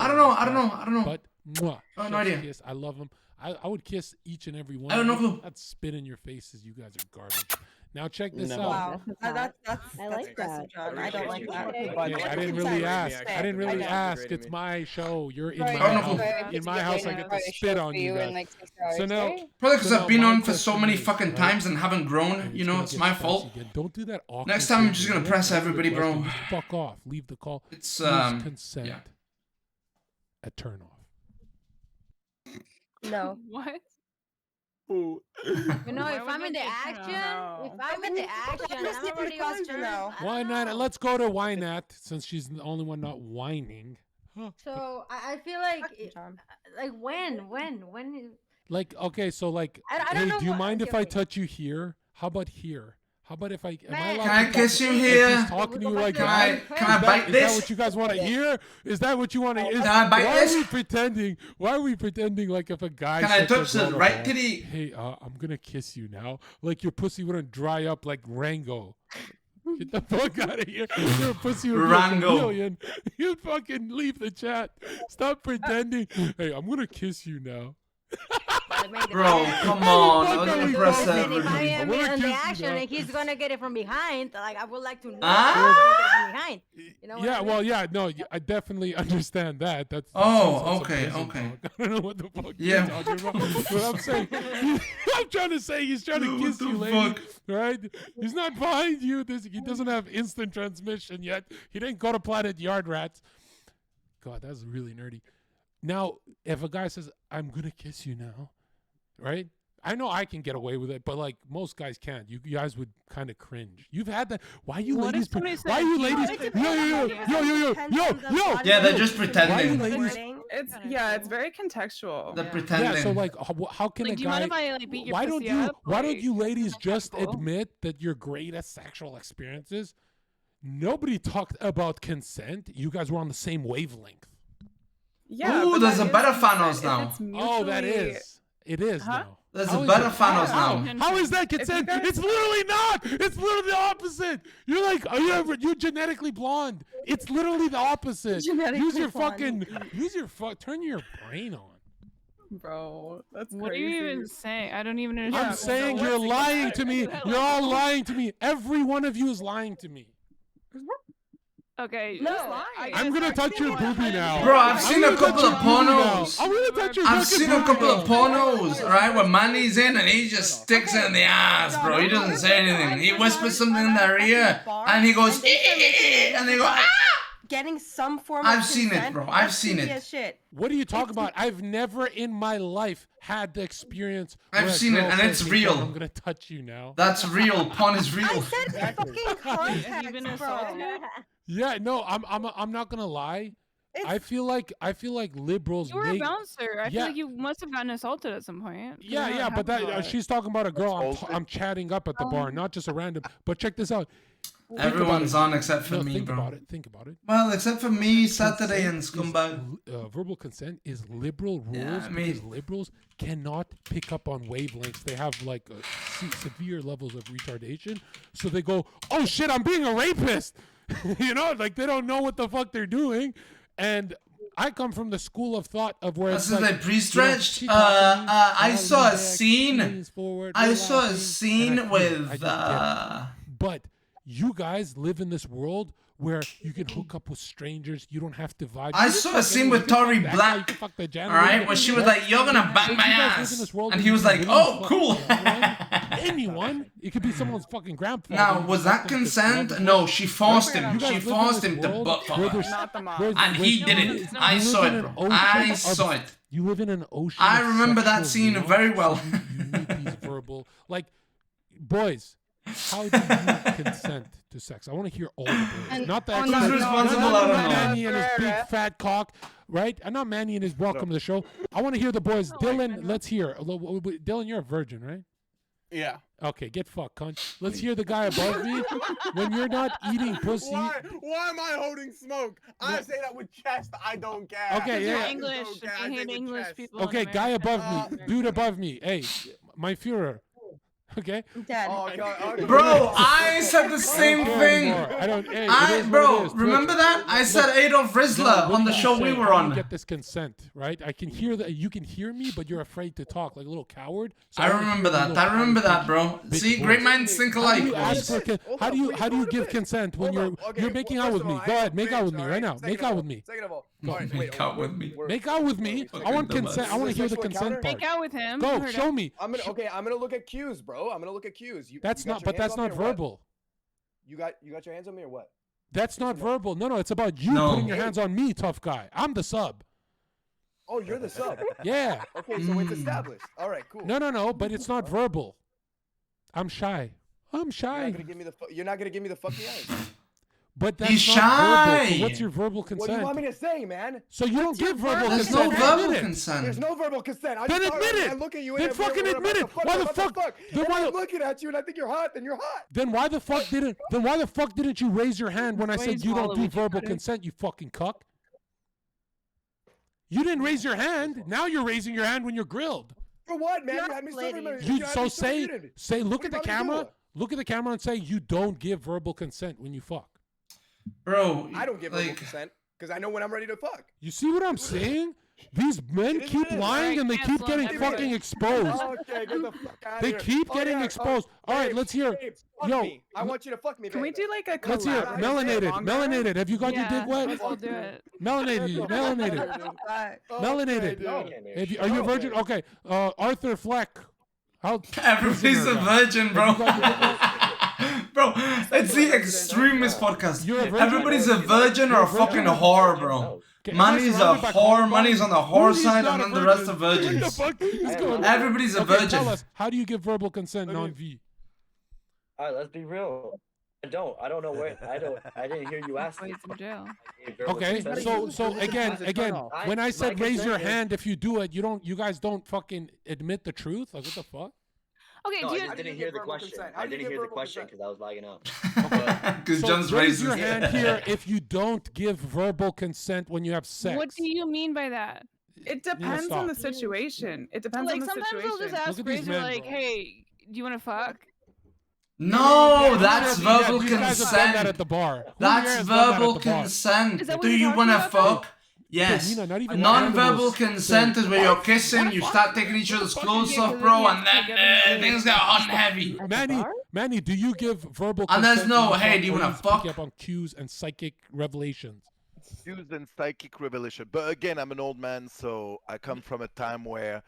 But mwah, Oh, no chef's idea. kiss. I love them. I would kiss each and every one. I don't of know you. who. I'd spit in your faces. You guys are garbage. Now check this No. out. Wow. That's I like aggressive, that. John. I don't like that. Okay, I I like didn't consent. really ask. Respect. I didn't really know. ask. It's my show. You're in Right, my I don't know. house. In my house, I get to spit on you guys. So now, Probably because so I've now been my on for so question many is, fucking right? times and haven't grown. And You know, gonna it's get my spicy fault. again. Don't do that awkward Next time I'm thing, just you gonna know? press That's the everybody, bro. question. Just fuck off. Leave the call. It's Is consent yeah. a turn off? No. What? You know, Why if would I'm in that the be a turn action, off? if I'm in the action, I'm already on turn. Why not? Let's go to why not, since she's the only one not whining. So I feel like, John. like when? Like, okay, so like, I hey, don't know do you what- mind okay, if I wait. touch you here? How about here? How about if I am I Man. allowed Can I to kiss talk- you if here? he's talking to you like Can that? I bite Is this? that what you guys want to hear? Is that what you want to hear? Can I bite Why this? are we pretending? Why are we pretending like if a guy Can I said to a touch the girl, right titty? Hey, I'm gonna kiss you now. Like your pussy wouldn't dry up like Rango. Get the fuck out of here. Your pussy would be a Rango. chameleon. You fucking leave the chat. Stop pretending. Hey, I'm gonna kiss you now. Bro, come on. I was Fuck gonna are press we Listen, if I everybody. am wanna in kiss the you action now. and he's gonna get it from behind, like I would like to know Ah? if he's gonna get it from behind. You know what Yeah, I mean? well, yeah, no, I definitely understand that. That's Oh, sounds like some okay, prison okay. talk. I don't know what the fuck Yeah. you're talking about. But I'm saying, I'm trying to say he's trying to What kiss the you, lady, fuck? right? He's not behind you. He doesn't have instant transmission yet. He didn't go to Planet Yard Rats. God, that's really nerdy. Now, if a guy says, "I'm gonna kiss you now," right? I know I can get away with it, but like most guys can't. You guys would kind of cringe. You've had that. Why you What ladies? if somebody Why said, you "Do you ladies? like it?" Yo. Yeah, they're just pretending. Why you ladies? It's very contextual. They're pretending. Yeah, so like, how can Like, a do you mind guy? if I like beat your Why don't pussy you? up? Why don't Like, you ladies just cool. admit that your greatest sexual experiences? Nobody talked about consent. You guys were on the same wavelength. Yeah, Ooh, but there's that a is better consent. Thanos If now. it's Oh, that mutually- is. It is Huh? now. There's How a is better it? Thanos How? now. How is that If you consent? guys- It's literally not. It's literally the opposite. You're like, you're genetically blonde. It's literally the opposite. Genetically Use your blonde. turn your brain on. Bro, that's What are crazy. you even saying? I don't even I'm understand. saying you're lying to me. You're all lying to me. Every one of you is lying to me. Okay. No, I'm gonna touch your boobie now. Bro, I've seen a I'm gonna couple of touch your boobie now. pornos. I'm gonna touch your I've fucking seen a boobie couple now. of pornos, right, where Manny's in and he just sticks it in the ass, bro. He doesn't say anything. He whispers something in their ear and he goes, and they go, ah! Getting some form I've of seen it, consent, bro. I've that's seen creepy it. as shit. What are you talking about? I've never in my life had the experience. I've where a seen it, girl and says, it's "Hey, real." John, I'm gonna touch you now. That's real. Porn is I real. said fucking Have you been context, bro. assaulted? Yeah, no, I'm not gonna lie. I feel like liberals. You were a make- bouncer. I Yeah. feel like you must have gotten assaulted at some point. 'cause Yeah, you're yeah, not but happy that about it. she's talking about a girl I'm chatting up at the bar, not just a random. But check this out. Everyone's on except for me, bro. Think about it. Well, except for me, Saturday and Consent Scumbag. Verbal consent is liberal rules because liberals cannot pick up on wavelengths. They have like severe levels of retardation. So they go, oh shit, I'm being a rapist. You know, like they don't know what the fuck they're doing. And I come from the school of thought of where it's like, they pre-stretched. I saw a scene. I saw a scene with. But you guys live in this world where you can hook up with strangers. You don't have to vibe. I saw a scene with Tory Black. All right, where she was like, "You're gonna bang my ass," and he was like, "Oh, cool." Anyone. It could be someone's fucking grandfather. Now, was that consent? No, she forced him. She forced him to butt fuck her. And he did it. I saw it, bro. I saw it. You live in an ocean. I remember that scene very well. You need these verbal, like, boys. How do you consent to sex? I want to hear all the boys. Not that who's responsible. I don't know. Manny and his big fat cock, right? And not Manny and his welcome to the show. I want to hear the boys. Dylan, let's hear. Dylan, you're a virgin, right? Yeah. Okay, get fucked, cunt. Let's hear the guy above me. When you're not eating pussy. Why am I holding smoke? I say that with chest. I don't care. Okay, yeah. English. I hate English people. Okay, guy above me. Dude above me. Hey, my Führer. Okay. Oh, God. Bro, I said the same thing. Bro, remember that? I said Adolf Rizzler on the show we were on. Get this consent, right? I can hear that. You can hear me, but you're afraid to talk, like a little coward. So I remember that. I remember that, bro. See, great minds think alike. How do you give consent when you're making out with me? Go ahead, make out with me right now. Make out with me. Make out with me. Make out with me. I want consent. I want to hear the consent part. Make out with him. Go, show me. I'm gonna look at cues, bro. I'm gonna look at cues. That's not verbal. You got your hands on me or what? That's not verbal. No, it's about you putting your hands on me, tough guy. I'm the sub. Oh, you're the sub. Yeah. Okay, so it's established. All right, cool. No, but it's not verbal. I'm shy. You're not gonna give me the fucking eyes. But that's He's not shy. verbal. So what's your verbal consent? What do you want me to say, man? So you don't give verbal consent. There's no verbal consent. There's no verbal consent. Then admit it. I look at you then fucking admit it. Why the fuck? Then I'm looking at you and I think you're hot. Then you're hot. Then why the fuck didn't you raise your hand when I said you don't do verbal consent? You fucking cuck. You didn't raise your hand. Now you're raising your hand when you're grilled. For what, man? You had me say look at the camera. Look at the camera and say you don't give verbal consent when you fuck. Bro, I don't give verbal consent because I know when I'm ready to fuck. You see what I'm saying? These men keep lying and they keep getting fucking exposed. Okay, get the fuck out of They here. keep getting exposed. All right, let's hear. Yo, I want you to fuck me. Can we do like a collab? Let's hear melanated. Have you got your dick wet? I'll do it. Melanated. Are you a virgin? Okay. Arthur Fleck. Everybody's a virgin, bro. Bro, it's the extremist podcast. Everybody's a virgin or a fucking whore, bro. Money's a whore, money's on the whore side, and then the rest are virgins. Everybody's a virgin. Tell us, how do you give verbal consent non-V? Alright, let's be real. I don't know where. I didn't hear you ask me. Okay, so again, when I said raise your hand if you do it, you guys don't fucking admit the truth? Like, what the fuck? Okay, no, I didn't hear the question. I didn't hear the question because I was lagging out. Because John's raise your racist. hand here if you don't give verbal consent when you have sex. What do you mean by that? It depends on the situation. It depends on the situation. Sometimes they'll just ask Razor, like, hey, do you want to fuck? No, that's verbal You guys have done that at consent. the bar. That's verbal consent. Do you want to fuck? Yes. Non-verbal consent is where you're kissing, you start taking each other's clothes off, bro, and then things get hot and heavy. Manny, do you give verbal And consent? there's no, hey, do you want to fuck? Up on cues and psychic revelations. Cues and psychic revelation. But again, I'm an old man, so I come from a time where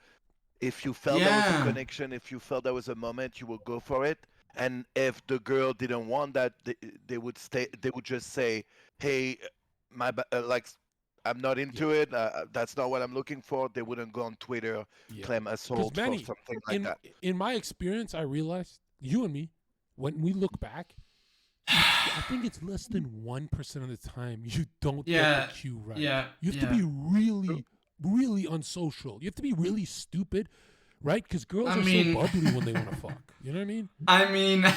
if you felt there was a connection, if you felt there was a moment, you would go for it. And if the girl didn't want that, they would stay. They would just say, "Hey, I'm not into it. That's not what I'm looking for." They wouldn't go on Twitter, claim assault or something like that. In my experience, I realized, you and me, when we look back, I think it's less than 1% of the time you don't get the cue right. Yeah. You have to be really, really unsocial. You have to be really stupid, right? Because girls I are mean- so bubbly when they want to fuck. You know what I mean? I mean, I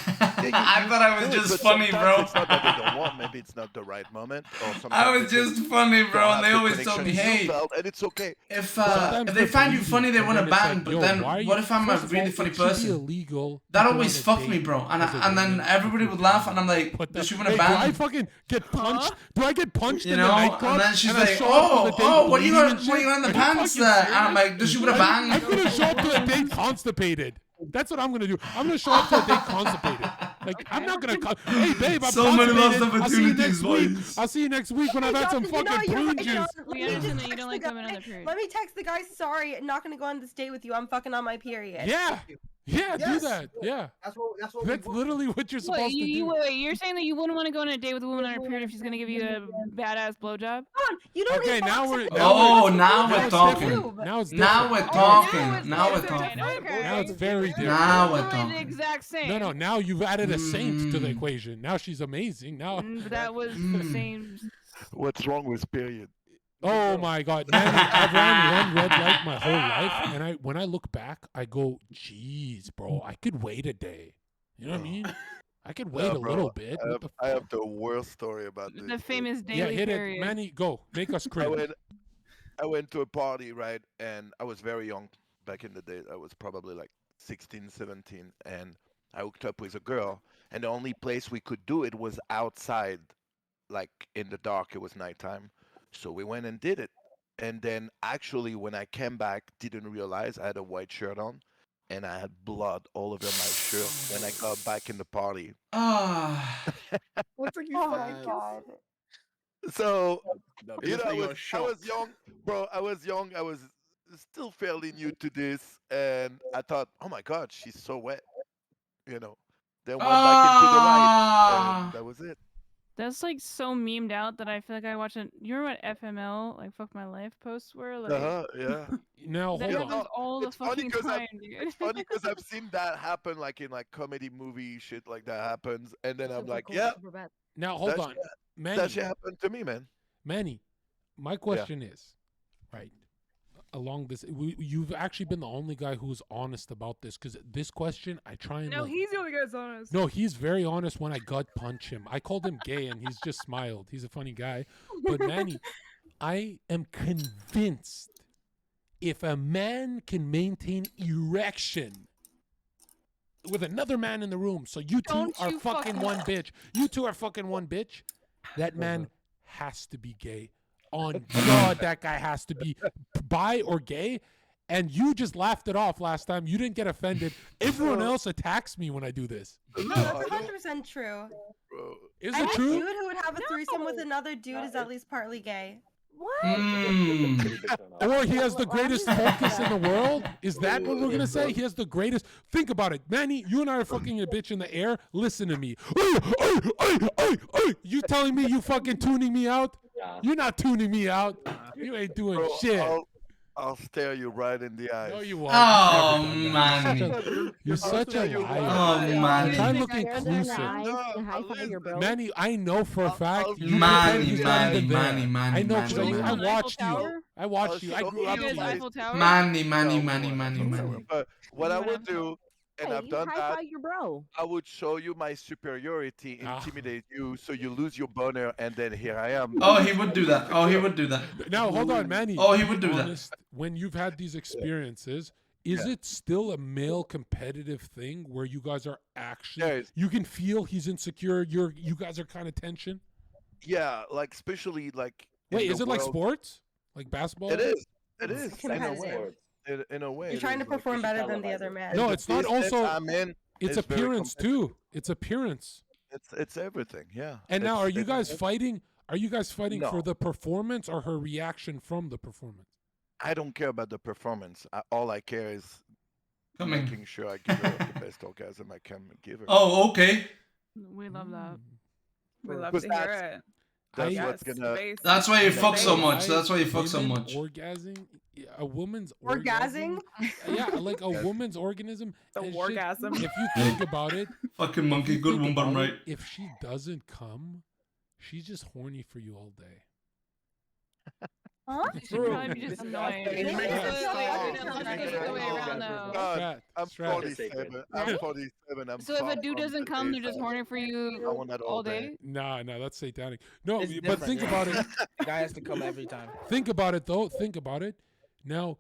thought I was do it, just but funny, sometimes bro. It's not that they don't want. Maybe it's not the right moment, or sometimes I was they just funny, don't bro, have and they the always told me, connection you hey, felt, and it's okay. if Sometimes they they're find you bleeding, funny, they and want to then it's bang. like, But yo, then, why are what you- if I'm a first of really all, funny it should be person? illegal That to go always on a fucked me, date bro. And as a and then woman everybody if would you're laugh, and I'm like, What does the- she want to hey, do I bang? fucking get punched? Do I get punched You in know, the nightclub? and then she's I like, show up to the date oh, what are you bleeding got? and What are you shit? in the Are you pants fucking there? And I'm serious? like, does she want to bang? I'm gonna show up to a date constipated. That's what I'm gonna do. I'm gonna show up to a date constipated. Like I'm not gonna. Hey babe, I'm So many lost constipated. I'll see you opportunities, next week. boys. I'll see you next week when I've had some Jonathan, you know fucking you're prune right, juice. John. We Let me understand just that you don't like text the coming on the guy- period. Let me text the guy. Sorry, not gonna go on this date with you. I'm fucking on my period. Yeah. Yeah, Yes. do that. Yeah. That's what That's literally what you're supposed to do. Wait, you're saying that you wouldn't want to go on a date with a woman on her period if she's gonna give you a badass blowjob? You don't Okay, need now boxes. we're. Oh, now now we're we're talking. Now it's Now different. we're talking. Now we're different. talking. Okay. Now it's very different. Now we're Literally the talking. exact same. No, now you've added a saint to the equation. Now she's amazing. Now. But that was the same. What's wrong with period? Oh my God, Manny, I've ran one red light my whole life, and when I look back, I go, "Jeez, bro, I could wait a day." You know what I mean? I could wait a bro, little bit. I have the worst story about this. The famous Yeah, daily hit period. it, Manny. Go, make us cringe. I went to a party, right? And I was very young back in the day. I was probably like 16, 17. And I hooked up with a girl. And the only place we could do it was outside, like in the dark. It was nighttime. So we went and did it. And then actually, when I came back, didn't realize I had a white shirt on. And I had blood all over my shirt when I got back in the party. Ah. What's like Oh my God. So, No, you know, that's why I you're was shocked. young, bro. I was young. I was still fairly new to this, and I thought, oh my God, she's so wet. You know. Then went back into the light, and that was it. That's like so memed out that I feel like I watch it. You remember what FML, like Fuck My Life posts were? Like, Yeah. Now that hold on. happens all the It's funny fucking 'cause time, dude. It's funny because I've seen that happen, like in like comedy movie shit, like that happens, and then I'm like, yeah. Now hold that on, shit- Manny. That shit happened to me, man. Manny, my question is, right? Along this, you've actually been the only guy who's honest about this, because this question I try and No, like, he's the only guy that's honest. No, he's very honest when I gut punch him. I called him gay and he's just smiled. He's a funny guy. But Manny, I am convinced if a man can maintain erection with another man in the room, so you two Don't are you fucking fucking- one bitch. You two are fucking one bitch. That man has to be gay. On God, that guy has to be bi or gay. And you just laughed it off last time. You didn't get offended. Everyone else attacks me when I do this. No, that's 100% true. Is Any it true? dude who would have a threesome with another dude is at least partly gay. Or he has the greatest focus in the world? Is that what we're gonna say? He has the greatest. Think about it, Manny. You and I are fucking a bitch in the air. Listen to me. You telling me you fucking tuning me out? You're not tuning me out. You ain't doing Bro, shit. I'll stare you right in the eyes. No, you won't. Oh, You've never done that. man. You're such a liar. Oh, man. Try and look Stare them in the inclusive. eyes and high five your bro. Manny, I know for a fact you Manny, pretend he's not even there. Manny, I know because Manny, I Manny. watched you. I watched you. I grew up You guys with Eiffel Tower? Manny. But what I would do, and Hey, I've you done high that, five your bro. I would show you my superiority, intimidate you, so you lose your boner, and then here I am. Oh, he would do that. Oh, he would do that. Now, hold on, Manny. Oh, he would Be do that. honest, when you've had these experiences, is it still a male competitive thing where you guys are actually, you can feel he's insecure, you guys are kind of tension? Yeah, like especially like. in Wait, the is it like world- sports? Like basketball? It is. It It's is. In a competitive. way. In a way. You're it trying to is, like, perform better than the other man. No, the it's not business also, I'm in it's is very appearance too. It's appearance. It's everything. Yeah. And now, are you it's- guys fighting? Are you guys fighting No. for the performance or her reaction from the performance? I don't care about the performance. All I care is Coming. making sure I give her the best orgasm I can give her. Oh, okay. We love that. We love Because to hear it. That's Yes, what's gonna. base. That's why you fuck so Base. much. That's why you fuck so Women much. Orgasming, a woman's Orgasming? yeah, like a woman's organism. The and shit, orgasm. If you think about it, Fucking monkey, if you good think one, but I'm about right. it, if she doesn't come, she's just horny for you all day. Huh? She should probably be just annoying. I'm 47. I'm 47. I'm So if a far dude from doesn't the come, they're days just of- horny for you I want that all all day. day? Nah, that's satanic. No, It's but think different, about yeah. it. Guy has to come every time. Think about it though. Think about it. Now,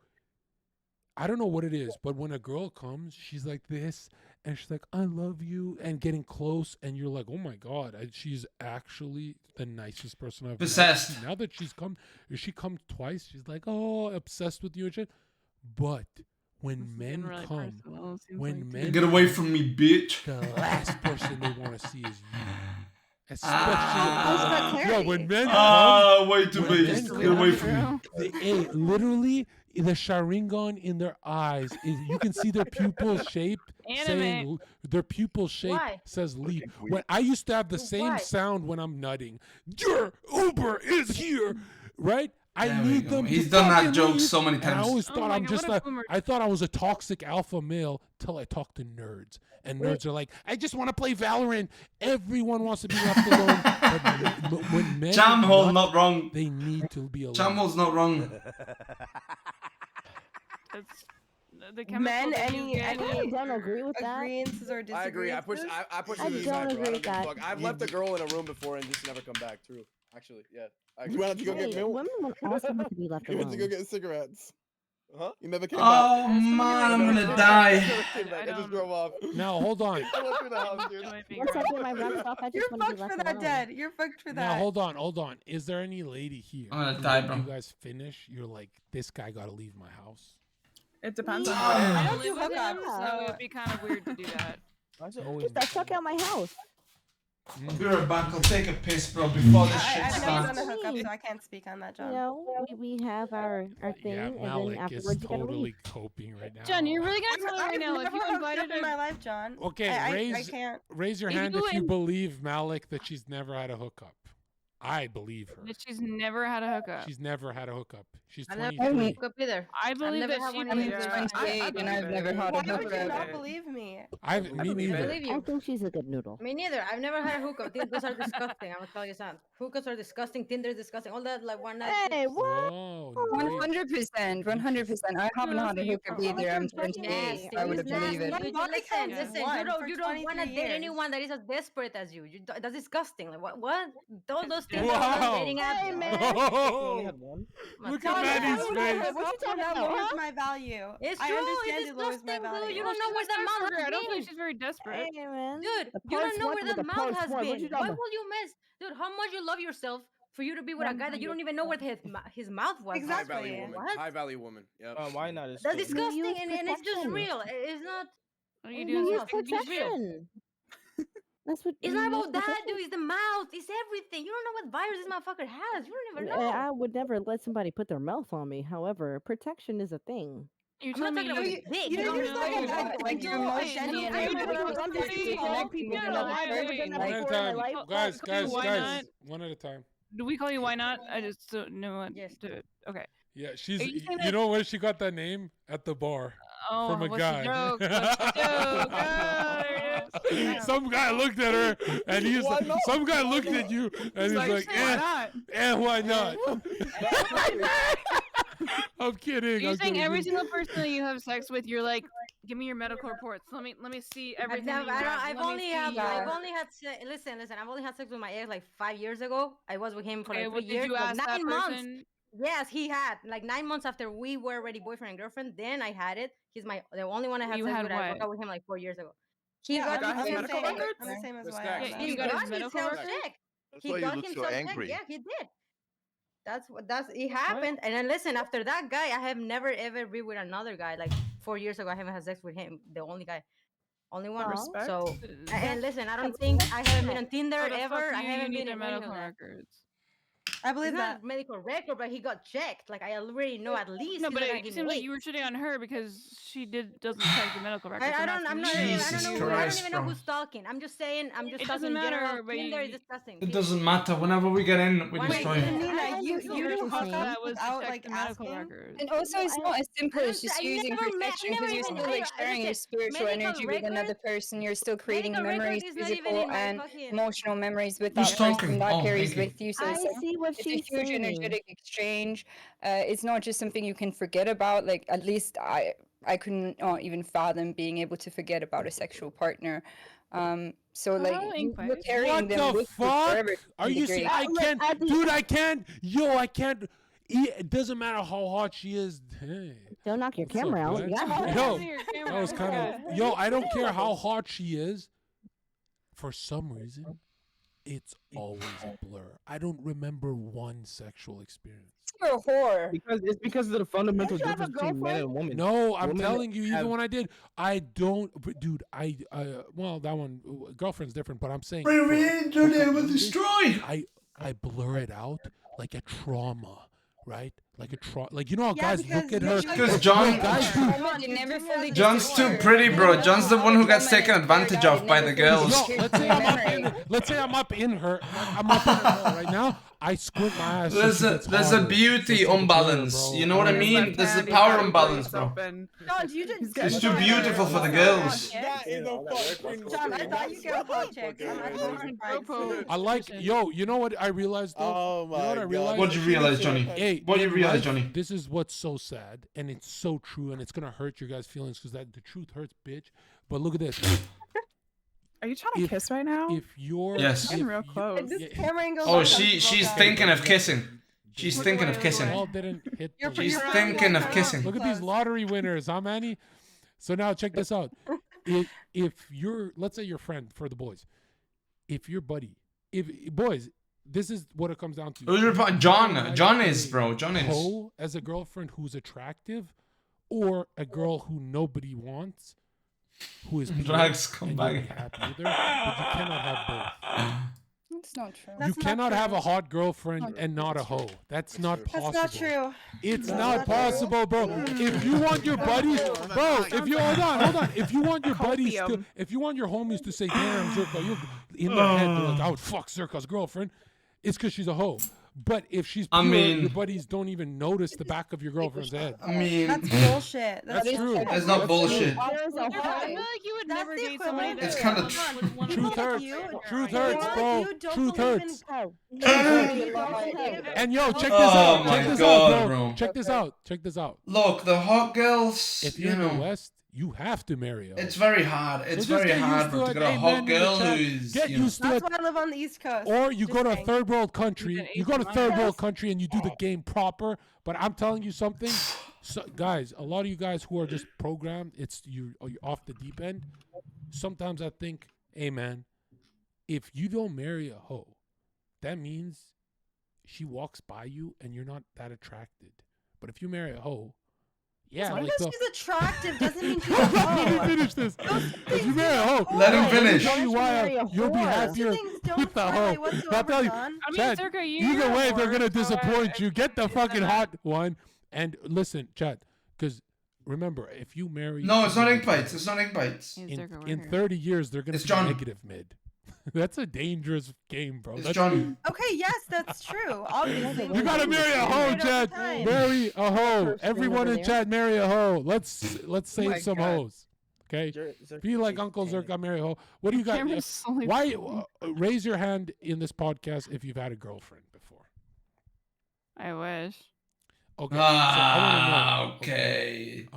I don't know what it is, but when a girl comes, she's like this, and she's like, "I love you," and getting close, and you're like, "Oh my god, she's actually the nicest person I've met." Possessed. Now that she comes twice, she's like, "Oh, obsessed with you and shit." But when men really come, personal, it seems when like men Get away from me, bitch. the last person they want to see is you. Especially when men come, way too when big. men Get away from me. literally, the Sharingan in their eyes, you can see their pupil shape saying their pupil shape Why? says leap. When I used to have the same sound when I'm nutting. Your Uber is here, right? I There we need go. them. He's to done that fucking joke leave. so many And I times. always Oh thought my I'm God, just what a like, boomer. I thought I was a toxic alpha male till I talked to nerds. And nerds are like, I just want to play Valorant. Everyone wants to be left alone. But when men Jamhole, nut, not wrong. they need to be alone. Jamhole's not wrong. That's the Men, chemical that you any get. I don't agree with that. agreeances or disagreements? I agree. I push I it to the don't side, bro. I agree don't with give a that. fuck. I've left a girl in a room before and just never come back. True. Actually, yeah. I You went to go get Hey, milk. women want also have to be left You went to go alone. get cigarettes. Huh? You never came Oh back. man, I'm You never gonna came back. You die. never came back. I just drove off. Now, hold on. I went through the house, dude. Once I get my rocks off, I just You're want to be fucked left for that, alone. Dad. You're fucked for Now, that. hold on. Is there any lady here? I'm gonna who die, when bro. You guys finish, you're like, this guy got to leave my house. It depends on I what don't it is. live with him, so it'd be kind of weird to do that. Just I suck out my house. I'll be right back. I'll take a piss, bro, before this shit I've never done starts. a hookup, so I can't speak on that, John. You know, we have our thing, Yeah, and then Malik is afterwards you gotta leave. totally coping right now. John, you're really gonna tell me right I've now if never you hooked invited up in my life, John. Okay, I can't. raise your If hand you if you in- believe Malik that she's never had a hookup. I believe her. that she's never had a hookup. She's never had a hookup. She's I never 23. hooked up either. I believe never that had she one believes either. her. 28 and I've never had a Why would you hookup. not believe me? Me neither. believe I you. think she's a good noodle. Me neither. I've never had a hookup. Those are disgusting. I'm gonna tell you something. Hookups are disgusting. Tinder is disgusting. All that like one night. Hey, what? Whoa, 100%. I haven't had a hookup either. I'm 28. Nasty. I would It's have believed it. nasty. Nobody Listen, counts listen. one You for don't want to 23 date years. anyone that is as desperate as you. That's disgusting. Like what? Those things Wow. are dating apps. Hey, man. Oh, look at Maddie's face. What you talking about? Lowers my value. It's I true. understand It's it lowers my disgusting, dude. value. You don't know where the mouth I has don't think been. she's very desperate. Hey, man. Dude, The you don't pulse know one where with the the mouth pulse has one. What been. you Why talking about? will you mess? Dude, how much you love yourself for you to be with a guy that you don't even know where his mouth was. High value woman. What? High value woman. Yep. Why not? It's That's cool. disgusting, use and it's just protection. real. It's not. All you You do is use just think she's real. protection. That's what. It's you not use about that, protection. dude. It's the mouth. It's everything. You don't know what virus this motherfucker has. You don't even know. I would never let somebody put their mouth on me. However, protection is a thing. You're I'm not telling me talking about you. his dick. You You know, don't you're know. like Like your emotionally and I everything. never You're done supposed to be connecting with another person. One at a time. Guys, Why not? one at a time. Do we call you why not? I just don't know what to do. Okay. Yeah, she's. Are you saying You that- know where she got that name? At the bar. Oh, From a what's guy. the joke? What's the joke? Oh, there it is. Some guy looked at her and he's Why like, not? some guy looked at you and he's like, why not? why not? I'm kidding. You're I'm saying kidding. every single person that you have sex with, you're like, give me your medical reports. Let me see everything. that you have. I've Let me only see had. your- I've only had. Listen. I've only had sex with my ex like 5 years ago. I was with him for Okay, like 3 what did years. you like, ask that 9 months. person? Yes, he had like 9 months after we were already boyfriend and girlfriend. Then I had it. He's the only one I had You sex had with. I broke what? up with him like 4 years ago. Yeah, got his I'm medical the same- records? I'm the same as The why. stacks. Yeah, you got his medical himself records? checked. That's He why you got look so himself checked. angry. Yeah, he did. That's it happened. And then listen, after that guy, I have never ever been with another guy. Like 4 years ago, I haven't had sex with him. The only guy. Only one. Respect. So and listen, I don't think I haven't been on Tinder So the ever. fuck I you haven't need been their in any of medical that. records. I believe It's that. not medical record, but he got checked. Like I already know at least. No, he's but not gonna it give me seems like weight. you were shitting on her because she doesn't check the medical records. I I'm don't. I'm asking not. you. I don't Jesus know. I Christ, don't even know bro. who's talking. I'm just saying. I'm just It talking doesn't in general. matter, but Tinder is you- disgusting. It doesn't matter. Whenever we get in, we Why destroy not? it. Nina, I you understand do what you're hookups saying. That was to without check like the medical asking. records. And also, it's not as simple as just I using never met- protection never because you're even still like met- sharing your listen, spiritual medical energy with another records- person. You're still creating medical records memories, is not even physical in my and fucking- emotional memories with Who's that person talking? that Oh, carries thank you. with you. So I it's like, see what What's it's a she huge saying? energetic exchange. It's not just something you can forget about. Like at least I couldn't even fathom being able to forget about a sexual partner. So like you're carrying What them the with you fuck? forever to Are some you degree. serious? I can't, dude. I can't. Yo, I can't. It doesn't matter how hot she is. Hey, don't knock your what's up, camera out. bud? Yeah. Yo, that was kind of. Yo, I don't care how hot she is. For some reason, it's always a blur. I don't remember one sexual experience. You're a whore. It's because of the fundamental Don't you have a difference between men and women. No, I'm Women telling you, even have- when I did, I don't, dude. Well, that one, girlfriend's different, but I'm saying, They were destroyed. I blur it out like a trauma, right? Like a trauma, like you know how Yeah, guys look at her. Because John, John's too pretty, bro. John's the one who gets taken advantage of by the girls. No, let's say I'm up in her. I'm up in her right now. I squint my eyes. There's a beauty imbalance. You know what I mean? There's a power imbalance, bro. John, you just It's too beautiful for the girls. John, I thought you get hot chicks. I like, yo, you know what I realized though? Oh my you know what I realized? What'd you realize, Johnny? Hey, What do you in realize, life, Johnny? This is what's so sad, and it's so true, and it's gonna hurt your guys' feelings because the truth hurts, bitch. But look at this. Are you trying to kiss right now? If you're Yes. Getting real close. Oh, she's thinking of kissing. She's thinking of kissing. Ball didn't hit. She's thinking of kissing. Look at these lottery winners, huh, Manny? So now check this out. If you're, let's say your friend for the boys, if your buddy, if boys, this is what it comes down to. Who's your John? John is, bro. John is. Hoe as a girlfriend who's attractive, or a girl who nobody wants, who is Drags pure come and back. you'll be happy with her, but you cannot have both. It's not true. You cannot have a hot girlfriend and not a hoe. That's not possible. That's not true. It's not possible, bro. If you want your buddies, bro, if you hold on. If you want your buddies to, if you want your homies to say, "Damn, Zherka," you're in their head, they're like, "I would fuck Zherka's girlfriend," it's because she's a hoe. But if she's pure, your buddies don't even notice the back of your girlfriend's head. I mean, That's bullshit. That's true. It's not bullshit. I feel like you would never date somebody that It's kind of Truth hurts. Truth hurts, bro. Truth hurts. And yo, check this Oh out. my Check this God, out, bro. Check this out. Check this out. Look, the hot girls. If you're in the West, you have to marry her. It's very hard. It's So just very get hard used bro, to to it. get a Hey, hot men in the girl chat, who's. get you know. used to That's it. why I live on the East Coast. Or you go to a saying. third world country. You go to third world country and you do the game proper. But I'm telling you something, so, guys. A lot of you guys who are just programmed, you're off the deep end. Sometimes I think, hey man, if you don't marry a hoe, that means she walks by you and you're not that attracted. But if you marry a hoe, yeah, Just like because the, she's attractive doesn't mean she's a let me hoe. finish this. If you marry a hoe, Let him finish. Let me tell you why you'll be happier Things don't with the hoe. correlate I'll tell you, John. I mean, Chad, Zherka, you're either a way, they're whore, gonna so disappoint you. Get the fucking hot one. And listen, Chad, because remember, if you marry, No, it's not egg bites. It's not egg bites. in 30 years, they're gonna It's be John. negative mid. That's a dangerous game, bro. It's That's, John. Okay, yes, that's true. Obviously. You gotta marry a hoe, Right all Chad. the time. Marry a hoe. First Everyone over in there. Chad, marry a hoe. Let's save my some God. hoes. Okay. Be like Uncle Zherka, marry a hoe. What do you got? Camera's slowly Why? Raise your hand in this podcast if you've had a girlfriend before. I wish. Okay. so I wanna know, Okay.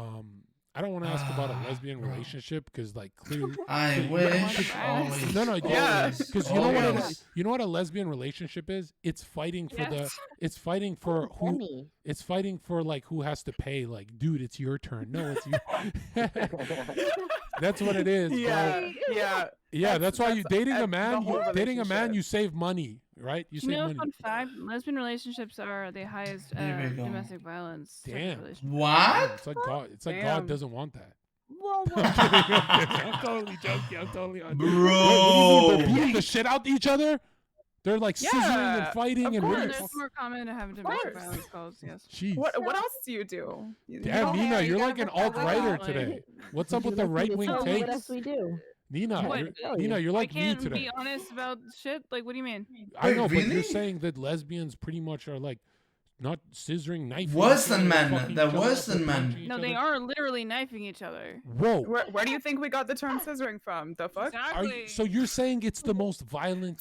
I don't want to ask about a lesbian relationship because, like, clearly. I wish. Always. No, Yeah. always, because you know what? always. You know what a lesbian relationship is? It's fighting for Yes. It's fighting for who. Demi. It's fighting for like who has to pay. Like, dude, it's your turn. No, it's you. That's what it is. bro. Yeah. Yeah, that's why you dating a the man. whole Dating a man, relationship. you save money, right? You You save know, money. fun fact: lesbian relationships are the highest Here we go. domestic violence. type of Damn. relationship. What? It's like God. It's like Damn. God doesn't want that. Whoa, whoa. I'm kidding, I'm kidding. I'm totally joking. I'm totally. Bro. What do you mean? They're beating the shit out each other. They're like scissoring Yeah, and fighting of and course. really. It's more common to have domestic course. violence calls. Yes. Jeez. What else do you do? You Damn, don't- Nina, you you're gotta like an put that alt writer out, today. What's up Would with you the like me to right wing tell you What takes? else we do? Nina, What? Nina, you're like I me can't today. be honest about shit. Like, what do you mean? I know, Wait, but you're really? saying that lesbians pretty much are like not scissoring, knifing. Worse each other, than men. fucking They're each other worse up, than men. punching each No, they other. are literally knifing each other. Whoa. Where do you think we got the term scissoring from? The fuck? Are Exactly. you, so you're saying it's the most violent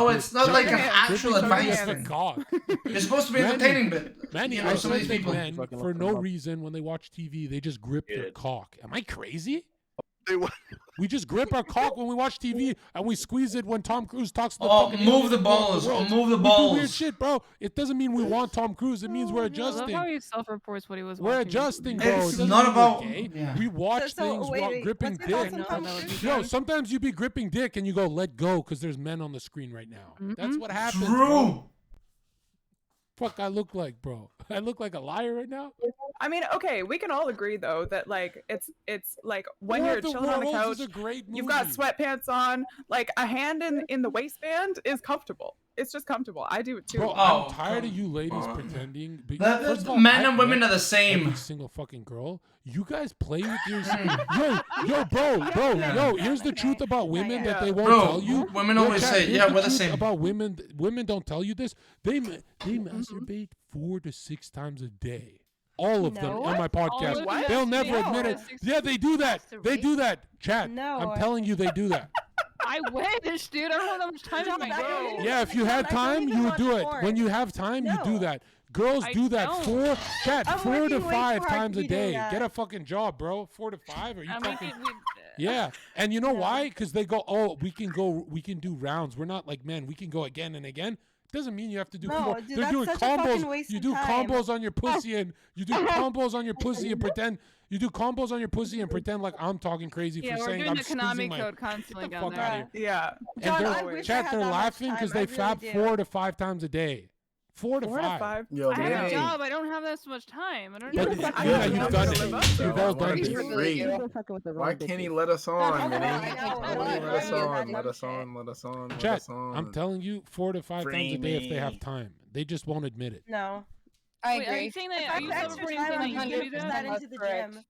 No, dude. it's not like an actual They're advice just a thing. cock. It's supposed to be Manny, entertaining, but Manny, you know, I some of these think people. men, for no reason, when they watch TV, they just grip their cock. Am I crazy? We just grip our cock when we watch TV, and we squeeze it when Tom Cruise talks to the Oh, fucking move the alien balls. world. Oh, move the We balls. do weird shit, bro. It doesn't mean we want Tom Cruise. It means we're I love adjusting. how he self-reports what he was We're watching. adjusting, bro. It's It doesn't not mean about- we're gay. yeah. We watch So, things wait, while wait, gripping what's your dick. thoughts on Tom Cruise? Yo, sometimes you be gripping dick and you go, let go, because there's men on the screen right now. That's what happens, True. bro. Fuck, I look like, bro. I look like a liar right now. I mean, okay, we can all agree though that like it's like when War you're of the chilling on the Worlds couch, is a great you've got movie. sweatpants on, like a hand in the waistband is comfortable. It's just comfortable. I do it too. Bro, Oh, I'm tired of come you ladies on. pretending. The First of all, men I've and women met are the same. Every single fucking girl. You guys play with your yo, bro. Here's the truth about women that they won't Bro, tell you. women Yo, always Chad, say, here's yeah, the we're the truth same. about women. Women don't tell you this. They masturbate 4 to 6 times a day. All of them No. on my podcast. of them They'll never masturbate admit 4 it. to 6 Yeah, they do that. They do that. Chat. No. I'm telling you, they do that. I wish, dude. I don't have that much time in my day. Yeah, if you had time, you would do it. When you have time, you do that. Girls I do that don't. 4 I'm 4 to working way 5 too hard times to a be doing day. that. Get a fucking job, bro. 4 to 5? Are you I mean, fucking? we- Yeah, and you know why? Because they go, oh, we can do rounds. We're not like men. We can go again and again. Doesn't mean you have to do. No, 4. dude, They're that's doing such a fucking combos. waste You of do time. combos on your pussy and you do combos on your pussy and pretend. You do combos on your pussy and pretend like I'm talking crazy Yeah, for we're saying doing I'm the squeezing Konami my. code constantly Get the down fuck outta there. here. Yeah. And John, I they're, wish I chat, had they're that much laughing time. because I they really fap do. 4 to 5 times a day. 4 to 4 5. to 5. Yo, I have a Vinny. job. I don't have that much time. I don't But know. it's I good have that a you've job done to it. live up to. You've Yo, I all wanna done be it. free. Why can't he let us on, Vinny? I know. Why won't he let us on? Let us on. Let us on. Let Chat, us on. I'm telling you, 4 to 5 Free times a day if they me. have time. They just won't admit it. No. I Wait, are you agree. saying that? If Are I you have extra self-reporting time, saying I'm that you do gonna put that? that into the gym.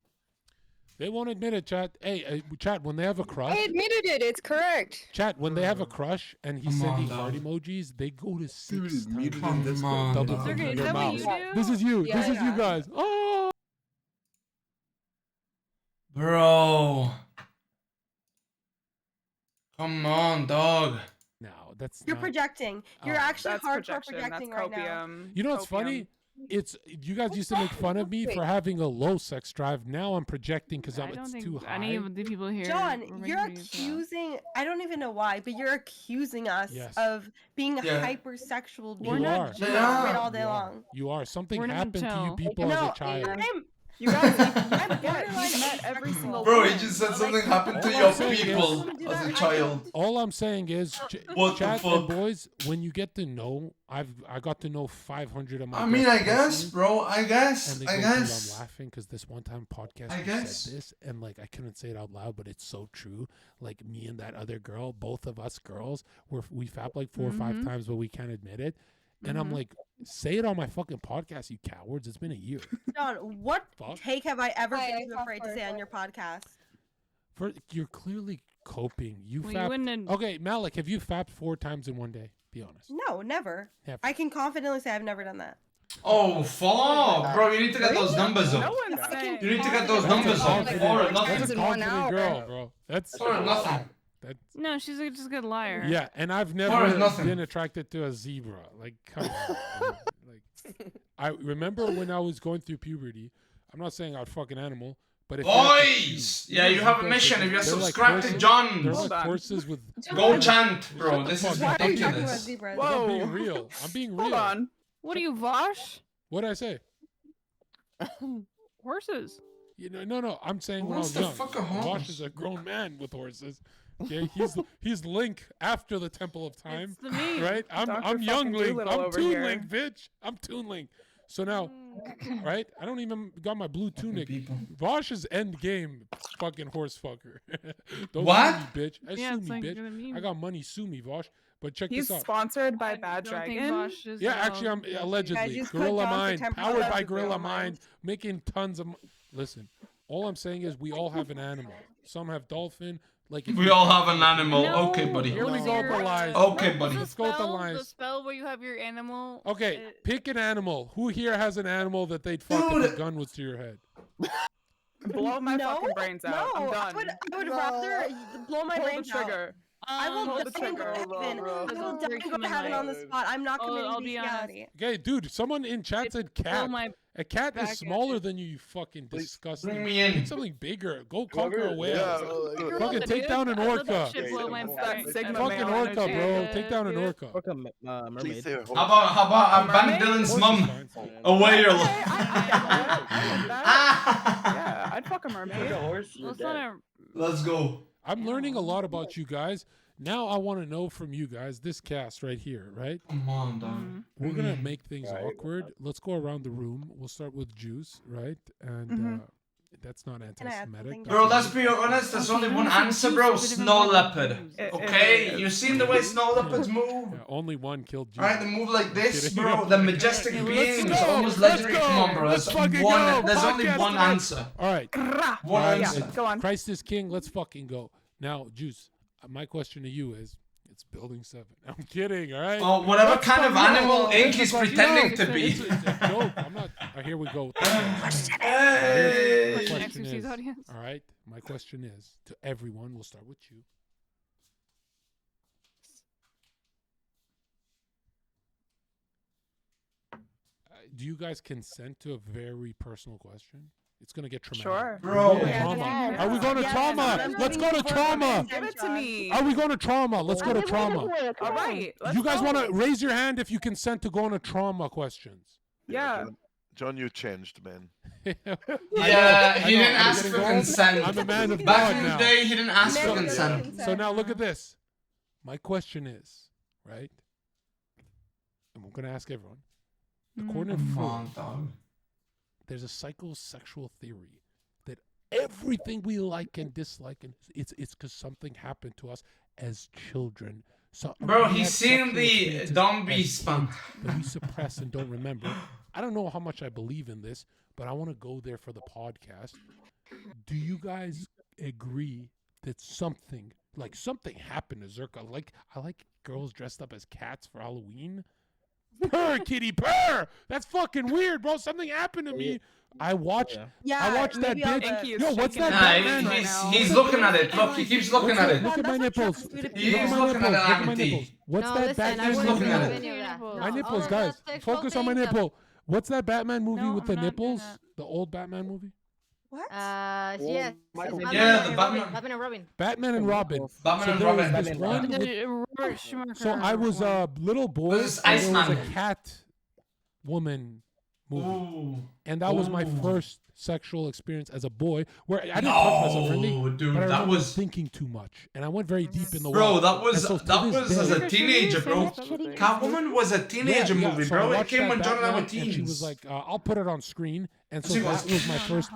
They won't admit it, chat. Hey, chat, when they have a crush, I admitted it. It's correct. chat, when they have a crush and he's Come on, sending heart dog. emojis, they go to 6 Dude, times. muted Come in Discord. on, Double dog. click Zherka, on is your that what mouse. you do? This is you. Yeah, This is you yeah. guys. Oh, Bro. Come on, dog. no, that's You're not. projecting. You're Oh. actually That's hardcore projection. That's projecting right now. copium. You know what's Copium. funny? It's you guys used to make fun of me for having a low sex drive. Now I'm projecting because I don't it's think too high. any of the people here. John, were you're making these, accusing, I don't even know why, but you're accusing us Yes. of being Yeah. hypersexual You dudes are. who Yeah. quit all day You are. long. You are. Something We're not happened to you Joe. people No, as a child. You guys, I'm yeah, borderline you've met every single Bro, he woman. just said Like, something happened to all your I'm saying is- people Do as that, a I child. All I'm saying is, What the chat fuck? and boys, when you get to know, I got to know 500 of my. I mean, best I guess, listeners, bro. I guess. And they I go, "Dude, guess. I'm laughing because this one time podcast I you guess. said this, and like I couldn't say it out loud, but it's so true. Like me and that other girl, both of us girls, we fap like 4 or 5 times, but we can't admit it. And I'm like, say it on my fucking podcast, you cowards. It's been a year. John, what Fuck. take have I ever Hi, been too I afraid to say on your podcast? You're clearly coping. You Well, you fapped. wouldn't- Okay, Malik, have you fapped 4 times in one day? Be honest. No, never. Never. I can confidently say I've never done that. Oh, fuck. Bro, you need to get those numbers No up. one's saying. You need to get those That's a numbers up. confident- 4 or That's nothing. a in 1 confident hour. girl, bro. That's 4 or nothing. That's No, she's just a good liar. yeah, and I've Or never nothing. been attracted to a zebra. Like, come on. Like, I remember when I was going through puberty. I'm not saying I'd fuck an animal, but if you had to Boys! choose, Yeah, you have a zebras, mission. If you're they're like subscribed to horses- John's, they're Hold like on. horses with. go chant, bro. Shut the This fuck is up. Why are you talking about ridiculous. zebras? I'm Whoa. being real. I'm being real. Hold on. What are you, Vosh? What did I say? Horses. You know, no. I'm saying when I What's was the young. fuck a Vosh horse? is a grown man with horses. Okay, he's Link after the Temple of Time. It's the meme. Right? I'm Dr. young fucking Link. Doolittle I'm over Toon here. Link, bitch. I'm Toon Link. So now, right? I don't even got my blue tunic. people. Vosh is end game fucking horse fucker. Don't What? sue me, bitch. Yeah, Sue it's me, like bitch. the meme. I got money. Sue me, Vosh. But check He's this out. sponsored by I Bad don't think Dragon. Vosh is, Yeah, actually, I'm Guys, allegedly use code Gorilla John for Mind, 10% powered by off Gorilla Gorilla Mind, Mind. making tons of. Listen, all I'm saying is we all have an animal. Some have dolphin. Like if We you- all have an animal. No, Okay, buddy. Here we what's go with your- the lies. Okay, buddy. Let's go with the The lies. spell where you have your animal. Okay, pick an animal. Who here has an animal that they'd fuck if Dude. a gun was to your head? Blow my No, fucking brains out. I'm no, done. I would rather blow my Pull the brains out. trigger. I will Pull the die and trigger. go to heaven. I will die and go to Human heaven on the life. spot. I'm not committing I'll be honest. bestiality. Okay, dude. Someone in chat said cat, my- A cat Back is at smaller than you, you fucking disgusting. bring me in. Pick something bigger. Go conquer a whale. Yeah, Fucking take down an I let that orca. shit blow my That brain. Sigma Fucking male orca, energy. bro. Take down an dude. orca. Orca, Please mermaid. say a horse. How about I ban Dylan's mum away your life? Yeah, I'd fuck a mermaid. Like a horse, you're Well, it's dead. not a Let's go. I'm learning a lot about you guys. Now I want to know from you guys, this cast right here, right? Come on, dog. We're going to make things awkward. Let's go around the room. We'll start with Juice, right? And that's not anti-Semitic. Bro, let's be honest. There's only one answer, bro. Snow leopard. Okay? You seen the way snow leopards move? Yeah, only one killed Juice. Alright, they move like this, kidding. bro. The majestic beings, almost legendary. Come on, bro. There's only one answer. All right. One Guys, answer. Go on. Christ is king. Let's fucking go. Now, Juice, my question to you is, it's Building 7. I'm kidding, all right? Oh, whatever Let's kind of fucking animal go. Ink is pretending to It's be. a joke. I'm not. Here we go. Hey. My question Exorcist is, audience. all right, my question is to everyone, we'll start with you. Do you guys consent to a very personal question? It's gonna get traumatic. Sure. Bro. Trauma. Are we going to trauma? Let's go to trauma. Give it to me. Are we going to trauma? Let's go to trauma. All right. You guys want to raise your hand if you consent to going to trauma questions? Yeah. John, you changed, man. Yeah, he didn't ask for consent. I'm a man of Back God in the now. day, he didn't ask for consent. So now look at this. My question is, right? And I'm going to ask everyone. According to Come Freud, on, dog. there's a psychosexual theory that everything we like and dislike, and it's because something happened to us as children. So Bro, we he's had seen sexual the experiences Dumb as Beast spam. kids that we suppress and don't remember. I don't know how much I believe in this, but I want to go there for the podcast. Do you guys agree that something happened to Zherka? Like, I like girls dressed up as cats for Halloween. Purr, kitty, purr! That's fucking weird, bro. Something happened to me. I watched that bitch. Yo, what's that Batman? He's looking at it. Look, he keeps looking at it. Look at my nipples. He's looking at it, Amity. What's that Batman? He's looking at it. My nipples, guys. Focus on my nipple. What's that Batman movie with the nipples? The old Batman movie? What? Yes. Yeah, the Batman. Batman and Robin. Batman and Robin. Batman and there was Robin. this one with- So I was a little boy. This is And there was a Iceman. cat woman movie. Ooh. And that was my Ooh. first sexual experience as a boy, where I didn't touch myself or anything, No, dude, but I that remember was- thinking too much, and I went very deep in the Bro, world. that was And so to this as a day- teenager, bro. Catwoman was a teenager movie, so I bro. It watched came that when John and I were Batman, and she was teens. like, "I'll put it on screen," and so She that was- was my first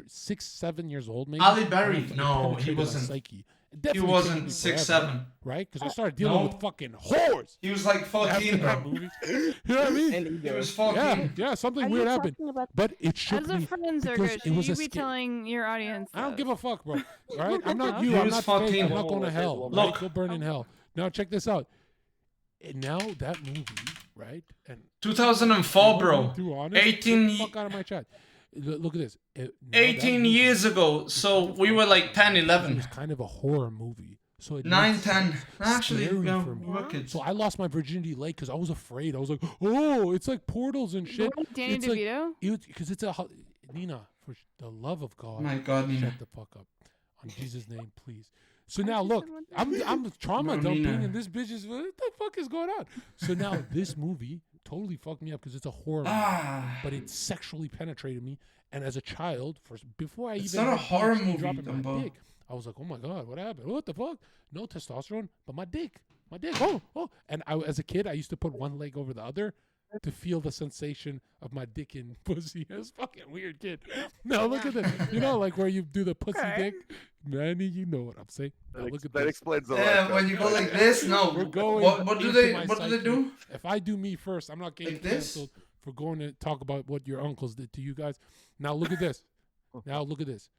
6, 7 years old, maybe. Ali Berry. And it No, he penetrated my wasn't. psyche. It He definitely wasn't changed me 6, forever, 7. right? Because I started dealing No. with fucking whores. He was like 14, after bro. that movie. You know what I mean? He was 14. Yeah, something weird happened. But it shook As a me friend, because Zherka, it should was you a be telling your audience? I don't give a fuck, bro. All right, I'm not you. He I'm was not 14. fake. I'm not going to hell. Right? Look. Go burn in hell. Now check this out. And now that movie, right? And 2004, bro. through honest, 18 get the fuck out of my chat. Look at this. Now that 18 movie years ago, so we were like 10, It 11. was kind of a horror movie. So it 9, made 10. sense Actually, scary yeah, for me. we were kids. So I lost my virginity late because I was afraid. I was like, oh, it's like portals and shit. Danny It's DeVito? Because it's a Nina, for the love of God. My God, Nina. Shut the fuck up. On Jesus' name, please. So now look, I'm trauma No, dumping, Nina. and this bitch is what the fuck is going on? So now this movie totally fucked me up because it's a horror Ah. movie, but it sexually penetrated me. And as a child, before I It's even not a had horror PhD movie, dropping my Dumbo. dick, I was like, oh my God, what happened? What the fuck? No testosterone, but my dick. Oh. And as a kid, I used to put one leg over the other to feel the sensation of my dick in pussy. It's fucking weird, kid. No, look at this. You know, like where you do the pussy dick? Manny, you know what I'm saying. Now, look at That this. explains a lot. Yeah, when you go like this, no. We're going What do into they my what do they psyche. do? If I do me first, I'm not getting Like this? canceled for going to talk about what your uncles did to you guys. Now look at this. Now look at this.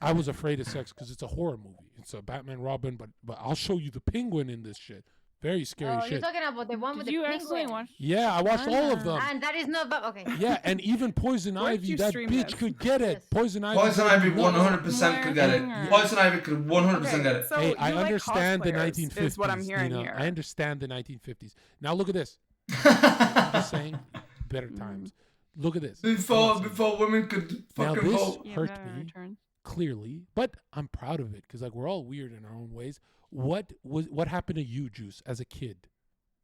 I was afraid of sex because it's a horror movie. It's a Batman Robin, but I'll show you the penguin in this shit. Very scary Oh, shit. you're talking about the one with Did the you actually penguin. watch? Yeah, I watched all of them. And that is not okay. Yeah, and even Poison Where did Ivy, you that stream bitch this? could get it. Poison Ivy. Poison could Ivy get it. 100% could get it. Poison Ivy could 100% get it. So Hey, I you like understand the cosplayers, 1950s. is what I'm hearing Nina. here. I understand the 1950s. Now look at this. I'm just saying, better times. Look at this. Before women could Now fucking this vote. hurt me clearly, but I'm proud of it because like we're all weird in our own ways. What happened to you, Juice, as a kid?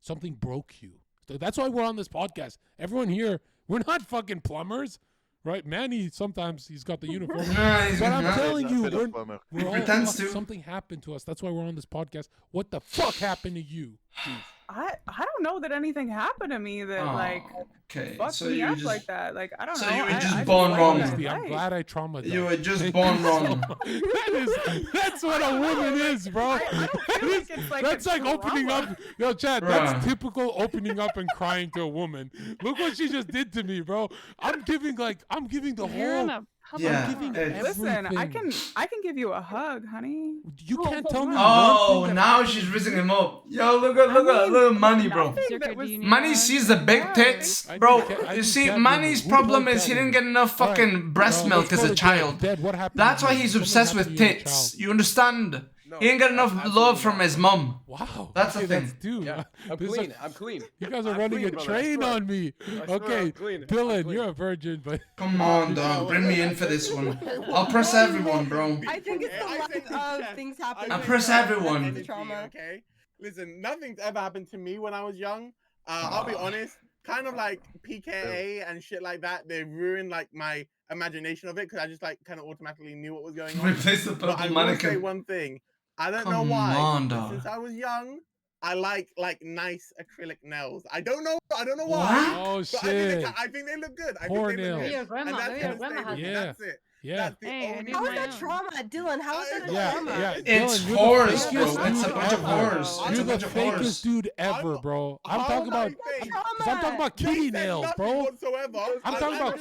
Something broke you. So that's why we're on this podcast. Everyone here, we're not fucking plumbers, right? Manny, sometimes he's got the uniform. But I'm telling you, we're all something happened to us. That's why we're on this podcast. What the fuck happened to you, Juice? I don't know that anything happened to me that fucked me up like that. Like I don't know. So you were just I born like wrong. my I'm life. glad I traumatized. You were just born wrong. That's what a woman is, bro. That's like opening up. Yo, Chad, that's typical opening up and crying to a woman. Look what she just did to me, bro. I'm giving the whole. Yeah. Listen, I can give you a hug, honey. You can't tell me. Oh, now she's raising him up. Yo, look at Manny, bro. Manny sees the big tits, bro. You see, Manny's problem is he didn't get enough fucking breast milk as a child. That's why he's obsessed with tits. You understand? He didn't get enough love from his mom. Wow. That's the thing. Dude, Yeah, I'm clean. I'm clean. You guys are I'm running clean, a brother. train on me. Okay, I'm clean. Dylan, you're a virgin, but come on, dog, bring me in for this one. I'll press everyone, bro. I think it's the lack of things happening. I press everyone. Trauma. Okay. Listen, nothing's ever happened to me when I was young. I'll be honest. Kind of like PKA and shit like that. They ruined like my imagination of it because I just like kind of automatically knew what was going on. Replace the But I purple will say mannequin. one thing. I don't know Come why. on, but dog. since I was young, I like nice acrylic nails. I don't know why. What? Oh, but shit. I think they look good. I Poor think they look nails. good. Maybe your grandma- And that's maybe your gonna grandma stay has with me. Yeah. That's it. Yeah. That's the Hey, I only do How is my that own. trauma, Dylan? How is that a Yeah, trauma? yeah. It's Dylan, you're the horrors, bro. fakest It's a dude bunch of ever. horrors. You're It's a the bunch of horrors. fakest dude ever, bro. I'm How talking about. am I fake? Cause I'm talking about kitty nails, Nothing bro. whatsoever. I'm talking about.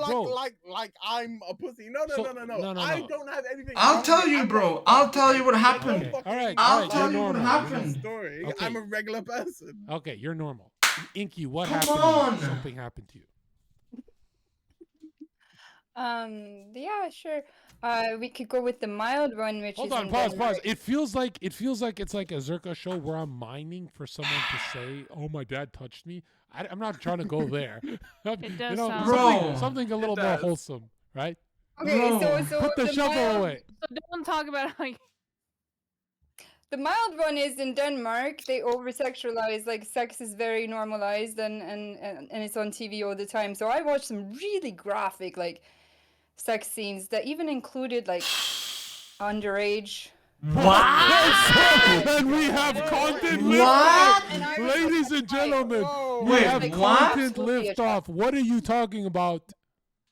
Bro. Like I'm a pussy. No. No. I don't have anything. I'll tell you, bro. I'll tell you what happened. Okay. All right. I'll You're tell you what normal. happened. Story. Okay. I'm a regular person. Okay, you're normal. Inky, what Come happened? on. To you? Something happened to you. Yeah, sure. We could go with the mild one, which Hold is on, in pause. Denmark. It feels like it's like a Zherka show where I'm mining for someone to say, "Oh, my dad touched me." I'm not trying to go there. It does you know, sound Bro. something a little more wholesome, right? Okay, so Put the shovel mild, away. So don't talk about how you... The mild one is in Denmark. They over sexualize, like sex is very normalized and it's on TV all the time. So I watched some really graphic like sex scenes that even included like underage. What? And we have content What? lift off. Ladies and gentlemen, we Wait, have what? content lift off. What are you talking about?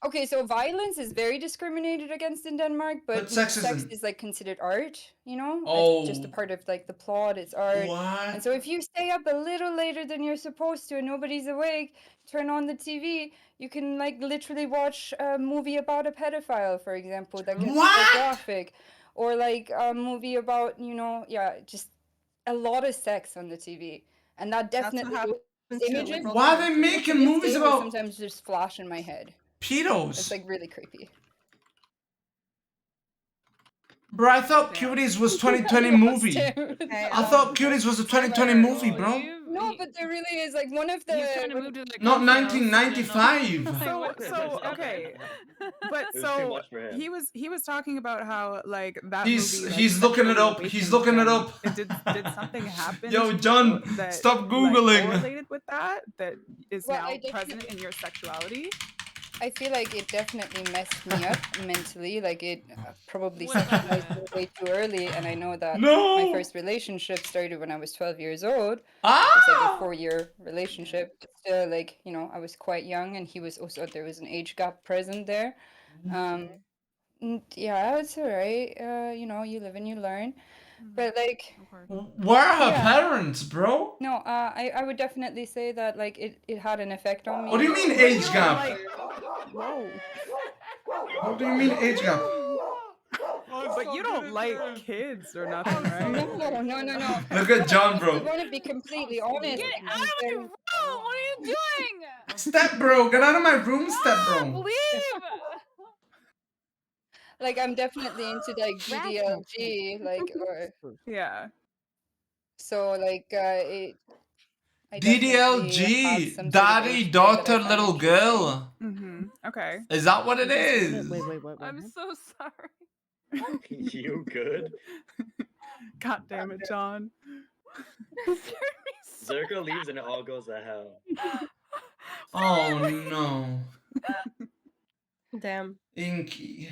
Okay, so violence is very discriminated against in Denmark, but sex sex isn't. is like considered art, you know? Oh. It's just a part of like the plot, it's art. What? And so if you stay up a little later than you're supposed to and nobody's awake, turn on the TV, you can like literally watch a movie about a pedophile, for example, that gets What? so graphic. Or like a movie about, you know, just a lot of sex on the TV. And that definitely images. Why are they making to this movies day will about sometimes just flash in my head. pedos? It's like really creepy. Bro, I thought Cuties was 2020 movie. I thought Cuties was a 2020 movie, bro. No, but there really is like one of the. Not 1995. So okay, but It was too so much for him. he was talking about how like that He's movie. Like, he's looking it sexually up. He's awakens looking it him. up. Did something happen? Yo, to John, you that, stop like, Googling. correlated with that is Well, now I definitely- present in your sexuality. I feel like it definitely messed me up mentally. Like it probably sexualized me way too early, and I know that my first relationship started when I was 12 years old. It's like a 4-year relationship. But still, like I was quite young, and he was also there was an age gap present there. Yeah, it's alright. You live and you learn. But like, Where are her Yeah. parents, bro? no, I would definitely say that like it had an effect on me. What do you mean age gap? Whoa. What do you mean age gap? But you don't like kids or nothing, right? No. Look at John, I bro. want to be completely honest. Get out of my room! What are you doing? Step bro, get out of my room, step bro. Leave! Like I'm definitely into like GDLG, like or Yeah. so like it. I definitely have DDLG, some sort of daddy, age there that I daughter, find little interesting. girl. Okay. Is that what it Interesting. is? Wait. I'm so sorry. You good? God damn it, John. Zherka leaves and it all goes to hell. Oh no. Damn. Inky.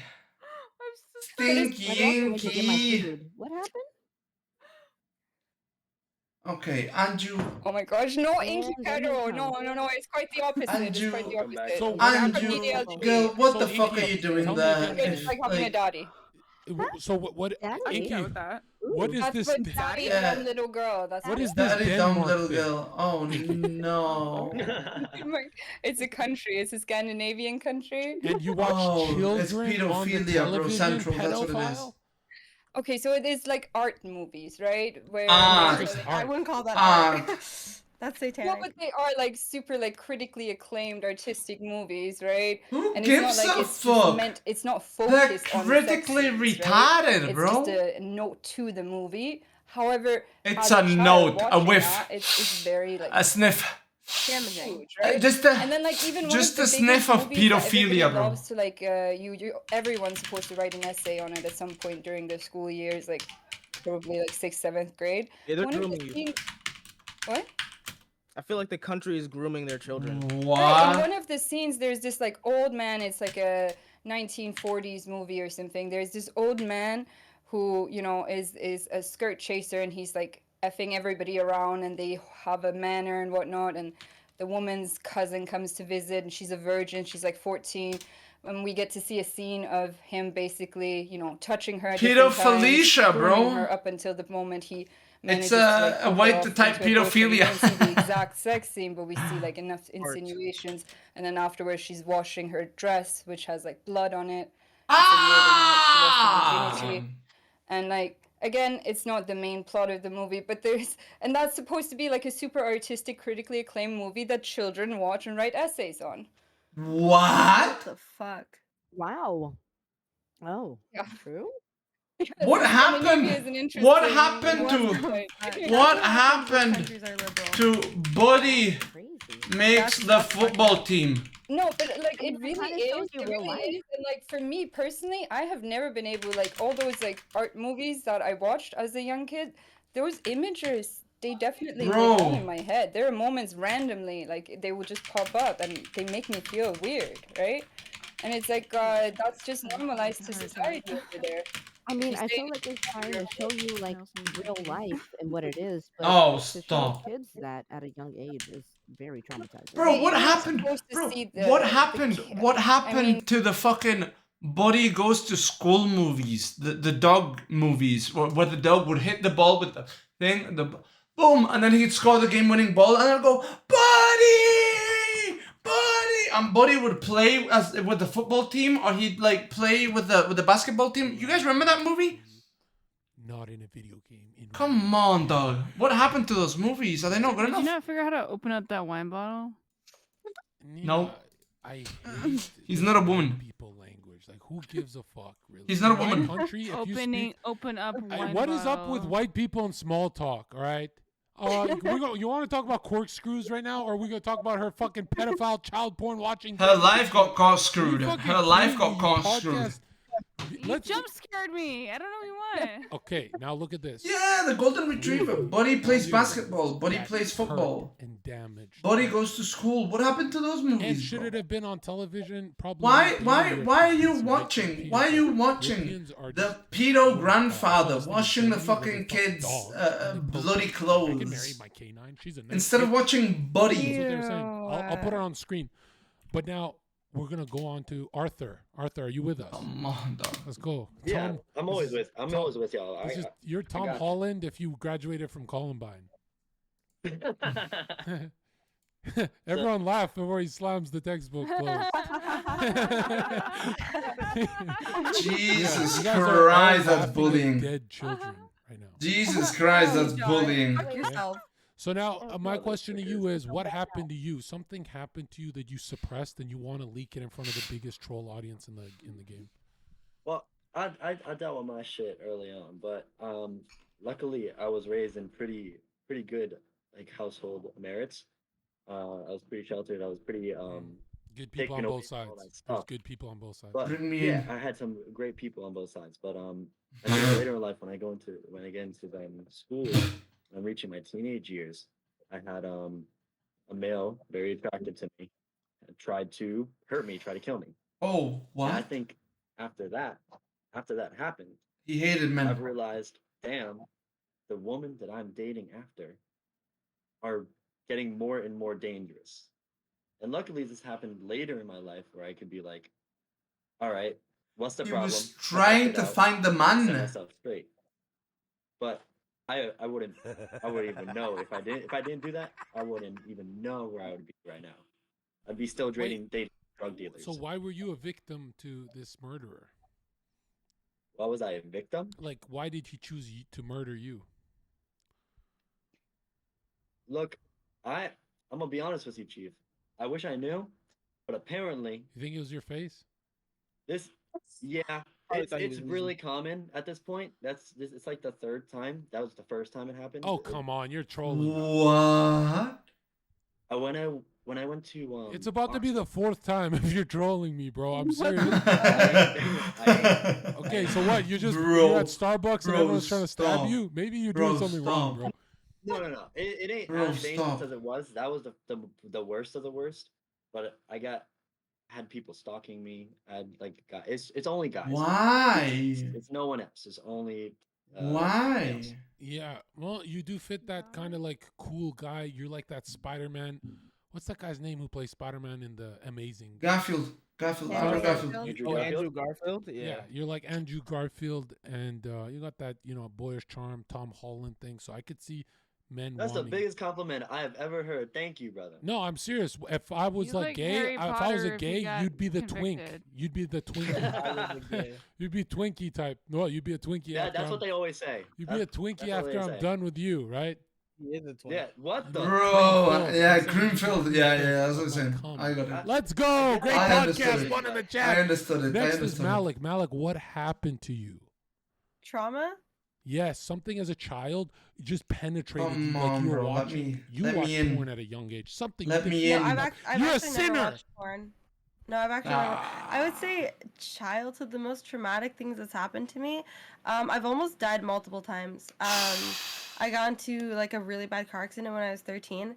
My Stinky daughter went to get my Inky. food. What happened? Okay, Anju. Oh my gosh, no, Inky And then they Pedro. come. No, it's quite the opposite. It's quite the Anju. opposite. So I'm what from Anju, DDLG. Girl, what so the fuck Inky, are you doing tell me there? again. It's like having a daddy. So what Daddy? I'm Inky, okay with that. what is That's this? what daddy Yeah. dumb little girl. That's What what is this Daddy dumb Denmark little thing? girl. Oh no. It's a country. It's a Scandinavian country. And you watch It's children on the pedophilia, bro. television, Central, that's what it is. Oh, okay, so it is like art movies, right? Where Art. there's, like, I wouldn't call that art. That's no, satanic. but they are like super like critically acclaimed artistic movies, right? Who And gives it's not like a it's fuck? just meant. It's not They're focused on the sex critically scenes, retarded, right? bro. It's just a note to the movie. However, It's as a child note, a watching whiff, that, it's very like a sniff. huge, right? Just and then like even one just of a the sniff biggest of movies that pedophilia, everybody bro. loves to like everyone's supposed to write an essay on it at some point during their school years, like probably like 6th, 7th grade. Yeah, they're One of the grooming you. scenes- What? I feel like the country is grooming their children. Right, in one of the scenes, there's this like old man. It's like a 1940s movie or something. There's this old man who, you know, is a skirt chaser, and he's like effing everybody around, and they have a manor and whatnot. And the woman's cousin comes to visit, and she's a virgin. She's like 14. And we get to see a scene of him basically, you know, touching her at different times, Pedophilia, bro. grooming her up until the moment he manages It's to, like, a pull her white off type into a bush. And we pedophilia. don't see the exact sex scene, but we see like enough insinuations. And then afterwards, she's washing her dress, which has like blood on it, insinuating that she lost her virginity. And like again, it's not the main plot of the movie, but and that's supposed to be like a super artistic, critically acclaimed movie that children watch and write essays on. What? the fuck? Wow. Oh. Yeah. True? What happened? What happened to? What happened to Buddy makes the football team? No, but like it really kinda is. shows you It real really life. is. And like for me personally, I have never been able like all those like art movies that I watched as a young kid. Those images, they definitely live Bro. on in my head. There are moments randomly like they will just pop up and they make me feel weird, right? And it's like that's just normalized to society over there. I mean, You I say- feel like they're trying to show you like real life and what it is, but Oh, to show stop. kids that at a young age is very traumatizing. Bro, what You're not happened? supposed to Bro, see what the happened? ki- What I happened mean- to the fucking Buddy Goes to School movies? The dog movies, where the dog would hit the ball with the thing, boom, and then he'd score the game-winning ball, and I'd go, Buddy, Buddy, and Buddy would play with the football team, or he'd like play with the basketball team. You guys remember that movie? Not in a video game. Come on, dog. What happened to those movies? Are they not good Did you enough? not figure out how to open up that wine bottle? No. I He's not a woman. people language. Like, who gives a fuck, really? He's not a In my woman. country, if you speak, Open up wine what is up with bottle. white people and small talk, all right? You want to talk about corkscrews right now, or are we going to talk about her fucking pedophile child porn watching? Her life got corkscrewed. You fucking Her life kidding got me, you corkscrewed. podcast- You jump scared me. I don't know what you want. Okay, now look at this. Yeah, the golden retriever. Buddy plays basketball. Buddy plays football. And damaged. Buddy goes to school. What happened to those And movies? should bro? it have been on television? Probably. Why not. are you watching? Why are you watching the pedo grandfather washing the fucking kids' bloody I can marry clothes my canine. She's a nice instead of kid. watching That's Buddy? what they were saying. I'll put it on screen. But now we're gonna go on to Arthur. Arthur, are you with us? Come on, dog. Let's go. Yeah, Tom, I'm always with y'all. you're Tom got you. Holland if you graduated from Columbine. Everyone laugh before he slams the textbook closed. Jesus You guys are all Christ, that's laughing at bullying. Dead children right now. Jesus Christ, that's bullying. Fuck yourself. So now, my question to you is, what happened to you? Something happened to you that you suppressed, and you want to leak it in front of the biggest troll audience in the game. Well, I dealt with my shit early on, but luckily I was raised in pretty good like household merits. I was pretty sheltered. I was pretty Good people on taken away both from all sides. that There's stuff. good people on both sides. But Bring me yeah, in. I had some great people on both sides. But I think later in life, when I get into school, I'm reaching my teenage years. I had a male very attractive to me, tried to hurt me, tried to kill me. Oh, And I what? think after that happened, He hated men. I've realized, damn, the woman that I'm dating after are getting more and more dangerous. And luckily, this happened later in my life where I could be like, all right, what's the He problem? was Cut that trying shit to out, find the set man. myself straight. But I wouldn't even know if I didn't do that. I wouldn't even know where I would be right now. I'd be still dating drug dealers. So why were you a victim to this murderer? Why was I a victim? Like, why did he choose to murder you? Look, I'm gonna be honest with you, Chief. I wish I knew, but apparently, You think it was your face? yeah, it's really common at this point. It's like the third time. That was the first time it happened. Oh, come on, you're trolling. What? When I went to It's about to be the fourth time if you're trolling me, bro. I'm serious. Okay, so what? You're at Starbucks and everyone's trying to stab you? Maybe you're doing something wrong, bro. No. It ain't Bro, as dangerous stop. as it was. That was the worst of the worst. But I had people stalking me. I had like guys. It's only guys. Why? It's no one else. It's only Why? males. Yeah, well, you do fit that kind of like cool guy. You're like that Spider-Man. What's that guy's name who plays Spider-Man in the Amazing? Garfield. Andrew Garfield. Andrew Garfield. Yeah, you're like Andrew Garfield, and you got that boyish charm, Tom Holland thing. So I could see men. That's the wanting... biggest compliment I have ever heard. Thank you, brother. No, I'm serious. If I was like gay, if I was a gay, you'd be the twink. You'd be the Twinkie. You'd be Twinkie type. No, you'd be a Twinkie. Yeah, that's what they always say. You'd be a Twinkie after I'm done with you, right? He is a twink. Yeah, what the? Bro, yeah, Greenfield. Yeah, that's what I'm saying. I got it. Let's go. Great podcast. One in the chat. I understood it. Next is Malik. Malik, what happened to you? Trauma? Yes, something as a child just penetrated you. Come Like on, you were bro. watching. You watched porn at a young age. Something. Let me in. I've You're a actually sinner. never watched porn. No, I've actually never. I would say childhood, the most traumatic things that's happened to me. I've almost died multiple times. I got into like a really bad car accident when I was 13,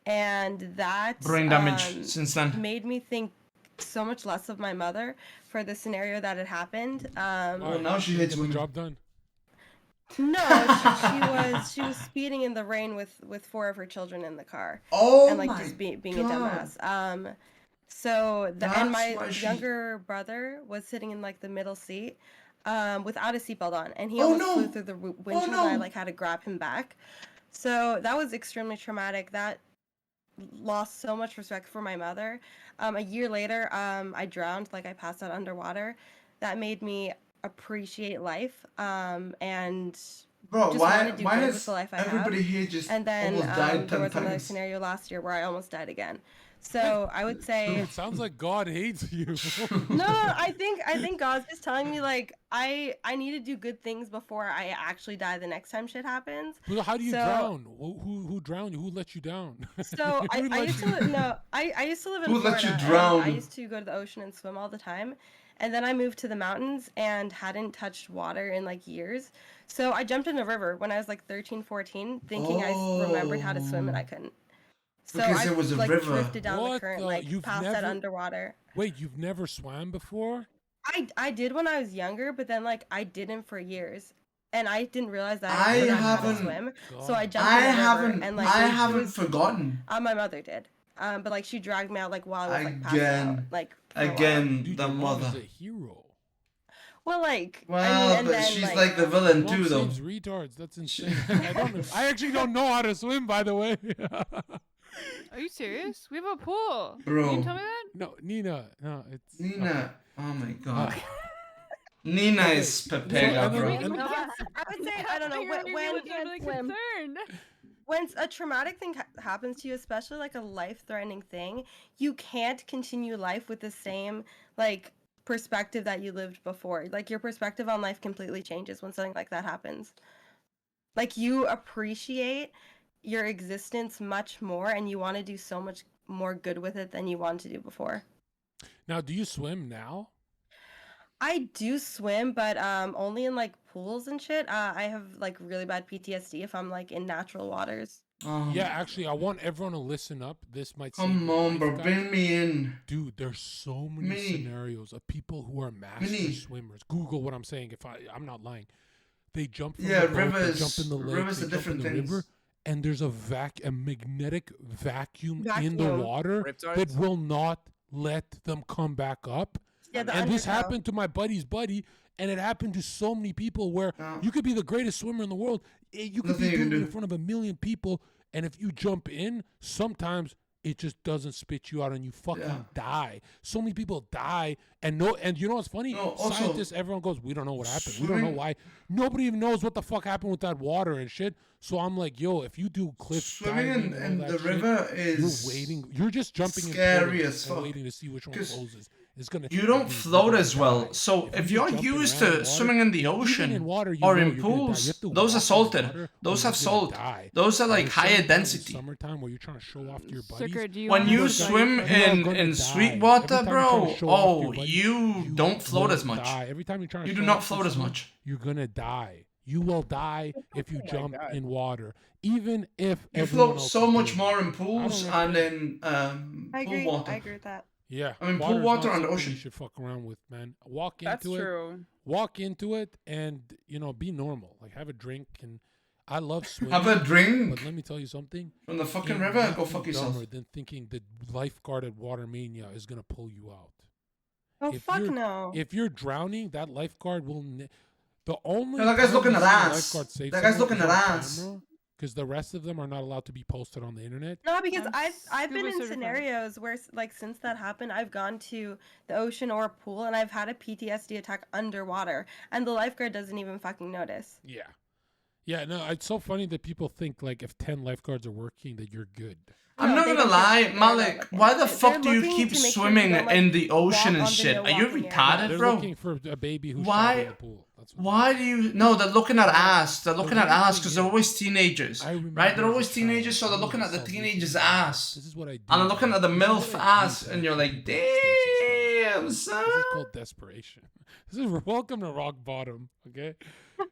and that brain damage since then made me think so much less of my mother for the scenario that had happened. Well, now she hates women. Job done. No, she was speeding in the rain with 4 of her children in the car. Oh and like my just being a God. dumbass. So and That's my why she- younger brother was sitting in like the middle seat, without a seatbelt on, and he Oh, almost no. flew through the windshield. no. And I like had to grab him back. So that was extremely traumatic. That lost so much respect for my mother. A year later, I drowned. Like I passed out underwater. That made me appreciate life. And Bro, just why want to do good has with the life I everybody have. here just And then almost died there 10 was another times? scenario last year where I almost died again. So I would say It sounds like God hates you. no. I think God's just telling me like I need to do good things before I actually die the next time shit happens. Well, how do you So- drown? Who drowned you? Who let you down? So I used to I used to live in Who Florida. let you and drown? I used to go to the ocean and swim all the time, and then I moved to the mountains and hadn't touched water in like years. So I jumped in a river when I was like 13, 14, thinking I remembered how to swim and I couldn't. So Because I it was a like river. drifted down the What current, the- like you've passed out never- underwater. Wait, you've never swam before? I did when I was younger, but then like I didn't for years, and I didn't realize that I didn't know how to haven't- swim. So I jumped I in the river haven't. and like I she haven't was- forgotten. my mother did, but like she dragged me out like while I was like passed out, Again. like for a while. Again, Dude, the your mom's mother. a hero. Well, like Well, I mean, and but then, she's like the villain Mom too, though. saves retards. That's insane. I actually don't know how to swim, by the way. Are you serious? We have a pool. Bro. You didn't tell me that? No, Nina. No, it's Nina. Oh my God. Nina is Okay, Pepega, so- bro. No, I would say I don't know when a traumatic thing happens to you, especially like a life-threatening thing, you can't continue life with the same like perspective that you lived before. Like your perspective on life completely changes when something like that happens. Like you appreciate your existence much more, and you want to do so much more good with it than you wanted to do before. Now, do you swim now? I do swim, but only in like pools and shit. I have like really bad PTSD if I'm like in natural waters. Yeah, actually, I want everyone to listen up. This might Come on, bro, bring me in. Dude, there's so many scenarios of people who are master swimmers. Google what I'm saying. I'm not lying. They jump from the boat, rivers, they jump in the lake, rivers they are jump different in the things. river, and there's a magnetic vacuum in the water that will not let them come back up. Yeah, and this happened to my buddy's buddy, and it happened to so many people where you could be the greatest swimmer in the world. You could be doing it in front of 1 million people, and if you jump in, sometimes it just doesn't spit you out and you fucking die. So many people die and you know what's funny? Scientists, everyone goes, we don't know what happened. We don't know why. Nobody even knows what the fuck happened with that water and shit. So I'm like, yo, if you do cliff swimming diving in the river is you're waiting. You're just jumping scary in as fuck. and waiting to see which one closes. It's gonna. You don't float as well. So if you're used to swimming in the ocean or in pools, those are salted. Those have salt. Those are like higher density. Summertime where you're trying to show off to your buddies. When you swim in sweet water, bro, you don't float as much. Every time you're trying to you do not float as much. You're gonna die. You will die if you jump in water. Even if you float so much more in pools and in pool water. I agree with that. Yeah, I mean, pool water on the ocean. You should fuck around with, man. Walk into it, and be normal. Like have a drink, and I love swimming. Have a drink. But let me tell you something. From the fucking river, go fuck yourself. Than thinking the lifeguard at Watermania is gonna pull you out. Oh fuck no! If you're drowning, that lifeguard will. The only that guy's looking at ass. That guy's looking at ass. Because the rest of them are not allowed to be posted on the internet. No, because I've been in scenarios where like since that happened, I've gone to the ocean or a pool and I've had a PTSD attack underwater, and the lifeguard doesn't even fucking notice. Yeah, yeah. No, it's so funny that people think like if 10 lifeguards are working that you're good. I'm not gonna lie, Malik. Why the fuck do you keep swimming in the ocean and shit? Are you retarded, They're bro? Looking for a baby who's shot in the pool. Why do you? No, they're looking at ass. They're looking at ass because they're always teenagers, right? They're always teenagers, so they're looking at the teenager's ass. This is what I do. And they're looking at the MILF ass, and you're like, damn, son. This is called desperation. This is welcome to rock bottom, okay?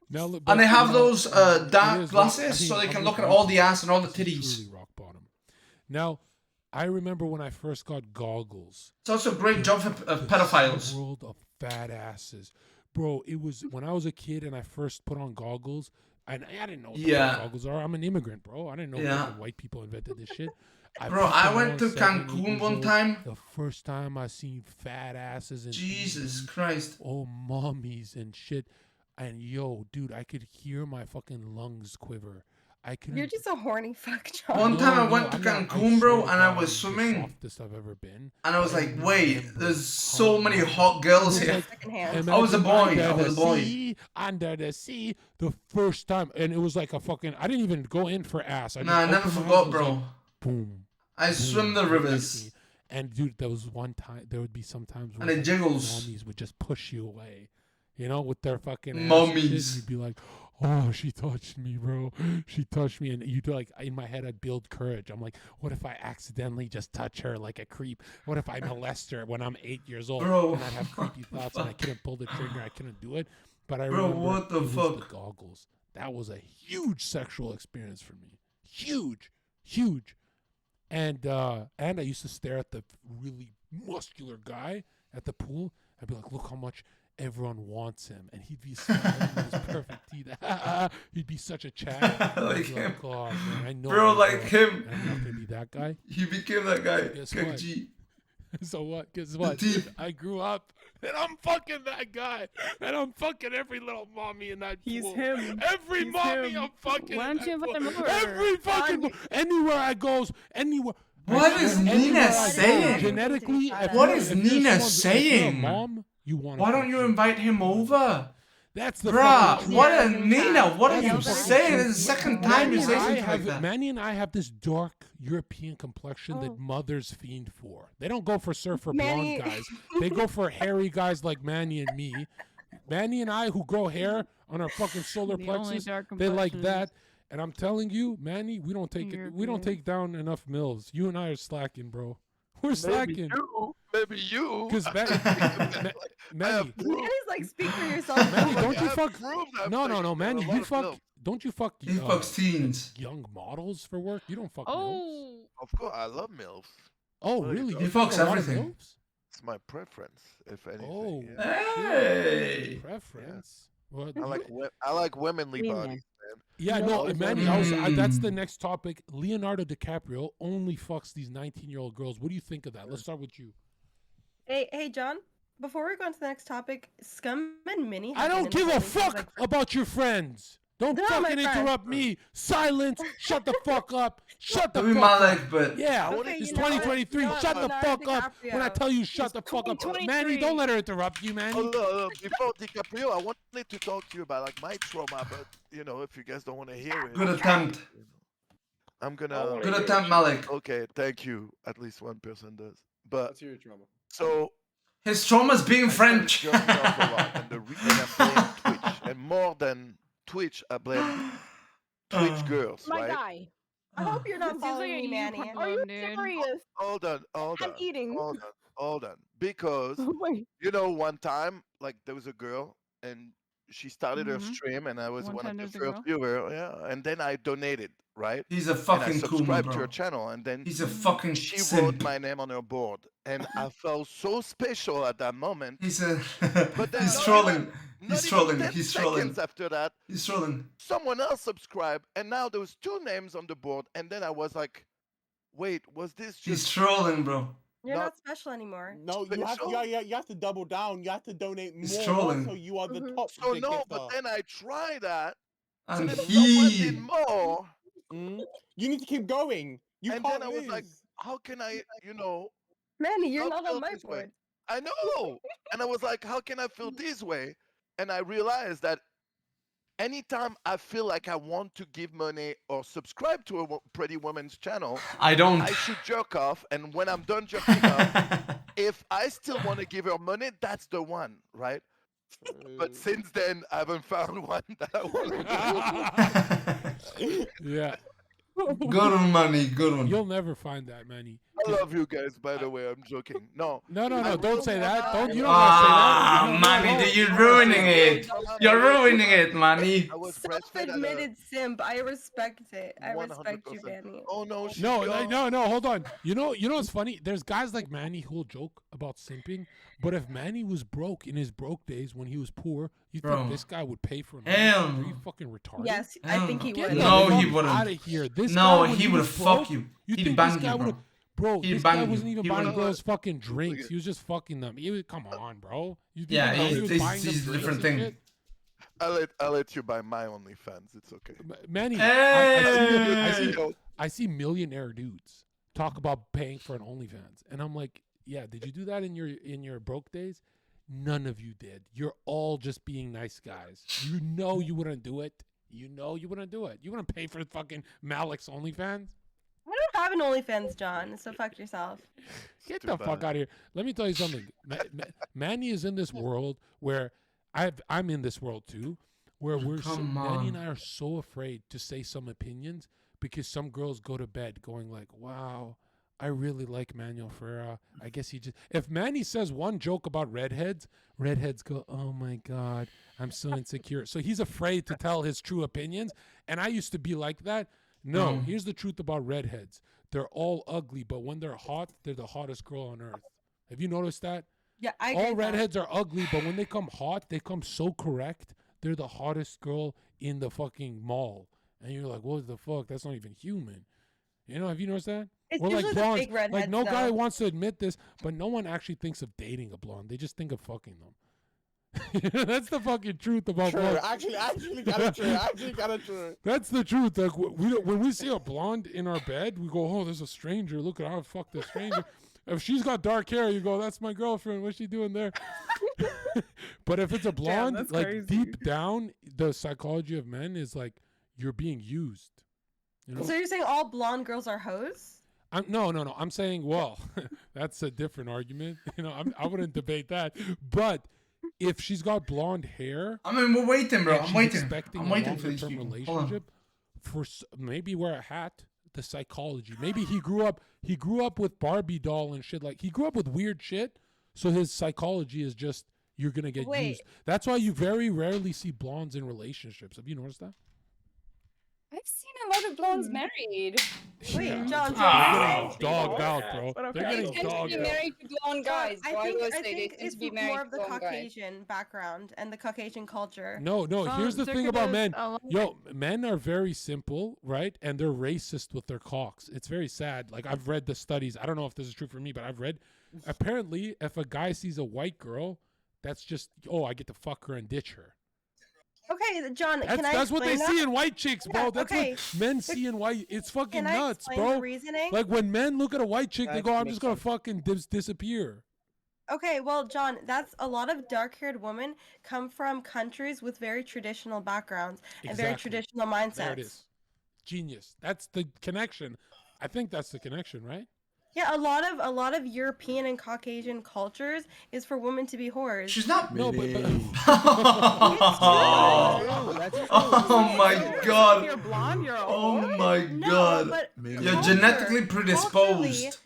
Now, look, and they have those dark glasses, so they can look at all the ass and all the titties. Truly rock bottom. Now, I remember when I first got goggles. It's also a great job for pedophiles. World of fat asses. Bro, it was when I was a kid and I first put on goggles, and I didn't know what the fuck goggles are. I'm an immigrant, bro. I didn't know that white people invented this shit. Bro, I went to Cancun one time. The first time I seen fat asses and Jesus Christ. Oh, mommies and shit. And yo, dude, I could hear my fucking lungs quiver. You're just a horny fuck, John. One time I went to Cancun, bro, and I was swimming. Softest I've ever been. And I was like, wait, there's so many hot girls here. I was a boy. Under the sea, the first time. And it was like a fucking, I didn't even go in for ass. I never forgot, bro. Like, boom. I swim the rivers. And dude, there was one time, there would be some times where it jiggles. Mommies would just push you away. You know, with their fucking mommies. You'd be like, oh, she touched me, bro. She touched me. And you'd like, in my head, I'd build courage. I'm like, what if I accidentally just touch her like a creep? What if I molest her when I'm 8 years old? Bro, and I'd have creepy thoughts and I couldn't pull the trigger. I couldn't do it. But I bro, remember what the fuck? The goggles. That was a huge sexual experience for me. Huge. And I used to stare at the really muscular guy at the pool. I'd be like, look how much everyone wants him, and he'd be smiling with his perfect teeth. He'd be such a chat. Like him. Like, oh, man, I know bro, like him. I'm not gonna be that guy. He became that guy. Guess what? So what? Guess what? I grew up, and I'm fucking that guy, and I'm fucking every little mommy in that pool. He's him. Every mommy, I'm fucking. Why don't you invite him over? Every fucking anywhere I goes, anywhere. What is Nina saying? Genetically, what is Nina saying? Mom, you want? Why don't you invite him over? That's the bruh. What a Nina? What are you saying? This is the second time you say something like that. Manny and I have this dark European complexion that mothers fiend for. They don't go for surfer blonde guys. They go for hairy guys like Manny and me. Manny and I, who grow hair on our fucking solar plexus, they like that. And I'm telling you, Manny, we don't take down enough mills. You and I are slacking, bro. We're slacking. Maybe you. Because Manny, Manny's like, speak for yourself. Manny, don't you fuck? No, like, Manny, you fuck. milk. Don't you fuck? He fucks teens. Young models for work. You don't fuck milfs. Of course, I love milfs. Oh, really? He You fucks fuck a lot of everything. milfs? It's my preference, if anything. Oh, Hey. preference. What? I like womanly bodies, man. Yeah, no, Manny. That's the next topic. Leonardo DiCaprio only fucks these 19-year-old girls. What do you think of that? Let's start with you. Hey, John. Before we go on to the next topic, Scum and Minnie. I don't give a fuck about your friends. Don't They're not my fucking friends. interrupt me. Silence. Shut the fuck up. Shut the Maybe fuck Malik, up. but Yeah, Okay, it's you know what? 2023. You know Shut what? the fuck Leonardo up when I DiCaprio. tell you shut the fuck up. Manny, don't let her interrupt you, Manny. Before DiCaprio, I wanted to talk to you about like my trauma, but you know, if you guys don't want to hear it, good attempt. I'm gonna. Good attempt, Malik. Okay, thank you. At least one person does. But Let's hear your trauma. so His trauma's being French. jerking off a lot, and the reason I'm playing Twitch, and more than Twitch, I blame Twitch girls, My right? guy. I hope you're not Seems like following a me, you Manny. Are you problem, dude. serious? Hold on. I'm eating. Hold on. Because Wait. you know, one time, like there was a girl, and she started her Mhm. stream, and I was One one time of the there's a first girl? viewer. Yeah, and then I donated, right? He's a And I fucking Kuma, subscribed to bro. her channel, and then He's a fucking she simp. wrote my name on her board, and I felt so special at that moment. He's a. But then He's not trolling. even- not He's even trolling. 10 He's seconds trolling. after that, He's trolling. someone else subscribed, and now there was 2 names on the board, and then I was like, wait, was this just He's trolling, bro. You're not special anymore. No, you have, you have to double down. You have to donate It's more, trolling. so you are the Mhm. top. So big no, gifter. but then I tried that, And and then someone he. did more, You need to keep going. You and can't then I was like, lose. how can I, you know, Manny, you're not not on feel my this way? board. I know, and I was like, how can I feel this way? And I realized that anytime I feel like I want to give money or subscribe to a pretty woman's channel, I don't. I should jerk off, and when I'm done jerking off, if I still want to give her money, that's the one, right? But since then, I haven't found one that I want to. Yeah. Good one, Manny. Good one. You'll never find that, Manny. I love you guys, by the way. I'm joking. No. No, I don't will say that. not- Don't. You don't gotta say that. Ah, Manny, you're ruining it. You're ruining it, Manny. I was breastfed at a- Self-admitted simp. I respect it. I respect you, 100%. Manny. Oh no, she's No, young. no, hold on. You know what's funny? There's guys like Manny who'll joke about simping, but if Manny was broke in his broke days when he was poor, you Bro. think this guy would pay for an Hell OnlyFans? Are no. you fucking retarded? Yes, I think he Get would. the No, he fuck wouldn't. Out of here. This No, guy, when he would was have fuck broke, you. You He'd think bang this guy you, bro. would've- Bro, He'd this bang guy you. wasn't even He buying wouldn't- girls fucking drinks. He was just fucking them. Come on, bro. You think Yeah, he he's- was he's- buying them he's a drinks different and thing. shit? I'll let you buy my OnlyFans. It's okay. Manny, Hey! I see millionaire dudes talk about paying for an OnlyFans, and I'm like, yeah, did you do that in your broke days? None of you did. You're all just being nice guys. You know you wouldn't do it. You know you wouldn't do it. You wouldn't pay for fucking Malik's OnlyFans. I don't have an OnlyFans, John, so fuck yourself. Get Too the fuck bad. out of here. Let me tell you something. Manny is in this world where I'm in this world too, where Come Manny and on. I are so afraid to say some opinions because some girls go to bed going like, wow, I really like Manuel Ferreira. I guess he just, if Manny says one joke about redheads go, oh my God, I'm so insecure. So he's afraid to tell his true opinions. And I used to be like that. No, here's the truth about redheads. They're all ugly, but when they're hot, they're the hottest girl on earth. Have you noticed that? Yeah, I All get that. redheads are ugly, but when they come hot, they come so correct. They're the hottest girl in the fucking mall. And you're like, what the fuck? That's not even human. You know, have you noticed that? It's We're like usually the blondes. fake redheads, Like no guy though. wants to admit this, but no one actually thinks of dating a blonde. They just think of fucking them. That's the fucking truth about True. blondes. Actually, kind of true. Actually, kind of true. That's the truth. Like when we see a blonde in our bed, we go, "Oh, there's a stranger. Look at how fuck this stranger." If she's got dark hair, you go, "That's my girlfriend. What's she doing there?" But if it's a blonde, that's like crazy. deep down, the psychology of men is like you're being used. You know? So you're saying all blonde girls are hoes? No. I'm saying, well, that's a different argument. You know, I wouldn't debate that. But if she's got blonde hair, I mean, we're waiting, bro. and I'm she's waiting. expecting I'm a waiting for these longer-term people. Hold on. relationship, maybe wear a hat. The psychology. Maybe he grew up with Barbie doll and shit. Like he grew up with weird shit. So his psychology is just you're gonna get used. That's why you very rarely see blondes in relationships. Have you noticed that? I've seen a lot of blondes married. Wait, John, they're getting dogged out, bro. They're getting dogged out. They tend to be married to blonde guys. I think it's more of the Caucasian background and the Caucasian culture. No. Here's the thing about men. Yo, men are very simple, right? And they're racist with their cocks. It's very sad. Like I've read the studies. I don't know if this is true for me, but I've read. Apparently, if a guy sees a white girl, that's just I get to fuck her and ditch her. Okay, John, that's what they see in white chicks, bro. That's what men see in white. It's fucking nuts, bro. The reasoning? Like when men look at a white chick, they go, "I'm just gonna fucking disappear." Okay, well, John, that's a lot of dark-haired women come from countries with very traditional backgrounds and very traditional mindsets. There it is. Genius. That's the connection. I think that's the connection, right? Yeah, a lot of European and Caucasian cultures is for women to be whores. She's not. No, but oh my god. You're blonde, you're a Oh whore? my god. You're genetically predisposed.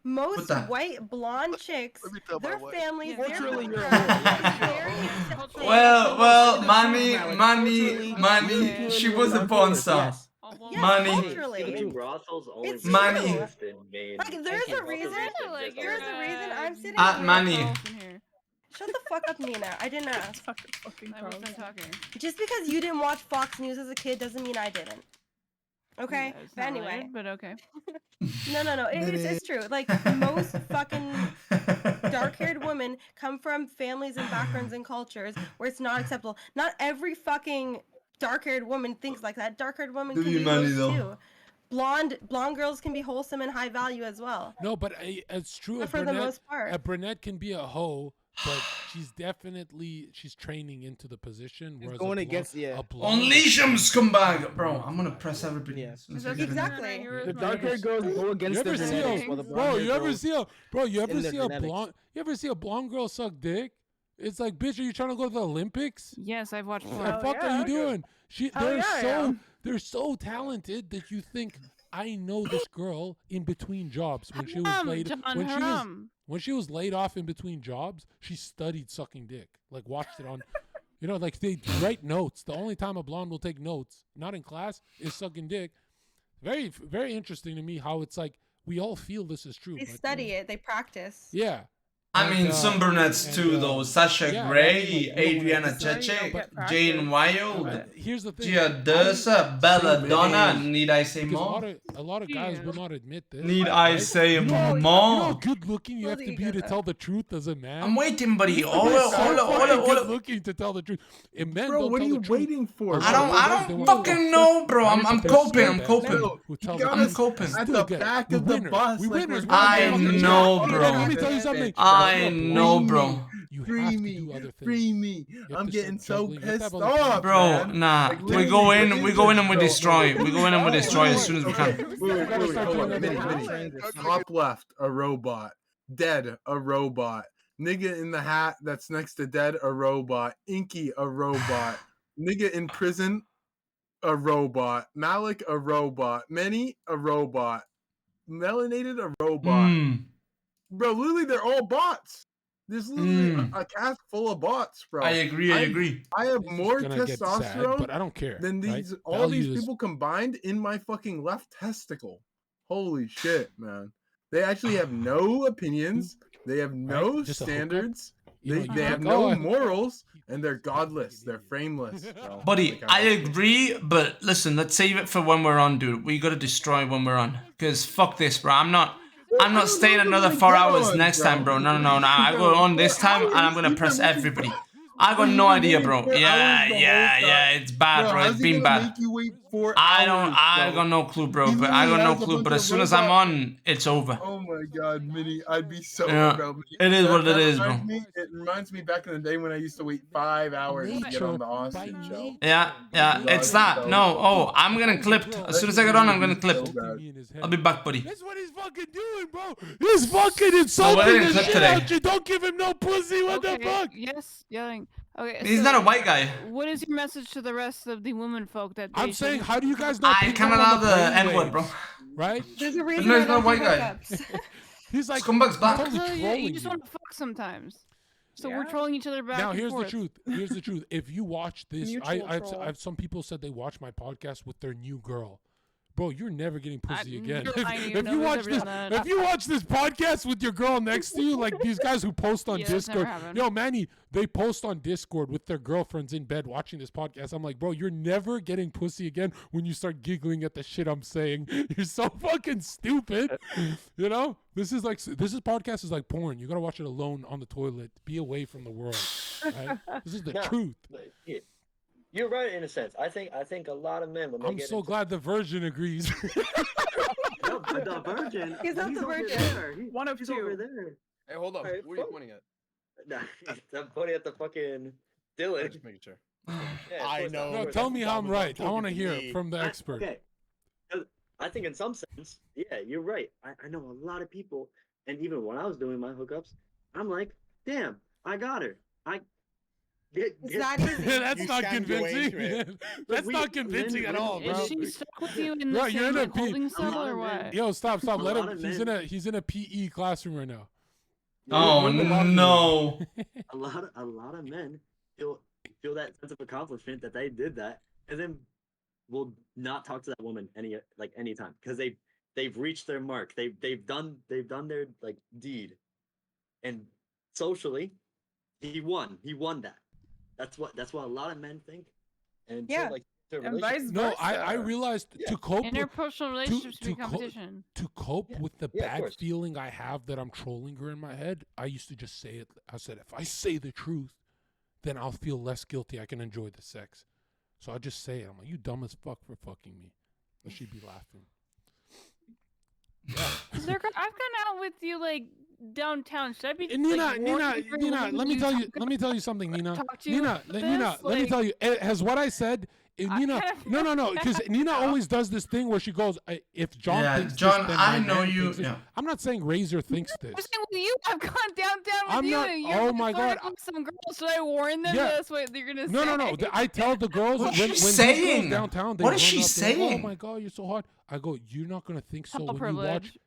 Most white blonde chicks, their families, Well, money. She was a porn star. Money. Money. Like, there's a reason I'm sitting At here. money. Shut the fuck up, Nina. I didn't ask. I wasn't talking. Just because you didn't watch Fox News as a kid doesn't mean I didn't. Okay? Yeah, it's But not anyway. related, but okay. No. It's true. Like, most fucking dark-haired women come from families and backgrounds and cultures where it's not acceptable. Not every fucking dark-haired woman thinks like that. Dark-haired women can be money, those though. too. Blonde girls can be wholesome and high value as well. No, but it's true. But for the most part. A brunette can be a hoe, but she's training into the position. Whereas going against Unleash him, scumbag, bro. I'm gonna press everybody. Exactly. The dark-haired girls go against the genetics, while the You ever blonde-haired see a genetics. blonde? You ever see a blonde girl suck dick? It's like, bitch, are you trying to go to the Olympics? Yes, I've watched. What the fuck are you doing? They're so talented that you think I know this girl in between jobs when she was laid when she was laid off in between jobs. She studied sucking dick, like watched it on, like they write notes. The only time a blonde will take notes, not in class, is sucking dick. Very, very interesting to me how it's like we all feel this is true. They study it. They practice. Yeah. I mean, some brunettes too, though. Sasha Grey, Adriana Chechik, Jane Wild, Here's the thing. Gia Dursa, Belladonna. Need I say more? A lot of guys will not admit this. Need I say more? You know how good looking you have to be to tell the truth as a man? I'm waiting, buddy. Good looking to tell the truth. And men Bro, don't what are tell you the truth. waiting for? I don't fucking know, bro. I'm coping. I'm coping. I'm coping. At the back of the bus. I know, bro. Let me tell you something. I know, bro. Free me. I'm getting so pissed off, bro. man. Nah, we go in and we destroy. We go in and we destroy as soon as we can. Wait, hold on. Mini. Top left, a robot. Dead, a robot. Nigga in the hat that's next to dead, a robot. Inky, a robot. Nigga in prison, a robot. Malik, a robot. Many, a robot. Melanated, a robot. Bro, literally, they're all bots. There's literally a cast full of bots, bro. I agree. I have more gonna get sad, testosterone but I don't care, than right? these all Value these is- people combined in my fucking left testicle. Holy shit, man. They actually have no opinions. They have no Just a hookup? standards. You They have know, no morals, and they're godless. They're frameless. Bro. Buddy, Like, I agree, but listen, let's save it for when we're on, dude. We gotta destroy when we're on. Cause fuck this, bro. I'm not staying another 4 hours next time, bro. No. I go on this time and I'm gonna press everybody. I got no idea, bro. Yeah. It's bad, bro. It's been bad. I got no clue, bro. But I got no clue. But as soon as I'm on, it's over. Oh my god, Mini, I'd be so Yeah. It is what it is, bro. It reminds me back in the day when I used to wait 5 hours to get on the Austin show. Yeah. It's that. No. Oh, I'm gonna clip. As soon as I get on, I'm gonna clip. I'll be back, buddy. That's what he's fucking doing, bro. He's fucking No, insulting we're gonna the clip shit today. out you. Don't give him no pussy. What the fuck? Yes, yelling. thing. Okay, He's so not a white guy. What is your message to the rest of the women folk that I'm they saying, shouldn't- how do you guys not? I pick can't up allow on the N-word, bro. brainwaves, Right? There's a But reason no, I he's not don't a white do guy. hookups. He's like scumbag's black. totally So, yeah, you trolling just you. want to fuck sometimes. So we're Yeah. trolling each other back Now and here's forth. the truth. Here's the truth. If you watch this, Mutual troll. I've some people said they watch my podcast with their new girl. Bro, you're never getting pussy again. you're lying, If you've you never watch ever this, done that. if you watch this podcast with your girl next to you, like these guys who post on Yeah, that's never Discord, happened. yo, Manny, they post on Discord with their girlfriends in bed watching this podcast. I'm like, bro, you're never getting pussy again when you start giggling at the shit I'm saying. You're so fucking stupid. You know, this podcast is like porn. You gotta watch it alone on the toilet. Be away from the world. Right? This is the No, truth. but, yeah, you're right in a sense. I think a lot of men when they I'm get so glad the virgin agrees. no, but the virgin. He's not the over virgin. there. One of He's two. over there. Hey, hold up. Alright, Who are you fuck. pointing at? Nah, I'm pointing at the fucking Dylan. Just making sure. Yeah, of I course not, of know. No, course tell not. me how I'm right. I want to hear it from the expert. Okay. 'Cause I think in some sense, yeah, you're right. I know a lot of people, and even when I was doing my hookups, I'm like, damn, I got her. I get. It's that easy. That's You not stand your way into convincing. That's We- not convincing men- at all, men- bro. Is she stuck with you in the Bro, you're same in a like, P- holding a cell lot or of men- what? Yo, stop. A Let lot him. of He's in a PE classroom right now. Oh We're walking. no. a lot of men feel that sense of accomplishment that they did that, and then will not talk to that woman anytime because they've reached their mark. They've done their like deed, and socially, he won that. That's what a lot of men think, and Yeah. so, like their And relationship- vice No, versa. I realized Yeah. to cope with Interpersonal relationships to be co- competition. to cope Yeah. with the Yeah, of bad course. feeling I have that I'm trolling her in my head, I used to just say it. I said, if I say the truth, then I'll feel less guilty. I can enjoy the sex. So I just say it. I'm like, you dumb as fuck for fucking me. And she'd be laughing. Zherka, I've gone out with you like downtown. Should I be And Nina, like, Nina, warning you Nina, when let me you tell you, talk let me tell you something, Nina. talk to you Nina, about Nina, this? let me Like- tell you. Has what I said? Nina, no, because Nina always does this thing where she goes, if John Yeah, thinks John, this, then I my know man you- thinks this. yeah. I'm not saying Razor thinks I'm this. saying with you, I've gone downtown with I'm you. not- And you're oh my flirting God. with some girls. Should I warn them? Yeah. That's what you're gonna No, say. no, no. I tell the girls What's when she these girls saying? downtown, they What is run she up, they're like, saying? oh my God, you're so hot. I go, you're not gonna think so How when you watch. privileged.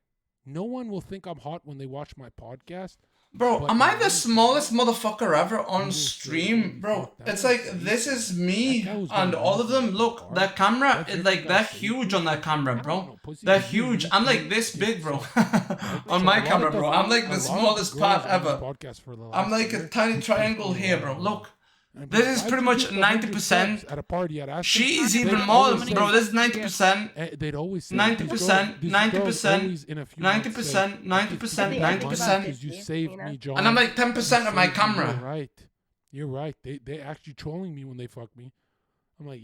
No one will think I'm hot when they watch my podcast. Bro, But am I when the you- smallest motherfucker ever You on will say, stream? Bro, that it's was like, crazy. this is me That guy was and going all of easy them. on Look, the that car. camera That's is your like guy that safety. huge on that camera, I don't bro. know, pussy That is you, huge. you I'm like do this it. big, bro. So On a my lot camera, of the- bro. I'm like a the lot of smallest girls part on ever. this podcast for the I'm last like a year, tiny they triangle post here, a bro. lot. Look. And This bro, is why'd pretty you much get 100 90%. subs at a party. I'd ask them. She's They'd even more, always say- bro. This is 90%. They'd always say 90%, 90%, 90%, 90%, 90%. because you saved Nina. me, John. And I'm like 10% of my You saved me. camera. You're right. You're right. They actually trolling me when they fuck me. I'm like,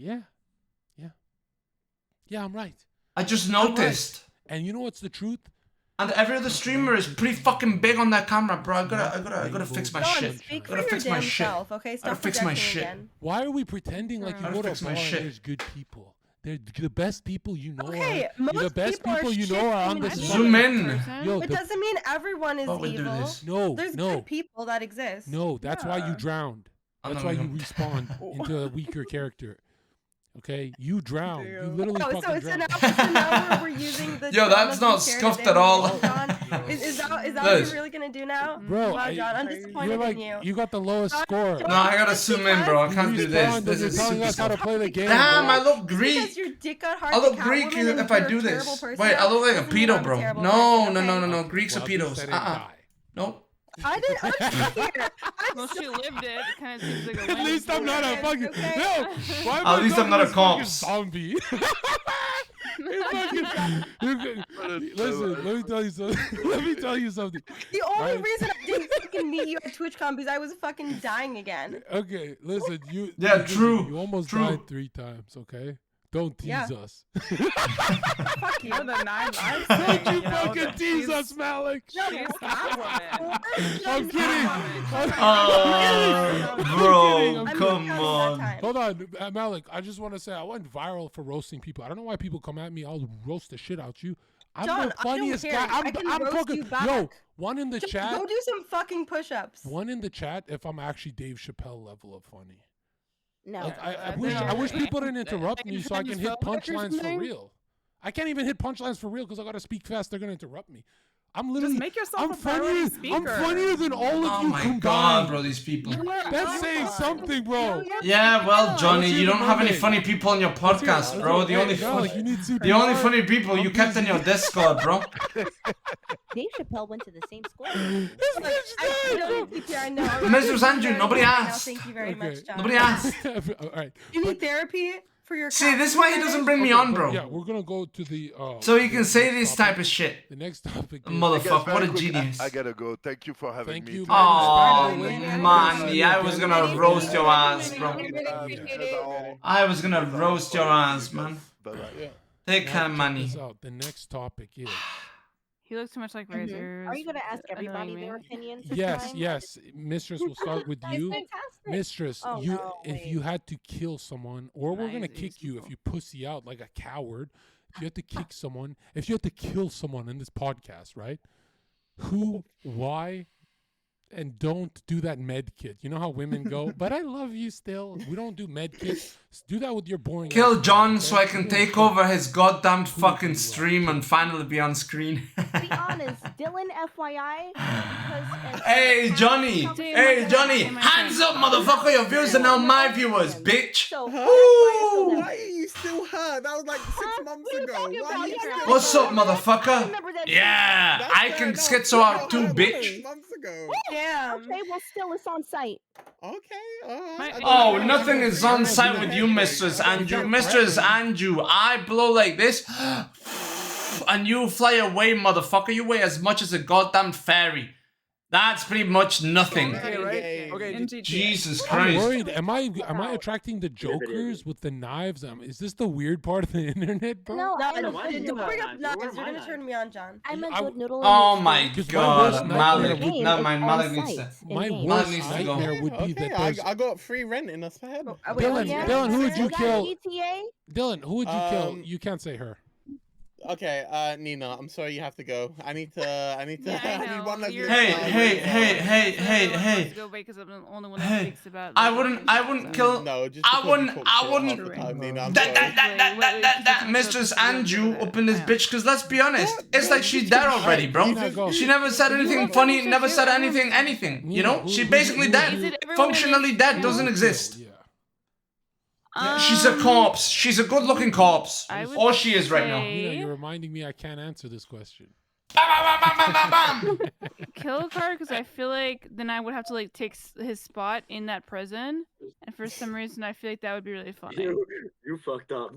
yeah, I'm right. I just I'm right. noticed. And you know what's the truth? And every other streamer is pretty fucking big on that camera, bro. I gotta fix my John, shit. speak for Gotta your fix my damn shit. self, okay? Gotta Stop fix my projecting shit. again. Why are we pretending like you Gotta go to a fix bar my and shit. there's good people? They're the best people you know. Okay, are, most the best people are people you shit know are on human this. beings. Zoom in. Yo, It the- doesn't mean everyone is Oh, we'll do evil. this. no, There's no, good people that exist. no. That's why you Yeah. drowned. I'm That's not why you gonna- respawned into a weaker character. Okay, you drowned. You Damn. literally Oh, fucking so drowned. now we're using the Yo, that's dramas not we shared scuffed with at all. Emily, John. Is that what This. you're really gonna do now? Bro, Wow, John, I'm Crazy. disappointed you're like in you. you got the lowest John, score. No, I gotta zoom in, bro. I can't do You this. respawned This and you're is telling super us how to slow. play the game. Damn, bro. I look Because Greek. your dick got hard I to look Greek Catwoman and if I you're do a terrible this. person Wait, now, I look like a doesn't mean pedo, I'm bro. terrible No, person, no, no, okay? no, no. Greeks are Well, at least pedos. I didn't die. Nope. I didn't. I'm here. Well, she lived it. It kind of seems like a At win. least I'm not a Okay, fucking. okay. No, why am At I least I'm talking not a this fucking corpse. zombie. Listen, let me tell you something. Let me tell you something. The only Right? reason I didn't fucking meet you at TwitchCon because I was fucking dying again. Okay, listen, you. Yeah, listen, true, You almost true. died 3 times. Okay, don't tease Yeah. us. Fuck you. For the 9 lives Don't thing, you know, fucking that tease she's- us, Malik. She's Catwoman. I'm kidding. Bro, I'm come counting that on. time. Hold on, Malik. I just want to say I went viral for roasting people. I don't know why people come at me. I'll roast the shit out you. I'm John, the funniest I don't care. guy. I can I'm roast fucking you back. yo. One in the Just chat. go do some fucking push-ups. One in the chat. If I'm actually Dave Chappelle level of funny. No. Like, I wish people didn't interrupt me so I can hit punchlines for real. I can't even hit punchlines for real because I gotta speak fast. They're gonna interrupt me. I'm literally. Just make yourself I'm a priority funnier. I'm speaker. funnier than all of you Oh my combined. god, bro, these people. That's saying something, bro. Yeah, well, Johnny, Let's you hear don't the have any mermaid. funny people on your podcast, bro. The only the only funny people you kept in your Discord, bro. Dave Chappelle went to the same school. Mr. Andrew, nobody asked. Thank you very much, John. Nobody asked. All right. You need therapy for your. See, this is why he doesn't bring me on, bro. Yeah, we're gonna go to the. So you can say this type of shit. The next topic. Motherfucker, what a Quick, genius. I gotta go. Thank you for having me. Oh man, yeah, I was gonna roast your ass, bro. I was gonna roast your ass, man. Take care, money. The next topic is. He looks too much like Razor. Are you going to ask everybody their opinions? This Yes, time? yes, Mistress. We'll start with That's you, fantastic. Mistress. Oh, you, no, if wait. you had to kill someone, or we're gonna kick you if you pussy out like a coward. If you had to kick someone, if you had to kill someone in this podcast, right? Who, why, and don't do that med kit. You know how women go, but I love you still. We don't do med kits. Do that with your boring. Kill ass John friends, so I okay? can take over his goddamn fucking stream and finally be on screen. Be honest, Dylan, FYI. Because Hey Johnny! Hey Johnny! Hands up, motherfucker! Your viewers are now my viewers, bitch! Why are you still hurt? That was like 6 months ago. Why are you still What's up, hurt? motherfucker? Yeah! I can schizo out too, bitch! Months ago. Damn. Okay, well, still it's on site. Okay, Oh, nothing is on site with you, Mistress Andrew. Mistress Andrew, I blow like this, and you fly away, motherfucker. You weigh as much as a goddamn fairy. That's pretty much nothing. Jesus I'm Christ. worried. Am I attracting the jokers with the knives? Is this the weird part of the internet, bro? No, No, I'm no, a why did good you noodle. Bring up not? knives. Where You're am I gonna not? turn me on, John. I'm a good noodle. Oh my Because god, Malik. game No, is my on Malik needs to. site My in-game. worst needs to go. nightmare would be that there's I got free rent in us for head. Dylan, who would you Was that kill? GTA? Dylan, who would you kill? You can't say her. Okay, Nina, I'm sorry you have to go. I need to. I need one of you. Hey. Go away because I'm the only one that Hey, speaks about. I wouldn't kill. No, just I because you wouldn't. talk shit half the time, Nina, I'm That Mistress Andrew up in this bitch, because let's be honest, it's like she's dead already, bro. She never said anything funny, never said anything, you know? She basically dead. Functionally dead, doesn't exist. She's a corpse. She's a good looking corpse. Or she is right now. You know, you're reminding me I can't answer this question. Kill card because I feel like then I would have to like take his spot in that prison, and for some reason I feel like that would be really funny. You fucked up.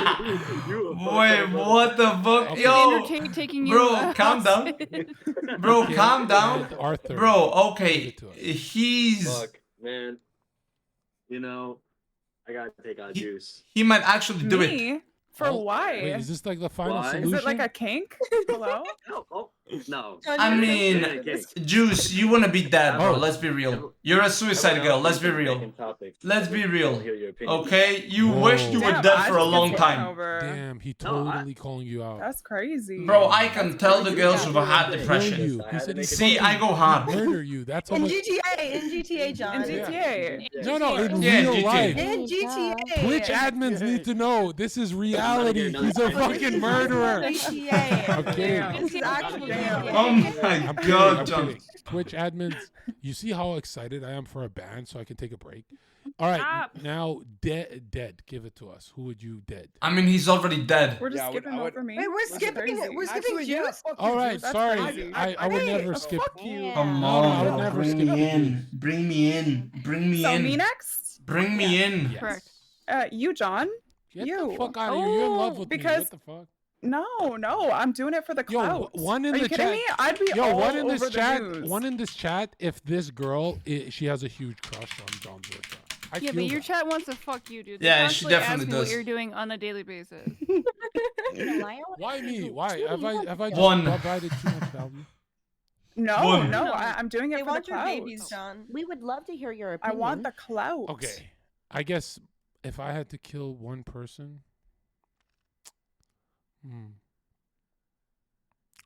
Wait, what the fuck? Yo, taking you bro, calm down. Bro, calm down. Arthur. Bro, okay. He's... Fuck, man. You know, I gotta take out Juice. He might actually do it. Me? For why? Wait, is this like the final Why? solution? Is it like a kink? Hello? No. I mean, Juice, you wanna be dead, bro. Let's be real. You're a suicide girl. Let's be real. Let's be real. Okay? You wish you were dead for a long time. Damn, he totally calling you out. That's crazy. Bro, I can tell the girls who've had depression. See, I go hard. Murder you. That's In almost... GTA, John. In GTA. No, in Yeah, real GTA. life. In GTA. Twitch admins need to know this is reality. He's a fucking murderer. GTA. I'm kidding. This is actually GTA. Oh my I'm god, kidding. John. Twitch admins, you see how excited I am for a ban so I can take a break? All right, now dead. Give it to us. Who would you dead? I mean, he's already dead. We're just skipping over me. Wait, we're skipping it. We're skipping Juice. All right, That's sorry. crazy. I would never skip. Come No, I would on, never bring skip me you. in. Bring me in. Bring me So in. me next? Bring me in. Correct. You, John. Get you. the fuck out of here. You're in love with because me. What the fuck? No, I'm doing it for the clout. One in Are the you kidding chat. me? I'd be Yo, all one in over this the chat. news. One in this chat. If this girl, she has a huge crush on John Zherka. I Yeah, feel but your that. chat wants to fuck you, dude. They Yeah, she constantly definitely ask me what does. you're doing on a daily basis. Why me? Why have I just One. provided too much value? No, One. no, I'm doing it They for the want your clout. babies, John. We would love to hear your I opinion. want the clout. Okay, I guess if I had to kill one person,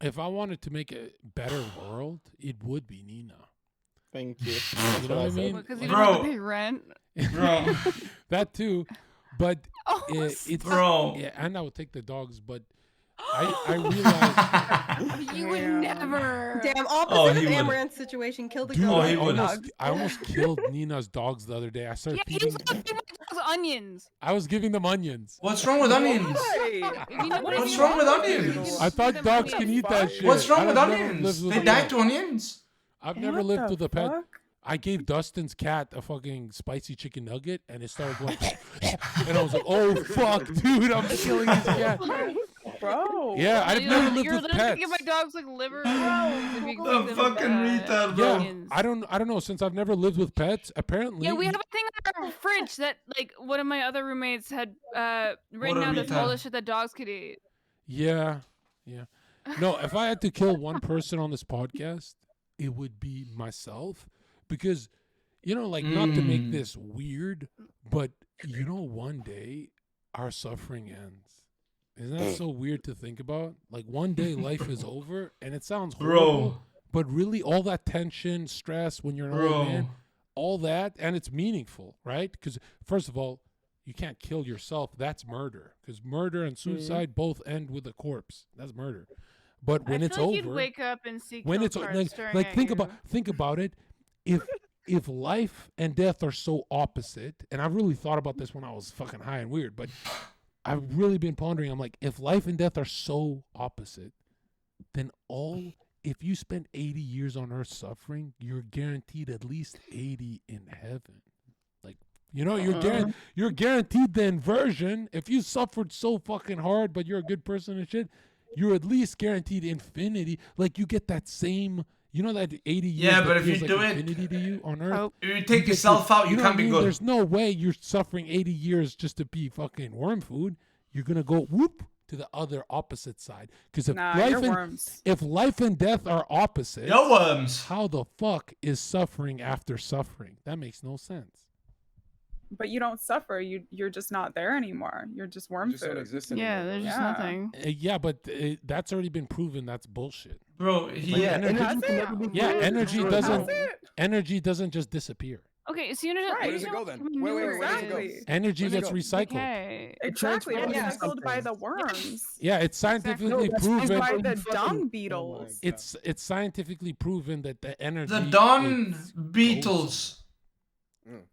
If I wanted to make a better world, it would be Nina. Thank you. You know what I mean? Because you don't have to pay rent. Bro. That too. But it's Bro. Yeah, and I would take the dogs, but I realized You would never. Damn, Oh, opposite he of would. Amaranth's situation. Kill the dude, girl. I almost killed Nina's dogs the other day. I started Yeah, you feeding said give my dogs onions. I was giving them onions. What's wrong with onions? What's wrong with onions? I thought dogs can eat that shit. What's wrong with I've never onions? lived with They a die pet. to onions. I've never lived with a pet. I gave Dustin's cat a fucking spicy chicken nugget, and it started going, and I was like, "Oh fuck, dude, I'm killing this cat." Bro. Yeah, I've never lived You're with literally pets. give my dogs like liver rolls. If you The give them, fucking retard, bro. Yeah, I don't know. Since I've never lived with pets, apparently. Yeah, we have a thing on our fridge that like one of my other roommates had written a down that's all the retard. shit that dogs could eat. Yeah. No, if I had to kill one person on this podcast, it would be myself, because, like, not to make this weird, but one day our suffering ends. Isn't that so weird to think about? Like, one day life is over, and it sounds horrible, Bro. but really all that tension, stress when you're an old man, all that, and it's meaningful, right? Because first of all, you can't kill yourself. That's murder. Because murder and suicide both end with a corpse. That's murder. But when I it's feel like over, you'd wake up and see when kill it's cards staring like at think you. about it. If life and death are so opposite, and I've really thought about this when I was fucking high and weird, but I've really been pondering. I'm like, if life and death are so opposite, then if you spend 80 years on earth suffering, you're guaranteed at least 80 in heaven. Like, you're guaranteed the inversion. If you suffered so fucking hard, but you're a good person and shit, you're at least guaranteed infinity. Like, you get that same, that 80 years. Yeah, that but if you feels do like it, infinity to you on earth, you take get yourself out, you know can't what I be mean? good. There's no way you're suffering 80 years just to be fucking worm food. You're gonna go whoop to the other opposite side. Because if if life and death are opposite, Yo, worms. How the fuck is suffering after suffering? That makes no sense. But you don't suffer. You're just not there anymore. You're just worm just don't food. exist Yeah, there's just nothing. Yeah, but that's already been proven. That's bullshit. Bro, energy doesn't just disappear. Okay, so you know Where does it go then? Where does it go? Energy gets recycled. Okay. Exactly. It's recycled by the worms. Yeah, it's scientifically proven. By the dung beetles. It's scientifically proven that the energy. The dung beetles.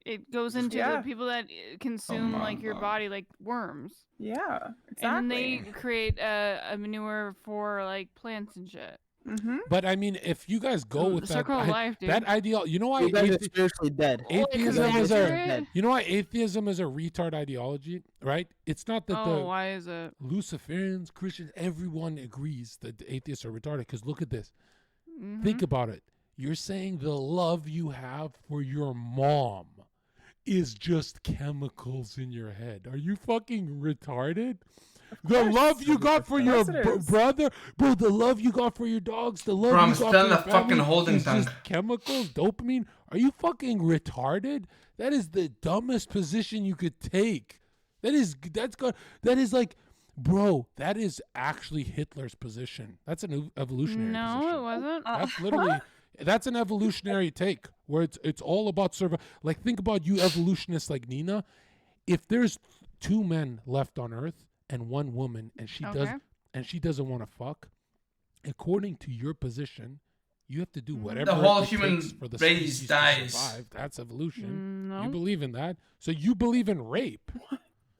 It goes into the people that consume like your body, like worms. Yeah, exactly. And then they create a manure for like plants and shit. But I mean, if you guys go with that, circle of life, dude. that ideal, you know why spiritually dead. atheism is atheism is a retard ideology, right? It's not that why is it? Luciferians, Christians, everyone agrees that the atheists are retarded. Because look at this. Think about it. You're saying the love you have for your mom is just chemicals in your head. Are you fucking retarded? The love you got for your brother, bro, the love you got for your dogs, the love Bro, I'm you still got in for the your fucking family holding is tank. just chemicals, dopamine. Are you fucking retarded? That is the dumbest position you could take. That is like, bro, that is actually Hitler's position. That's an evolutionary position. No, it wasn't. That's literally that's an evolutionary take where it's all about survival. Like, think about you evolutionists like Nina. If there's 2 men left on Earth and 1 woman, and she doesn't want to fuck, according to your position, you have to do whatever The whole it human takes for the race species to dies. survive. That's evolution. No. You believe in that, so you believe in rape.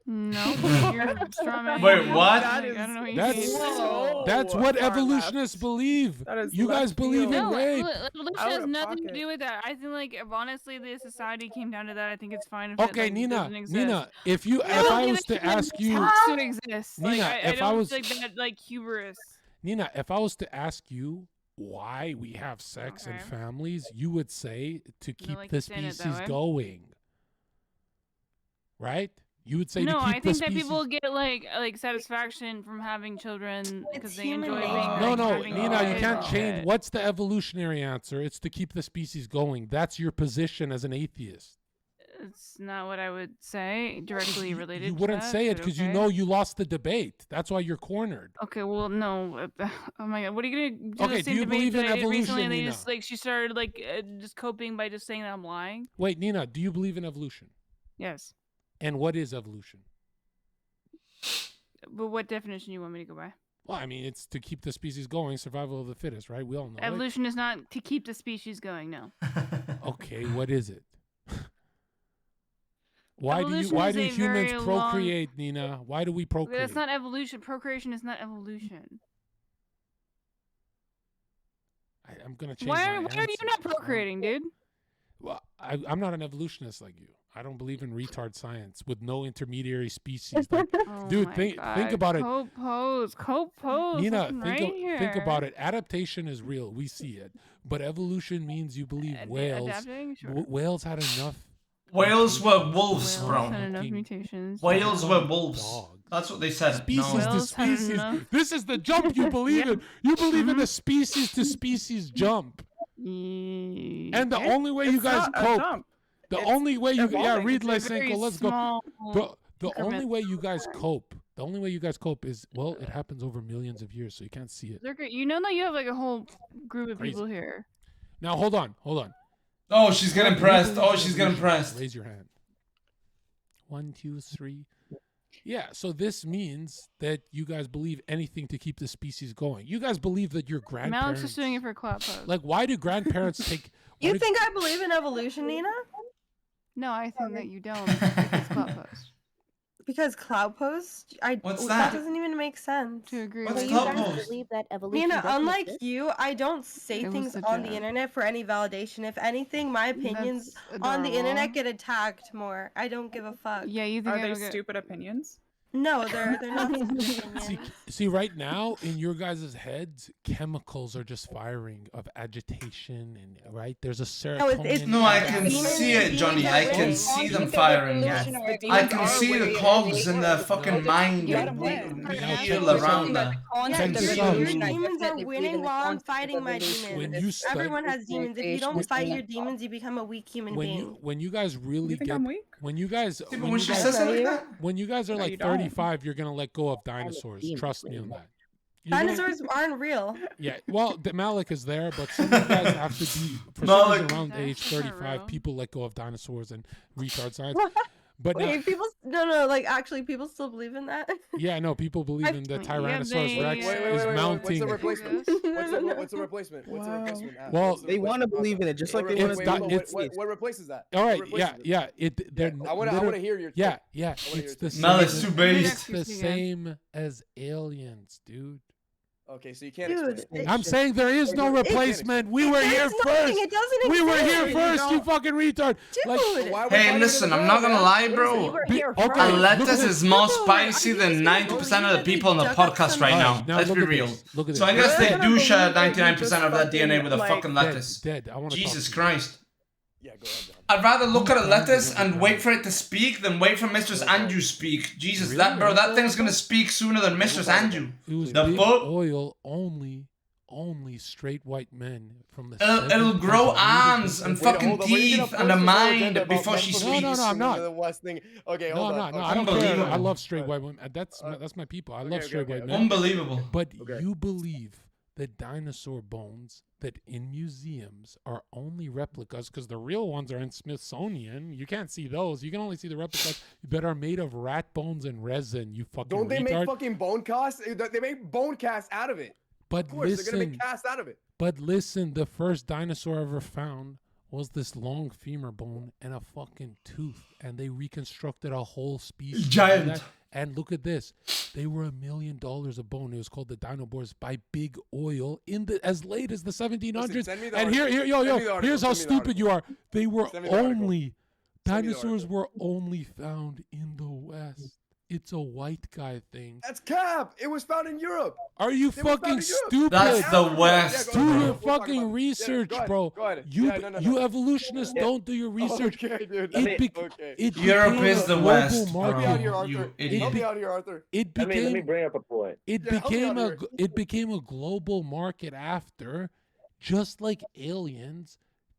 No, you're strawman. Wait, what? I don't know what you mean. That's what evolutionists believe. You guys believe in rape. Evolution has nothing to do with that. I think, like, if honestly the society came down to that, I think it's fine if Okay, it, like, Nina, doesn't exist. Nina, if I was to ask you, to exist. Nina, like, I don't like that, like, hubris. Nina, if I was to ask you why we have sex and families, you would say to keep like the saying it that species way. going, right? You would say No, to I keep think the that species. people get like satisfaction from having children because they enjoy being. No, like, Nina, you having can't kids. change. What's the evolutionary answer? It's to keep the species going. That's your position as an atheist. It's not what I would say directly related. You wouldn't to that, say it but because you okay. know you lost the debate. That's why you're cornered. Okay, well, no. Oh my god, what are you gonna do? Okay, The do same you debate believe that in I did recently, evolution, and they Nina? just like she started like just coping by just saying that I'm lying. Wait, Nina, do you believe in evolution? Yes, And what is evolution? but what definition you want me to go by? Well, I mean, it's to keep the species going, survival of the fittest, right? We all know Evolution is not to keep the species going. No. it. Okay, what is it? Why Evolution is do a humans very procreate, Nina? Why do we procreate? That's not evolution. Procreation is not evolution. I'm gonna change Why my are you answer. not procreating, dude? Well, I'm not an evolutionist like you. I don't believe in retard science with no intermediary species. Like, Oh dude, my think God. about it. Cope pose. Nina, fucking think, right think here. about it. Adaptation is real. We see it. But evolution means you believe whales. Adapting? Sure. Whales had enough. Whales were wolves, bro. Had enough mutations. Whales were wolves. That's what they said. Species No. to species. This is the jump you believe in. You believe in the species to species jump. And the only way you guys cope. The only way you read Lysenko, let's go. Bro, the only way you guys cope. The only way you guys cope is, well, it happens over millions of years, so you can't see it. Zherka, you know that you have like a whole group of Crazy. people here. Now hold on. Oh, she's getting pressed. Oh, she's getting pressed. Raise your hand. 1, 2, 3. Yeah, so this means that you guys believe anything to keep the species going. You guys believe that your grandparents. Alex is doing it for a clout post. Like, why do grandparents take? You think I believe in evolution, Nina? No, I think that you don't. Because clout post. Because cloud post, What's that that? doesn't even make sense. To agree What's with clout you. post? Believe that evolution Nina, doesn't unlike exist? you, I don't say It was things a on the joke. internet for any validation. If anything, my opinions That's on the internet adorable. get attacked more. I don't give a fuck. Yeah, you think Are I they don't get- stupid opinions? No, they're not stupid opinions. See, right now in your guys' heads, chemicals are just firing of agitation, and right there's a serotonin. No, I can see it, Johnny. I can see them firing. I can see the cogs in their fucking mind wheel around there. Yeah, your demons are winning while I'm fighting my When demons. you study- Everyone has demons. If you don't fight your demons, you become a weak human being. When you guys really think get I'm weak? when you guys but when when you she guys- says it like that- when you guys are No, like you don't. 35, you're gonna let go of dinosaurs. Trust me on that. You know- Dinosaurs aren't real. Yeah, well, Malik is there, but some of you guys have to be for some Malik. reason around age That's not 35. real. People let go of dinosaurs and retard science. But now, Wait, people? No, like actually, people still believe in that. yeah, no, people believe in the Tyrannosaurus they- Rex Wait, is What's mounting. the replacement? What's the replacement? Well, What's the They want to replacement? believe in it, just like they It's want to di- believe in it's- it. What replaces that? All What right, replaces yeah, it? yeah. They're I wanna hear your Yeah, take. yeah. I wanna hear It's your the take. Mel, same. it's too based. It's the same as aliens, dude. Okay, so you can't Dude, explain. I'm saying there is no replacement. We were here There's nothing. first. It doesn't We were exist. here first, you fucking retard. Like, Dude. Hey, listen, I'm not gonna lie, bro. okay, A lettuce look at is more Dude, spicy are you than just 90% of the people on the dug up podcast some- right Alright, now. now Let's look be at real. this. Look at So I this. guess they You're do gonna share believe that you 99% of that just DNA with a fucking, fucking like- lettuce. Dead. I want to Jesus talk Christ. Yeah, go ahead. John. I'd rather look at a lettuce and wait for it to speak than wait for Mistress Anju speak. Jesus, that thing's gonna speak sooner than Mistress Anju. It was The big fuck? oil only straight white men from the. It'll 70s grow and 80s. arms and Wait, fucking hold on, were you gonna teeth and a post this whole mind agenda about before men she from speaks. No, I'm not. the West thing? Okay, No, hold no, on. no. Okay. I don't care. I Unbelievable. love straight white women. That's my people. I love okay, straight okay, white okay. men. Unbelievable. But Okay. you believe that dinosaur bones that in museums are only replicas because the real ones are in Smithsonian. You can't see those. You can only see the replicas that are made of rat bones and resin. You fucking Don't they retard. make fucking bone casts? They make bone casts out of it. But Of course, they're gonna listen, make casts out of it. but listen, the first dinosaur ever found was this long femur bone and a fucking tooth, and they reconstructed a whole species. of Giant. that. And look at this, they were $1 million a bone. It was called the Dinosaurs by Big Oil in the as late as the 1700s. Listen, send me the And article. here, Send me the article. here's how Send me the stupid you are. They were Send me the article. only Send me the dinosaurs article. were only found in the West. It's a white guy thing. That's cap. It was found in Europe. Are you They were found fucking in Europe. stupid? That's the West, Yeah, go Do ahead. your We'll talk fucking about it. research, go ahead, bro. Go ahead. You Yeah, no. you evolutionists don't do your research. Okay, dude. It bec- okay. it Europe became is a the global West, Help me out market. here, bro. Arthur. You Help idiot. me out here, Arthur. It Let me became bring up a point. it Yeah, help me became out a here. it became a global market after, just like aliens.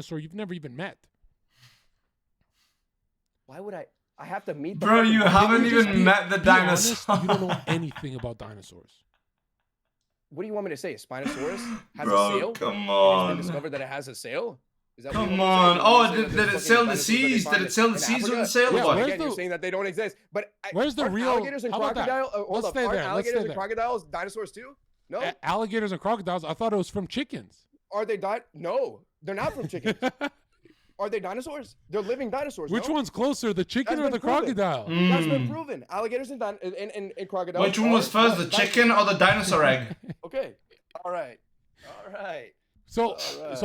dinosaur you've never even met. Why would I? I have to meet. Bro, you haven't even met the dinosaur. You don't know anything about dinosaurs. what do you want me to say? A Spinosaurus has Bro, a sail? come And it's on. been discovered that it has a sail? Is that what Come you want me to say? on. Oh, You're saying that did there's it fucking sail the dinosaurs that they seas? Did find it sail the in seas with Africa? a sail or Which, what? again, you're saying that they don't exist. But Where's the aren't real- alligators and how about that? crocodiles? Let's Hold up. stay Aren't there. Let's alligators stay and there. crocodiles dinosaurs too? No. Alligators and crocodiles. I thought it was from chickens. Are they No, they're not from chickens. Are they dinosaurs? They're living dinosaurs. Which no? one's closer, the chicken That's or been the proven. crocodile? That's been proven. Alligators and crocodiles. Which one was are first, what? the chicken or the dinosaur egg? Okay. All right. All right. So, Alright.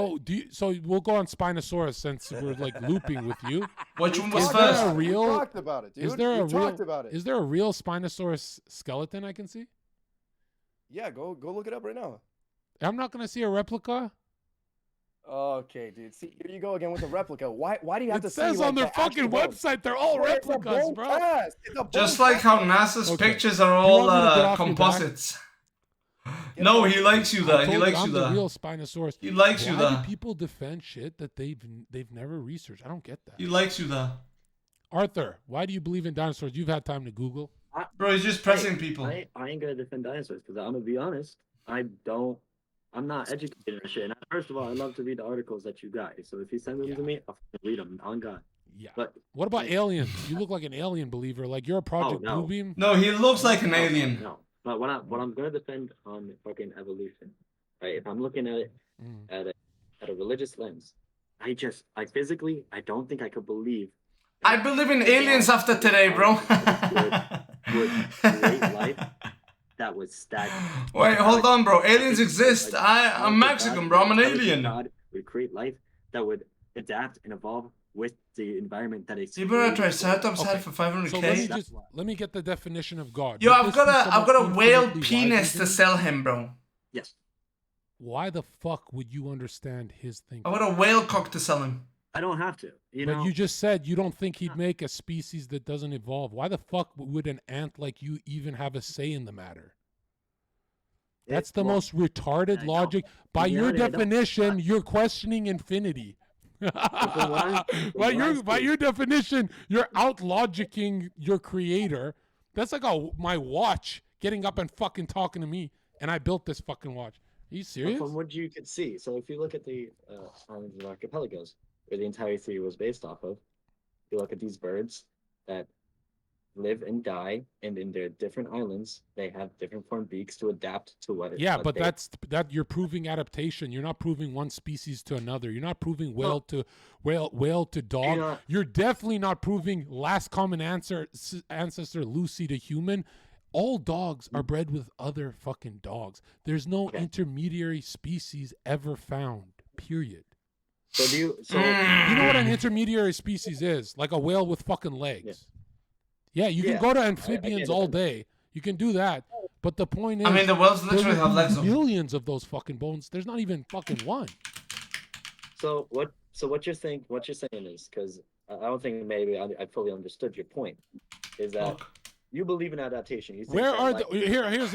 so we'll go on Spinosaurus since we're like looping with you. Which one was Is there first? a real? We talked about it, dude. Is there a We real? talked about it. Is there a real Spinosaurus skeleton I can see? Yeah, go look it up right now. I'm not gonna see a replica. Okay, dude. See, here you go again with the replica. Why do you have It to says see on like, their the actual fucking bone? website they're all Bro, it's a replicas, bone bro. cast. It's a bone Just like how cast. NASA's Okay. pictures are You all want me to get off your back? composites. No, he likes you I there. He told likes I'm you the there. real Spinosaurus. He likes you Why there. do people defend shit that they've never researched? I don't get that. He likes you there. Arthur, why do you believe in dinosaurs? You've had time to Google. Bro, he's just pressing people. I ain't gonna defend dinosaurs because I'm gonna be honest. I'm not educated in shit. And first of all, I love to read the articles that you guys. So if you send them to me, I'll read them on God. Yeah. But What about aliens? You look like an alien believer. Like you're a Project no. Bluebeam. No, he looks like an alien. No. But what I'm gonna defend on fucking evolution, right? If I'm looking at it at a religious lens, I don't think I could believe. I believe in aliens after today, bro. Would create life that was stagnant. Wait, hold on, bro. Aliens exist. I'm Mexican, bro. I'm an alien. God would create life that would adapt and evolve with the environment that it's. People are Triceratops head for 500K. So let me get the definition of God. Yo, Would I've this got be a someone whale infinitely penis wiser to than sell him, bro. Yes. Why the fuck would you understand his thinking? I got a whale cock to sell him. I don't have to. But you just said you don't think he'd make a species that doesn't evolve. Why the fuck would an ant like you even have a say in the matter? That's the most retarded logic. By your definition, you're questioning infinity. By your definition, you're out logicking your creator. That's like my watch getting up and fucking talking to me, and I built this fucking watch. Are you serious? From what you could see, so if you look at the islands and archipelagos, where the entire theory was based off of, you look at these birds that live and die, and in their different islands, they have different formed beaks to adapt to what. Yeah, but that you're proving adaptation. You're not proving one species to another. You're not proving whale to dog. You're definitely not proving last common ancestor Lucy to human. All dogs are bred with other fucking dogs. There's no intermediary species ever found. Period. So you know what an intermediary species is? Like a whale with fucking legs. Yeah, you can go to amphibians all day. You can do that. But the point is, I mean, the whales literally have legs. Millions of those fucking bones. There's not even fucking one. So what you're saying is, because I don't think maybe I fully understood your point, is that you believe in adaptation. You think Where that, are like, here's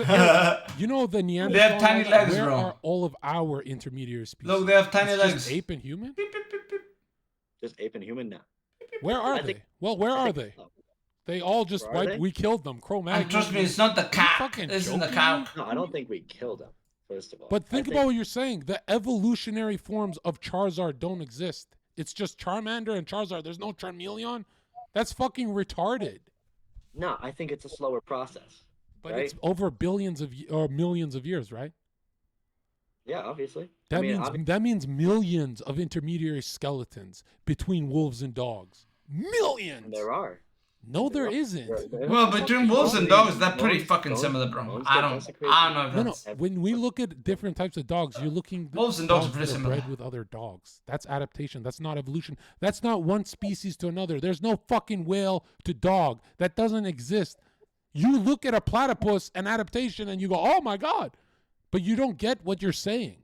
you know the Neanderthals? They have tiny legs, where bro. are all of our intermediary species? Look, they have tiny It's legs. just ape and human? Just ape and human now. Where are they? Well, where are they? They all just Where are wiped. they? We killed them. Cro-Magnon. And trust me, it's not the cat. It's in the cow. No, I don't think we killed them. First of all, But think about what you're saying. The evolutionary forms of Charizard don't exist. It's just Charmander and Charizard. There's no Charmeleon. That's fucking retarded. No, I think it's a slower process. But right? it's over billions of or millions of years, right? Yeah, obviously. That means millions of intermediary skeletons between wolves and dogs. Millions. And there are. No, there isn't. Well, between wolves and dogs, they're pretty fucking similar, bro. I don't know if No, that's... when we look at different types of dogs, you're looking Wolves and dogs are pretty that similar. bred with other dogs. That's adaptation. That's not evolution. That's not one species to another. There's no fucking whale to dog. That doesn't exist. You look at a platypus and adaptation, and you go, "Oh my god," but you don't get what you're saying.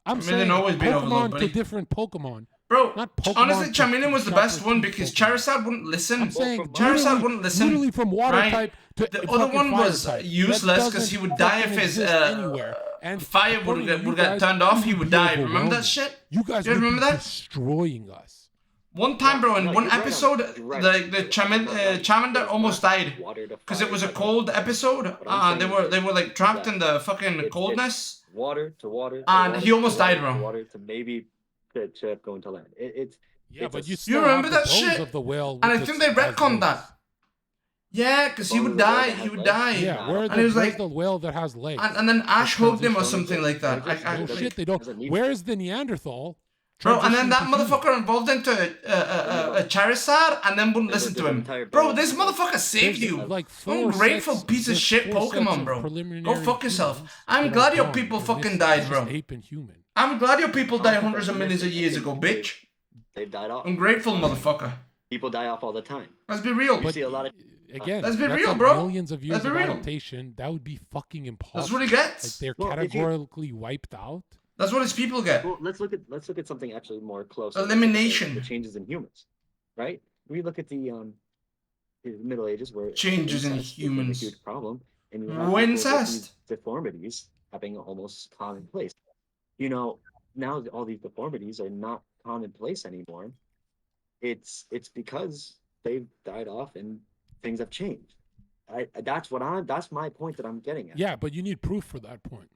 I'm saying they've always been overlooked, Pokemon buddy. to different Pokemon. Bro, Not Pokemon honestly, to Charmeleon was the best one because Charizard wouldn't listen. Charizard wouldn't listen. Literally from water right? type to the other fucking one fire was type. useless That because he would doesn't die if fucking his exist anywhere. And fire would get turned off. He would die. Remember that shit? You guys You would remember be that? destroying us. One time, bro, in one episode, the Charmander almost died because it was a cold episode. They were like trapped in the fucking coldness. Water to water. And he almost died, bro. Water to maybe to go into land. But you You remember that bones shit? of the whale. And I think they retconned that. Yeah, because he would die. He would die. Yeah, where's the whale that has legs? And then Ash hugged him or something like that. No shit, they don't. Where's the Neanderthal? Bro, and then that motherfucker evolved into a Charizard and then wouldn't listen to him. Bro, this motherfucker saved you. Like ungrateful piece of shit Pokemon, bro. Go fuck yourself. I'm glad your people fucking died, bro. I'm glad your people died hundreds of millions of years ago, bitch. They've died off. Ungrateful motherfucker. People die off all the time. Let's be real. You see a lot of Again, let's be that's real, like bro. Millions of years Let's be of real. adaptation. That would be fucking impossible. That's what he gets. Like they're Well, if you- categorically wiped out. That's what his people get. Well, let's look at something actually more close. Elimination. The changes in humans, right? We look at the Middle Ages where Changes in incest became humans. a huge problem, and you have Who people with incest? these deformities having almost commonplace. You know, now all these deformities are not commonplace anymore. It's because they've died off and things have changed. That's my point that I'm getting at. Yeah, but you need proof for that point.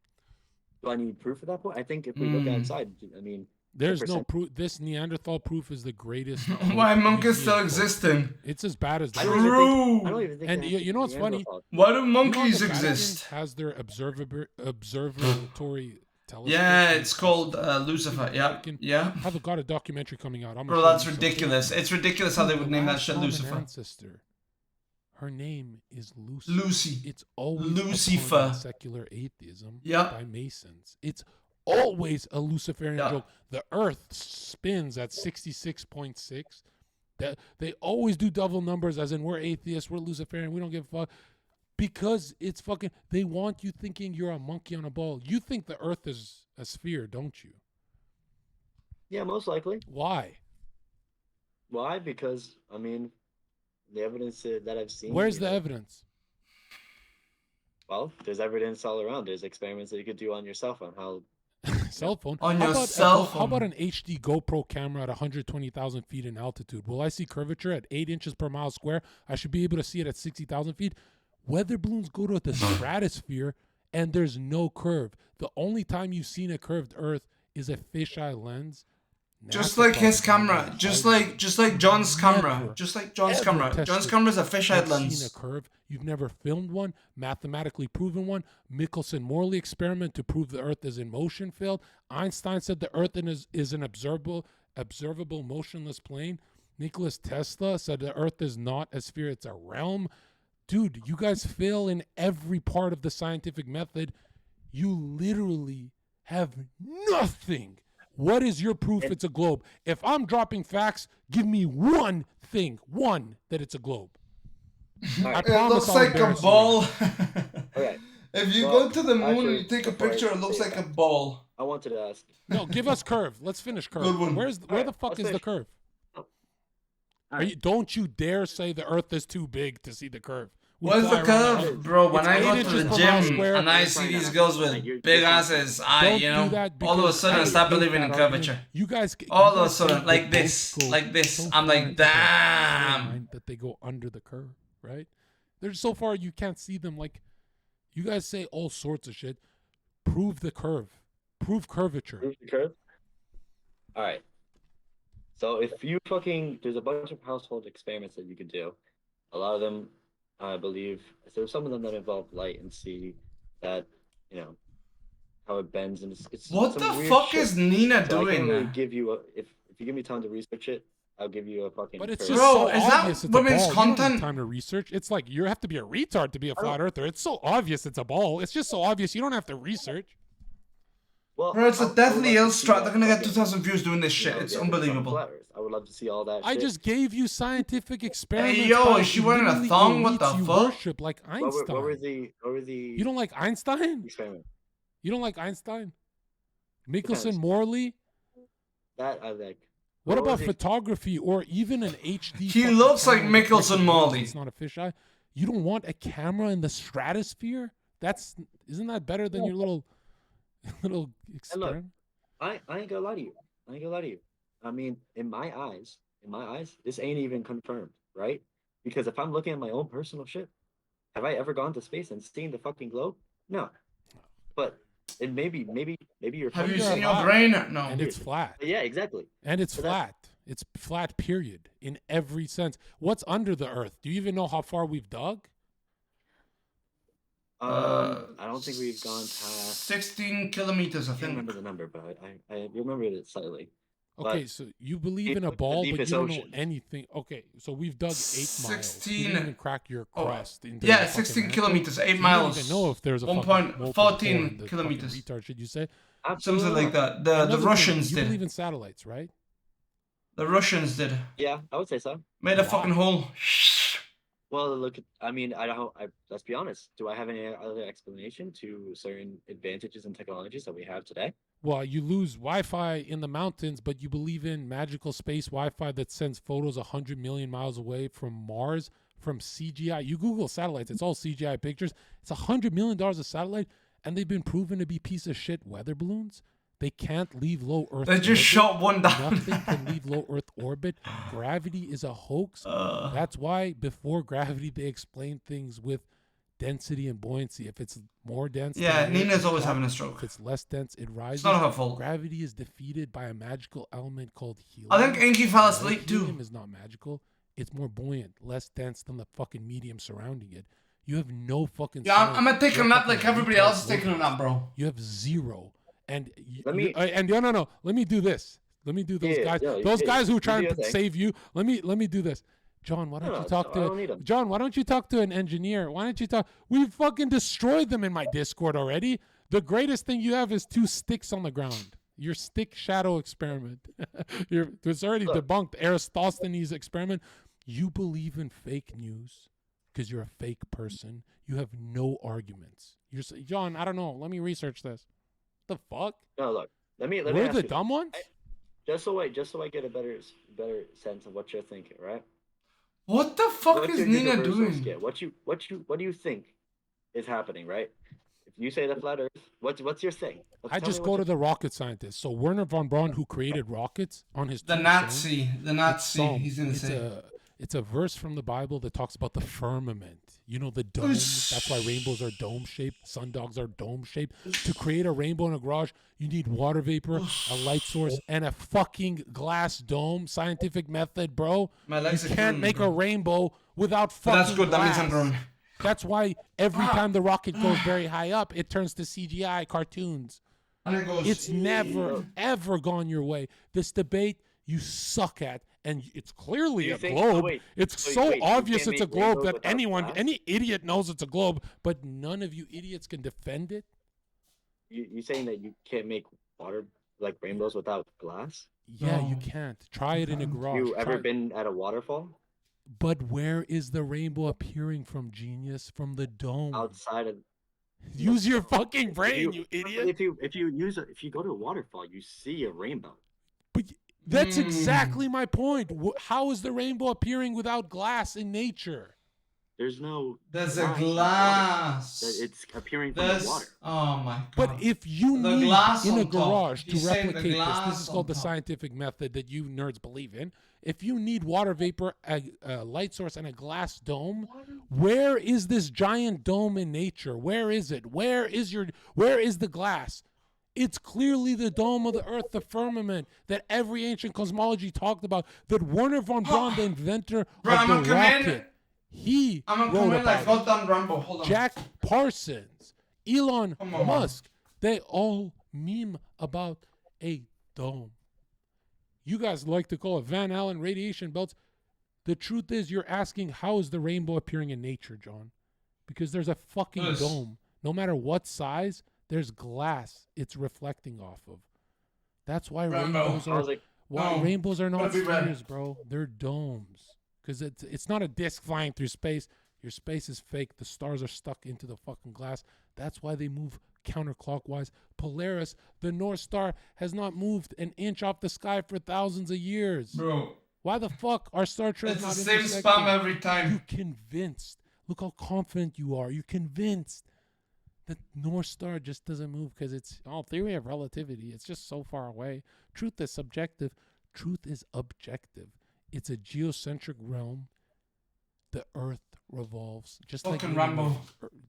Do I need proof of that point? I think if we look outside, I mean, There's no proof. This Neanderthal proof is the greatest. Why monkeys still existing? It's as bad as the True. I don't even think And they you know what's funny? Why do You know monkeys the Vatican exist? Has their observatory telescope. Yeah, it's called Lucifer. Yeah, yeah. I've got a documentary coming out. Bro, that's ridiculous. It's ridiculous how they would name that shit common Lucifer. Ancestor. Her name is Lucy. Lucy. It's always Lucifer. upon secular atheism by Masons. It's always a Luciferian joke. The Earth spins at 66.6. That they always do double numbers, as in we're atheists, we're Luciferian, we don't give a fuck. Because it's fucking. They want you thinking you're a monkey on a ball. You think the Earth is a sphere, don't you? Yeah, most likely. Why? Why? Because I mean, the evidence that I've seen. Where's the evidence? Well, there's evidence all around. There's experiments that you could do on yourself on how. Cell phone. On How your about- cell How phone. about an HD GoPro camera at 120,000 feet in altitude? Will I see curvature at 8 inches per mile square? I should be able to see it at 60,000 feet. Weather balloons go to the stratosphere and there's no curve. The only time you've seen a curved Earth is a fisheye lens. Just NASA like his fucking camera, knows. just like John's camera, Never, just like John's ever camera. tested John's camera is a fisheye and lens. Seen a curve. You've never filmed one, mathematically proven one. Michelson-Morley experiment to prove the Earth is in motion failed. Einstein said the Earth is an observable motionless plane. Nikola Tesla said the Earth is not a sphere; it's a realm. Dude, you guys fail in every part of the scientific method. You literally have nothing. What is your proof it's a globe? If I'm dropping facts, give me one thing, that it's a globe. I It promise looks I'll like a embarrass you. ball. Okay. If you Well, go to the moon actually, and you take a before I picture, it looks say like a that, ball. I wanted to ask. No, give us curve. Let's finish curve. Good one. Where Alright, the fuck let's is the finish. curve? Alright. Don't you dare say the Earth is too big to see the curve. We What's the fly around curve, Earth. bro? When It's I 8 go to inches the per mile gym square. and I see these girls with big asses, Don't you do know, that all of a because sudden I I start hate believing in that argument. curvature. You guys, All you of a guys sudden, think like they this, both go like this. so I'm far like, into the damn. line that they go under the curve, right? They're so far you can't see them. Like, you guys say all sorts of shit. Prove the curve. Prove curvature. Prove the curve. All right. So if you there's a bunch of household experiments that you could do. A lot of them, I believe, there's some of them that involve light and see that, how it bends and it's What some the weird fuck shit. is Nina So I doing? can't really give you if you give me time to research it, I'll give you a fucking. But it's curve. just Bro, so is that obvious it's a women's ball. You don't content? need time to research. It's like you have to be a retard to be a flat earther. It's so obvious it's a ball. It's just so obvious you don't have to research. Well, Bro, it's a I would deathly love ill to see strat. that They're gonna get fucking, 2,000 views doing this shit. It's the evidence on unbelievable. flat Earth. I would love to see all that I shit. just gave you scientific experiments. yo, by is she wearing a literally thong? What elites the you fuck? worship like Einstein. What were the You don't like Einstein? experiment? You don't like Einstein? Michelson Morley? That I like. What What about was he- photography or even an HD? He fucking looks like camera with Michelson perfect Morley. lenses? It's not a fisheye. You don't want a camera in the stratosphere? Isn't that better than your little And look, experiment? I ain't gonna lie to you. I ain't gonna lie to you. I mean, in my eyes, in my eyes, this ain't even confirmed, right? Because if I'm looking at my own personal shit, have I ever gone to space and seen the fucking globe? No. But it maybe you're. Have you seen your brain? No. And it's flat. Yeah, exactly. And it's So that's- flat. It's flat, period, in every sense. What's under the earth? Do you even know how far we've dug? I don't think we've gone past 16 kilometers, I I can't think. remember the number, but I remember it slightly. Okay, But so you believe in a the ball, but you deepest don't know ocean. anything. Okay, so we've dug 8 miles. 16. You didn't even crack your crust. Into Yeah, the fucking 16 mantle. kilometers, So 8 you miles. don't even know if there's a 1.14 kilometers. Retard, should you say? Something like that. The Another thing, Russians you did. believe in satellites, right? The Russians did. Yeah, I would say so. Made a fucking hole. Well, look, I mean, let's be honest. Do I have any other explanation to certain advantages and technologies that we have today? Well, you lose Wi-Fi in the mountains, but you believe in magical space Wi-Fi that sends photos 100 million miles away from Mars from CGI. You Google satellites, it's all CGI pictures. It's $100 million a satellite, and they've been proven to be piece of shit weather balloons. They can't leave low Earth They just orbit. shot one down. Nothing can leave low Earth orbit. Gravity is a hoax. That's why before gravity, they explain things with density and buoyancy. If it's more dense, Yeah, than the Earth, Nina's it's always up. having a stroke. If it's less dense, it rises. It's not her fault. Gravity is defeated by a magical element called helium. I think Inky fell asleep too. Helium is not magical. It's more buoyant, less dense than the fucking medium surrounding it. You have no fucking. Yeah, I'm gonna take a You're nap fucking like everybody retard else is taking a looking. nap, bro. You have zero. And Let me- no. Let me do this. Let me do those Yeah, guys. yeah, those yeah, guys who you try do your to thing. save you. Let me do this. John, why don't No, you talk I don't need to 'em. John? Why don't you talk to an engineer? Why don't you talk? We fucking destroyed them in my Discord already. The greatest thing you have is 2 sticks on the ground. Your stick shadow experiment. It's already debunked. Aristophanes' experiment. You believe in fake news because you're a fake person. You have no arguments. You're John. I don't know. Let me research this. The fuck? No, look. Let me We're ask the you dumb ones? Just so I get a better sense of what you're thinking, right? What the fuck What's is your Nina universal doing? scale? What do you think is happening, right? If you say the flat Earth, what's your thing? I just go to the rocket scientist. So Werner von Braun, who created rockets, on his The tombstone, Nazi. it's He's gonna say. It's a verse from the Bible that talks about the firmament. You know, the dome. That's why rainbows are dome shaped. Sundogs are dome shaped. To create a rainbow in a garage, you need water vapor, a light source, and a fucking glass dome. Scientific method, bro. My You legs are can't growing, make bro. a rainbow without But fucking that's good. That means I'm glass. growing. That's why every time the rocket goes very high up, it turns to CGI cartoons. And it goes. It's never, ever gone your way. This debate you suck at, and it's clearly Do you a think- globe. wait, It's wait, so wait, you obvious can't it's a make globe rainbows that without anyone, glass? any idiot knows it's a globe, but none of you idiots can defend it. You saying that you can't make water like rainbows without glass? Yeah, you can't. Try it in a garage. You ever Try- been at a waterfall? But where is the rainbow appearing from, genius? From the dome. Outside of. Use your fucking brain, If you you- idiot. If you go to a waterfall, you see a rainbow. That's exactly my point. How is the rainbow appearing without glass in nature? There's no. There's a glass in water. glass. It's appearing from There's. the water. Oh my god. But if you The need glass in a on top. garage to He's saying the replicate this glass is called on the top. scientific method that you nerds believe in. If you need water vapor, a light source, and a glass dome, where is this giant dome in nature? Where is it? Where is the glass? It's clearly the dome of the earth, the firmament that every ancient cosmology talked about. That Werner von Braun, the inventor Bro, of I'm the gonna come in. rocket, he I'm gonna wrote come in like about it. goddamn Rambo. Hold on. Jack Parsons, Elon Come on. Musk, they all meme about a dome. You guys like to call it Van Allen radiation belts. The truth is, you're asking, how is the rainbow appearing in nature, John? Because there's a fucking Yes. dome. No matter what size, there's glass it's reflecting off of. That's why Rambo. rainbows I are was like, why no, rainbows are not gotta be red. spheres, bro. They're domes. Because it's not a disc flying through space. Your space is fake. The stars are stuck into the fucking glass. That's why they move counterclockwise. Polaris, the North Star, has not moved an inch off the sky for thousands of years. Bro. Why the fuck are Star Trek It's the not same intersecting? spam every time. You're convinced. Look how confident you are. You're convinced that North Star just doesn't move because it's all theory of relativity. It's just so far away. Truth is subjective. Truth is objective. It's a geocentric realm. The Earth revolves just Fucking like Rambo.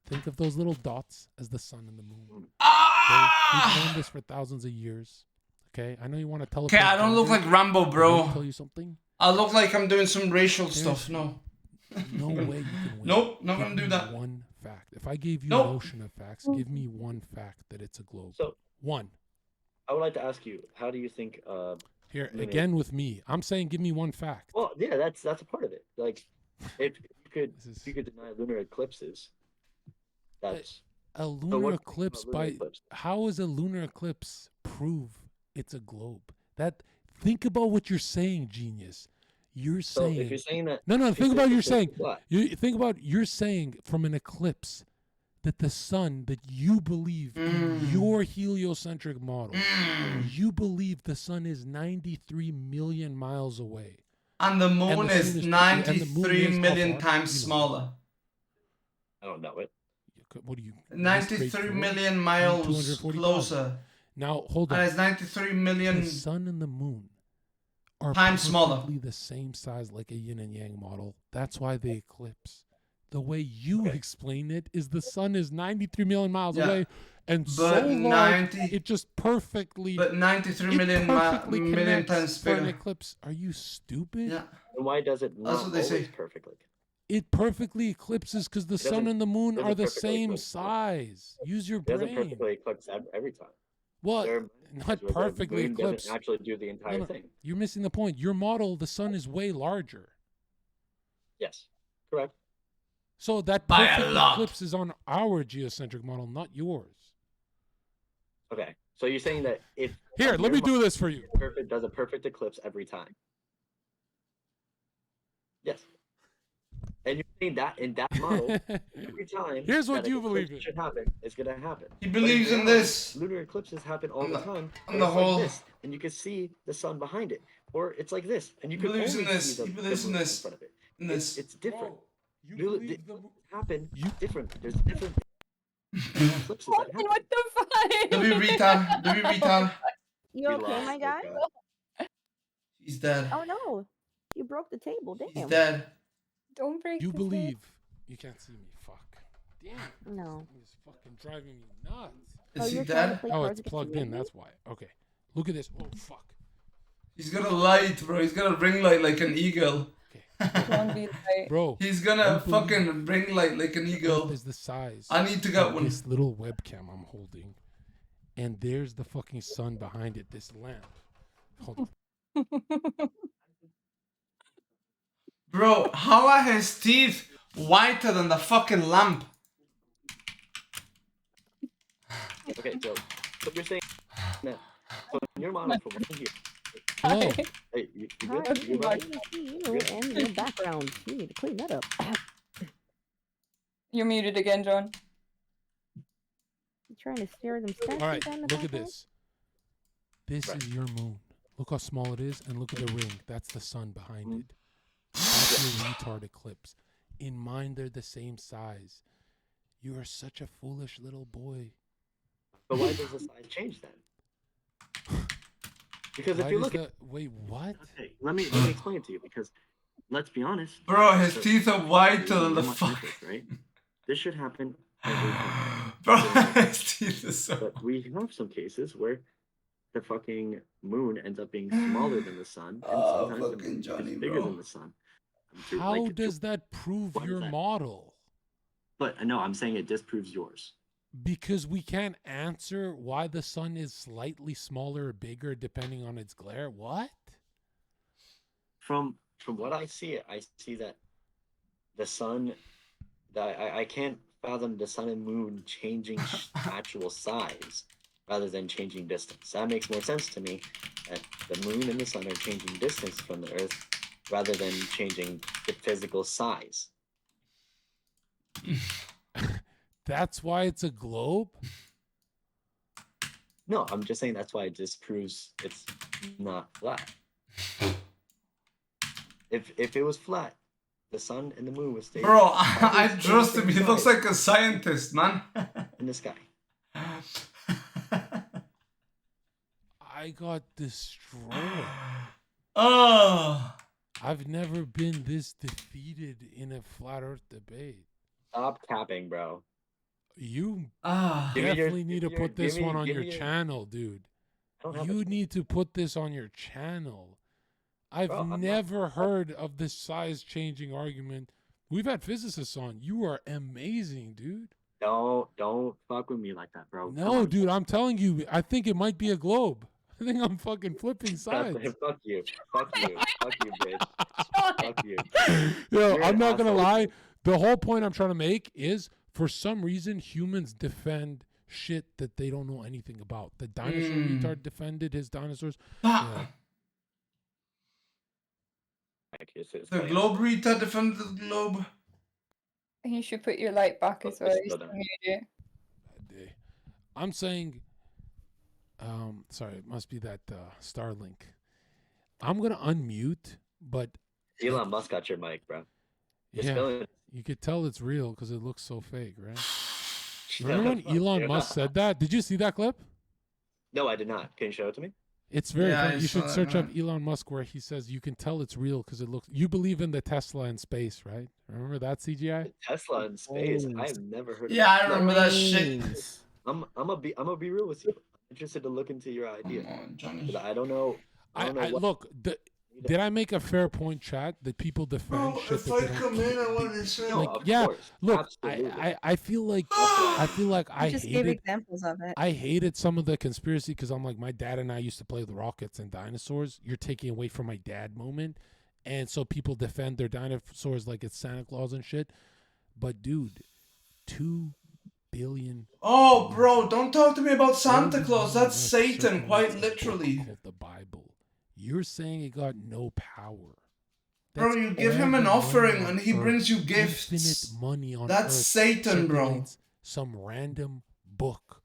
Think of those little dots as the sun and the moon. Ah! We've known this for thousands of years. Okay, I know you want to tell. Okay, I don't look like Rambo, bro. I'll tell you something. I look like I'm doing some racial stuff. No. No way you can win. Nope, not gonna do that. One fact. If I gave you Nope. an ocean of facts, give me one fact that it's a globe. So one. I would like to ask you, how do you think? Here again with me. I'm saying, give me one fact. Well, yeah, that's a part of it. Like, if you could deny lunar eclipses, that's a lunar eclipse. How is a lunar eclipse prove it's a globe? Think about what you're saying, genius. You're saying. So if you're saying that. No. Think about you're saying. What? You're saying from an eclipse that the sun that you believe in your heliocentric model, you believe the sun is 93 million miles away. And the moon is 93 million how far? times smaller. I don't know it. What do you? 93 million miles closer. Now hold on. And it's 93 million. The sun and the moon are times smaller. perfectly the same size, like a yin and yang model. That's why they eclipse. The way you explain it is the sun is 93 million miles away, and so large it just perfectly. But 93 million times for an bigger. eclipse. Are you stupid? Yeah. And why does it not what they say. always perfectly? It perfectly eclipses because the sun and the moon are the same size. Use your It doesn't brain. perfectly eclipse every time. Well, There are not times where the perfectly moon doesn't eclipse. actually do the entire thing. You're missing the point. Your model, the sun is way larger. Yes, correct. So that By a perfect lot. eclipse is on our geocentric model, not yours. Okay, so you're saying that if Here, let me do this for you. does a perfect eclipse every time. Yes. And you're saying that in that model, every time. Here's what that an you believe eclipse in. should happen, it's gonna happen. He believes in this. Lunar eclipses happen all the time. on and the it's whole- like this, and you can see the sun behind it, or it's like this, and you He can believes only in this. see the, He believes the in moon this. front of it. In this. It's different. You Lu- believe the- happen different. There's different eclipses that happen. What the fuck? W retard. You We okay, lost my guy? Zherka. He's dead. Oh no, you broke the table. Damn. He's dead. Don't break You the believe. You can't see me. Fuck. Damn. No. It's fucking driving me nuts. Is he you're trying to dead? play Oh, Cards it's Against plugged in. Humanity? That's why. Okay. Look at this. Oh, fuck. He's got a light, bro. He's got a ring light like an eagle. Don't be like, Bro. He's gonna fucking ring light like an Earth eagle. is the size. I need to get of one. This little webcam I'm holding. And there's the fucking sun behind it. This lamp. Hold on. Bro, how are his teeth whiter than the fucking lamp? Okay, so you're saying that so in your model from here. Hello. Hey, you Hi, good? You right? you know, and your background. You need to clean that up. you're muted again, John. You trying to steer them statues All right. down the Look at background? this. This is your moon. Look how small it is, and look at the ring. That's the sun behind it. That's your retard eclipse. In mine, they're the same size. You are such a foolish little boy. But why does the size change then? Because if Why you does look at the- wait, what? okay, let me explain it to you because let's be honest. Bro, his so- teeth are whiter than the you want fuck. this, right? This should happen every time. Bro, his teeth are so. But we have some cases where the fucking moon ends up being smaller than the sun, and Oh, sometimes the fucking moon Johnny, is bigger bro. than the sun. How does that prove Why is your that? model? But no, I'm saying it disproves yours. Because we can't answer why the sun is slightly smaller or bigger depending on its glare. What? From what I see that the sun, that I can't fathom the sun and moon changing actual size rather than changing distance. That makes more sense to me. That the moon and the sun are changing distance from the Earth rather than changing the physical size. That's why it's a globe? No, I'm just saying that's why it disproves it's not flat. If it was flat, the sun and the moon would stay. Bro, I trust him. He looks like a scientist, man. In the sky. I got destroyed. Oh. I've never been this defeated in a flat Earth debate. Stop capping, bro. You Give me definitely need to put this one on your your- channel, dude. I don't have You a need to put this on your channel. I've Bro, I'm never heard of this size-changing argument. We've had physicists on. You are amazing, dude. Don't fuck with me like that, bro. Come No, on. dude, I'm telling you, I think it might be a globe. I think I'm fucking flipping sides. Fuck you. Fuck you. Fuck you, bitch. Fuck you. Yo, You're I'm an not gonna asshole. lie. The whole point I'm trying to make is, for some reason, humans defend shit that they don't know anything about. The dinosaur retard defended his dinosaurs. Yeah. The globe retard defended the globe. You should put your light back as well. I'm saying, sorry, it must be that Starlink. I'm gonna unmute, but Elon Musk got your mic, bro. You're yeah, spilling- you could tell it's real because it looks so fake, right? Yeah, Remember when fuck Elon you. Musk said that? Did you see that clip? No, I did not. Can you show it to me? It's very Yeah, funny. I You saw should that, search up man. Elon Musk where he says you can tell it's real because it looks. You believe in the Tesla in space, right? Remember that CGI? Tesla in space. I've never heard. Yeah, I of remember that shit. I'm gonna be real with you. I'm interested to look into your idea. But I don't know. I don't know what. Look. Did I make a fair point, chat? That people defend shit If that I they don't come in, I want to say, like, of yeah. course. Look, Absolutely. I feel like I just gave hated. examples of it. I hated some of the conspiracy because I'm like, my dad and I used to play with rockets and dinosaurs. You're taking away from my dad moment, and so people defend their dinosaurs like it's Santa Claus and shit. But dude, 2 billion. Oh, bro, don't talk to me about Santa Only Claus. one That's left Satan, circulates quite a book literally. called the Bible. You're saying it got no power. Bro, That's you give all him an the money offering on and he earth. brings you gifts. Infinite money on That's earth Satan, bro. circulates some random book.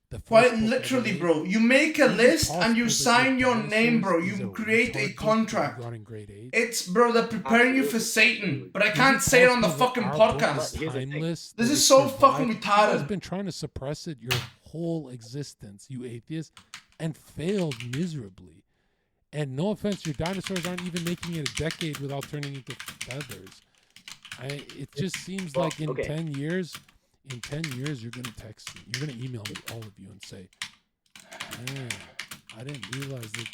The first Quite book ever literally, made. bro. You make a Is it list and you possible that sign your name, bro. dinosaurs is You a create retard a book that you contract. got in grade 8? It's, bro, they're preparing you for Satan. But I can't say it on the fucking Our book is podcast. timeless, This that is it so survived? fucking You guys retarded. been trying to suppress it your whole existence, you atheist, and failed miserably. And no offense, your dinosaurs aren't even making it a decade without turning into feathers. It just seems like in 10 years, you're gonna text me, you're gonna email me, all of you, and say, "Man, I didn't realize that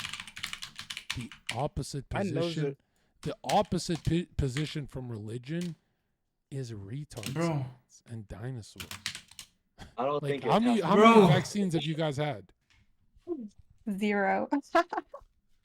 the opposite I knows position, it. the opposite position from religion, is retard Bro. science and dinosaurs." I don't Like, think. how many Bro. vaccines have you guys had? 0.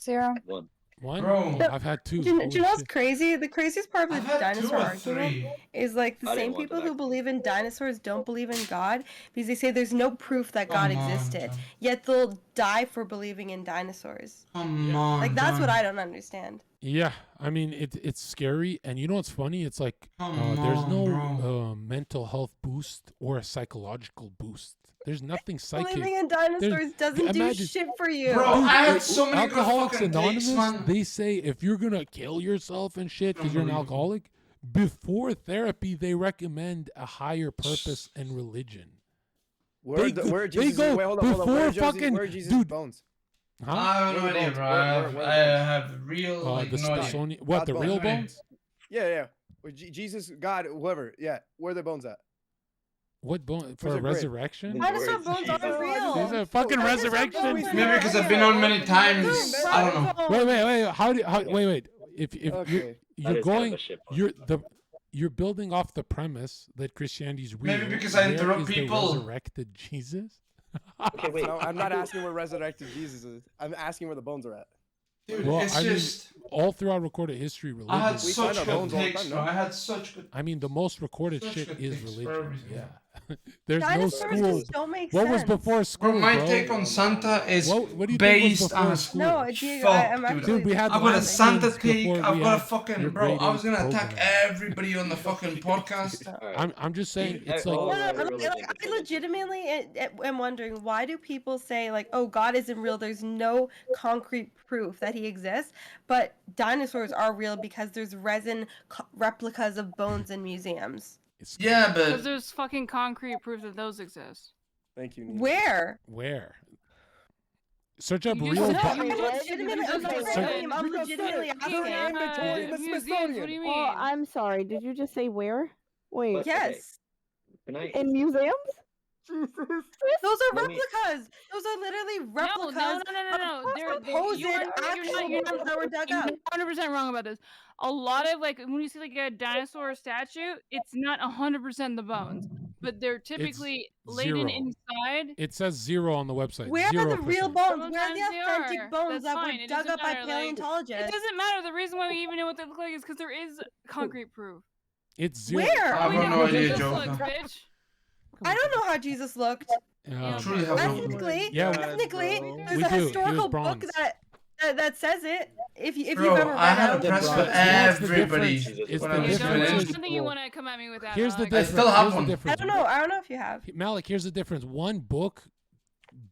0. One. One? Bro. Oh, I've had 2. Do you know Holy what's shit. crazy? The craziest part of I've the had 2 dinosaur or argument 3. is like the I didn't same want the people who believe in dinosaurs don't believe in God because they say there's no proof that God Come on, existed. John. Yet they'll die for believing in dinosaurs. Come on, Like that's what John. I don't understand. Yeah, I mean, it's scary. And you know what's funny? It's like Come there's on, no bro. mental health boost or a psychological boost. There's nothing psychic. Believing in dinosaurs doesn't do imagine- shit for you. Bro, I had so many good Alcoholics fucking takes, Anonymous, man. they say if you're gonna kill yourself and shit because you're an Unbelievable. alcoholic, before therapy they recommend a higher purpose and religion. Where they Jesus? go Wait, hold on. before Where fucking where Jesus' dude. bones? Huh? I have no Where are the idea, bones? bro. Where I are the have real, like, The no idea. Smithsonian. What, God's the real bones. bones? Yeah. Where Jesus, God, whoever. Yeah. Where are their bones at? What bone for Where's a their grave? resurrection? Dinosaur bones aren't real. There's a fucking Dinosaur resurrection. bones are Maybe because I've been on many times. I don't know. Wait. Wait. If Okay. you're That is kind of going, a shit point. you're building off the premise that Christianity's real. Maybe because I Where interrupt is the people. resurrected Jesus? Okay, wait. No, I'm not asking where resurrected Jesus is. I'm asking where the bones are at. Dude, Well, it's I just. mean, all throughout recorded history, religion. I had We such find our good bones all the takes, time, bro. no? I had such good. I mean, the most recorded Such shit good is takes for religion. everything. Yeah. There's no Dinosaurs school. just don't make What was sense. before school, Bro, my bro? take on Santa is What do you think was based before on. school? No, Diego, Fuck, I'm dude. actually. Dude, we had I've the got a last Santa things take. before I've we got a had fucking your bro. grade I was 8 gonna attack program. everybody on the fucking podcast. All right. I'm just saying, it's Hold like on, No, wait, I legitimately am wondering why do people say like, "Oh, God isn't real." There's no concrete proof that he exists, but dinosaurs are real because there's resin replicas of bones in museums. Yeah, Because but there's fucking concrete proof that those exist. Thank you. Nina. Where? where? Search up You real. just- Bi- you just- I'm legitimately asking. Museums, what do you mean? Oh, I'm sorry. Did you just say where? Wait. But, Yes. In museums? Those are Let me- replicas. Those are literally replicas. No. of supposed You're actual ones that were dug up. 100% wrong about this. A lot of like when you see like a dinosaur statue, it's not 100% the bones, but they're typically laden 0. inside. It says 0 on the website. Where are 0%. the real bones? Where are Sometimes the they authentic are. bones That's that fine. were It dug doesn't up by matter, like, paleontologists? It doesn't matter. The reason why we even know what they look like is because there is concrete proof. It's 0. Where? I have no idea, Jesus Joe. looks, bitch. I don't know how Jesus looked. Truly have no Ethnically, Yeah, ethnically, there's we a do. He was historical book bronze. that says it. If you've Bro, ever read I had it, a press for That's the everybody difference. It's when the I was difference. doing There's it. something you want to come at me with that. Here's the Alex. difference. still have Here's the one. difference. I don't know if you have. Malik, here's the difference. One book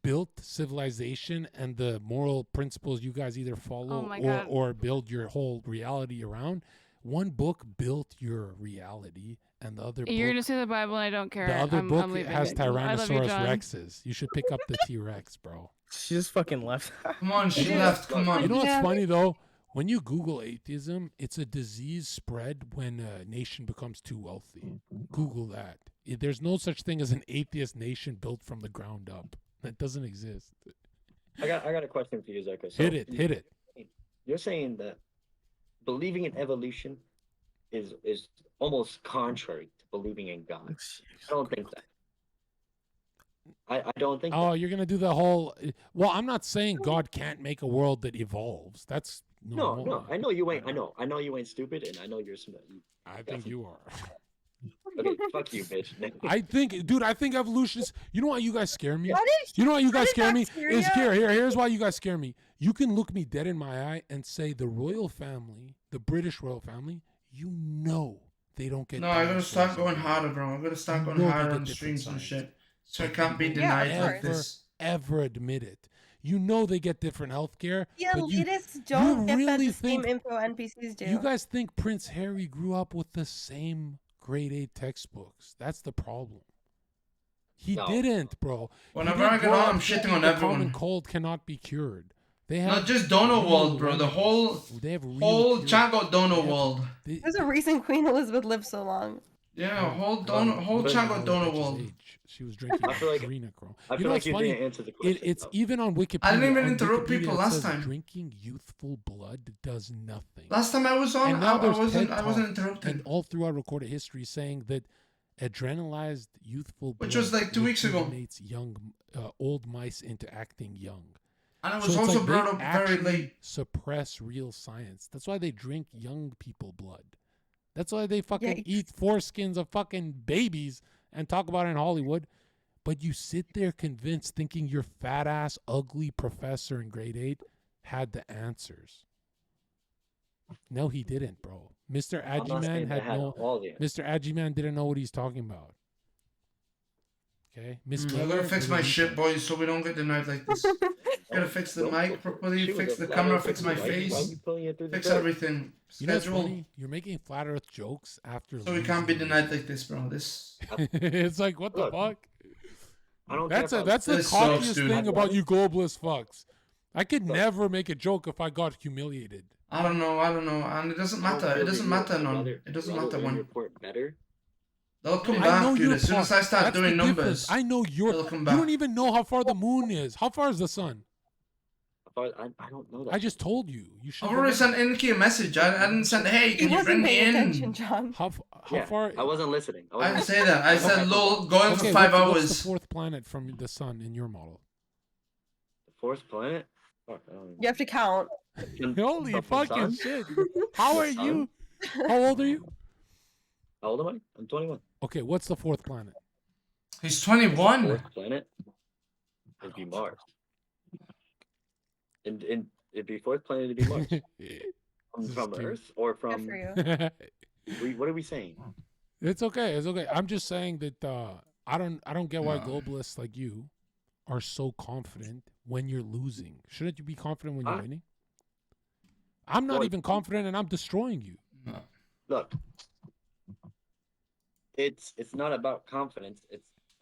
built civilization and the moral principles you guys either follow my God. or build your whole reality around. One book built your reality, and the other You're book, gonna say the Bible, and I don't care. the other I'm book leaving. has I love you, Tyrannosaurus John. Rexes. You should pick up the T-Rex, bro. She just fucking left. Come on, she left. Come on. You know what's funny though? When you Google atheism, it's a disease spread when a nation becomes too wealthy. Google that. There's no such thing as an atheist nation built from the ground up. That doesn't exist. I got a question for you, Zherka. So Hit it. You're saying that believing in evolution is almost contrary to believing in God. I don't think that. I don't think. Oh, you're gonna do the whole. Well, I'm not saying God can't make a world that evolves. That's normal. No. I know you ain't. I know you ain't stupid, and I know you're smart. I think you are. Okay, fuck you, bitch. I think evolution is. You know why you guys scare me? What is- You know why you guys scare that me? scare Is ya? here's why you guys scare me. You can look me dead in my eye and say the royal family, the British royal family, you know they don't get. No, I gotta start dinosaurs going in harder, bro. I gotta start You going know they harder get on the different streams and science. shit. So I can't be You denied of like course. this. ever admit it. You know they get different healthcare. The but you elitists don't get really the same think info NPCs do. you guys think Prince Harry grew up with the same grade 8 textbooks. That's the problem. He No. didn't, bro. He Whenever didn't I get grow on, up I'm thinking shitting on the everyone. common cold cannot be cured. They have Not just Donowald, bro. The real whole cures. chat got Donowald. There's a reason Queen Elizabeth lived so long. Yeah, whole chat got Donowald. She was drinking I feel like- adrenochrome. I You feel know like what's you funny? didn't answer the question, It's though. even on Wikipedia. I didn't even on interrupt Wikipedia, people it last says time. Drinking youthful blood does nothing. Last time I was on, And now I there's wasn't TED talks interrupted. and all throughout recorded history saying that adrenalized youthful blood Which was like 2 weeks ago. rejuvenates young old mice into acting young. And it So was it's also like brought they up very actually late. suppress real science. That's why they drink young people blood. That's why they fucking Yikes. eat foreskins of fucking babies and talk about it in Hollywood. But you sit there convinced thinking your fat ass ugly professor in grade 8 had the answers. No, he didn't, bro. Mr. I'm not Ajiman saying had they had no. all the Mr. Ajiman didn't know what he's talking about. Okay, Miss I Miller. gotta fix was my a shit, retard. boys, so we don't get denied like this. Gotta fix the mic properly, She was fix a the flat camera, earther fix too. my Why face, you pulling it through the fix dirt? everything. You know what's Schedule. funny? You're making flat Earth jokes after. So we can't be losing denied like this, bro. This. it's like what the Look, fuck? I don't That's care a about that's the This sucks, cockiest dude. thing about you globalist fucks. I could never make a joke if I got humiliated. I don't know, and it doesn't matter. It doesn't matter none. It doesn't matter when. Report better. They'll come I know back, dude. your As soon as I part. start That's doing the numbers, difference. I know your. they'll come You back. don't even know how far the moon is. How far is the sun? I don't know that. I just told you. You should. I've already sent Inky a message. I didn't send, hey, He can you wasn't bring me paying in? attention, John. How Yeah, far? I wasn't listening. I didn't say that. I said, lol, going for 5 What's hours. the fourth planet from the sun in your model? The fourth planet? Fuck, I don't know. You have to count. Holy From the fucking sun? shit! How are sun? you? How old are you? How old am I? I'm 21. Okay, what's the fourth planet? He's 21. Fourth planet? It'd be Mars. And it'd be fourth planet, it'd be Mars. From Earth or from... Good for you. What are we saying? It's okay. It's okay. I'm just saying that I don't get why globalists like you are so confident when you're losing. Shouldn't you be confident when you're winning? I'm not even confident, and I'm destroying you. Look, it's not about confidence. It's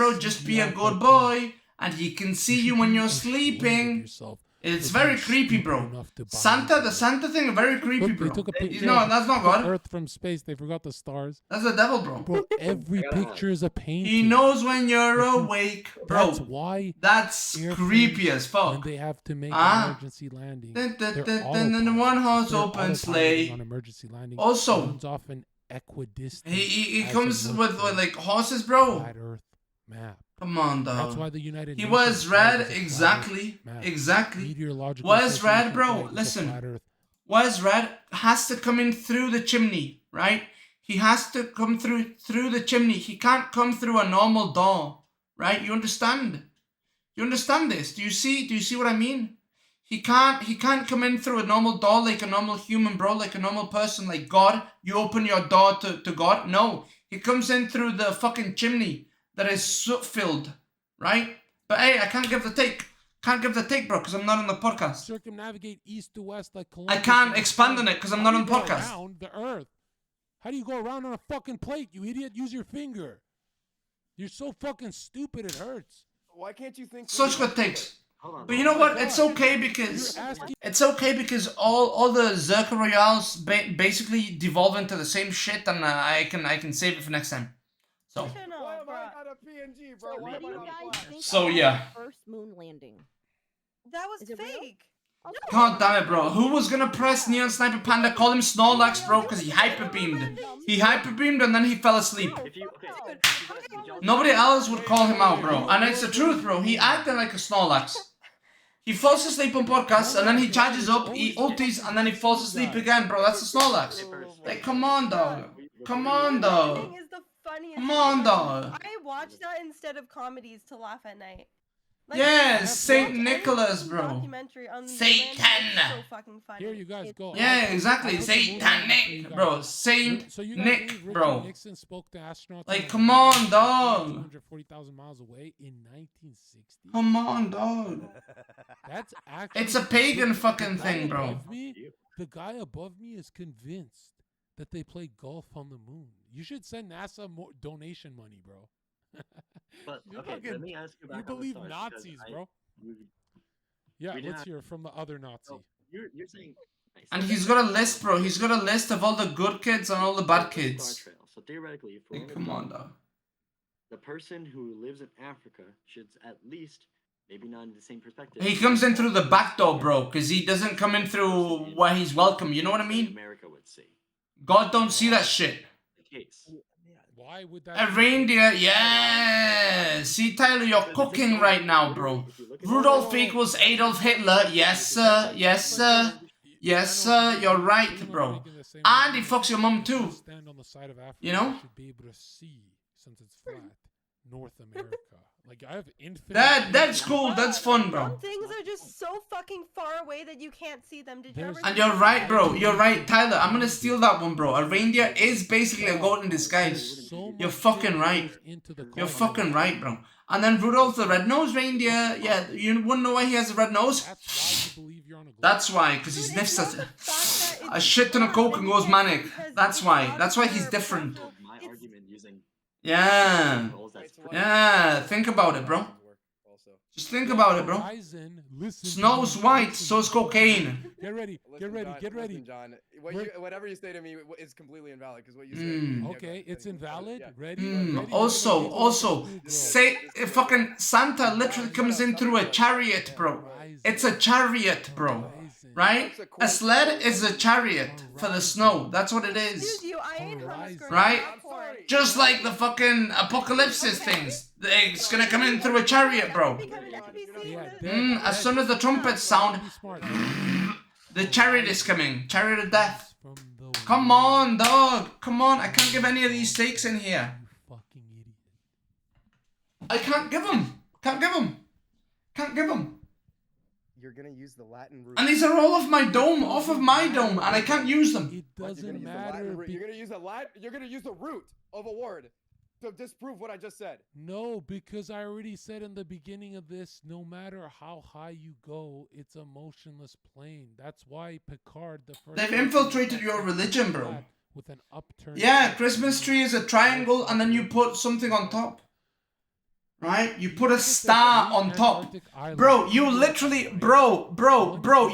bro, just be a good boy, and he can see you when you're sleeping. It's very creepy, bro. The Santa thing, very creepy, Look, bro. they took a picture. No, that's not God. Earth from space. They forgot the stars. That's the devil, bro. Bro, every picture is a painting. He knows when you're awake, bro. That's why. That's creepy as fuck. When they have to make an emergency landing, Then one horse open sleigh. On emergency landing. Also, off an equidistant. He as comes it with looks like horses, bro. Flat Earth map. Come on, dog. That's why the United He Nations was flag red, is a flat exactly, Earth map. exactly. Meteorological Was red, Association bro. flag is a flat Listen, Earth. was red has to come in through the chimney, right? He has to come through the chimney. He can't come through a normal door, right? You understand? You understand this? Do you see what I mean? He can't come in through a normal door like a normal human, bro, like a normal person, like God. You open your door to God. No, he comes in through the fucking chimney that is soot filled, right? But hey, I can't give the take. Can't give the take, bro, because I'm not on the podcast. Circumnavigate east to west like Columbus. I can't expand on it because I'm not on the podcast. How do you go around the Earth? How do you go around on a fucking plate, you idiot? Use your finger. You're so fucking stupid, it hurts. Why can't you think? Such good takes. But you know what? It's okay because all the Zherka Royales basically devolve into the same shit, and I can save it for next time. So. So yeah. First moon landing. That was fake. God damn it, bro. Who was gonna press Neon Sniper Panda? Call him Snorlax, bro, because he hyperbeamed. He hyperbeamed and then he fell asleep. Nobody else would call him out, bro. And it's the truth, bro. He acted like a Snorlax. He falls asleep on podcasts and then he charges up, he ultis, and then he falls asleep again, bro. That's a Snorlax. Like, come on, dog. Come on, dog. Come on, dog. I watch that instead of comedies to laugh at night. Like, Yeah, Saint Nicholas, bro. Satan. So fucking funny. Here you guys go. Yeah, exactly. Satanic, bro. Saint Nick, bro. Nixon spoke to astronauts. Like, come on, dog. 240,000 miles away in 1960. Come on, dog. That's actually. It's a pagan fucking thing, bro. The guy above me is convinced that they play golf on the moon. You should send NASA more donation money, bro. But okay, let me ask you about. You believe Nazis, bro? Yeah, let's hear from the other Nazi. So you're saying. And he's got a list, bro. He's got a list of all the good kids and all the bad kids. So theoretically, if we're Come on, dog. The person who lives in Africa should at least, maybe not in the same perspective. He comes in through the back door, bro, because he doesn't come in through where he's welcome. You know what I mean? America would see. God don't see that shit. The case. Why would that? A reindeer, yeah. See, Tyler, you're cooking right now, bro. Rudolph equals Adolf Hitler. Yes, sir. Yes, sir. Yes, sir. You're right, bro. And he fucks your mum too. You know? Should be able to see since it's flat. North America. Like I have infinite. That's cool. That's fun, bro. Some things are just so fucking far away that you can't see them. Did you ever? And you're right, bro. You're right, Tyler. I'm gonna steal that one, bro. A reindeer is basically a goat in disguise. You're fucking right. You're fucking right, bro. And then Rudolph the red-nosed reindeer. Yeah, you wouldn't know why he has a red nose. That's why, because he sniffs a shit ton of coke and goes manic. That's why. That's why he's different. Yeah. Yeah, think about it, bro. Just think about it, bro. Snow's white, so's cocaine. Get ready, get ready, get ready. Listen, John, whatever you say to me is completely invalid because what you say. Okay, it's invalid. Ready? Also, say fucking Santa literally comes in through a chariot, bro. It's a chariot, bro. Right? A sled is a chariot for the snow. That's what it is. Right? Just like the fucking apocalypse things. It's gonna come in through a chariot, bro. As soon as the trumpets sound, the chariot is coming. Chariot of death. Come on, dog. Come on. I can't give any of these stakes in here. I can't give them. Can't give them. Can't give them. You're gonna use the Latin root. And these are all off my dome, and I can't use them. It doesn't matter. You're gonna use the You're gonna use the root of a word to disprove what I just said. No, because I already said in the beginning of this, no matter how high you go, it's a motionless plane. That's why Picard, the first. They've infiltrated your religion, bro. With an upturned. Yeah, Christmas tree is a triangle, and then you put something on top. Right? You put a star on top. Bro, you literally, bro,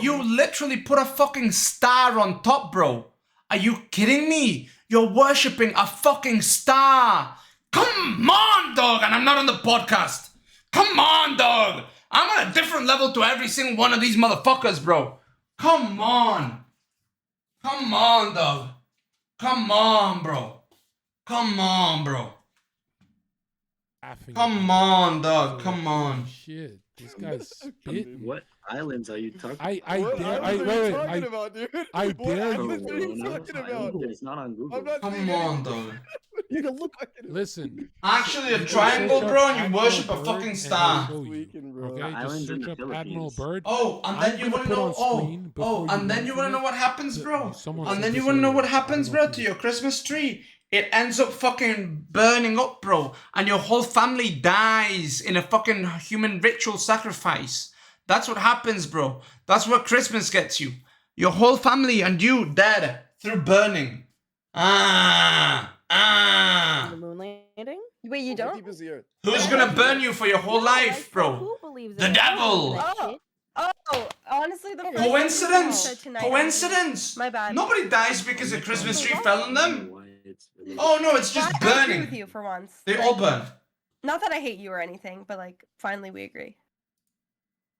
you literally put a fucking star on top, bro. Are you kidding me? You're worshipping a fucking star. Come on, dog. And I'm not on the podcast. Come on, dog. I'm on a different level to every single one of these motherfuckers, bro. Come on. Come on, dog. Come on, bro. Come on, bro. Come on, dog. Come on. Shit, this guy's spitting. What islands are you talking I about? dare. What islands are you talking about, dude? I What dare islands are you you. talking about? It's not on Google. I'm not Come seeing on, anything. dog. You can look. Listen. Actually, a You can triangle, search bro, up and you worship a Admiral fucking Byrd star. and it'll show you. Okay, Islands just in search the up Admiral Philippines. Byrd. Oh, and then you want to know. And then you want to know what happens, bro. And then you want to know what happens, bro, to your Christmas tree. It ends up fucking burning up, bro, and your whole family dies in a fucking human ritual sacrifice. That's what happens, bro. That's what Christmas gets you. Your whole family and you dead through burning. The moon landing? Wait, you don't? Deep is the earth. Who's gonna burn you for your whole life, bro? Who believes The in devil. Oh, honestly, the first Coincidence? thing you said tonight, Coincidence? My bad. Nobody dies because a Christmas tree fell on them. Oh no, it's just I agree burning. with you for once. They all burn. Not that I hate you or anything, but like, finally we agree.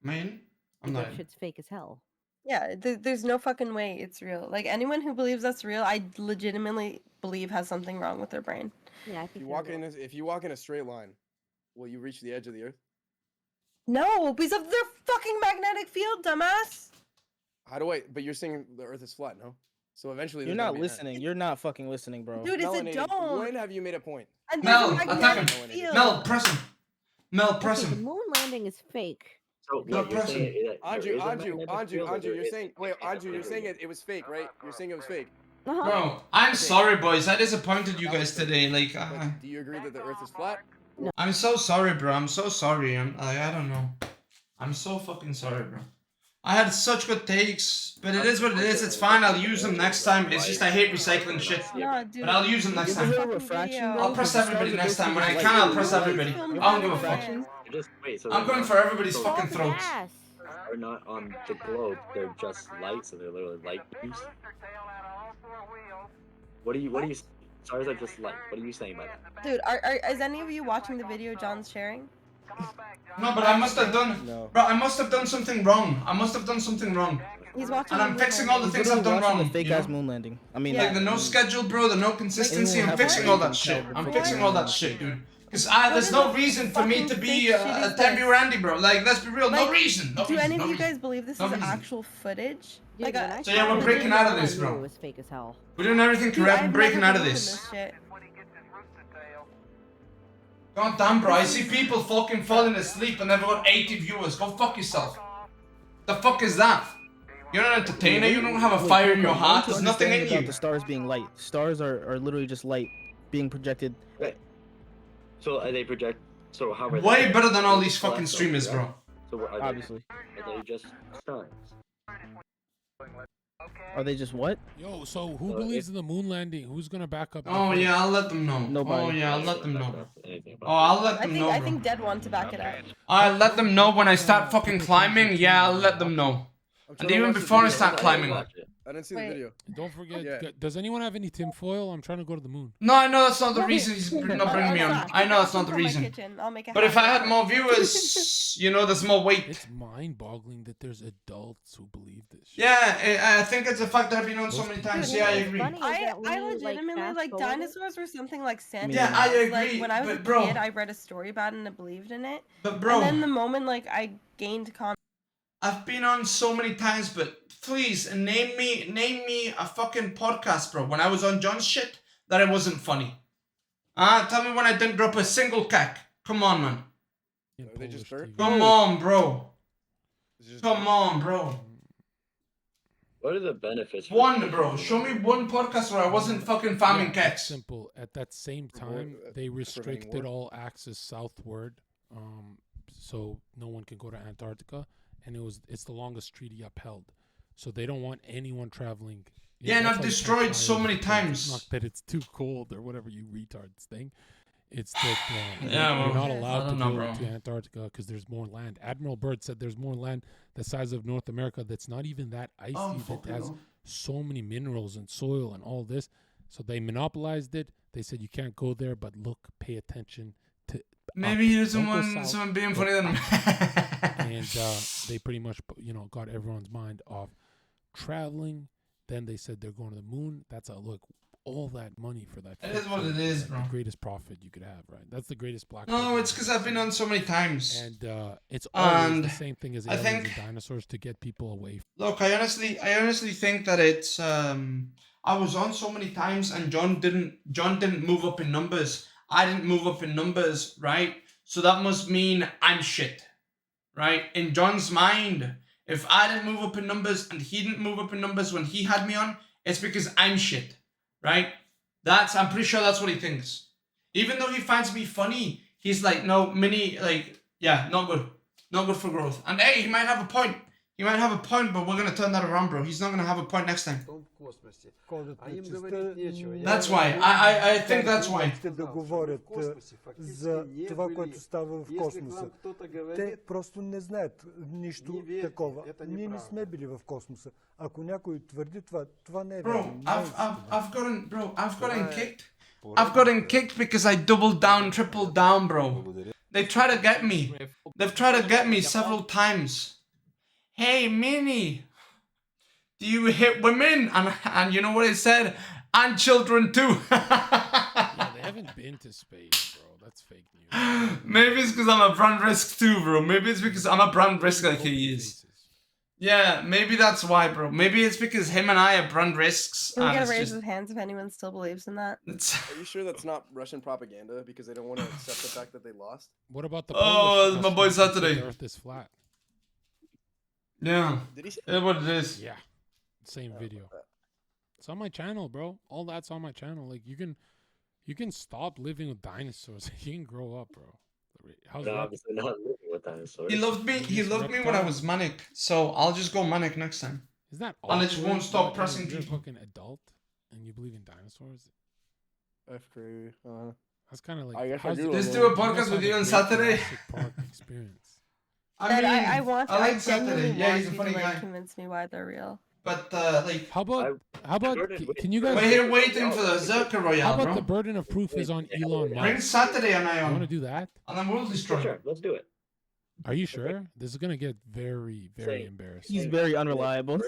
Man, I'm not. That shit's fake as hell. Yeah, there's no fucking way it's real. Like, anyone who believes that's real, I legitimately believe has something wrong with their brain. Yeah, I If think you walk in this, if you walk in a straight line, will you reach the edge of the earth? No, because of their fucking magnetic field, dumbass. How do I? But you're saying the earth is flat, no? So eventually You're there's gonna not be an end. listening. You're not fucking listening, bro. Dude, it's a Melanated. dome. When have you made a point? And there's Mel, a attack magnetic him. field. Mel, press him. Mel, press Okay, the him. moon landing is fake. So No, what you're press him. saying? Andrew, you're saying you're saying it was fake, right? You're saying it was fake. Bro, I'm sorry, boys. I disappointed you guys today. Like, But do you agree that the earth is flat? I'm so sorry, bro. I'm so sorry. I don't know. I'm so fucking sorry, bro. I had such good takes, but it is what it is. It's fine. I'll use them next time. It's just I hate recycling shit. No, dude, But I'll use them next time. I'll press everybody next time. When I can, I'll press everybody. I don't give a fuck. I'm going for everybody's fucking throats. Are not on the globe. They're just light, so they're literally light beams. What do you? Stars are just light. What are you saying by that? Dude, is any of you watching the video John's sharing? No, but I must have done. Bro, I must have done something wrong. I must have done something wrong. He's watching. And I'm fixing all the things I've done wrong. The fake you know? ass moon landing. I mean, Like the no schedule, bro, the no consistency. I'm fixing all that shit. I'm fixing all that shit, dude. Because there's no reason for me to be a Tabby Randy, bro. Like, let's be real. No reason. No Do reason. any No of you reason. guys believe this No is reason. actual footage? Dude, when I So yeah, we're saw breaking the out of video, this, I knew bro. It was fake as hell. We're doing everything correct and I've breaking never out of believed this. in this shit. God damn, bro. I see people fucking falling asleep and they've got 80 viewers. Go fuck yourself. The fuck is that? You're an entertainer. You don't have a fire in your heart. There's nothing in about you. the stars being light. Stars are literally just light being projected. Right. So are they project? So how are Way they? better than all these Flat fucking though, streamers, right? bro. So what are Obviously. They? Are they just stars? Are they just what? Yo, so who believes in the moon landing? Who's gonna back up? Oh yeah, I'll let them know. Nobody. Oh yeah, I'll let them know. Oh, I'll let them know, I bro. think Dead want to back it up. I'll let them know when I start fucking climbing. Yeah, I'll let them know. And even before I start climbing. I didn't see the video. Don't forget. Does anyone have any tinfoil? I'm trying to go to the moon. No, I know that's not the reason he's not bringing me on. I know that's not the reason. But if I had more viewers, you know, there's more weight. It's mind-boggling that there's adults who believe this shit. Yeah, I think it's a fact that I've been on so many times. Yeah, I agree. I legitimately like dinosaurs were something like Santa. Yeah, I agree, Like when I was but a bro- kid, I read a story about it and I believed in it. But bro- and then the moment like I gained confidence. I've been on so many times, but please name me a fucking podcast, bro. When I was on John's shit, that it wasn't funny. Tell me when I didn't drop a single cack. Come on, man. Are they just dirt? Come on, bro. Come on, bro. What are the benefits? One, bro. Show me one podcast where I wasn't fucking farming It's cats. simple. At that same time, they restricted all access southward, so no one can go to Antarctica, and it's the longest treaty upheld. So they don't want anyone traveling. Yeah, and that's I've why destroyed so campfires many are closed. times. Not that it's too cold or whatever you retards think. It's that Yeah, you're well, not I allowed to don't know, go bro. to Antarctica because there's more land. Admiral Byrd said there's more land the size of North America that's not even that icy, that fucking has hell. so many minerals and soil and all this. So they monopolized it. They said you can't go there, but look, pay attention to. Maybe he Don't doesn't go want south, someone being but funny than him. and they pretty much, got everyone's mind off traveling. Then they said they're going to the moon. That's a look. all that money for that. It is what it is, bro. The greatest profit you could have, right? That's the greatest black. No, it's because I've been on so many times. And it's always the same thing as I aliens think, and dinosaurs to get people away. Look, I honestly think that it's I was on so many times and John didn't move up in numbers. I didn't move up in numbers, right? So that must mean I'm shit, right? In John's mind, if I didn't move up in numbers and he didn't move up in numbers when he had me on, it's because I'm shit, right? I'm pretty sure that's what he thinks. Even though he finds me funny, he's like, no, Mini, like, yeah, not good. Not good for growth. And hey, he might have a point. He might have a point, but we're going to turn that around, bro. He's not going to have a point next time. That's why. I think that's why. Да говорят за това, което става в космоса. Те просто не знаят нищо такова. Ние не сме били в космоса. Ако някой твърди това, това не е вярно. I've gotten kicked because I doubled down, tripled down, bro. They try to get me. They've tried to get me several times. Hey, Minnie, do you hit women? And you know what it said? And children too. Yeah, they haven't been to space, bro. That's fake news. Maybe it's because I'm a brand risk too, bro. Maybe it's because I'm a brand risk like he is. Yeah, maybe that's why, bro. Maybe it's because him and I are brand risks. Can we get a raise of hands if anyone still believes in that? Are you sure that's not Russian propaganda because they don't want to accept the fact that they lost? What about the Polish? My boy Saturday. The Earth is flat. Yeah. Did he say that's what it is. Yeah. Same video. It's on my channel, bro. All that's on my channel. Like you can stop living with dinosaurs. You can grow up, bro. How's that? Obviously not living with dinosaurs. He loved me when I was manic. So I'll just go manic next time. Is that and I just won't stop you're pressing a people. fucking adult and you believe in dinosaurs? That's crazy. That's kind of like. I guess I how's do. it- Let's do a podcast with you on Saturday. Jurassic Park experience. I like Saturday. genuinely Yeah, want he's a you funny to, guy. Convince me why they're real. But like, How about can you guys? we're here waiting for the Zherka Royale, How about bro. the burden of proof is on Elon Musk? Bring Saturday and I You on. want to do that? And then we'll destroy. Sure, let's do it. Are you sure? This is gonna get very, very embarrassing. He's very unreliable.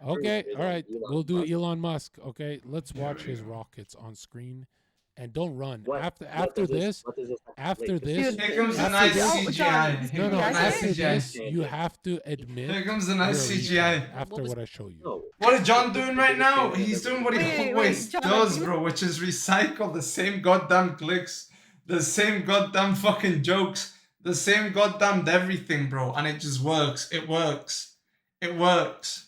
Okay, all right. We'll do Elon Musk. Okay, let's watch his rockets on screen, and don't run. After this, Here comes the nice CGI. No, Nice after CGI. this, you have to admit. Here comes the nice you're a CGI. retard After what I show you. What is John doing right now? He's doing what he Wait, always John, does, bro, which is recycle the same goddamn clicks, the same goddamn fucking jokes, the same goddamn everything, bro, and it just works. It works. It works.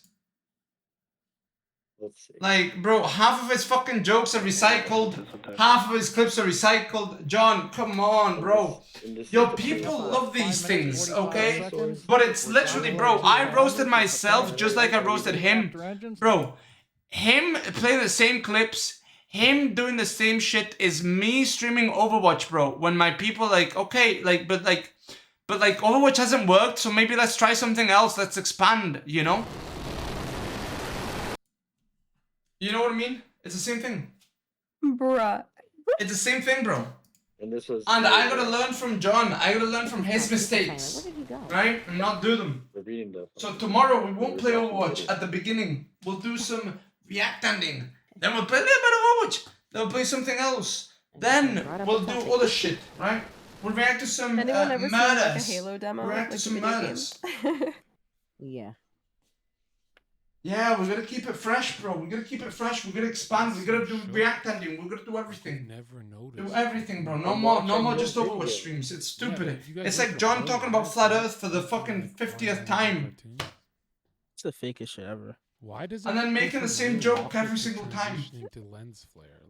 Let's see. Like, bro, half of his fucking jokes are recycled, half of his clips are recycled. John, come on, bro. Yo, people love these things, okay? But it's literally, bro, I roasted myself just like I roasted him. Bro, him playing the same clips, him doing the same shit is me streaming Overwatch, bro. When my people like, okay, like, but Overwatch hasn't worked, so maybe let's try something else. Let's expand, you know? You know what I mean? It's the same thing. Bruh. It's the same thing, bro. And this was. And I gotta learn from John. I gotta learn from his mistakes, right? And not do them. So tomorrow we won't play Overwatch at the beginning. We'll do some react ending. Then we'll play a little bit of Overwatch. Then we'll play something else. Then we'll do other shit, right? We'll react to some Anyone ever seen like a murders. Halo demo? We'll react to Like a some video game? murders. Yeah. Yeah, we gotta keep it fresh, bro. We gotta keep it fresh. We gotta expand. We gotta do react ending. We gotta do everything. Never noticed. Do everything, bro. No more just Overwatch streams. It's stupid. It's like John talking about flat Earth for the fucking 50th time. It's the fakest shit ever. Why does And then making the same joke every single time.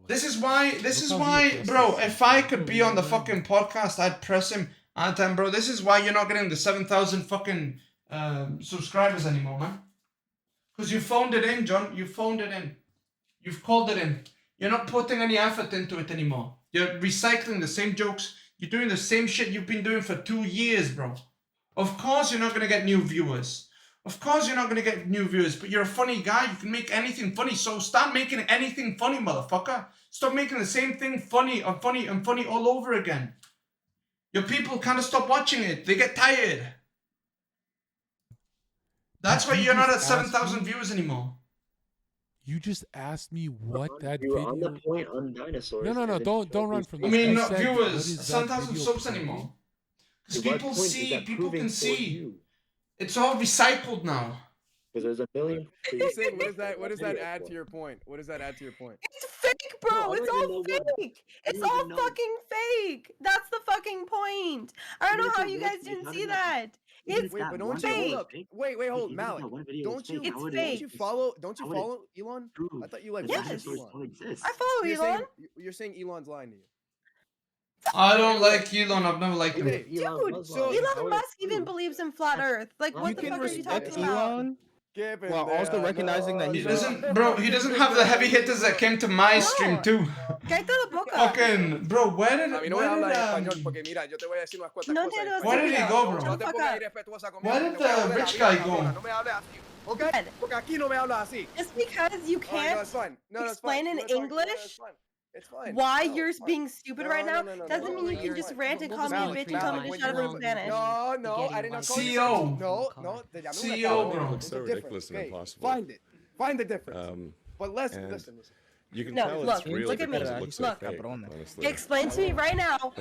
This is why, bro, if I could be on the fucking podcast, I'd press him all the time, bro. This is why you're not getting the 7,000 fucking subscribers anymore, man. Because you phoned it in, John. You phoned it in. You've called it in. You're not putting any effort into it anymore. You're recycling the same jokes. You're doing the same shit you've been doing for 2 years, bro. Of course you're not going to get new viewers. Of course you're not going to get new viewers, but you're a funny guy. You can make anything funny. So start making anything funny, motherfucker. Stop making the same thing funny and funny and funny all over again. Your people kind of stop watching it. They get tired. That's why you're not at 7,000 viewers anymore. You just asked me what that You were video. on the point on dinosaurs. No. Don't run from I this. mean, You no, said, viewers, what is that sometimes video soaps proving? anymore. Because What people point is see, that people proving can for see. you? It's all recycled now. Because there's a million. He's saying, what does that add to your point? What does that add to your point? It's fake, bro. No, I It's don't even all know what- fake. I It's don't all even know. fucking fake. That's the fucking point. I don't Even know if how it you was guys fake, didn't how see did that. Even It's if Wait, that but one don't you video hold was up? fake- Wait, hold, even if Malik. that one video was Don't you? fake, how would it fake. Don't you follow? Don't you How would it follow Elon? prove I thought you like that worship dinosaurs Elon. don't exist? I follow So Elon. you're saying Elon's lying to you. I don't like Elon. I've never liked him. Wait, Dude, so Elon Musk even believes in flat Earth. Like, what You the can fuck are you respect talking about? Elon while also recognizing that He he's doesn't, bro. He doesn't have the heavy hitters that came to my stream too. Cállate la boca. Fucking, bro. Where did? A mí no me habla en español porque mira, yo te voy a decir unas cuantas No cosas. entiendo Where did he go, bro? No te pongas irrespetuosa conmigo. Where que did te voy a the joder la rich vida, guy cabrona. go? No me hables así, ¿ok? Porque aquí no me hablas así. Just because you All right, no, can't it's fine. No, it's explain fine. in No, it's fine. No, English it's fine. It's fine. why No, you're it's fine. being stupid right now doesn't mean you can just rant and call me a bitch and tell me to shut up in Spanish. No, I did not call you CEO. No, te llamé una CEO, cabrona. bro. There's So a ridiculous difference, and okay? impossible. Find the difference. But listen. You can No, tell look, it's real look at me. because it looks so Look. fake, honestly. Explain to me right now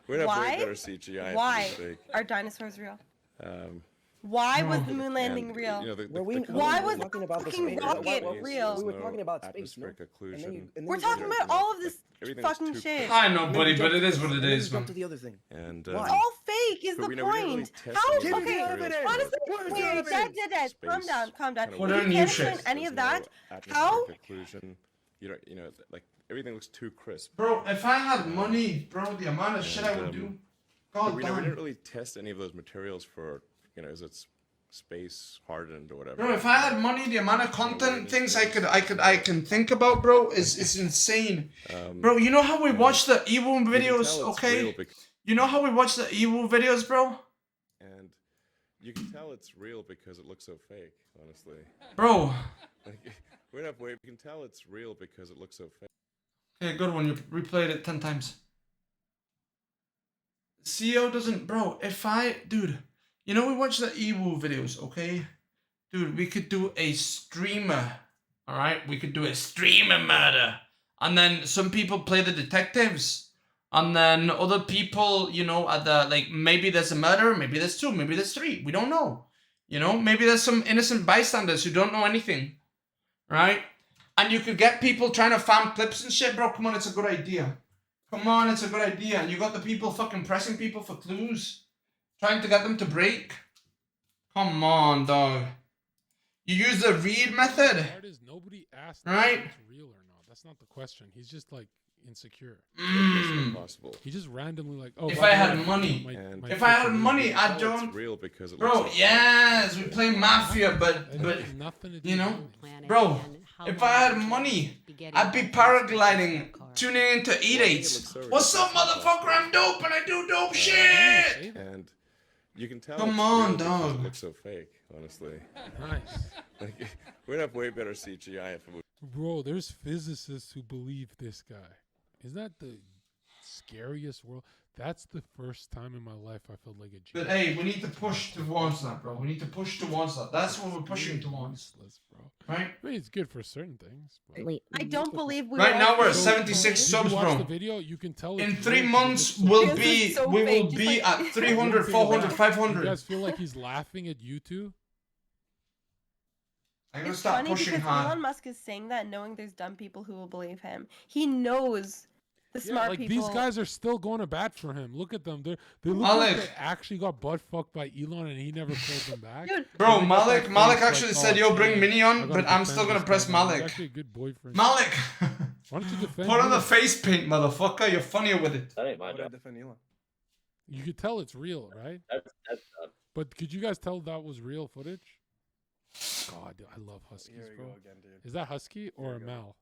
We'd have why way better CGI why if it was fake. are dinosaurs real? Um, Why was the moon landing and, real? you know, the Why color was of the the fucking space, rocket there's real? no We were talking about space, no? atmospheric occlusion. We're talking about all of this everything looks fucking too shit. crisp. I know, buddy, but it is what it is, man. Jump to the other thing. And It's all fake is but the we didn't really point. test How any of Give me okay? the evidence. Honestly, Where's the wait, evidence? Dad, calm down, calm down. kind If of What you are new can't shit? explain any of that, There's no how? atmospheric occlusion. You know, like everything looks too crisp. Bro, if I had money, bro, the amount of shit I would do. But God we damn. didn't really test any of those materials for, you know, is it space hardened or whatever. Bro, if I had money, the amount of content things I can think about, bro, is insane. Bro, you know how we watch the evil videos, okay? You know how we watch the evil videos, bro? And you can tell it's real because it looks so fake, honestly. Bro. Like, we're not wait. You can tell it's real because it looks so fake. Okay, good one. You replayed it 10 times. CEO doesn't, bro. Dude, you know we watch the evil videos, okay? Dude, we could do a streamer, all right? We could do a streamer murder, and then some people play the detectives, and then other people, you know, are the like maybe there's a murder, maybe there's two, maybe there's three. We don't know. You know, maybe there's some innocent bystanders who don't know anything, right? And you could get people trying to farm clips and shit, bro. Come on, it's a good idea. Come on, it's a good idea. And you got the people fucking pressing people for clues, trying to get them to break. Come on, dog. You use the read method, The part is nobody asked him right? if it's real or not. That's not the question. He's just like insecure. Impossible. He just randomly like, oh. If by I the had way, money, my if I had sister money, is- I'd Tell it's join. real because it Bro, looks so fake. yes, we play Mafia, but has nothing to do you know, with bro, if I had money, I'd be paragliding, tuning into E-Dates. What's up, motherfucker? I'm dope and I do dope shit. And you can tell Come it's on, real because dog. it looks so fake, honestly. Nice. Like, we'd have way better CGI if it was. Bro, there's physicists who believe this guy. Isn't that the scariest world? That's the first time in my life I felt like a genius. But hey, we need to push towards that, bro. We need to push towards that. That's what we're pushing towards. Useless, bro. Right? I mean, it's good for certain things. But I don't believe we Right were now all we're at so 76 funny. subs, you watch bro. the video, you can tell In it's 3 real because months, it's so we'll fake. be This is so we will fake, just be like- at 300, One thing 400, about- 500. You guys feel like he's laughing at you two? I'm gonna It's start funny pushing because hard. Elon Musk is saying that knowing there's dumb people who will believe him. He knows the Yeah, smart like people. these guys are still going to bat for him. Look at them. They look Malik. like they actually got butt fucked by Elon and he never pulled them back. Dude. Bro, And they got that Malik face actually like, said, "Oh, yo, bring shit, Mini I on, gotta but I'm defend still gonna this press guy." He's Malik. actually a good boyfriend. Malik! Why don't you defend Put on him? the face paint, motherfucker. You're funnier with it. That ain't my Why would I job. defend Elon? You could tell it's real, right? That's But could you guys tell that was real footage? God, I love huskies, Here we bro. go again, dude. Is that husky or a we go. Mal?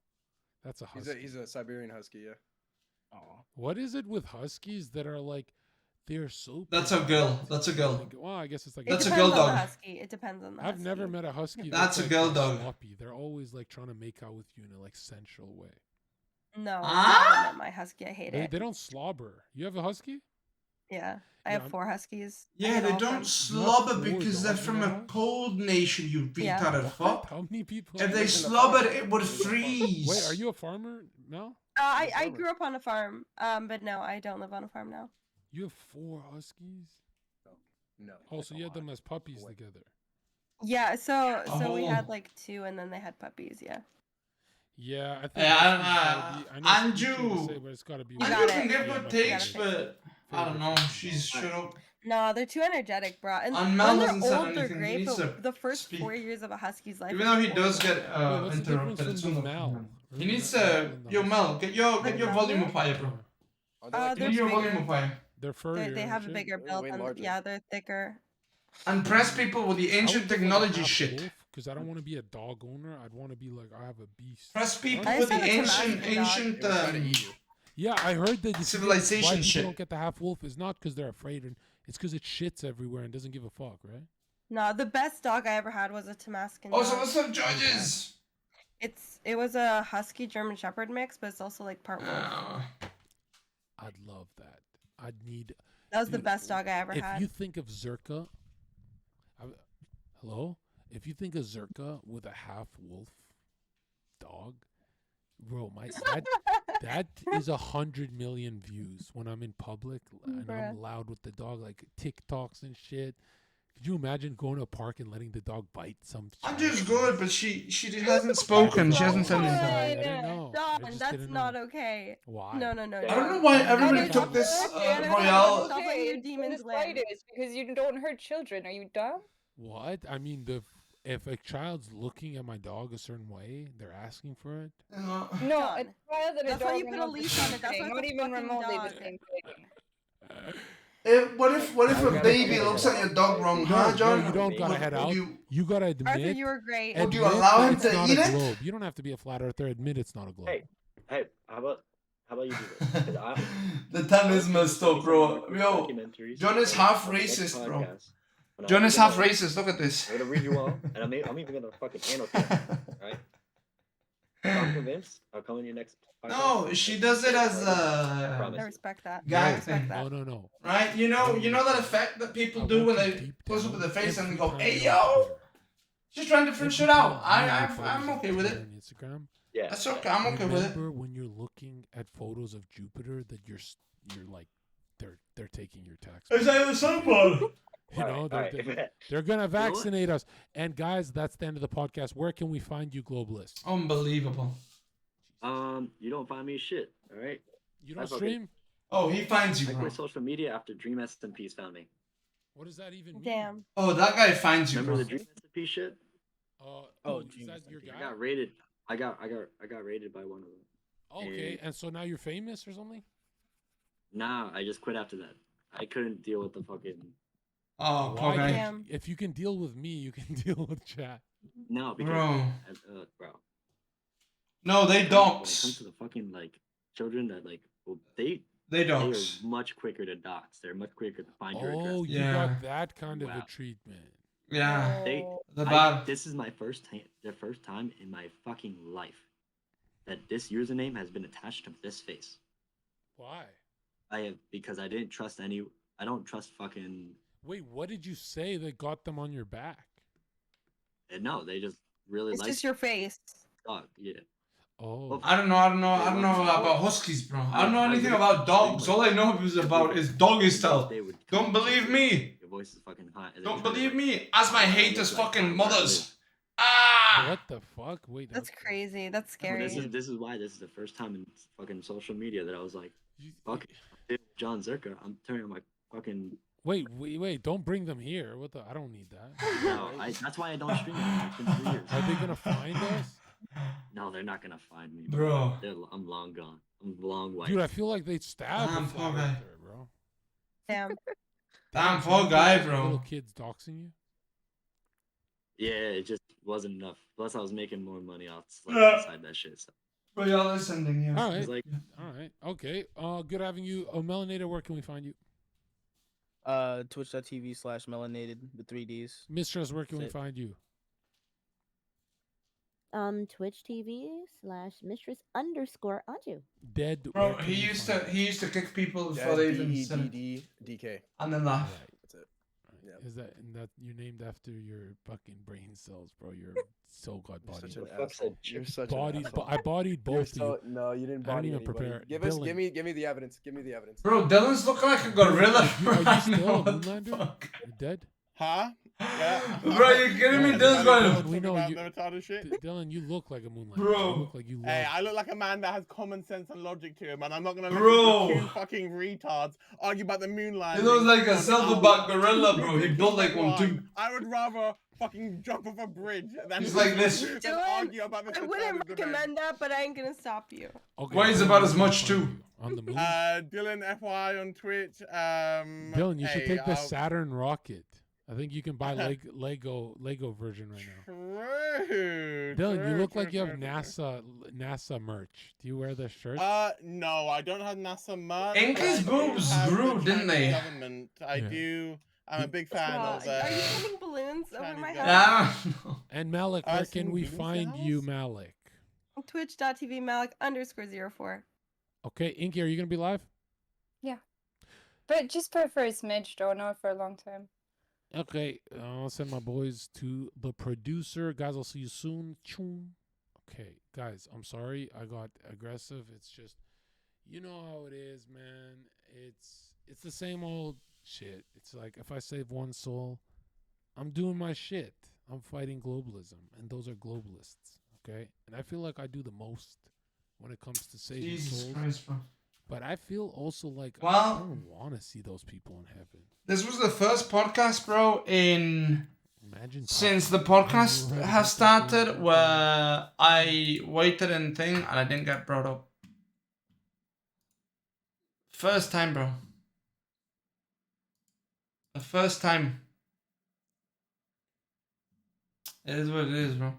That's a husky. He's a Siberian Husky, yeah. What is it with huskies that are like, they're so... That's a girl. That's a girl. Well, I guess it's like... It That's a depends girl on the dog. husky. It depends on the I've husky. never met a husky That's a like, girl like, dog. sloppy. They're always like trying to make out with you in a like sensual way. No, Ah? I haven't met my husky. I hate it. They don't slobber. You have a husky? Yeah, I have 4 huskies. I Yeah, get they all of them. don't slobber four because they're dogs from in a the house? cold nation, you Yeah. retarded What? fuck. How many people? If are they you? slobbered, it would freeze. Wait, are you a farmer, Mel? I grew up on a farm, but no, I don't live on a farm now. You have 4 huskies? No. Oh, so you had them as puppies together. Yeah, so we Oh. had like 2, and then they had puppies. Yeah. Yeah, I think huskies gotta be. I know it's cliche to Anju. say, but it's gotta be. You Anju got can it. give You good gotta takes, fix but I don't know. She's shut up. No, they're too energetic, bro. And And Mel when they're doesn't say old, they're anything. He great, needs but to the first speak. 4 years of a husky's life. Even is though he does horrible. get Wait, what's the difference interrupted, it's from the on Mel? He needs to. Yo, Mel, get your volume up higher, bro. They're Get your bigger. volume up higher. They're furrier. They have a and bigger shit. build, and yeah, they're thicker. And press people with the ancient technology shit. Because I don't want to be a dog owner. I'd want to be like, I have a beast. Press people I with the just have a ancient Yeah, I heard that if civilization why people shit. don't get the half wolf is not because they're afraid, and it's because it shits everywhere and doesn't give a fuck, right? No, the best dog I ever had was a Tamascan. Oh, so dog. what's up, judges? It was a husky German Shepherd mix, but it's also like part wolf. I'd love that. I'd need. That was the best dog I ever if had. you think of Zherka, hello. If you think of Zherka with a half wolf dog, bro, that is 100 million views when I'm in public and I'm loud with the dog, like TikToks and shit. Could you imagine going to a park and letting the dog bite some? Anju's good, but she hasn't spoken. She hasn't said anything. I didn't know. I Don, just that's didn't not know. okay. Why? No. I don't know why everybody took this Royale. Stop letting your demons live. Because you don't hurt children. Are you dumb? What? I mean, if a child's looking at my dog a certain way, they're asking for it. No, a child and a That's dog why you are put a not the leash same on it. That's thing, why not it's a even fucking remotely dog. the same thing. What if a baby looks at your dog wrong, huh, John? No, you don't gotta head out. You gotta admit. Arthur, you were great. Would you allow him it's to not eat a it? globe. You don't have to be a flat earther. Admit it's not a globe. Hey, how about you do this? 'Cause The time is messed up, bro. Yo, John is half racist, bro. John is half racist. Look at this. I'm gonna read you all, and I'm even gonna fucking annotate it, right? If I'm convinced, I'll come in your next podcast. No, she does it as I a respect that. gag I respect thing. that. No. Right? You know that effect that people do when they close up with their face and they go, "Hey yo," she's trying to different shit out. I'm okay with it. Instagram. Yeah, that's okay. I'm okay with it. Remember when you're looking at photos of Jupiter that you're like, they're taking your tax. Is that the sunball? You know, they're gonna vaccinate us. And guys, that's the end of the podcast. Where can we find you, globalists? Unbelievable. You don't find me shit, all right? You don't stream? Oh, he finds you, I bro. quit social media after Dream SMP found me. What does that even mean? Damn. Oh, that guy finds you, Remember bro. the Dream SMP shit? Is that your I guy? got raided. I got raided by one of them. Okay, and so now you're famous or something? Nah, I just quit after that. I couldn't deal with the fucking. Oh, Why okay. can't- If you can deal with me, you can deal with chat. No, because bro. No, they When it don't. comes to the fucking like children that like, well, they don't. are much quicker to dox. They're much quicker to find your address. Oh, you got that kind of a treatment. Yeah. Yeah. This is my the first time in my fucking life that this username has been attached to this face. Why? Because I didn't trust I don't trust fucking. Wait, what did you say that got them on your back? No, they just really It's like. just your face. Dog, yeah. Oh. I don't know about huskies, bro. I don't know anything about dogs. All I know is doggy style. Don't believe me. Your voice is fucking hot. Don't believe me. Ask my haters' fucking mothers. Ah! What the fuck? Wait. That's crazy. That's scary. This is why this is the first time in fucking social media that I was like, fuck John Zherka. I'm turning on my fucking. Wait! Don't bring them here. What the? I don't need that. No, that's why I don't stream it. It's been 3 years. Are they gonna find us? No, they're not gonna find me, Bro. I'm long gone. I'm long white. Dude, I feel like they'd stab Damn, a flat poor guy. earther, bro. Damn. Damn, poor guy, bro. Little kids doxing you. Yeah, it just wasn't enough. Plus, I was making more money outside that shit. So. Royale is sending you. All right. It's like- All right. Okay. Good having you. Melanator, where can we find you? Twitch.tv/melanated, the 3Ds. Mistress, where can we That's it. find you? Twitch TV/mistress_Anju. Dead. Bro, he used to kick people before they even said it. DK. And then laugh. That's it. Is that you're named after your fucking brain cells, bro? You're so god bodied. You're such bodied. an asshole. I bodied both of you. No, you didn't I body didn't even anybody. prepare. Give me the evidence. Give me the evidence. Bro, Dylan's looking like a gorilla. Are you still a What the Moonlander? fuck? You dead? Huh? Yeah. Bro, you kidding me? Dylan's going. We know About you. the retarded shit. Dylan, you look like a Moonlander. Bro. You look like you love. Hey, I look like a man that has common sense and logic to him, and I'm not gonna Bro. listen to two fucking retards argue about the moonlight. He looks like a silverback gorilla, bro. He built like one too. I would rather fucking jump off a bridge than, He's like this. than argue about this. I wouldn't recommend that, but I ain't gonna stop you. Okay. Weighs about as much too. On the moon. Dylan FY on Twitch. Dylan, you should hey, take the Saturn rocket. I think you can buy Lego version right now. Dylan, you look like you have NASA merch. Do you wear the shirt? No, I don't have NASA merch. Inky's boobs grew, didn't they? Government. I do. I'm a big fan of Are you sending balloons over my head? Yeah. And Malik, where can we find you, Malik? Twitch.tv Malik_04. Okay, Inky, are you gonna be live? Yeah. But just for a smidge, though, not for a long time. Okay, I'll send my boys to the producer. Guys, I'll see you soon. Choom. Okay, guys, I'm sorry I got aggressive. It's just, you know how it is, man. It's the same old shit. It's like if I save one soul, I'm doing my shit. I'm fighting globalism, and those are globalists, okay? And I feel like I do the most when it comes to saving Jesus souls. Christ, bro. But I feel also like I Well, don't want to see those people in heaven. This was the first podcast, bro, since the talking- podcast has started where I waited and thing and I didn't get brought up. First time, bro. The first time. It is what it is, bro.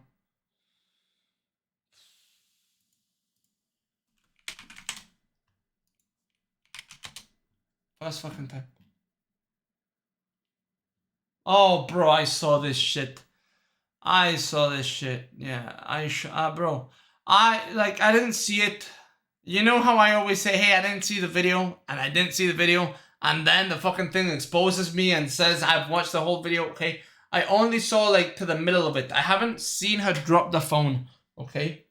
First fucking time. Oh, bro, I saw this shit. I saw this shit. Yeah, bro. I didn't see it. You know how I always say, hey, I didn't see the video, and I didn't see the video, and then the fucking thing exposes me and says I've watched the whole video, okay? I only saw, like, to the middle of it. I haven't seen her drop the phone, okay?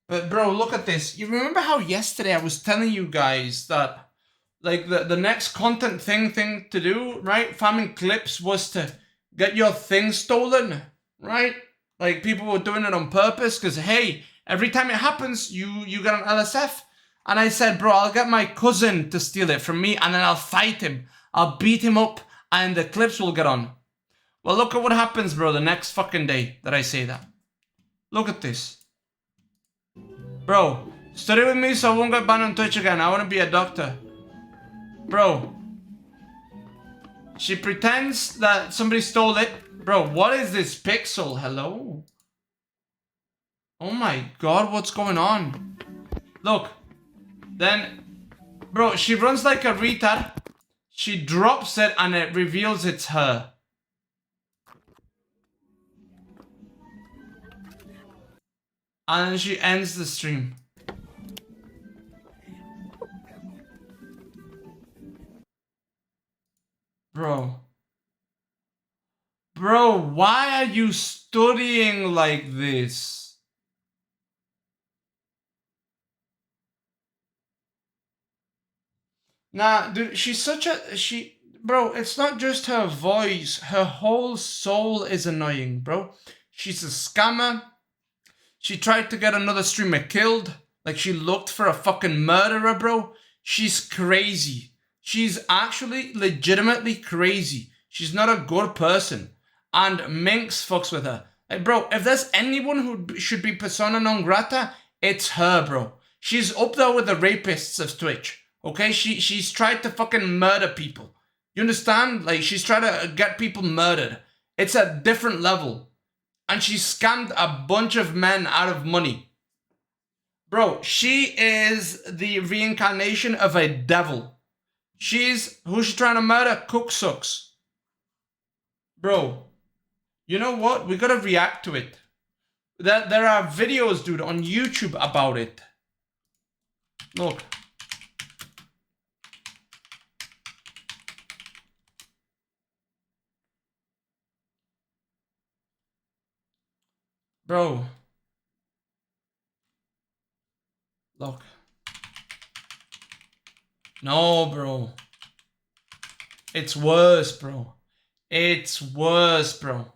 But, bro, look at this. You remember how yesterday I was telling you guys that like the next content thing to do, right? Farming clips was to get your thing stolen, right? Like people were doing it on purpose because hey, every time it happens, you get an LSF. And I said, bro, I'll get my cousin to steal it from me and then I'll fight him. I'll beat him up and the clips will get on. Well, look at what happens, bro, the next fucking day that I say that. Look at this. Bro, study with me so I won't get banned on Twitch again. I want to be a doctor. Bro, she pretends that somebody stole it. Bro, what is this pixel? Hello? Oh my god, what's going on? Look, then, bro, she runs like a retard. She drops it and it reveals it's her. And then she ends the stream. Bro, why are you studying like this? Nah, dude, she's such a... Bro, it's not just her voice. Her whole soul is annoying, bro. She's a scammer. She tried to get another streamer killed. Like, she looked for a fucking murderer, bro. She's crazy. She's actually legitimately crazy. She's not a good person. And Minx fucks with her. Like, bro, if there's anyone who should be persona non grata, it's her, bro. She's up there with the rapists of Twitch. Okay? She's tried to fucking murder people. You understand? Like, she's trying to get people murdered. It's a different level. And she scammed a bunch of men out of money. Bro, she is the reincarnation of a devil. Who's she trying to murder? Cook sucks. Bro, you know what? We gotta react to it. There are videos, dude, on YouTube about it. Look. Bro. Look. No, bro. It's worse, bro. It's worse, bro.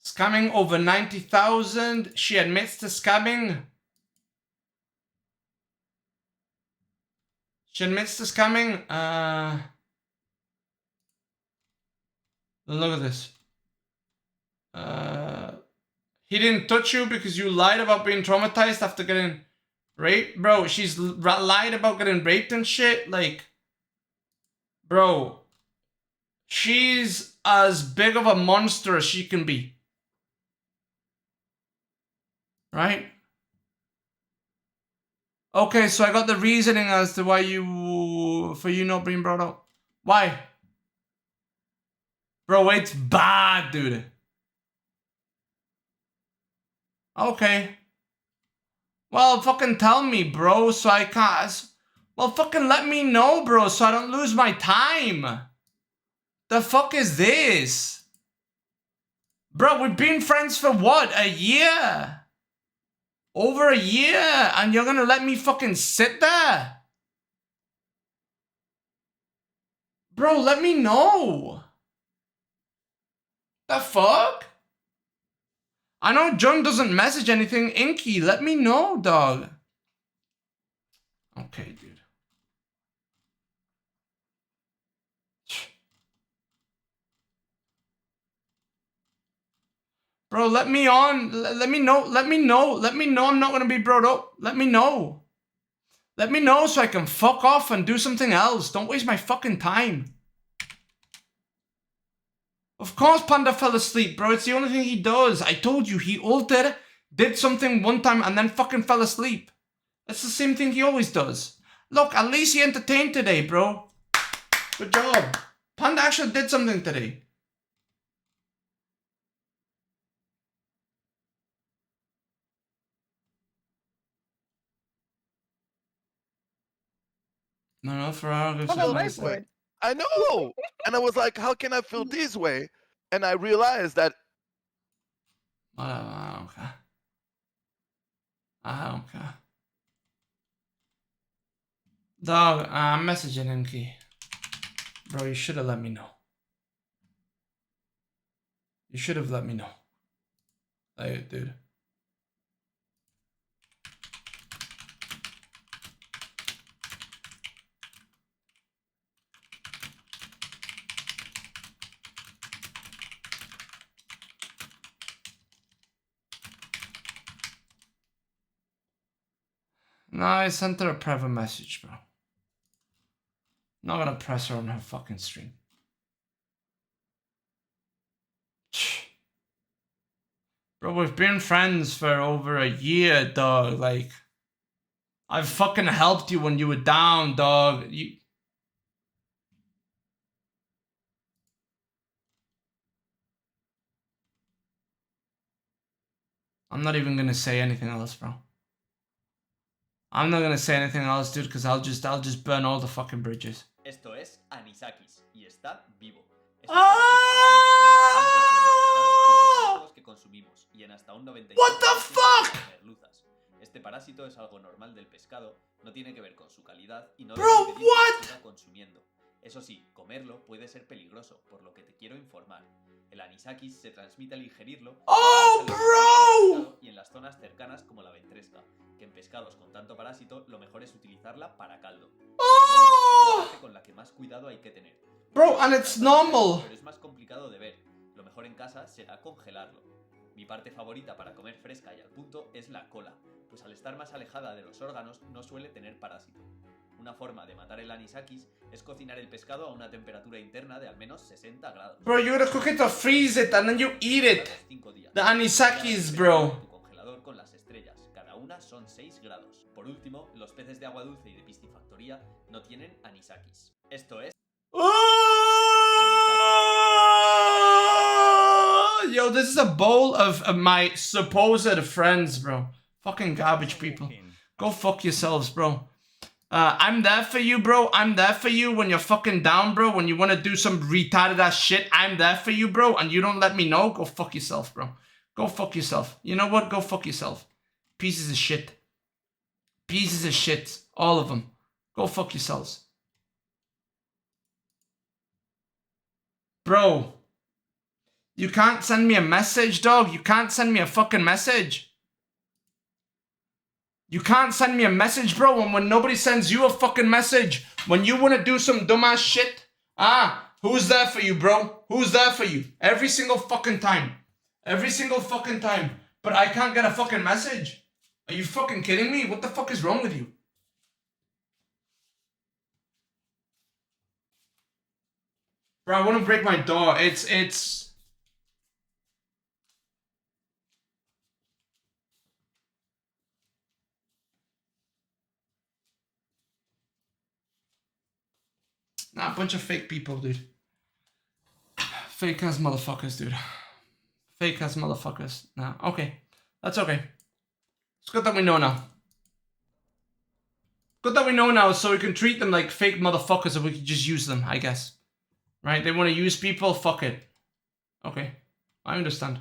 Scamming over 90,000. She admits to scamming. She admits to scamming. Look at this. He didn't touch you because you lied about being traumatized after getting raped. Bro, she's lied about getting raped and shit. Like, bro, she's as big of a monster as she can be. Right? Okay, so I got the reasoning as to why for you not being brought up. Why? Bro, it's bad, dude. Okay. Well, fucking tell me, bro, so I can't... Well, fucking let me know, bro, so I don't lose my time. The fuck is this? Bro, we've been friends for what? A year? Over a year? And you're gonna let me fucking sit there? Bro, let me know. The fuck? I know John doesn't message anything. Inky, let me know, dog. Okay, dude. Bro, let me on. Let me know. Let me know. Let me know I'm not going to be brought up. Let me know. Let me know so I can fuck off and do something else. Don't waste my fucking time. Of course Panda fell asleep, bro. It's the only thing he does. I told you, he ulted, did something one time, and then fucking fell asleep. That's the same thing he always does. Look, at least he entertained today, bro. Good job. Panda actually did something today. No, Ferraro gives I know. And I was like, how can I feel this way? And I realized that. I don't care. I don't care. Dog, I'm messaging Inky. Bro, you should have let me know. You should have let me know. Hey, dude. No, I sent her a private message, bro. Not gonna press her on her fucking stream. Bro, we've been friends for over a year, dog. Like, I've fucking helped you when you were down, dog. I'm not even gonna say anything else, bro. I'm not gonna say anything else, dude, because I'll just burn all the fucking bridges. Esto es anisakis y está vivo. Que consumimos y en hasta un 95%. What the fuck? Merluzas. Este parásito es algo normal del pescado, no tiene que ver con su calidad y no Bro, debe impedir que se siga consumiendo. Eso sí, comerlo puede ser peligroso, por lo que te quiero informar. El anisakis se transmite al ingerirlo bro! y en las zonas cercanas como la ventresca, que en pescados con tanto parásito lo mejor es utilizarla para caldo. Es la parte con la que más cuidado hay que tener. Bro, and it's normal. Pero es más complicado de ver. Lo mejor en casa será congelarlo. Mi parte favorita para comer fresca y al punto es la cola, pues al estar más alejada de los órganos no suele tener parásito. Una forma de matar el anisakis es cocinar el pescado a una temperatura interna de al menos 60 grados. Bro, you gotta cook it or freeze it and then you eat it. The anisakis, bro. Tu congelador con las estrellas, cada una son 6 grados. Por último, los peces de agua dulce y de piscifactoría no tienen anisakis. Esto es... Yo, this is a bowl of my supposed friends, bro. Fucking garbage people. Go fuck yourselves, bro. I'm there for you, bro. I'm there for you when you're fucking down, bro. When you want to do some retarded ass shit, I'm there for you, bro. And you don't let me know. Go fuck yourself, bro. Go fuck yourself. You know what? Go fuck yourself. Pieces of shit. Pieces of shit. All of them. Go fuck yourselves. Bro. You can't send me a message, dog. You can't send me a fucking message. You can't send me a message, bro. And when nobody sends you a fucking message, when you want to do some dumbass shit, who's there for you, bro? Who's there for you? Every single fucking time. Every single fucking time. But I can't get a fucking message. Are you fucking kidding me? What the fuck is wrong with you? Bro, I want to break my door. It's... Nah, a bunch of fake people, dude. Fake ass motherfuckers, dude. Fake ass motherfuckers. Nah, okay. That's okay. It's good that we know now. Good that we know now so we can treat them like fake motherfuckers and we can just use them, I guess. Right? They want to use people? Fuck it. Okay. I understand.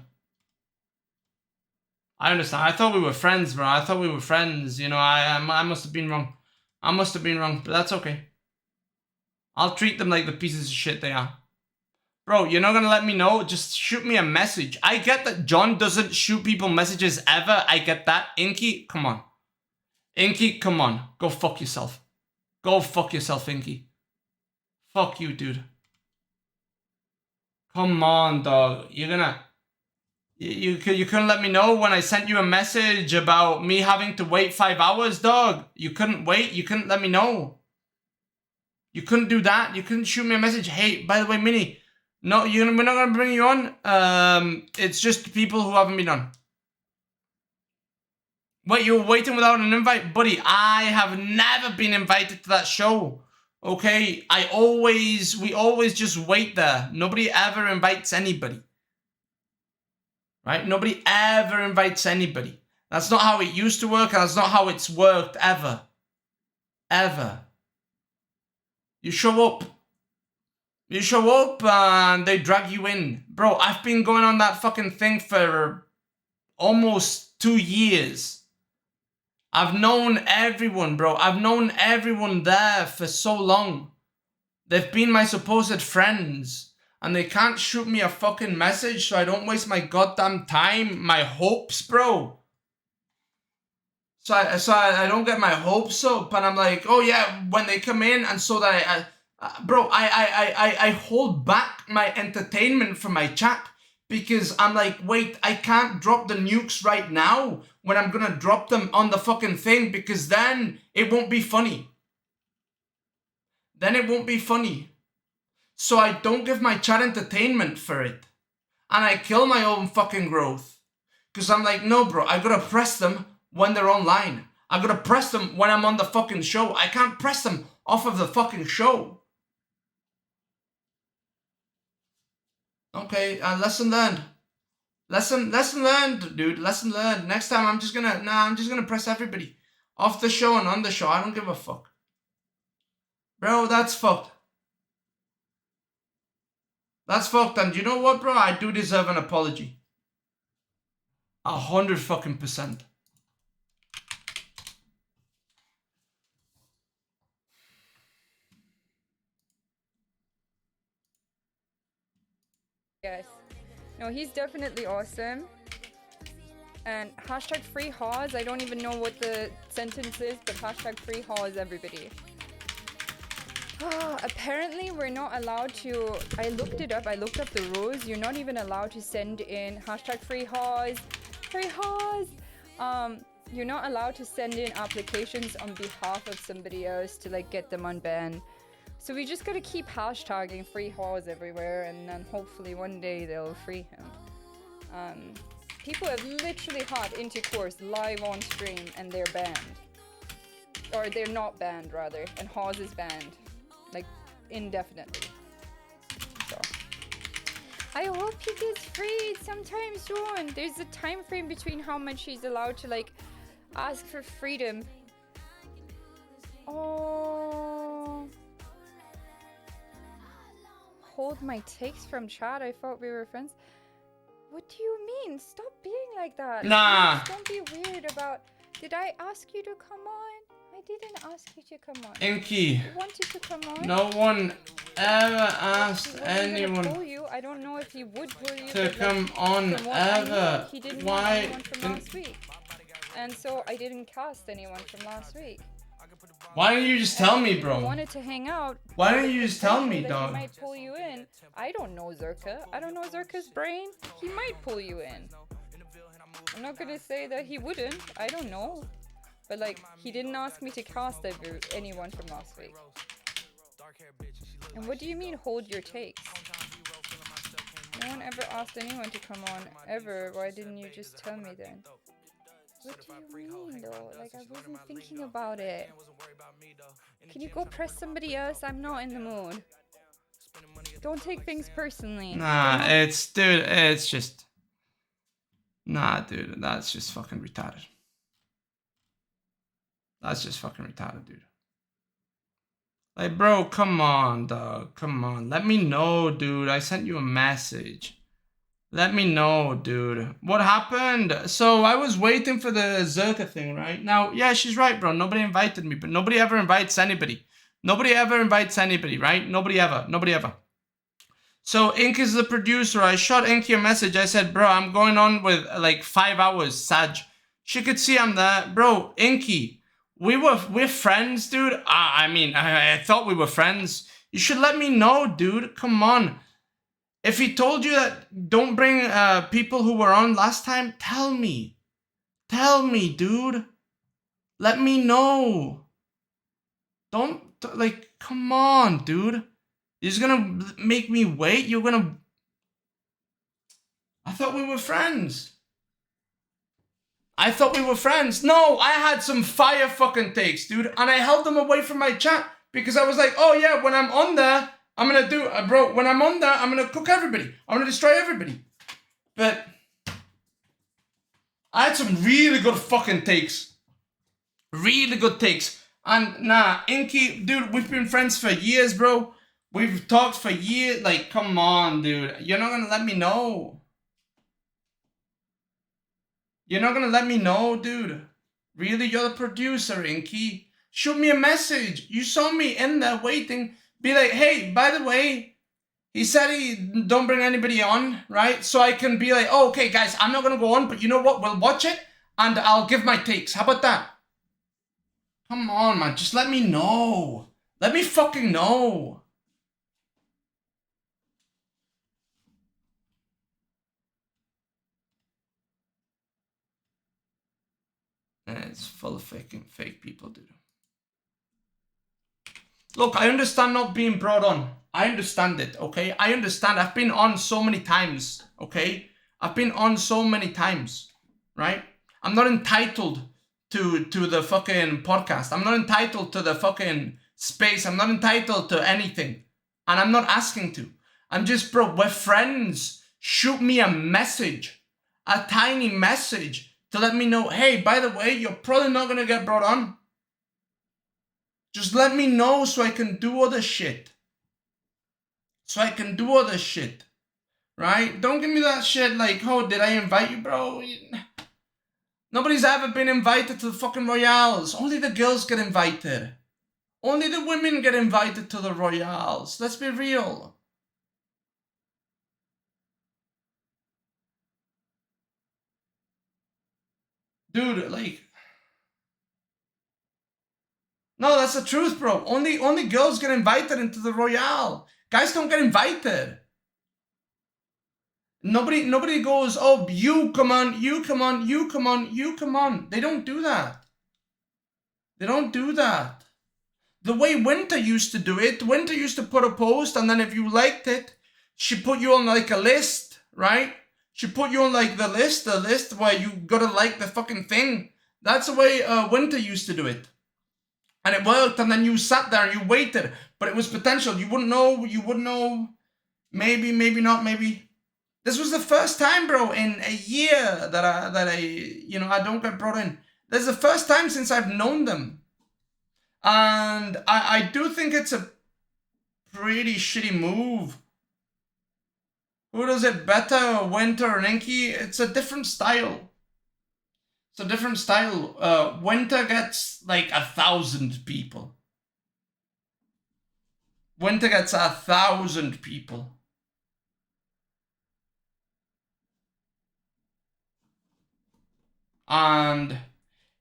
I understand. I thought we were friends, bro. I thought we were friends. You know, I must have been wrong. I must have been wrong, but that's okay. I'll treat them like the pieces of shit they are. Bro, you're not gonna let me know? Just shoot me a message. I get that John doesn't shoot people messages ever. I get that. Inky, come on. Inky, come on. Go fuck yourself. Go fuck yourself, Inky. Fuck you, dude. Come on, dog. You're gonna... You couldn't let me know when I sent you a message about me having to wait 5 hours, dog. You couldn't wait. You couldn't let me know. You couldn't do that. You couldn't shoot me a message. Hey, by the way, Minnie, no, we're not going to bring you on. It's just people who haven't been on. Wait, you were waiting without an invite? Buddy, I have never been invited to that show. Okay? We always just wait there. Nobody ever invites anybody. Right? Nobody ever invites anybody. That's not how it used to work, and that's not how it's worked ever. Ever. You show up. You show up and they drag you in. Bro, I've been going on that fucking thing for almost 2 years. I've known everyone, bro. I've known everyone there for so long. They've been my supposed friends. And they can't shoot me a fucking message so I don't waste my goddamn time, my hopes, bro. So I don't get my hopes up, and I'm like, oh yeah, when they come in, and so that I hold back my entertainment from my chat because I'm like, wait, I can't drop the nukes right now when I'm gonna drop them on the fucking thing because then it won't be funny. Then it won't be funny. So I don't give my chat entertainment for it, and I kill my own fucking growth because I'm like, no, bro, I gotta press them when they're online. I gotta press them when I'm on the fucking show. I can't press them off of the fucking show. Okay, lesson learned. Lesson learned, dude. Lesson learned. Next time I'm just gonna press everybody off the show and on the show. I don't give a fuck. Bro, that's fucked. That's fucked, and you know what, bro? I do deserve an apology. 100 fucking %. Yes. No, he's definitely awesome. And hashtag free Haws. I don't even know what the sentence is, but hashtag free Haws, everybody. Apparently we're not allowed to... I looked it up. I looked up the rules. You're not even allowed to send in hashtag free Haws. Free Haws! You're not allowed to send in applications on behalf of somebody else to like get them unbanned. So we just gotta keep hashtagging free Haws everywhere, and then hopefully one day they'll free him. People have literally had intercourse live on stream and they're banned. Or they're not banned, rather, and Haws is banned. Like, indefinitely. So. I hope he gets freed sometime soon. There's a time frame between how much he's allowed to like ask for freedom. Oh. Hold my takes from chat. I thought we were friends. What do you mean? Stop being like that. Nah. Please don't be weird about. Did I ask you to come on? I didn't ask you to come on. Inky. You wanted to come on. No one ever asked He wasn't gonna anyone pull you. I don't know if he would pull you. to but, come like, on from what I knew, ever. he didn't Why want anyone from didn't- last week. And so I didn't cast anyone from last week. Why don't you just tell me, If he bro? wanted to hang out. Why there's don't you a just tell potential me, that dog? He might pull you in. I don't know Zherka. I don't know Zherka's brain. He might pull you in. I'm not gonna say that he wouldn't. I don't know. But like, he didn't ask me to cast anyone from last week. And what do you mean, hold your takes? No one ever asked anyone to come on, ever. Why didn't you just tell me then? What do you mean, though? Like, I wasn't thinking about it. Can you go press somebody else? I'm not in the mood. Don't take things personally. Nah, it's just. Nah, dude, that's just fucking retarded. That's just fucking retarded, dude. Like, bro, come on, dog. Come on. Let me know, dude. I sent you a message. Let me know, dude. What happened? So I was waiting for the Zherka thing, right? Now, yeah, she's right, bro. Nobody invited me, but nobody ever invites anybody. Nobody ever invites anybody, right? Nobody ever. Nobody ever. So Ink is the producer. I shot Inky a message. I said, bro, I'm going on with like 5 hours, Sag. She could see I'm there. Bro, Inky, we're friends, dude. I mean, I thought we were friends. You should let me know, dude. Come on. If he told you that don't bring people who were on last time, tell me. Tell me, dude. Let me know. Don't, like, come on, dude. You're just gonna make me wait? You're gonna... I thought we were friends. I thought we were friends. No, I had some fire fucking takes, dude. And I held them away from my chat because I was like, oh yeah, when I'm on there, I'm gonna do... bro, when I'm on there, I'm gonna cook everybody. I'm gonna destroy everybody. But... I had some really good fucking takes. Really good takes. And nah, Inky, dude, we've been friends for years, bro. We've talked for years. Like, come on, dude. You're not gonna let me know. You're not gonna let me know, dude. Really? You're the producer, Inky. Shoot me a message. You saw me in there waiting. Be like, hey, by the way, he said he don't bring anybody on, right? So I can be like, oh, okay, guys, I'm not gonna go on, but you know what? We'll watch it and I'll give my takes. How about that? Come on, man. Just let me know. Let me fucking know. It's full of fake people, dude. Look, I understand not being brought on. I understand it, okay? I understand. I've been on so many times, okay? I've been on so many times, right? I'm not entitled to the fucking podcast. I'm not entitled to the fucking space. I'm not entitled to anything. And I'm not asking to. I'm just, bro, we're friends. Shoot me a message. A tiny message. To let me know, hey, by the way, you're probably not going to get brought on. Just let me know so I can do other shit. So I can do other shit. Right? Don't give me that shit like, oh, did I invite you, bro? Nobody's ever been invited to the fucking Royales. Only the girls get invited. Only the women get invited to the Royales. Let's be real. Dude, like... No, that's the truth, bro. Only girls get invited into the Royale. Guys don't get invited. Nobody goes, oh, you come on, you come on, you come on, you come on. They don't do that. They don't do that. The way Winter used to do it, Winter used to put a post, and then if you liked it, she put you on like a list, right? She put you on like the list where you gotta like the fucking thing. That's the way Winter used to do it. And it worked, and then you sat there and you waited. But it was potential. You wouldn't know, maybe, maybe not, maybe. This was the first time, bro, in a year that I you know, I don't get brought in. This is the first time since I've known them. And I do think it's a pretty shitty move. Who does it better, Winter or Inky? It's a different style. It's a different style. Winter gets like 1,000 people. Winter gets 1,000 people. And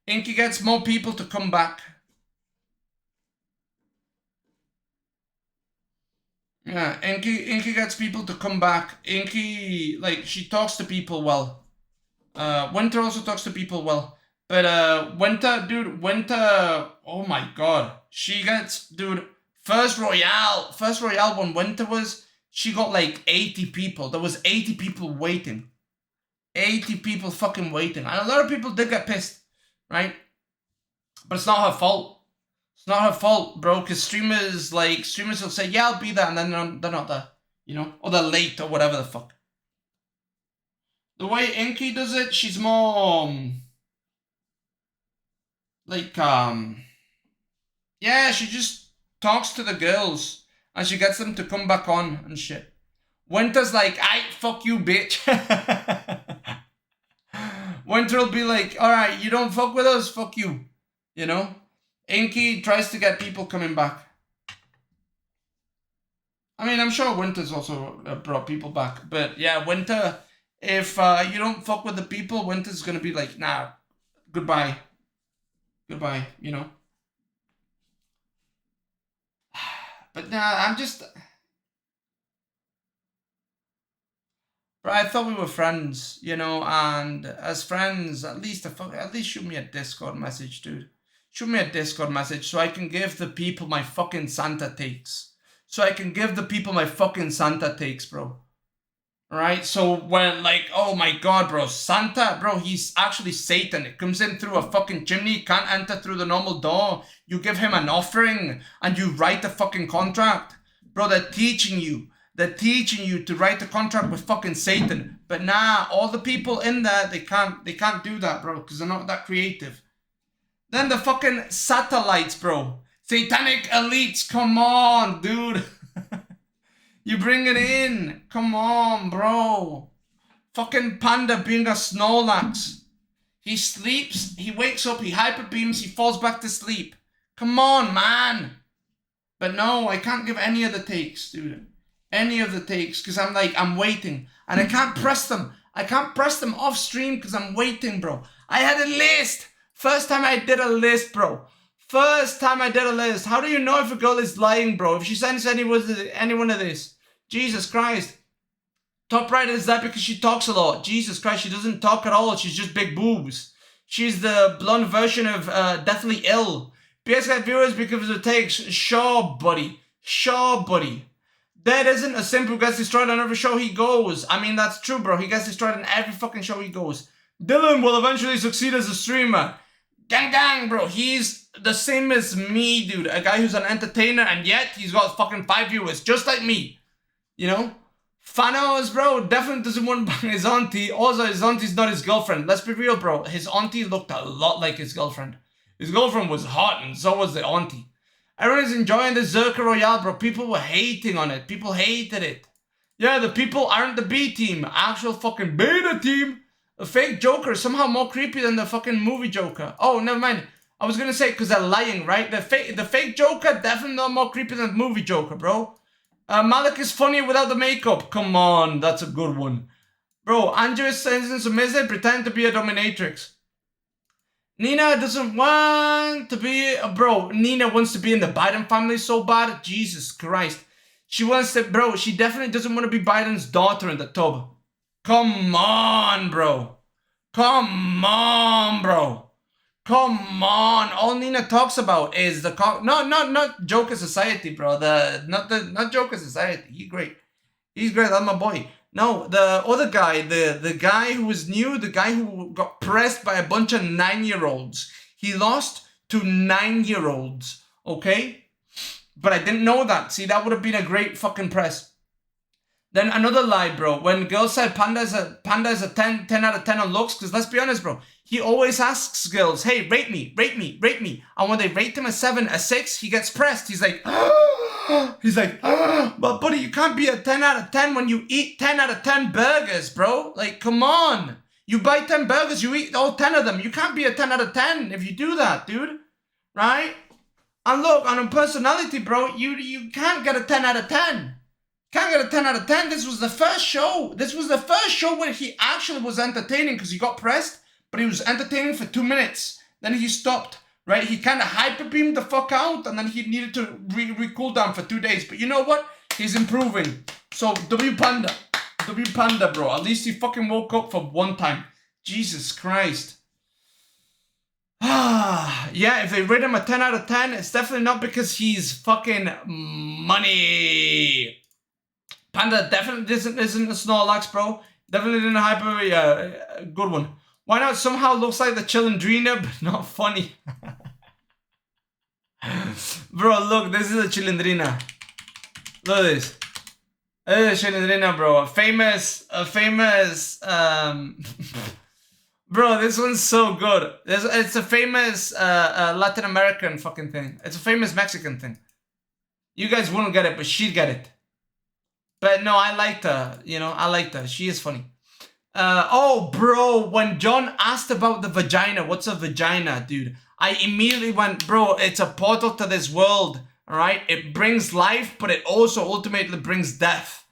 Inky gets more people to come back. Yeah, Inky gets people to come back. Inky, like, she talks to people well. Winter also talks to people well. But Winter, dude, Winter, oh my god. She gets, dude, first Royale when Winter was, she got like 80 people. There was 80 people waiting. 80 people fucking waiting. And a lot of people did get pissed, right? But it's not her fault. It's not her fault, bro, because streamers will say, yeah, I'll be there, and then they're not there, you know? Or they're late, or whatever the fuck. The way Inky does it, she's more, yeah, she just talks to the girls, and she gets them to come back on and shit. Winter's like, aight, fuck you, bitch. Winter will be like, alright, you don't fuck with us, fuck you, you know? Inky tries to get people coming back. I mean, I'm sure Winter's also brought people back. But yeah, Winter, if you don't fuck with the people, Winter's going to be like, nah, goodbye. Goodbye, you know? But nah, I'm just... Bro, I thought we were friends, you know? And as friends, at least shoot me a Discord message, dude. Shoot me a Discord message so I can give the people my fucking Santa takes. So I can give the people my fucking Santa takes, bro. Alright? So when, like, oh my god, bro. Santa, bro, he's actually Satan. It comes in through a fucking chimney. Can't enter through the normal door. You give him an offering and you write a fucking contract. Bro, they're teaching you. They're teaching you to write a contract with fucking Satan. But nah, all the people in there, they can't do that, bro. Because they're not that creative. Then the fucking satellites, bro. Satanic elites, come on, dude. You bring it in. Come on, bro. Fucking Panda being a Snorlax. He sleeps, he wakes up, he hyperbeams, he falls back to sleep. Come on, man. But no, I can't give any of the takes, dude. Any of the takes, because I'm waiting. And I can't press them. I can't press them off stream because I'm waiting, bro. I had a list. First time I did a list, bro. First time I did a list. How do you know if a girl is lying, bro? If she sends any one of this. Jesus Christ. Top right is that because she talks a lot. Jesus Christ, she doesn't talk at all. She's just big boobs. She's the blonde version of Deathly Ill. BS got viewers because of the takes. Sure, buddy. Sure, buddy. Dead isn't a simp who gets destroyed on every show he goes. I mean, that's true, bro. He gets destroyed on every fucking show he goes. Dylan will eventually succeed as a streamer. Gang gang, bro. He's the same as me, dude. A guy who's an entertainer and yet he's got fucking 5 viewers. Just like me. You know? Thanos, bro, definitely doesn't want to bang his auntie. Also, his auntie's not his girlfriend. Let's be real, bro. His auntie looked a lot like his girlfriend. His girlfriend was hot and so was the auntie. Everyone's enjoying the Zherka Royale, bro. People were hating on it. People hated it. Yeah, the people aren't the B team. Actual fucking beta team. A fake Joker is somehow more creepy than the fucking movie Joker. Oh, never mind. I was gonna say because they're lying, right? The fake Joker definitely not more creepy than the movie Joker, bro. Malik is funny without the makeup. Come on, that's a good one. Bro, Andrew is submissive, pretend to be a dominatrix. Nina doesn't want to be... Bro, Nina wants to be in the Biden family so bad. Jesus Christ. She wants to... Bro, she definitely doesn't want to be Biden's daughter in the tub. Come on, bro. Come on, bro. Come on. All Nina talks about is the... Not Joker Society, bro. Not Joker Society. He's great. He's great. That's my boy. No, the other guy, the guy who was new, the guy who got pressed by a bunch of 9-year-olds. He lost to 9-year-olds, okay? But I didn't know that. See, that would have been a great fucking press. Then another lie, bro. When girls said Panda is a 10 out of 10 on looks, because let's be honest, bro. He always asks girls, hey, rate me, rate me, rate me. And when they rate him a 7, a 6, he gets pressed. He's like, but buddy, you can't be a 10 out of 10 when you eat 10 out of 10 burgers, bro. Like, come on. You buy 10 burgers, you eat all 10 of them. You can't be a 10 out of 10 if you do that, dude. Right? And look, on personality, bro, you can't get a 10 out of 10. Can't get a 10 out of 10. This was the first show. This was the first show where he actually was entertaining because he got pressed, but he was entertaining for 2 minutes. Then he stopped, right? He kind of hyper-beamed the fuck out, and then he needed to re-cool down for 2 days. But you know what? He's improving. So, W Panda, bro. At least he fucking woke up for one time. Jesus Christ. Yeah, if they rate him a 10 out of 10, it's definitely not because he's fucking money. Panda definitely isn't a Snorlax, bro. Definitely didn't hyper. Yeah, good one. Why not? Somehow looks like the Chilindrina, but not funny. Bro, look, this is a Chilindrina. Look at this. This is a Chilindrina, bro. A famous, bro, this one's so good. It's a famous Latin American fucking thing. It's a famous Mexican thing. You guys wouldn't get it, but she'd get it. But no, I liked her. You know, I liked her. She is funny. Oh, bro, when John asked about the vagina, what's a vagina, dude? I immediately went, bro, it's a portal to this world, all right? It brings life, but it also ultimately brings death,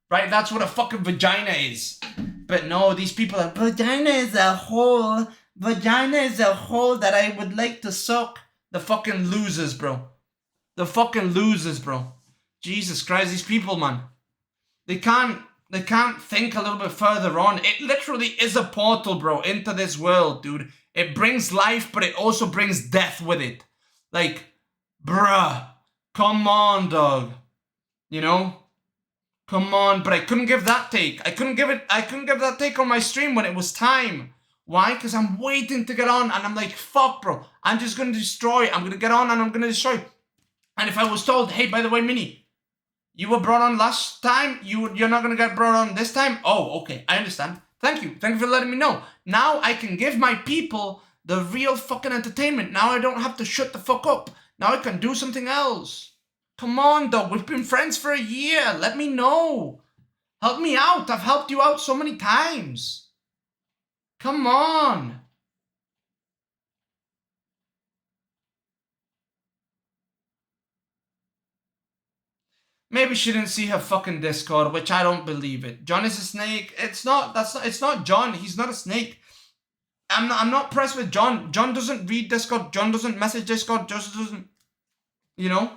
right? That's what a fucking vagina is. But no, these people are, vagina is a hole. Vagina is a hole that I would like to suck. The fucking losers, bro. The fucking losers, bro. Jesus Christ, these people, man. They can't think a little bit further on. It literally is a portal, bro, into this world, dude. It brings life, but it also brings death with it. Like, bruh. Come on, dog. You know? Come on, but I couldn't give that take. I couldn't give that take on my stream when it was time. Why? Because I'm waiting to get on, and I'm like, fuck, bro. I'm just gonna destroy. I'm gonna get on, and I'm gonna destroy. And if I was told, hey, by the way, Mini, you were brought on last time, you're not gonna get brought on this time? Oh, okay, I understand. Thank you for letting me know. Now I can give my people the real fucking entertainment. Now I don't have to shut the fuck up. Now I can do something else. Come on, dog. We've been friends for a year. Let me know. Help me out. I've helped you out so many times. Come on. Maybe she didn't see her fucking Discord, which I don't believe it. John is a snake. It's not John. He's not a snake. I'm not pressed with John. John doesn't read Discord. John doesn't message Discord. Just doesn't, you know?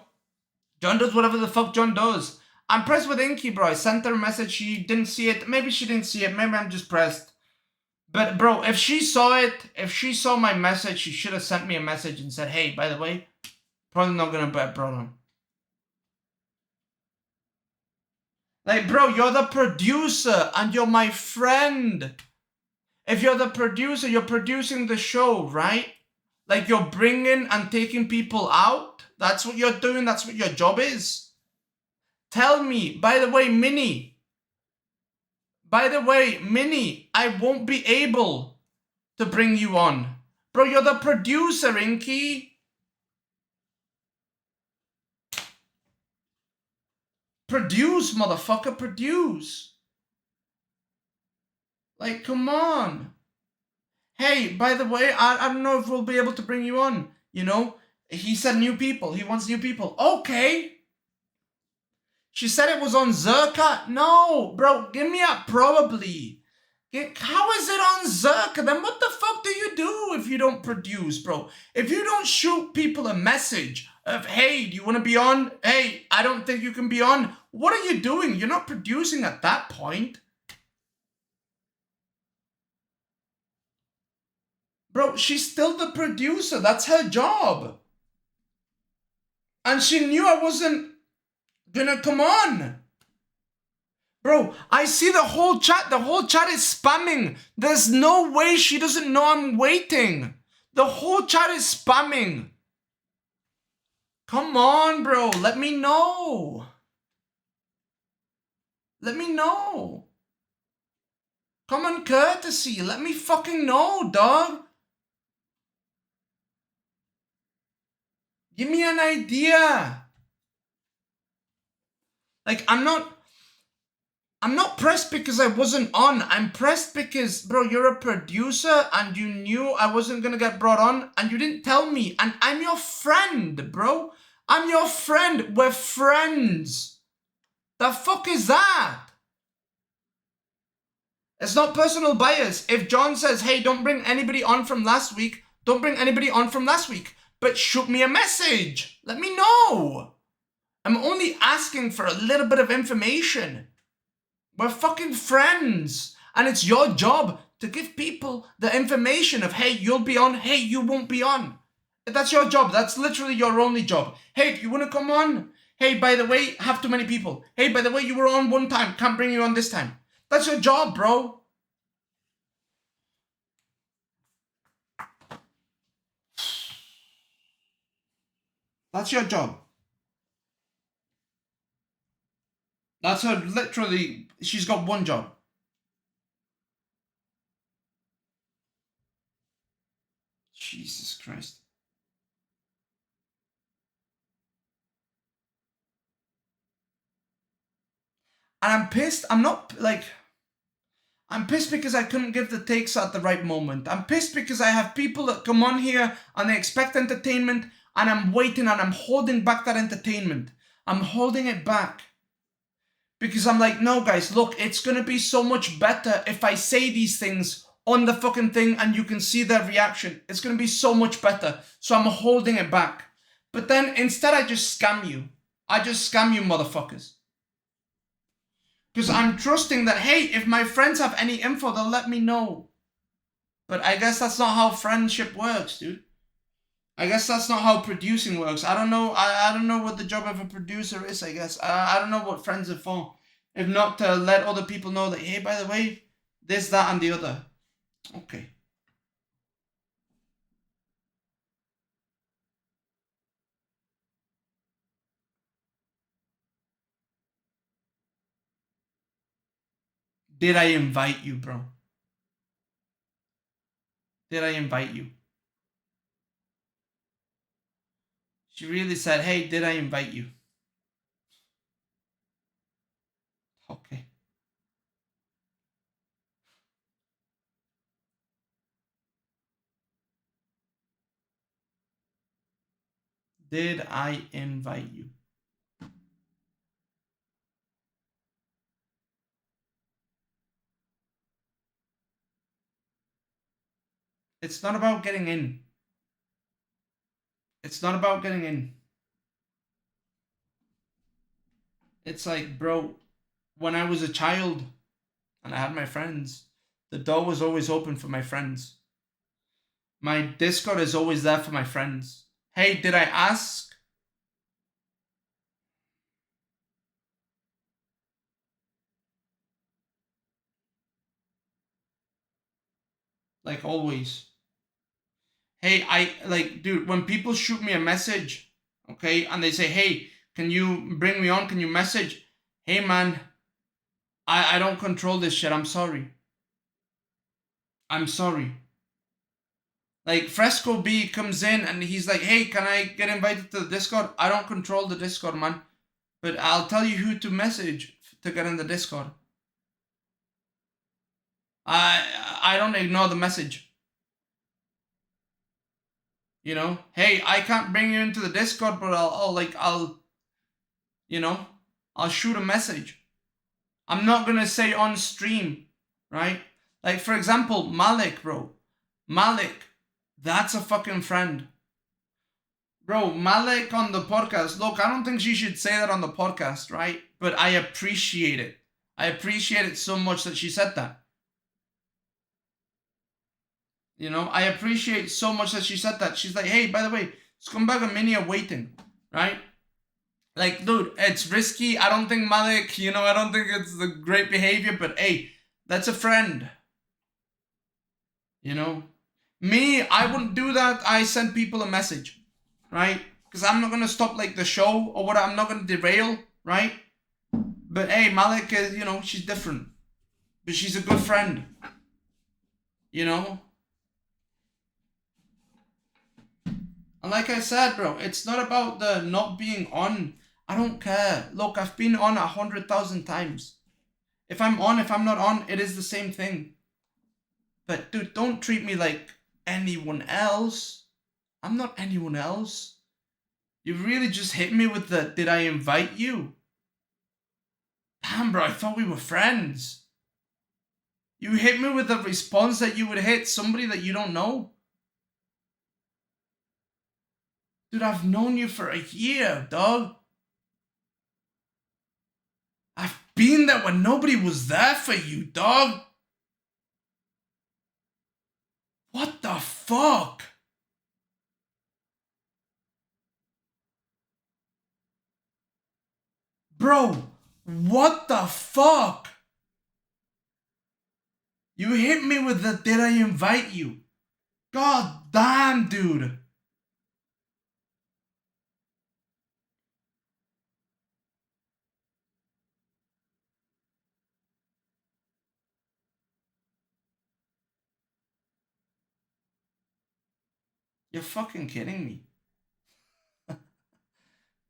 John does whatever the fuck John does. I'm pressed with Inky, bro. I sent her a message. She didn't see it. Maybe she didn't see it. Maybe I'm just pressed. But, bro, if she saw it, if she saw my message, she should have sent me a message and said, hey, by the way, probably not gonna bet brought on. Like, bro, you're the producer and you're my friend. If you're the producer, you're producing the show, right? Like, you're bringing and taking people out. That's what you're doing. That's what your job is. Tell me, by the way, Minnie, I won't be able to bring you on. Bro, you're the producer, Inky. Produce, motherfucker, produce. Like, come on. Hey, by the way, I don't know if we'll be able to bring you on. You know, he said new people. He wants new people. Okay. She said it was on Zherka. No, bro, give me a probably. How is it on Zherka? Then what the fuck do you do if you don't produce, bro? If you don't shoot people a message of, hey, do you want to be on? Hey, I don't think you can be on. What are you doing? You're not producing at that point. Bro, she's still the producer. That's her job. And she knew I wasn't gonna come on. Bro, I see the whole chat. The whole chat is spamming. There's no way she doesn't know I'm waiting. The whole chat is spamming. Come on, bro. Let me know. Let me know. Common courtesy. Let me fucking know, dog. Give me an idea. Like, I'm not pressed because I wasn't on. I'm pressed because, bro, you're a producer and you knew I wasn't gonna get brought on and you didn't tell me. And I'm your friend, bro. I'm your friend. We're friends. The fuck is that? It's not personal bias. If John says, hey, don't bring anybody on from last week, don't bring anybody on from last week. But shoot me a message. Let me know. I'm only asking for a little bit of information. We're fucking friends. And it's your job to give people the information of, hey, you'll be on, hey, you won't be on. That's your job. That's literally your only job. Hey, do you want to come on? Hey, by the way, have too many people. Hey, by the way, you were on one time. Can't bring you on this time. That's your job, bro. That's your job. That's her, literally, she's got one job. Jesus Christ. And I'm pissed. I'm not, like, I'm pissed because I couldn't give the takes at the right moment. I'm pissed because I have people that come on here and they expect entertainment and I'm waiting and I'm holding back that entertainment. I'm holding it back. Because I'm like, no, guys, look, it's going to be so much better if I say these things on the fucking thing and you can see their reaction. It's going to be so much better. So I'm holding it back. But then instead I just scam you. I just scam you motherfuckers. Because I'm trusting that, hey, if my friends have any info, they'll let me know. But I guess that's not how friendship works, dude. I guess that's not how producing works. I don't know. I don't know what the job of a producer is, I guess. I don't know what friends are for. If not to let other people know that, hey, by the way, this, that, and the other. Okay. Did I invite you, bro? Did I invite you? She really said, hey, did I invite you? Okay. Did I invite you? It's not about getting in. It's not about getting in. It's like, bro, when I was a child and I had my friends, the door was always open for my friends. My Discord is always there for my friends. Hey, did I ask? Like always. Hey, dude, when people shoot me a message, okay, and they say, hey, can you bring me on? Can you message? Hey, man, I don't control this shit. I'm sorry. I'm sorry. Like, Fresco B comes in and he's like, hey, can I get invited to the Discord? I don't control the Discord, man. But I'll tell you who to message to get in the Discord. I don't ignore the message. You know? Hey, I can't bring you into the Discord, but I'll shoot a message. I'm not gonna say on stream, right? Like, for example, Malik, bro. Malik, that's a fucking friend. Bro, Malik on the podcast. Look, I don't think she should say that on the podcast, right? But I appreciate it. I appreciate it so much that she said that. You know, I appreciate so much that she said that. She's like, hey, by the way, Scumbag and Minnie are waiting, right? Like, dude, it's risky. I don't think Malik, I don't think it's the great behavior, but hey, that's a friend. You know? Me, I wouldn't do that. I send people a message, right? Because I'm not going to stop, like, the show or what. I'm not going to derail, right? But hey, Malik is, you know, she's different. But she's a good friend. You know? And like I said, bro, it's not about the not being on. I don't care. Look, I've been on 100,000 times. If I'm on, if I'm not on, it is the same thing. But dude, don't treat me like anyone else. I'm not anyone else. You really just hit me with the, did I invite you? Damn, bro, I thought we were friends. You hit me with a response that you would hit somebody that you don't know. Dude, I've known you for a year, dog. I've been there when nobody was there for you, dog. What the fuck? Bro, what the fuck? You hit me with the, did I invite you? God damn, dude. You're fucking kidding me.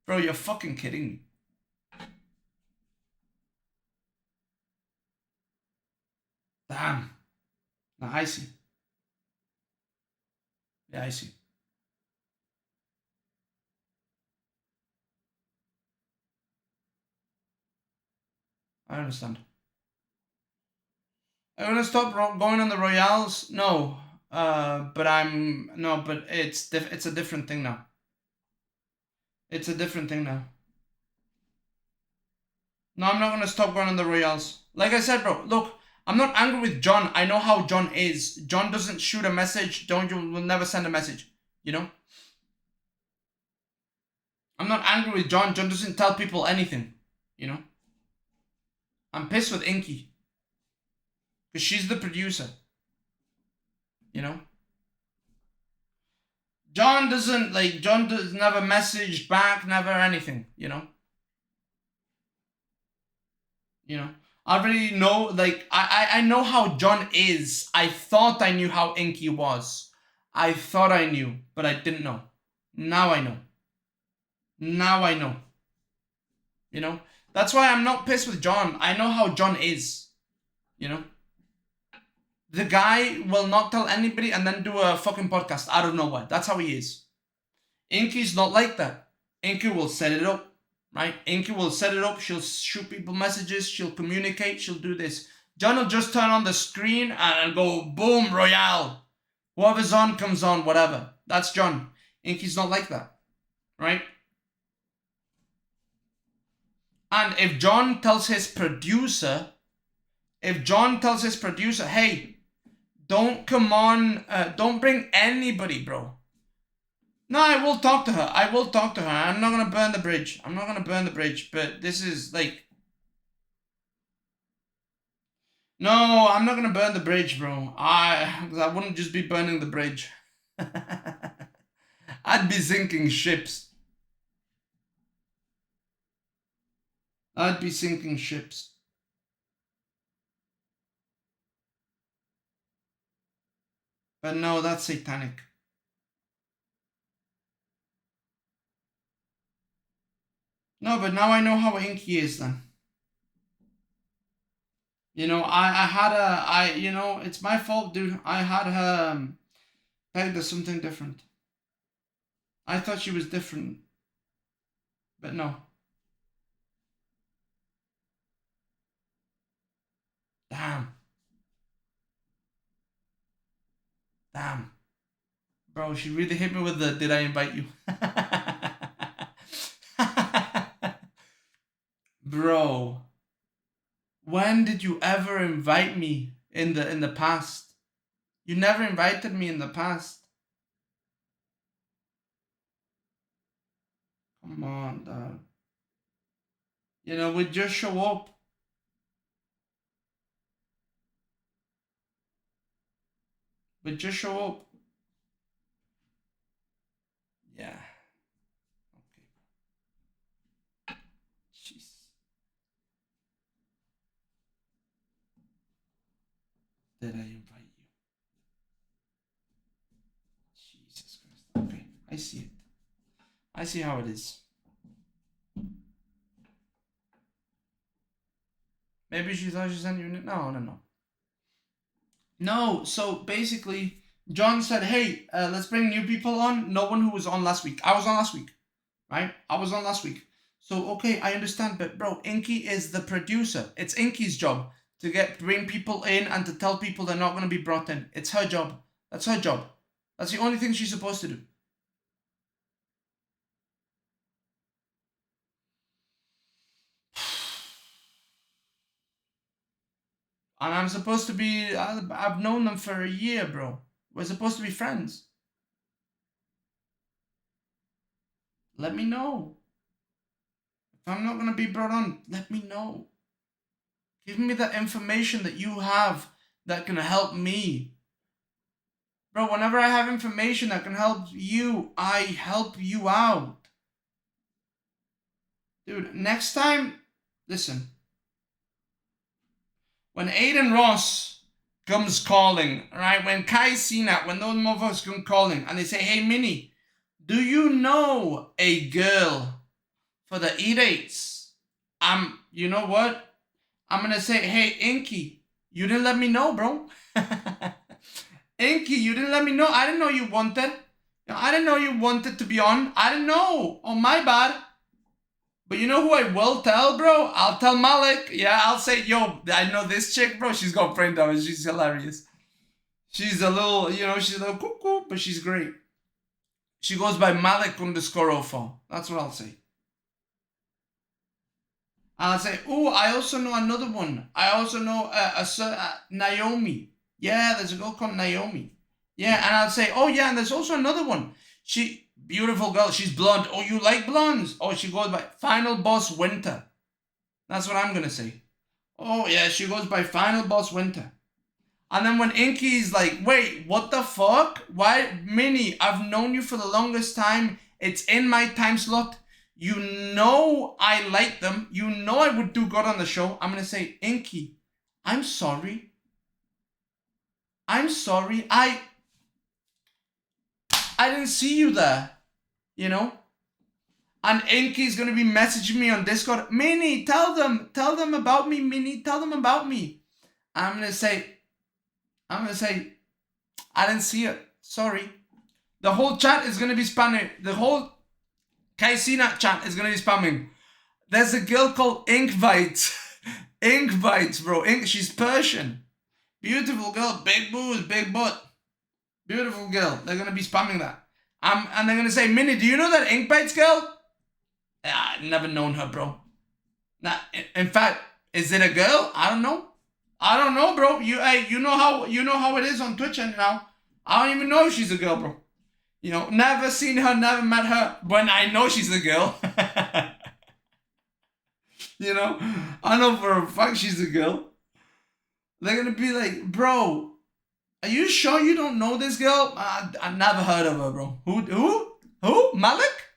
Bro, you're fucking kidding me. Damn. Now I see. Yeah, I see. I understand. I want to stop going on the Royales? No. But it's a different thing now. It's a different thing now. No, I'm not gonna stop going on the Royales. Like I said, bro, look, I'm not angry with John. I know how John is. John doesn't shoot a message. John will never send a message. You know? I'm not angry with John. John doesn't tell people anything. You know? I'm pissed with Inky. Because she's the producer. You know? John does never messaged back, never anything, you know? You know? I already know, like, I know how John is. I thought I knew how Inky was. I thought I knew, but I didn't know. Now I know. Now I know. You know? That's why I'm not pissed with John. I know how John is. You know? The guy will not tell anybody and then do a fucking podcast out of nowhere. That's how he is. Inky's not like that. Inky will set it up, right? Inky will set it up. She'll shoot people messages. She'll communicate. She'll do this. John will just turn on the screen and go, boom, Royale. Whoever's on comes on, whatever. That's John. Inky's not like that, right? And if John tells his producer, hey, don't come on, don't bring anybody, bro. No, I will talk to her. I'm not going to burn the bridge. But this is like... No, I'm not going to burn the bridge, bro. I wouldn't just be burning the bridge. I'd be sinking ships. But no, that's satanic. No, but now I know how Inky is then. You know, it's my fault, dude. I had her pegged as something different. I thought she was different. But no. Damn. Bro, she really hit me with the, did I invite you? Bro. When did you ever invite me in the past? You never invited me in the past. Come on, dog. You know, we just show up. Yeah. Okay. Jeez. did I invite you? Jesus Christ. Okay, I see it. I see how it is. Maybe she thought she sent you... No. No, so basically, John said, hey, let's bring new people on. No one who was on last week. I was on last week, right? I was on last week. So, okay, I understand, but bro, Inky is the producer. It's Inky's job to bring people in and to tell people they're not going to be brought in. It's her job. That's her job. That's the only thing she's supposed to do. And I'm supposed to be... I've known them for a year, bro. We're supposed to be friends. Let me know. If I'm not going to be brought on, let me know. Give me the information that you have that can help me. Bro, whenever I have information that can help you, I help you out. Dude, next time, listen. When Aiden Ross comes calling, right? When Kai Cenat, when those motherfuckers come calling and they say, hey, Minnie, do you know a girl for the E-dates? You know what? I'm going to say, hey, Inky, you didn't let me know, bro. Inky, you didn't let me know. I didn't know you wanted. I didn't know you wanted to be on. I didn't know. Oh, my bad. But you know who I will tell, bro? I'll tell Malik. Yeah, I'll say, yo, I know this chick, bro. She's got brain damage. She's hilarious. She's a little, she's a little cuckoo, but she's great. She goes by Malik_04. That's what I'll say. I'll say, oh, I also know another one. I also know Naomi. Yeah, there's a girl called Naomi. Yeah, and I'll say, oh, yeah, and there's also another one. Beautiful girl. She's blonde. Oh, you like blondes? Oh, she goes by Final Boss Winter. That's what I'm going to say. Oh, yeah, she goes by Final Boss Winter. And then when Inky's like, wait, what the fuck? Why? Minnie, I've known you for the longest time. It's in my time slot. You know I like them. You know I would do good on the show. I'm going to say, Inky, I'm sorry. I'm sorry. I didn't see you there. And Inky's going to be messaging me on Discord. Minnie, tell them about me, Minnie. Tell them about me. I'm going to say, I didn't see it. Sorry. The whole chat is going to be spamming. The whole Kaisina chat is going to be spamming. There's a girl called Inkbites. Inkbites, bro. She's Persian. Beautiful girl. Big boobs, big butt. Beautiful girl. They're going to be spamming that. And they're going to say, Minnie, do you know that Inkbites girl? I've never known her, bro. Nah, in fact, is it a girl? I don't know. I don't know, bro. You know how it is on Twitch and now. I don't even know if she's a girl, bro. Never seen her, never met her. When I know she's a girl. I know for a fact she's a girl. They're gonna be like, bro, are you sure you don't know this girl? I never heard of her, bro. Who? Malik?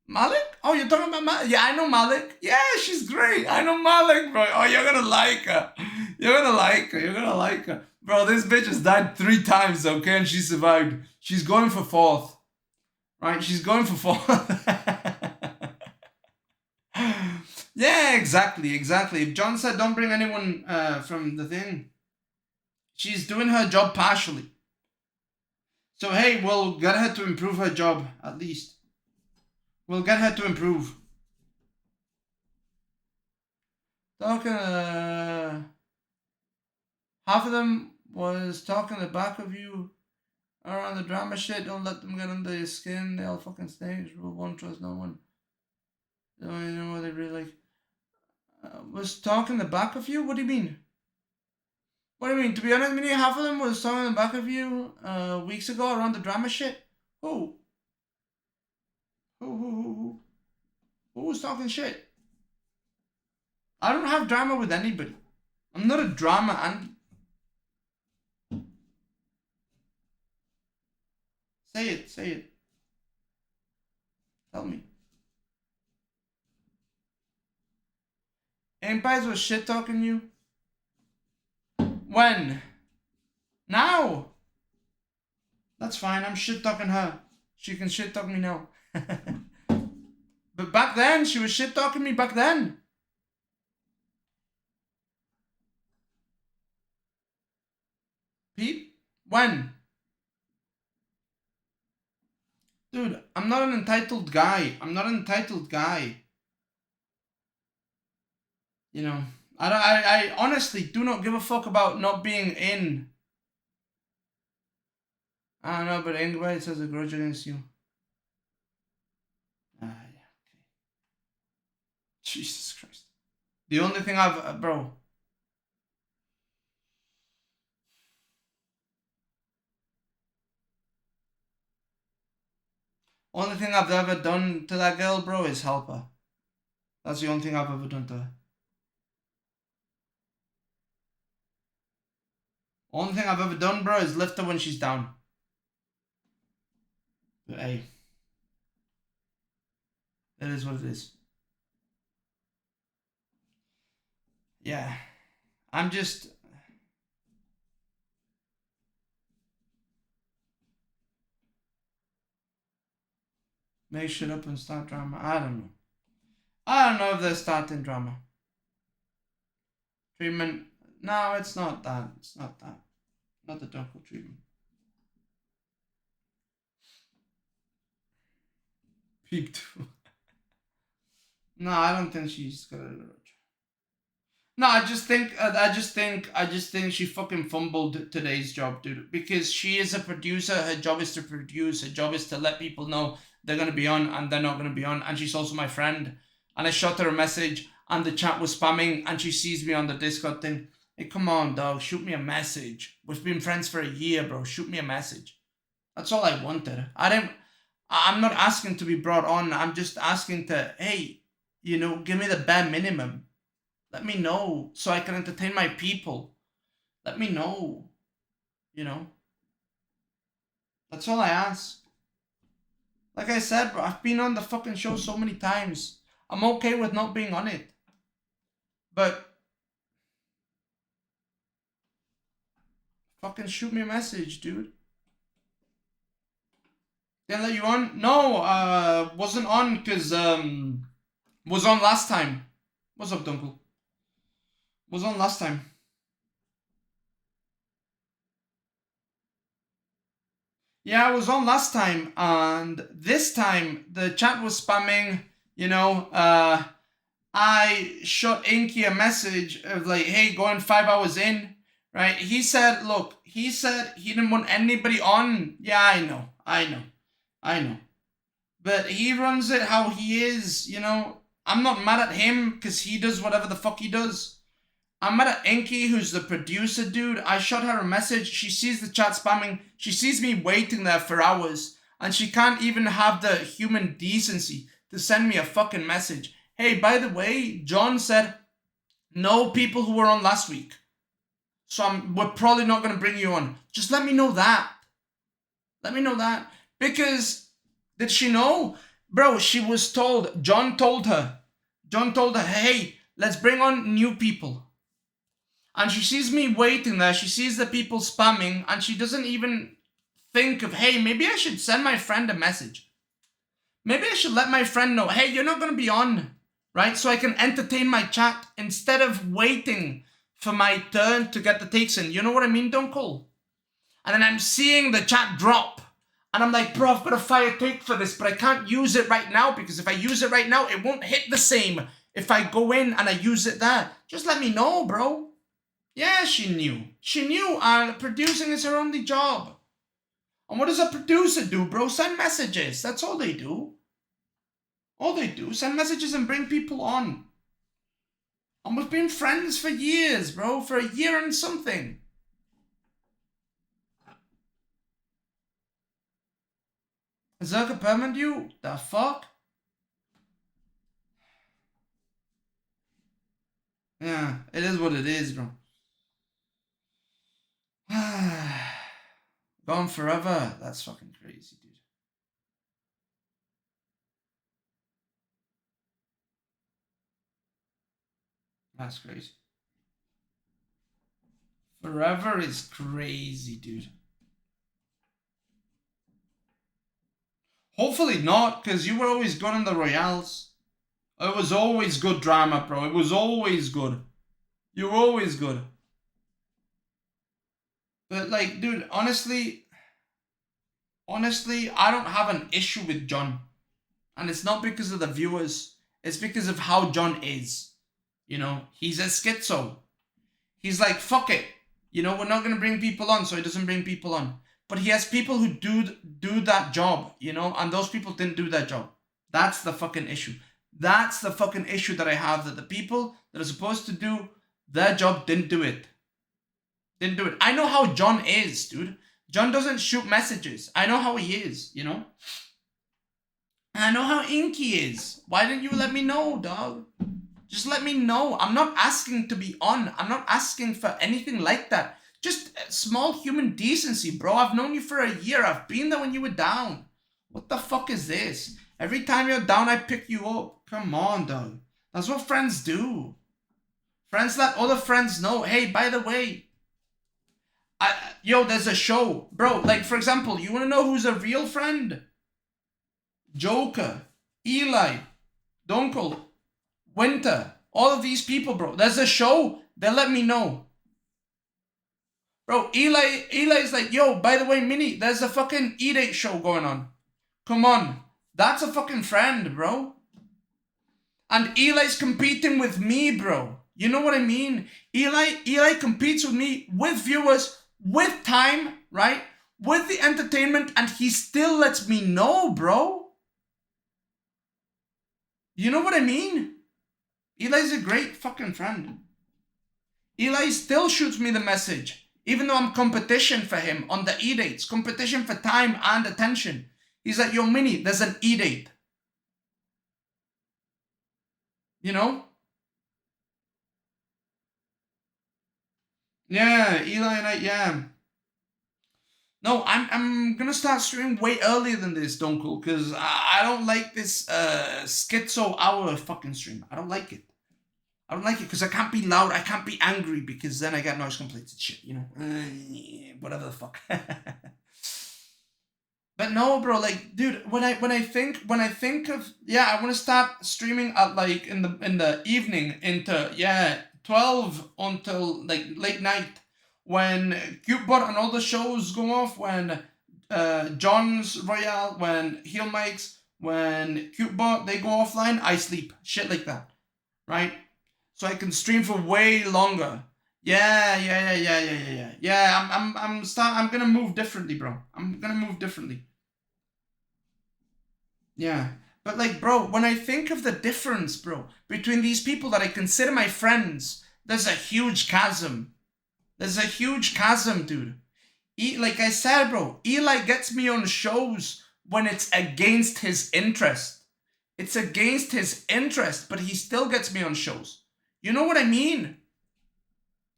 Malik? Oh, you're talking about Malik? Yeah, I know Malik. Yeah, she's great. I know Malik, bro. Oh, you're gonna like her. You're gonna like her. Bro, this bitch has died 3 times, okay? And she survived. She's going for 4th. Right? She's going for 4th. Yeah, exactly. If John said don't bring anyone from the thing, she's doing her job partially. So, hey, we'll get her to improve her job, at least. We'll get her to improve. Talking, half of them was talking the back of you around the drama shit. Don't let them get under your skin. They all fucking snakes. Rule 1, trust no one. Don't even know what they really like. Was talking the back of you? What do you mean? What do you mean? To be honest with you, half of them was talking the back of you weeks ago around the drama shit. Who? Who was talking shit? I don't have drama with anybody. I'm not a drama and say it. Tell me. Empires was shit talking you? When? Now. That's fine. I'm shit talking her. She can shit talk me now. But back then, she was shit talking me back then. Pete? When? Dude, I'm not an entitled guy. I'm not an entitled guy. You know, I honestly do not give a fuck about not being in. I don't know, but anybody says a grudge against you. Yeah, okay. Jesus Christ. The only thing I've, bro. Only thing I've ever done to that girl, bro, is help her. That's the only thing I've ever done to her. Only thing I've ever done, bro, is lift her when she's down. But hey. It is what it is. Yeah. I'm just... Make shit up and start drama. I don't know. I don't know if they're starting drama. Treatment. No, it's not that. It's not that. Not the Dunkel treatment. Peep too. No, I don't think she's got a grudge. No, I just think she fucking fumbled today's job, dude. Because she is a producer. Her job is to produce. Her job is to let people know they're gonna be on and they're not gonna be on. And she's also my friend. And I shot her a message and the chat was spamming and she sees me on the Discord thing. Hey, come on, dog. Shoot me a message. We've been friends for a year, bro. Shoot me a message. That's all I wanted. I'm not asking to be brought on. I'm just asking to, hey, you know, give me the bare minimum. Let me know so I can entertain my people. Let me know. You know? That's all I ask. Like I said, bro, I've been on the fucking show so many times. I'm okay with not being on it. But fucking shoot me a message, dude. Didn't let you on? No, wasn't on because, was on last time. What's up, Dunkel? Was on last time. Yeah, I was on last time, and this time the chat was spamming, you know, I shot Inky a message of like, hey, going 5 hours in, right? He said, look, he said he didn't want anybody on. Yeah, I know. But he runs it how he is, you know. I'm not mad at him because he does whatever the fuck he does. I'm mad at Inky, who's the producer, dude. I shot her a message. She sees the chat spamming. She sees me waiting there for hours. And she can't even have the human decency to send me a fucking message. Hey, by the way, John said no people who were on last week. So we're probably not going to bring you on. Just let me know that. Let me know that. Because, did she know? Bro, she was told. John told her, hey, let's bring on new people. And she sees me waiting there. She sees the people spamming. And she doesn't even think of, hey, maybe I should send my friend a message. Maybe I should let my friend know, hey, you're not going to be on. Right? So I can entertain my chat instead of waiting for my turn to get the takes in. You know what I mean, Dunkel? And then I'm seeing the chat drop. And I'm like, bro, I've got a fire take for this. But I can't use it right now. Because if I use it right now, it won't hit the same if I go in and I use it there. Just let me know, bro. Yeah, she knew. She knew, and producing is her only job. And what does a producer do, bro? Send messages. That's all they do. All they do, send messages and bring people on. And we've been friends for years, bro. For a year and something. Zherka permanent you? The fuck? Yeah, it is what it is, bro. Gone forever. That's fucking crazy, dude. That's crazy. Forever is crazy, dude. Hopefully not, because you were always good in the Royales. It was always good drama, bro. It was always good. You were always good. But like, dude, honestly, I don't have an issue with John. And it's not because of the viewers. It's because of how John is. You know, he's a schizo. He's like, fuck it. You know, we're not going to bring people on, so he doesn't bring people on. But he has people who do that job, you know, and those people didn't do that job. That's the fucking issue. That's the fucking issue that I have, that the people that are supposed to do their job didn't do it. Didn't do it. I know how John is, dude. John doesn't shoot messages. I know how he is, you know? I know how Inky is. Why didn't you let me know, dog? Just let me know. I'm not asking to be on. I'm not asking for anything like that. Just small human decency, bro. I've known you for a year. I've been there when you were down. What the fuck is this? Every time you're down, I pick you up. Come on, dog. That's what friends do. Friends let other friends know. Hey, by the way, yo, there's a show. Bro, like, for example, you want to know who's a real friend? Joker, Eli, Dunkel, Winter, all of these people, bro. There's a show. They let me know. Bro, Eli's like, yo, by the way, Minnie, there's a fucking E-Date show going on. Come on. That's a fucking friend, bro. And Eli's competing with me, bro. You know what I mean? Eli competes with me, with viewers, with time, right? With the entertainment, and he still lets me know, bro. You know what I mean? Eli's a great fucking friend. Eli still shoots me the message, even though I'm competition for him on the E-Dates, competition for time and attention. He's like, yo, Minnie, there's an E-Date. You know? Yeah, Eli and I, yeah. No, I'm gonna start streaming way earlier than this, Dunkel, because I don't like this schizo hour fucking stream. I don't like it. I don't like it because I can't be loud, I can't be angry, because then I get noise complaints and shit, you know? Whatever the fuck. But no, bro, like, dude, when I think of, yeah, I want to start streaming at like in the evening into 12 until like late night, when CuteBot and all the shows go off, when John's Royale, when Heel Mike's, when CuteBot, they go offline, I sleep, shit like that, right? So I can stream for way longer. Yeah. I'm gonna move differently, bro. I'm gonna move differently. Yeah. But like, bro, when I think of the difference, bro, between these people that I consider my friends, there's a huge chasm. There's a huge chasm, dude. Like I said, bro, Eli gets me on shows when it's against his interest. It's against his interest, but he still gets me on shows. You know what I mean?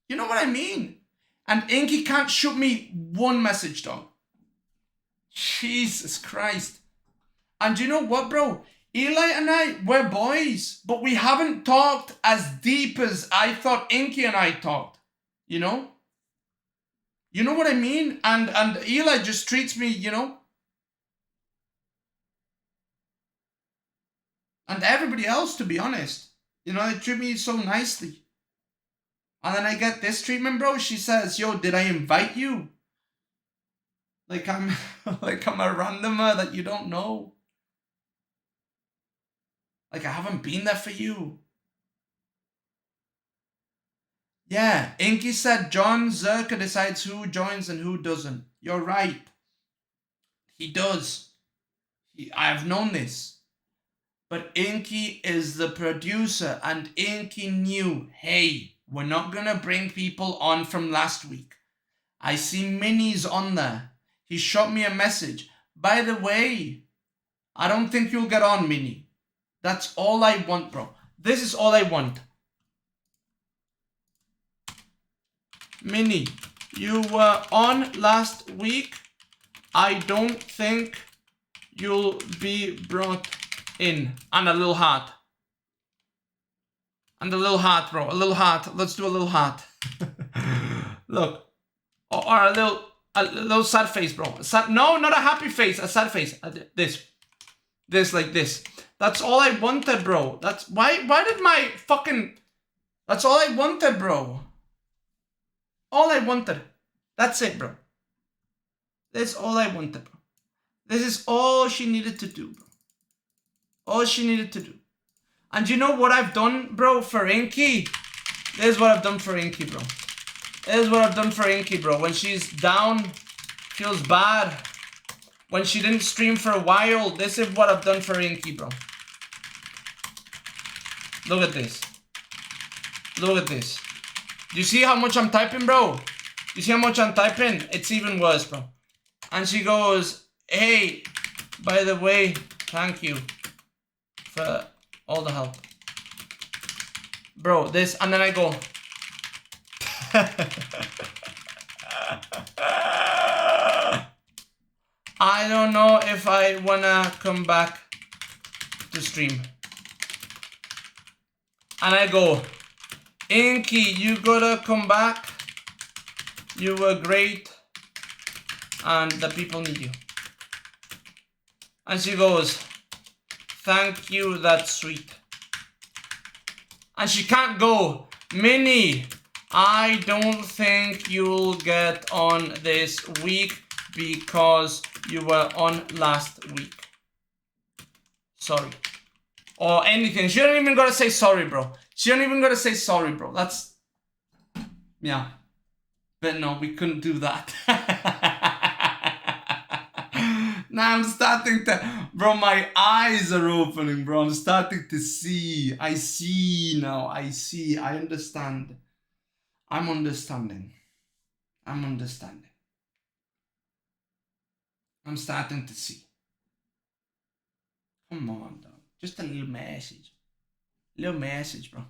You know what I mean? And Inky can't shoot me one message, dog. Jesus Christ. And you know what, bro? Eli and I, we're boys, but we haven't talked as deep as I thought Inky and I talked. You know? You know what I mean? And Eli just treats me, you know? And everybody else, to be honest. You know, they treat me so nicely. And then I get this treatment, bro. She says, yo, did I invite you? Like I'm like I'm a randomer that you don't know. Like I haven't been there for you. Yeah, Inky said John Zherka decides who joins and who doesn't. You're right. He does. I've known this. But Inky is the producer, and Inky knew, hey, we're not gonna bring people on from last week. I see Minnie's on there. He shot me a message. By the way, I don't think you'll get on, Minnie. That's all I want, bro. This is all I want. Minnie, you were on last week. I don't think you'll be brought in. And a little heart. And a little heart, bro. A little heart. Let's do a little heart. Look. Or a little sad face, bro. No, not a happy face. A sad face. This like this. That's all I wanted, bro. That's why did my fucking... That's all I wanted, bro. All I wanted. That's it, bro. That's all I wanted, bro. This is all she needed to do, bro. All she needed to do. And you know what I've done, bro, for Inky? This is what I've done for Inky, bro. This is what I've done for Inky, bro. When she's down, feels bad. When she didn't stream for a while, this is what I've done for Inky, bro. Look at this. Look at this. Do you see how much I'm typing, bro? Do you see how much I'm typing? It's even worse, bro. And she goes, hey, by the way, thank you for all the help. Bro, this, and then I go. I don't know if I wanna come back to stream. And I go, Inky, you gotta come back. You were great. And the people need you. And she goes, thank you, that's sweet. And she can't go, Minnie, I don't think you'll get on this week because you were on last week. Sorry. Or anything. She don't even gotta say sorry, bro. She don't even gotta say sorry, bro. That's... Yeah. But no, we couldn't do that. Now I'm starting to... Bro, my eyes are opening, bro. I'm starting to see. I see now. I see. I understand. I'm understanding. I'm understanding. I'm starting to see. Come on, dog. Just a little message. Little message, bro.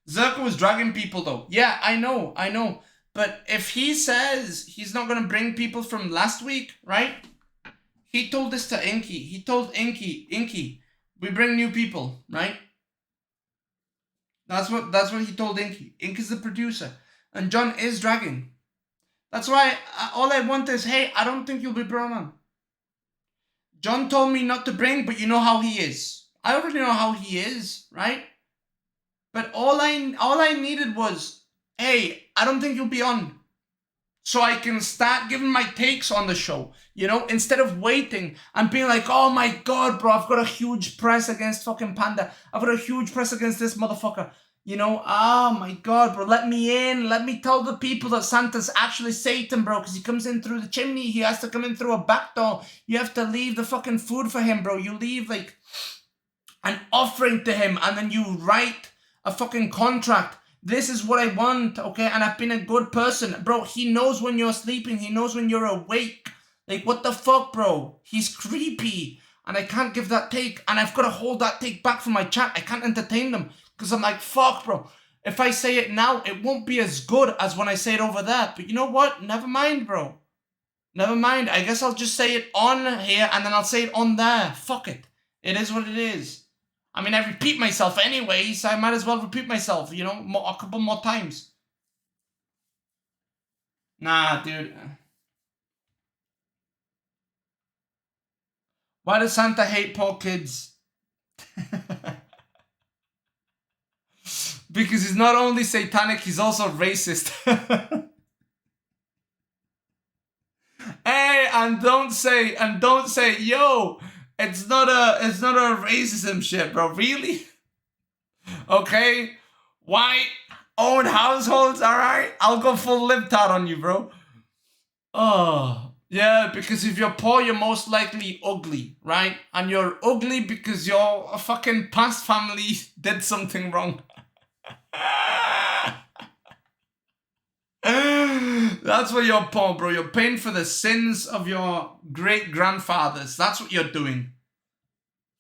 Zherka was dragging people, though. Yeah, I know. I know. But if he says he's not going to bring people from last week, right? He told this to Inky. He told Inky, we bring new people, right? That's what he told Inky. Inky's the producer. And John is dragging. That's why all I want is, hey, I don't think you'll be brought on. John told me not to bring, but you know how he is. I already know how he is, right? But all I needed was, hey, I don't think you'll be on. So I can start giving my takes on the show, you know, instead of waiting and being like, oh my God, bro, I've got a huge press against fucking Panda. I've got a huge press against this motherfucker. You know, oh my God, bro, let me in. Let me tell the people that Santa's actually Satan, bro, because he comes in through the chimney. He has to come in through a back door. You have to leave the fucking food for him, bro. You leave like an offering to him and then you write a fucking contract. This is what I want, okay? And I've been a good person. Bro, he knows when you're sleeping. He knows when you're awake. Like, what the fuck, bro? He's creepy. And I can't give that take. And I've got to hold that take back from my chat. I can't entertain them. Because I'm like, fuck, bro. If I say it now, it won't be as good as when I say it over there. But you know what? Never mind, bro. Never mind. I guess I'll just say it on here and then I'll say it on there. Fuck it. It is what it is. I mean, I repeat myself anyway, so I might as well repeat myself, you know, a couple more times. Nah, dude. Why does Santa hate poor kids? Because he's not only satanic, he's also racist. Hey, and don't say, yo, it's not a racism shit, bro. Really? Okay. White owned households, alright? I'll go full libtard on you, bro. Oh, yeah, because if you're poor, you're most likely ugly, right? And you're ugly because your fucking past family did something wrong. That's what you're poor, bro. You're paying for the sins of your great-grandfathers. That's what you're doing.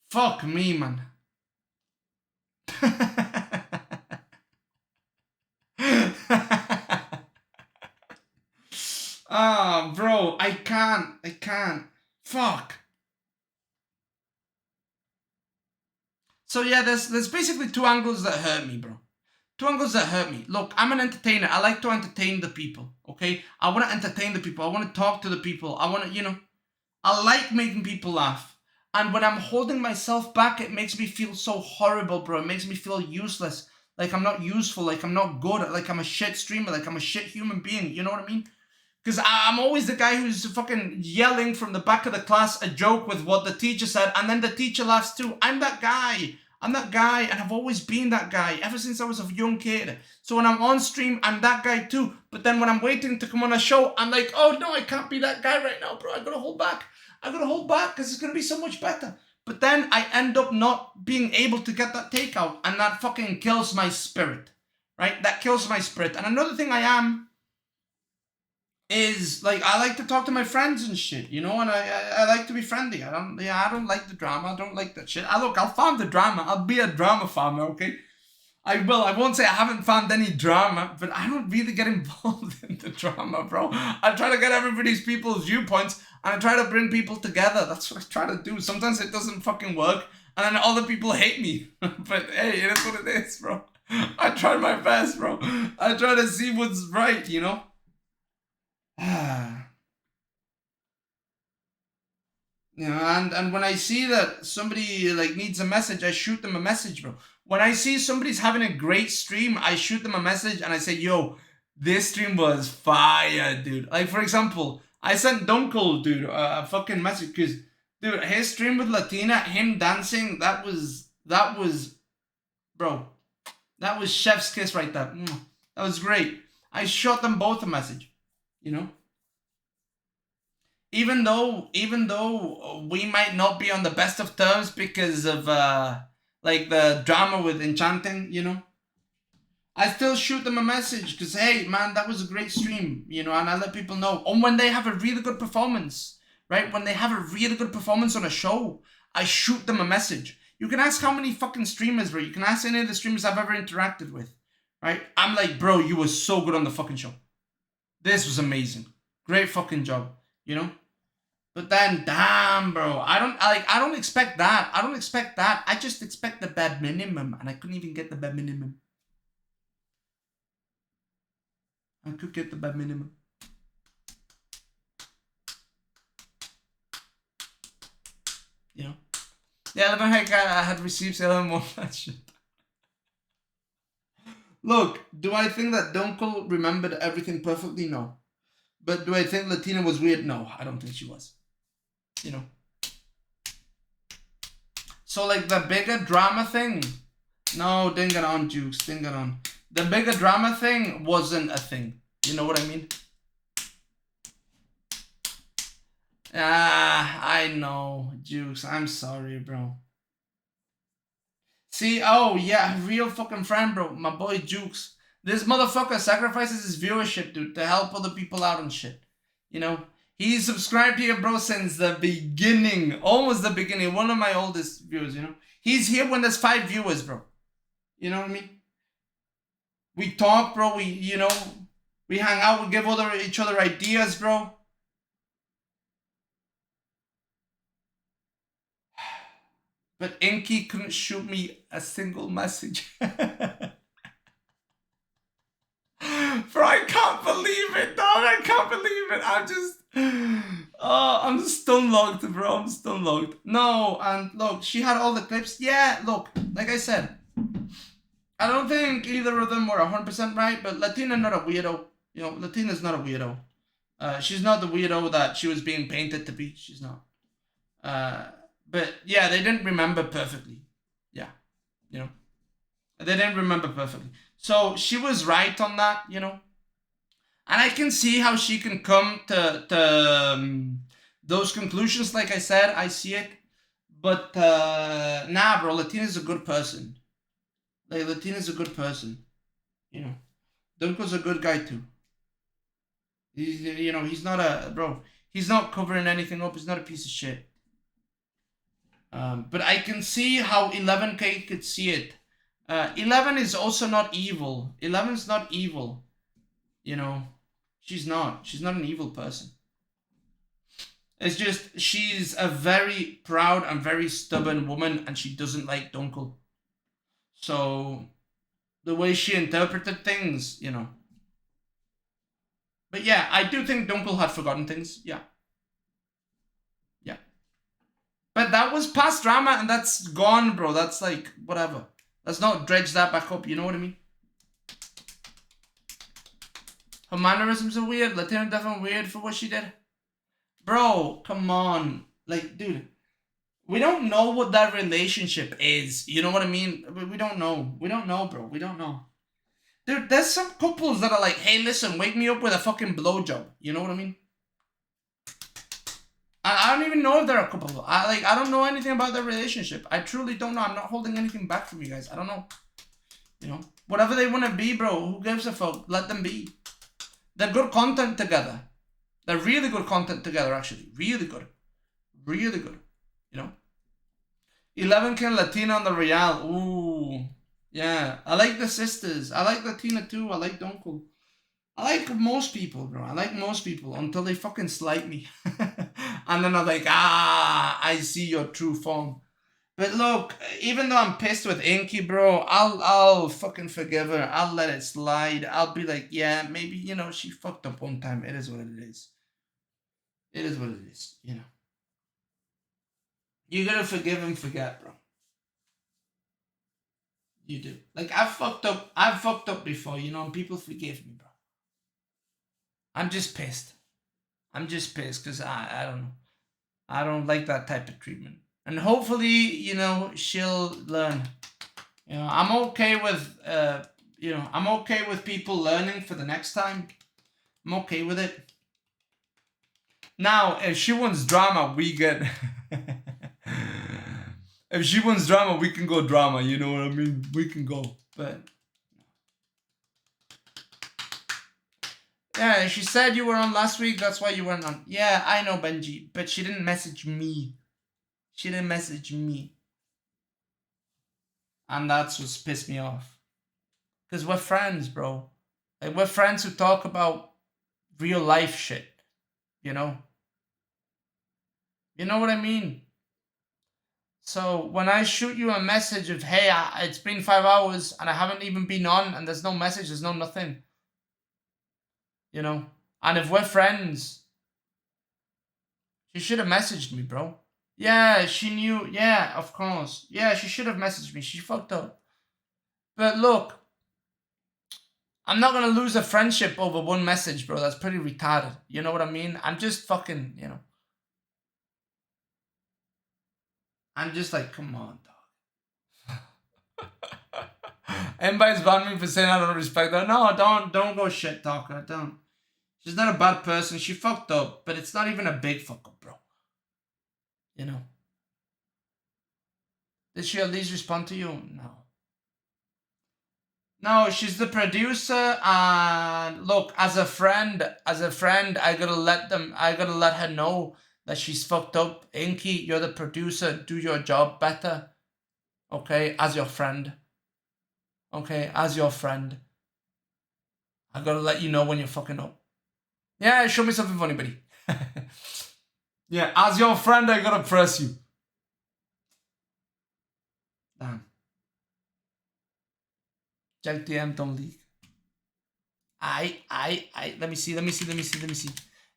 Fuck me, man. Ah, bro, I can't. Fuck. So yeah, there's basically two angles that hurt me, bro. Two angles that hurt me. Look, I'm an entertainer. I like to entertain the people, okay? I want to entertain the people. I want to talk to the people. I want to, you know, I like making people laugh. And when I'm holding myself back, it makes me feel so horrible, bro. It makes me feel useless. Like I'm not useful. Like I'm not good. Like I'm a shit streamer. Like I'm a shit human being. You know what I mean? Because I'm always the guy who's fucking yelling from the back of the class a joke with what the teacher said. And then the teacher laughs too. I'm that guy. I'm that guy, and I've always been that guy ever since I was a young kid. So when I'm on stream, I'm that guy too. But then when I'm waiting to come on a show, I'm like, oh no, I can't be that guy right now, bro. I gotta hold back. I gotta hold back because it's gonna be so much better. But then I end up not being able to get that takeout, and that fucking kills my spirit, right? That kills my spirit. And another thing I am is like I like to talk to my friends and shit, you know, and I like to be friendly. I don't like the drama. I don't like that shit. I'll farm the drama. I'll be a drama farmer, okay? I will. I won't say I haven't found any drama, but I don't really get involved in the drama, bro. I try to get everybody's people's viewpoints, and I try to bring people together. That's what I try to do. Sometimes it doesn't fucking work, and then other people hate me. But hey, it is what it is, bro. I try my best, bro. I try to see what's right, you know? You know, and when I see that somebody like needs a message, I shoot them a message, bro. When I see somebody's having a great stream, I shoot them a message and I say, yo, this stream was fire, dude. Like, for example, I sent Dunkel, dude, a fucking message because, dude, his stream with Latina, him dancing, that was, bro, that was chef's kiss right there. That was great. I shot them both a message, you know? Even though we might not be on the best of terms because of like the drama with Enchanting, you know, I still shoot them a message because hey man, that was a great stream, you know, and I let people know. And when they have a really good performance, right? When they have a really good performance on a show, I shoot them a message. You can ask how many fucking streamers, bro. You can ask any of the streamers I've ever interacted with, right? I'm like, bro, you were so good on the fucking show. This was amazing. Great fucking job, you know? But then, damn, bro, I don't expect that. I don't expect that. I just expect the bare minimum, and I couldn't even get the bare minimum. I could get the bare minimum. You know? Yeah, I had received more of that shit. Look, do I think that Dunkel remembered everything perfectly? No. But do I think Latina was weird? No, I don't think she was. You know. So like the bigger drama thing, no, didn't get on, Jukes, didn't get on. The bigger drama thing wasn't a thing. You know what I mean? I know, Jukes. I'm sorry, bro. See, oh yeah, real fucking friend, bro. My boy Jukes. This motherfucker sacrifices his viewership, dude, to help other people out and shit. You know? He's subscribed here, bro, since the beginning. Almost the beginning. One of my oldest viewers, you know? He's here when there's 5 viewers, bro. You know what I mean? We talk, bro. We hang out. We give each other ideas, bro. But Inky couldn't shoot me a single message. Bro, I can't believe it, dog. I can't believe it. I'm stun locked, bro. I'm stun locked. No, and look, she had all the clips. Yeah, look, like I said, I don't think either of them were 100% right, but Latina not a weirdo. You know, Latina's not a weirdo. She's not the weirdo that she was being painted to be. She's not. But yeah, they didn't remember perfectly. Yeah, you know, they didn't remember perfectly. So she was right on that, you know. And I can see how she can come to those conclusions. Like I said, I see it. But nah, bro, Latina's a good person. Like, Latina's a good person. You know. Dunkel's a good guy too. He's not a... Bro, he's not covering anything up. He's not a piece of shit. But I can see how 11K could see it. 11 is also not evil. 11's not evil. You know, she's not. She's not an evil person. It's just she's a very proud and very stubborn woman, and she doesn't like Dunkel. So, the way she interpreted things, you know. But yeah, I do think Dunkel had forgotten things. Yeah. Yeah. But that was past drama and that's gone, bro. That's like, whatever. Let's not dredge that back up, you know what I mean? Her mannerisms are weird. Latina definitely weird for what she did. Bro, come on. Like, dude, we don't know what that relationship is. You know what I mean? We don't know. We don't know, bro. We don't know. Dude, there's some couples that are like, hey, listen, wake me up with a fucking blowjob. You know what I mean? I don't even know if they're a couple. I don't know anything about their relationship. I truly don't know. I'm not holding anything back from you guys. I don't know. You know? Whatever they want to be, bro. Who gives a fuck? Let them be. They're good content together. They're really good content together, actually. Really good. Really good. You know? 11K Latina on the Royale. Ooh. Yeah. I like the sisters. I like Latina too. I like Dunkel. I like most people, bro. I like most people until they fucking slight me. And then I'm like, I see your true form. But look, even though I'm pissed with Inky, bro, I'll fucking forgive her. I'll let it slide. I'll be like, yeah, maybe, you know, she fucked up one time. It is what it is. It is what it is, you know. You gotta forgive and forget, bro. You do. Like, I've fucked up before, you know, and people forgive me, bro. I'm just pissed. I'm just pissed because I don't know. I don't like that type of treatment. And hopefully, you know, she'll learn. You know, I'm okay with, I'm okay with people learning for the next time. I'm okay with it. Now, if she wants drama, we get... If she wants drama, we can go drama, you know what I mean? We can go, but... Yeah, she said you were on last week, that's why you weren't on. Yeah, I know, Benji, but she didn't message me. She didn't message me. And that's what's pissed me off. Because we're friends, bro. Like, we're friends who talk about real life shit, you know? You know what I mean? So when I shoot you a message of, hey, it's been 5 hours and I haven't even been on and there's no message, there's no nothing. You know? And if we're friends, she should have messaged me, bro. Yeah, she knew. Yeah, of course. Yeah, she should have messaged me. She fucked up. But look, I'm not going to lose a friendship over one message, bro. That's pretty retarded. You know what I mean? I'm just fucking, you know. I'm just like, come on, dog. Everybody's banned me for saying I don't respect her. No, don't go shit talk her. Don't. She's not a bad person. She fucked up, but it's not even a big fuck up, bro. You know. Did she at least respond to you? No. No, she's the producer, and look, as a friend, I gotta let her know that she's fucked up. Inky, you're the producer, do your job better. Okay, as your friend. Okay, as your friend. I gotta let you know when you're fucking up. Yeah, show me something funny, buddy. Yeah, as your friend, I gotta press you. Damn. Jack DM don't leak. Let me see.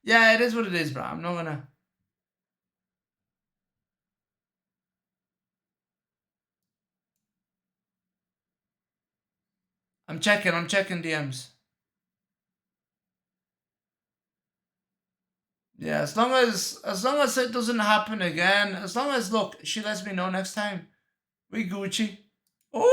Yeah, it is what it is, bro. I'm not gonna. I'm checking DMs. Yeah, as long as it doesn't happen again, as long as, look, she lets me know next time, we Gucci. Ooh!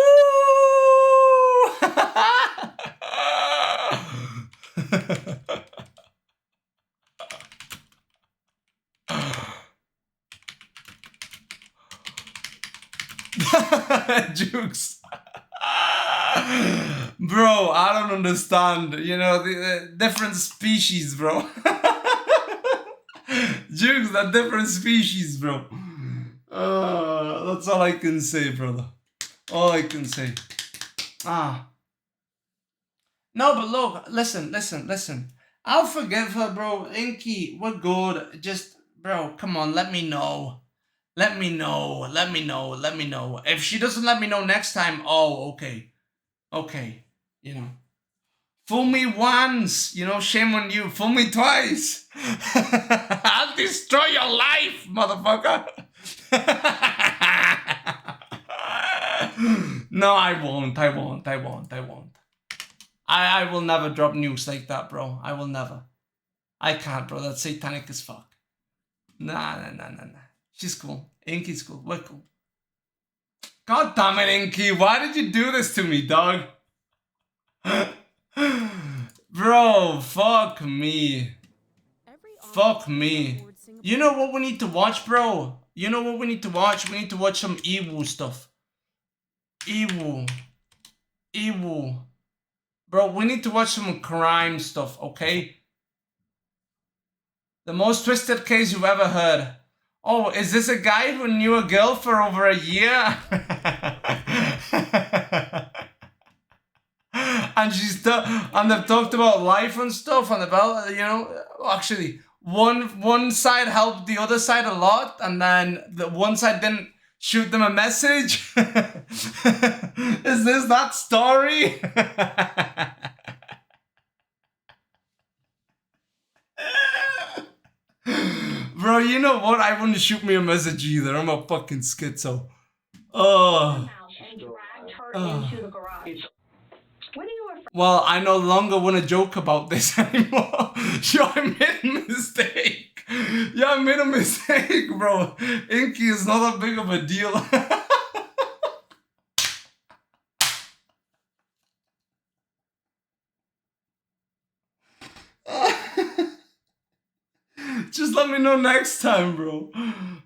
Jukes. Bro, I don't understand. You know, the different species, bro. Jukes are different species, bro. That's all I can say, brother. All I can say. No, but look, listen. I'll forgive her, bro. Inky, we're good. Just, bro, come on, let me know. Let me know. If she doesn't let me know next time, oh, okay. Okay, you know. Fool me once, you know, shame on you. Fool me twice. I'll destroy your life, motherfucker. No, I won't. I will never drop news like that, bro. I will never. I can't, bro. That's satanic as fuck. Nah. She's cool. Inky's cool. We're cool. God damn it, Inky. Why did you do this to me, dog? Bro, fuck me. Fuck me. You know what we need to watch, bro? You know what we need to watch? We need to watch some Ewu stuff. Ewu. Bro, we need to watch some crime stuff, okay? The most twisted case you've ever heard. Oh, is this a guy who knew a girl for over a year? And and they've talked about life and stuff, and about, you know, actually, one side helped the other side a lot, and then the one side didn't shoot them a message. Is this that story? Bro, you know what? I wouldn't shoot me a message either. I'm a fucking schizo. Oh. Well, I no longer want to joke about this anymore. Yo, I made a mistake. Yeah, I made a mistake, bro. Inky is not that big of a deal. Just let me know next time, bro.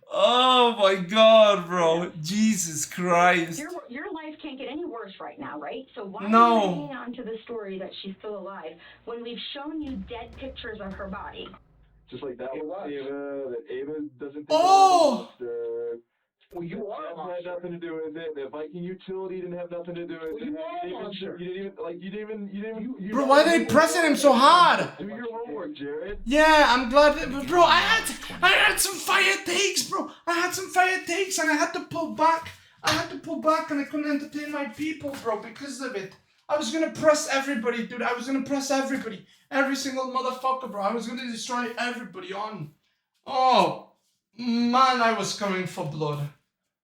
Oh my god, bro. Jesus Christ. Your life can't get any worse right now, right? So why are you No. hanging on to the story that she's still alive when we've shown you dead pictures of her body? Just like that with Ava, that Ava doesn't think Oh! well, you are a monster. Had nothing to do with it. The Viking utility didn't have nothing to do with it. You are a monster. You didn't even. Bro, why are they pressing him so hard? Do your homework, Jared. Yeah, I'm glad. But bro, I had some fire takes, bro. I had some fire takes, and I had to pull back. And I couldn't entertain my people, bro, because of it. I was gonna press everybody, dude. I was gonna press everybody. Every single motherfucker, bro. I was gonna destroy everybody on. Oh, man, I was coming for blood.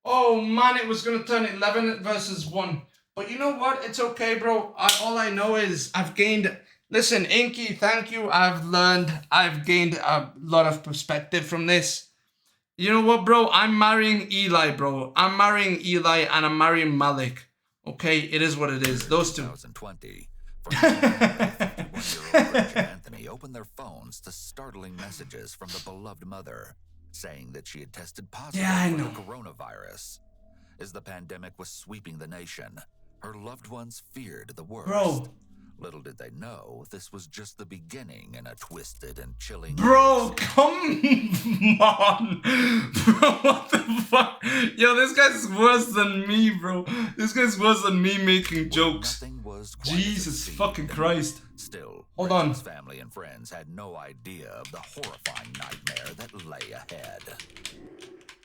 Oh, man, it was gonna turn 11 versus 1. But you know what? It's okay, bro. All I know is I've gained... Listen, Inky, thank you. I've gained a lot of perspective from this. You know what, bro? I'm marrying Eli, bro. I'm marrying Eli and I'm marrying Malik. Okay? It is what it is. Those two. 2020, 51-year-old Gretchen Anthony opened their phones to startling messages from the beloved mother, saying that she had tested positive for the coronavirus. As the pandemic was sweeping the nation, her loved ones feared the worst. Bro. Little did they know, this was just the beginning in a twisted and chilling... Bro, come on! Bro, what the fuck? Yo, this guy's worse than me, bro. This guy's worse than me making jokes. Jesus fucking Christ. Still, hold on. His family and friends had no idea of the horrifying nightmare that lay ahead.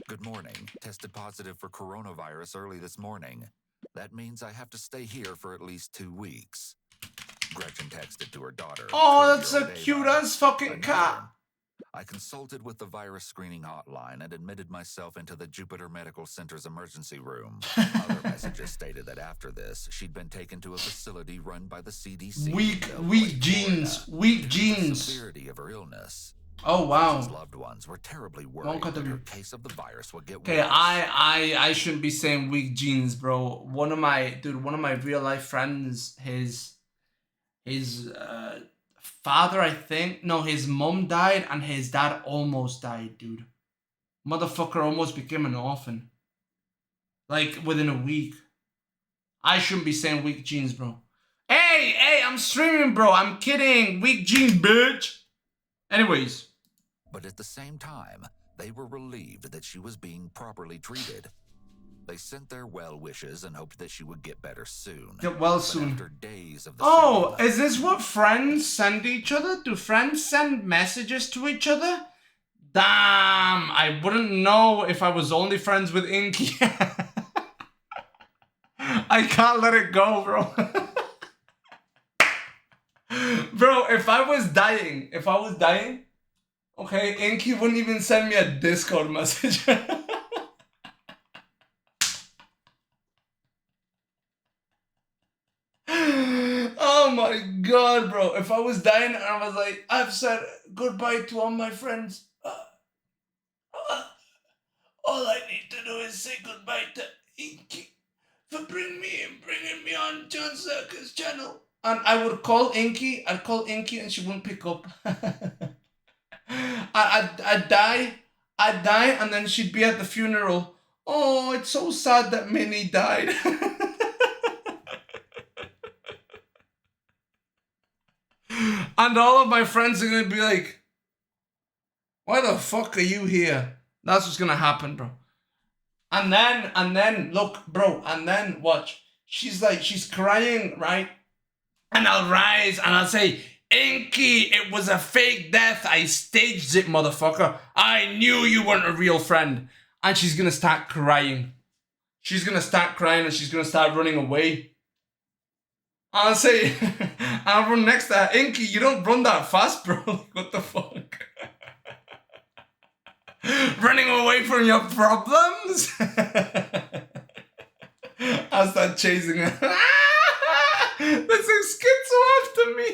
Good morning. Tested positive for coronavirus early this morning. That means I have to stay here for at least 2 weeks. Gretchen texted to her daughter. Oh, that's a cute-ass fucking cat. I consulted with the virus screening hotline and admitted myself into the Jupiter Medical Center's emergency room. Other messages stated that after this, she'd been taken to a facility run by the CDC. Weak genes. The severity of her illness. Oh wow. His loved ones were terribly worried that her case of the virus would get okay, worse. I shouldn't be saying weak genes, bro. One of my real life friends, his father, I think, no, his mom died and his dad almost died, dude. Motherfucker almost became an orphan. Like within a week. I shouldn't be saying weak genes, bro. Hey, I'm streaming, bro. I'm kidding. Weak genes, bitch. Anyways. But at the same time, they were relieved that she was being properly treated. They sent their well wishes and hoped that she would get better soon. Get well soon. After days of the is this what friends send each other? Do friends send messages to each other? Damn, I wouldn't know if I was only friends with Inky. I can't let it go, bro. Bro, if I was dying, okay, Inky wouldn't even send me a Discord message. Oh my god, bro. If I was dying and I was like, I've said goodbye to all my friends. All I need to do is say goodbye to Inky for bringing me on John Zherka's channel. And I would call Inky, I'd call Inky and she wouldn't pick up. I'd die and then she'd be at the funeral. Oh, it's so sad that Minnie died. And all of my friends are gonna be like, why the fuck are you here? That's what's gonna happen, bro. And then, look, bro, and then watch. She's crying, right? And I'll rise and I'll say, Inky, it was a fake death. I staged it, motherfucker. I knew you weren't a real friend. And she's gonna start crying. She's gonna start crying and she's gonna start running away. I'll say, I'll run next to her. Inky, you don't run that fast, bro. What the fuck? Running away from your problems? I'll start chasing her. That's like schizo after me.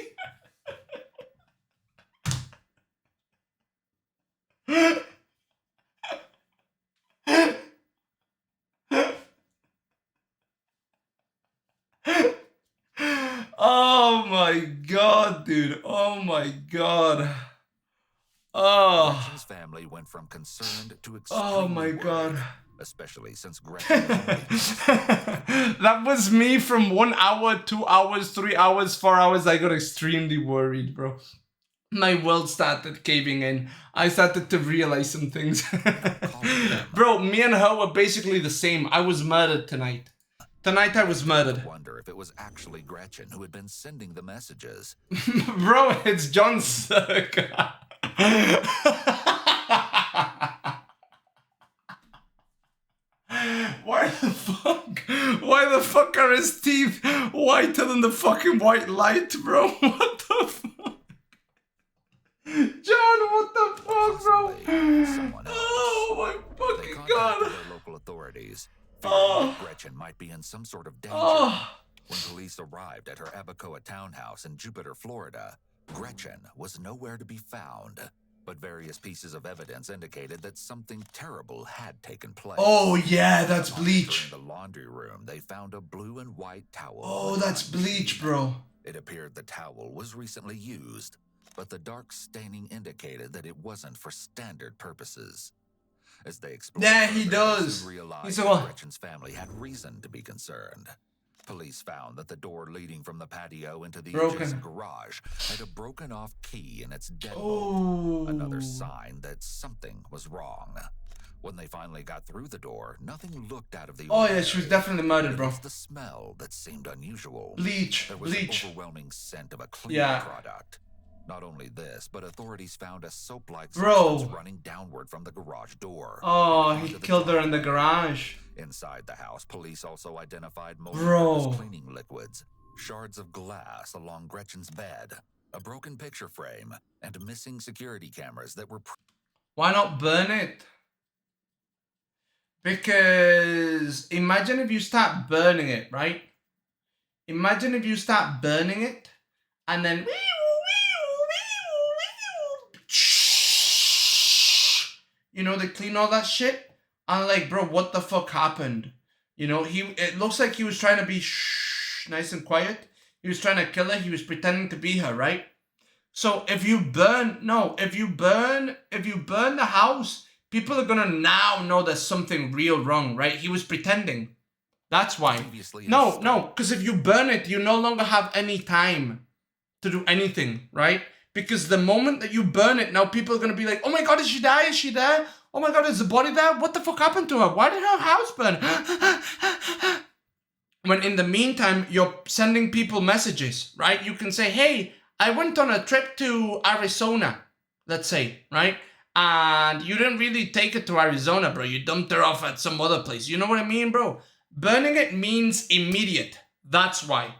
Oh my god, dude. Oh my god. Oh. Gretchen's family went from concerned to Oh my god. Especially since Gretchen. That was me from 1 hour, 2 hours, 3 hours, 4 hours. I got extremely worried, bro. My world started caving in. I started to realize some things. Bro, me and her were basically the same. I was murdered tonight. Tonight I was murdered. I wonder if it was actually Gretchen who had been sending the messages. Bro, it's John Zherka. Why the fuck are his teeth whiter than the fucking white light, bro? What the fuck? John, what the fuck, bro? Oh my fucking god. Local authorities. Oh. Gretchen might be in some sort of danger. Oh. When police arrived at her Abacoa townhouse in Jupiter, Florida, Gretchen was nowhere to be found. But various pieces of evidence indicated that something terrible had taken place. Oh yeah, that's bleach. In the laundry room, they found a blue and white towel. Oh, that's bleach, bro. It appeared the towel was recently used, but the dark staining indicated that it wasn't for standard purposes. As they explored, yeah, he does. Realized that Gretchen's family had reason to be concerned. Police found that the door leading from the patio into the adjacent garage had a broken off key in its deadbolt. Another sign that something was wrong. When they finally got through the door, nothing looked out of the ordinary. Oh yeah, she was definitely murdered, bro. It was the smell that seemed unusual. Bleach. There was bleach. an overwhelming scent of a cleaning product. Not only this, but authorities found a soap-like substance running downward from the garage door. Oh, he killed her in the garage. Inside the house, police also identified multiple cleaning liquids, shards of glass along Gretchen's bed, a broken picture frame, and missing security cameras that were... Why not burn it? Because imagine if you start burning it, right? Imagine if you start burning it, and then... You know, they clean all that shit. I'm like, bro, what the fuck happened? You know, it looks like he was trying to be nice and quiet. He was trying to kill her. He was pretending to be her, right? So if you burn the house, people are gonna now know there's something real wrong, right? He was pretending. That's why. No, because if you burn it, you no longer have any time to do anything, right? Because the moment that you burn it, now people are going to be like, oh my god, is she there? Is she there? Oh my god, is the body there? What the fuck happened to her? Why did her house burn? When in the meantime, you're sending people messages, right? You can say, hey, I went on a trip to Arizona, let's say, right? And you didn't really take it to Arizona, bro. You dumped her off at some other place. You know what I mean, bro? Burning it means immediate. That's why.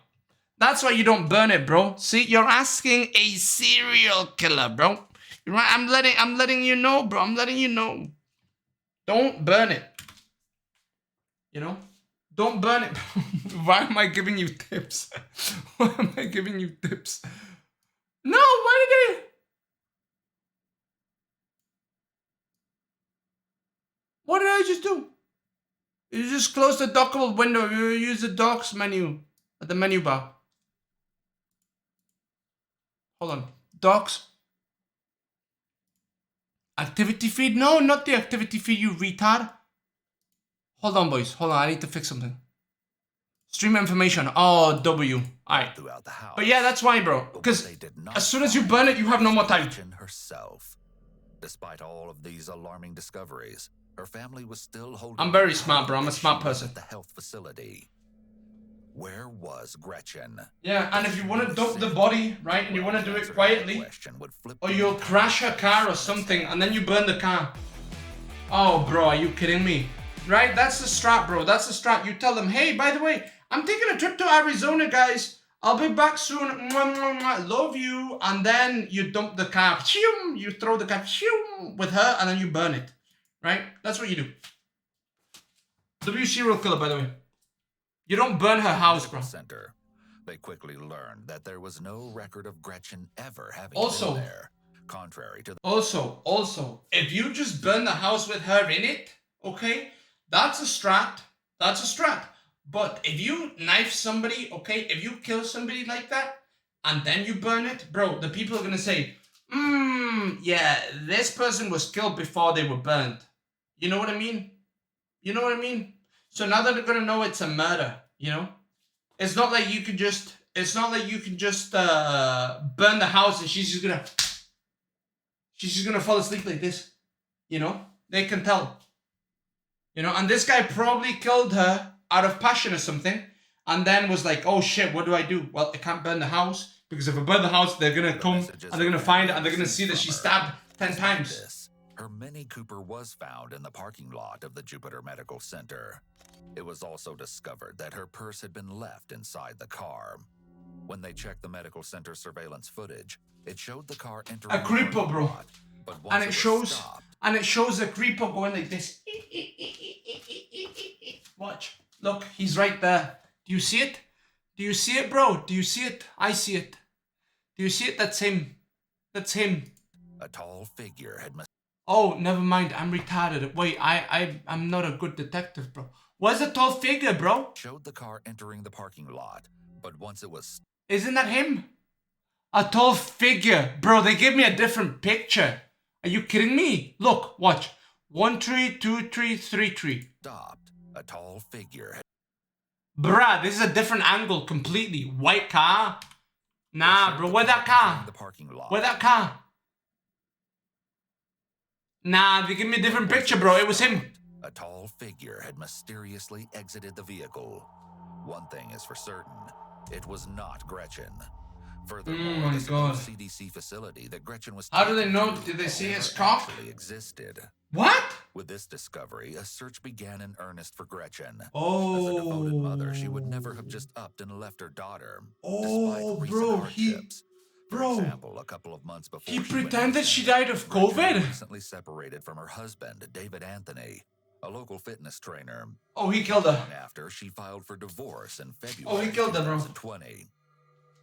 That's why you don't burn it, bro. See, you're asking a serial killer, bro. You're right. I'm letting you know, bro. I'm letting you know. Don't burn it. You know? Don't burn it. Why am I giving you tips? Why am I giving you tips? No, why did I? What did I just do? You just close the dockable window. You use the docs menu at the menu bar. Hold on. Docs. Activity feed? No, not the activity feed, you retard. Hold on, boys. Hold on. I need to fix something. Stream information. Oh, W. Alright. But yeah, that's why, bro. Because as soon as you burn it, you have no more time. Herself. Despite all of these alarming discoveries, her family was still holding. I'm very smart, bro. I'm a smart person. At the health facility. Where was Gretchen? Yeah, and if you want to dump the body, right, and you want to do it quietly, or you'll crash her car or something, and then you burn the car. Oh, bro, are you kidding me? Right? That's the strat, bro. That's the strat. You tell them, hey, by the way, I'm taking a trip to Arizona, guys. I'll be back soon. Mwah, mwah, mwah. Love you. And then you dump the car. You throw the car with her, and then you burn it. Right? That's what you do. W serial killer, by the way. You don't burn her house, bro. Center. They quickly learned that there was no record of Gretchen ever having been there. Contrary to Also, if you just burn the house with her in it, okay, that's a strat. That's a strat. But if you knife somebody, okay, if you kill somebody like that, and then you burn it, bro, the people are gonna say, yeah, this person was killed before they were burned. You know what I mean? You know what I mean? So now they're gonna know it's a murder, you know? It's not like you can just, burn the house and she's just gonna fall asleep like this, you know? They can tell, you know? And this guy probably killed her out of passion or something, and then was like, oh shit, what do I do? Well, I can't burn the house, because if I burn the house, they're gonna come, and they're gonna find it, and they're gonna see that she stabbed 10 times. her Mini Cooper was found in the parking lot of the Jupiter Medical Center. It was also discovered that her purse had been left inside the car. When they checked the medical center surveillance footage, it showed the car entering a creeper, bro. And it shows a creeper going like this. Watch. Look, he's right there. Do you see it? Do you see it, bro? Do you see it? I see it. Do you see it? That's him. That's him. A tall figure had... Oh, never mind. I'm retarded. Wait, I'm not a good detective, bro. Where's the tall figure, bro? Showed the car entering the parking lot, but once it was... Isn't that him? A tall figure. Bro, they gave me a different picture. Are you kidding me? Look, watch. 1 3 2 3 3 3. Stopped. A tall figure. Bruh, this is a different angle completely. White car. Nah, bro, where that car? Where that car? Nah, they give me a different picture, bro. It was him. A tall figure had mysteriously exited the vehicle. One thing is for certain. It was not Gretchen. Furthermore, this CDC facility that Gretchen was... How do they know? Did they see his cock? Existed. What? With this discovery, a search began in earnest for Gretchen. Oh. As a devoted mother, she would never have just upped and left her daughter. Oh, bro, For example, a couple of months before he pretended she died of COVID. Recently separated from her husband, David Anthony, a local fitness trainer. Oh, he killed her. Long after, she filed for divorce in February. Oh, he killed her, bro. 2020.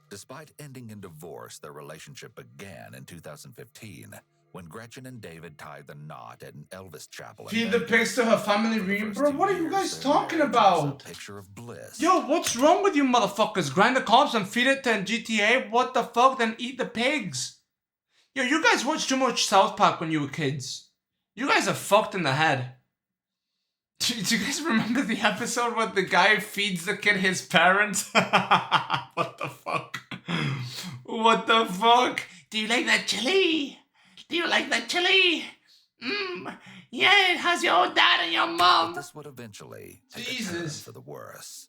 Despite ending in divorce, their relationship began in 2015 when Gretchen and David tied the knot at an Elvis chapel. Feed the pigs to her family reunion. Bro, what are you guys talking about? Picture of bliss. Yo, what's wrong with you motherfuckers? Grind the corpse and feed it to GTA? What the fuck? Then eat the pigs. Yo, you guys watched too much South Park when you were kids. You guys are fucked in the head. Do you guys remember the episode where the guy feeds the kid his parents? What the fuck? What the fuck? Do you like that chili? Do you like that chili? Yeah, it has your dad and your mom. This would eventually take a turn for the worse.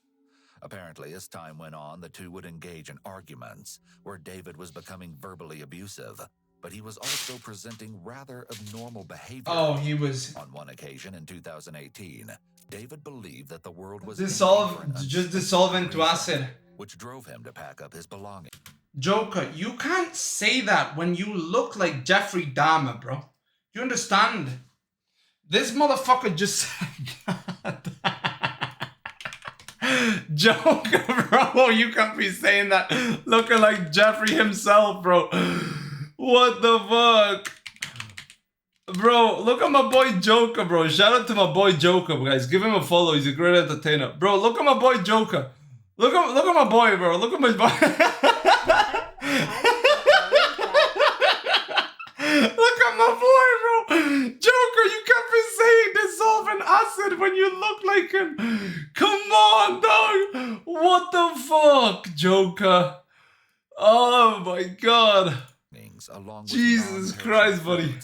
Apparently, as time went on, the two would engage in arguments where David was becoming verbally abusive, but he was also presenting rather abnormal behavior. Oh, he was. On one occasion in 2018, David believed that the world was just dissolve into acid. Which drove him to pack up his belongings. Joker, you can't say that when you look like Jeffrey Dahmer, bro. You understand? This motherfucker just said Joker, bro, you can't be saying that looking like Jeffrey himself, bro. What the fuck? Bro, look at my boy Joker, bro. Shout out to my boy Joker, guys. Give him a follow. He's a great entertainer. Bro, look at my boy Joker. Look at my boy, bro. Look at my boy. Look at my boy, bro. Joker, you can't be saying dissolve in acid when you look like him. Come on, dog. What the fuck, Joker? Oh my god. Jesus Christ, buddy.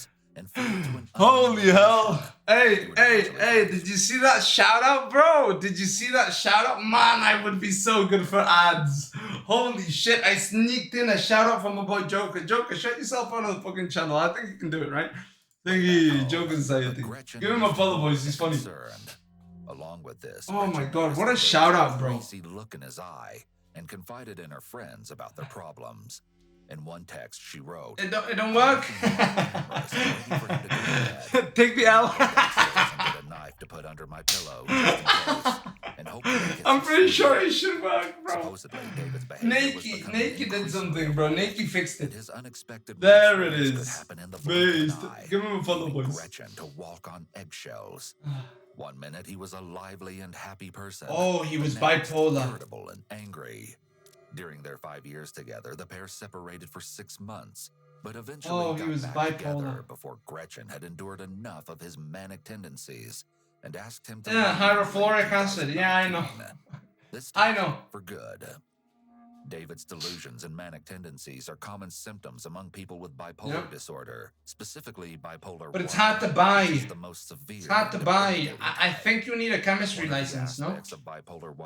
Holy hell. Hey, did you see that shout out, bro? Did you see that shout out? Man, I would be so good for ads. Holy shit, I sneaked in a shout out from my boy Joker. Joker, shut yourself out of the fucking channel. I think you can do it, right? Thingy, Joker's saying thing. Give him a follow, boys. He's funny. Along with this, oh my god, what a shout out, bro. Look in his eye and confided in her friends about their problems. In one text, she wrote, It don't work. Take the L. a knife to put under my pillow just in case, and I'm pretty sure it should work, bro. Nakey did something, bro. Nakey fixed it. There it is. Based. Give him a follow, boys. Gretchen to walk on eggshells. 1 minute he was a lively and happy person. Oh, he was bipolar. Irritable and angry. During their 5 years together, the pair separated for 6 months, but eventually got back together before Gretchen had endured enough of his manic tendencies and asked him to hydrofluoric acid. Yeah, I know. This I time know. for good. David's delusions and manic tendencies are common symptoms among people with bipolar disorder, specifically bipolar. But it's hard to buy. The most severe. It's hard to buy. I think you need a chemistry license, no?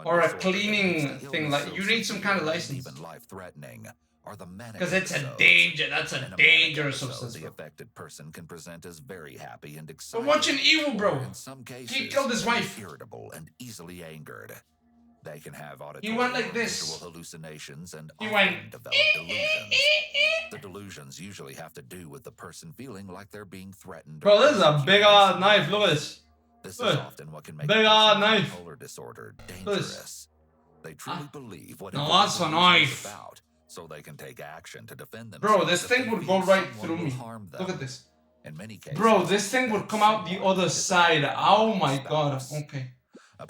Or a cleaning thing. Like you need some kind of license. Even life-threatening are the manic. Because it's a danger. That's a dangerous substance. The affected person can present as very happy and excited. But watching evil, bro. In some cases, he killed his wife. Irritable and easily angered. They can have auditory he went like this. visual hallucinations and he often develop delusions. The delusions usually have to do with the person feeling like they're being threatened. Bro, this is a big odd knife. Look at this. This is often what can make big odd knife. Bipolar disorder dangerous. They truly believe what that's a knife. About, so they can take action to defend themselves. Bro, this thing would go right through me. Look at this. In many cases, bro, this thing would come out the other side. Oh my god. Okay.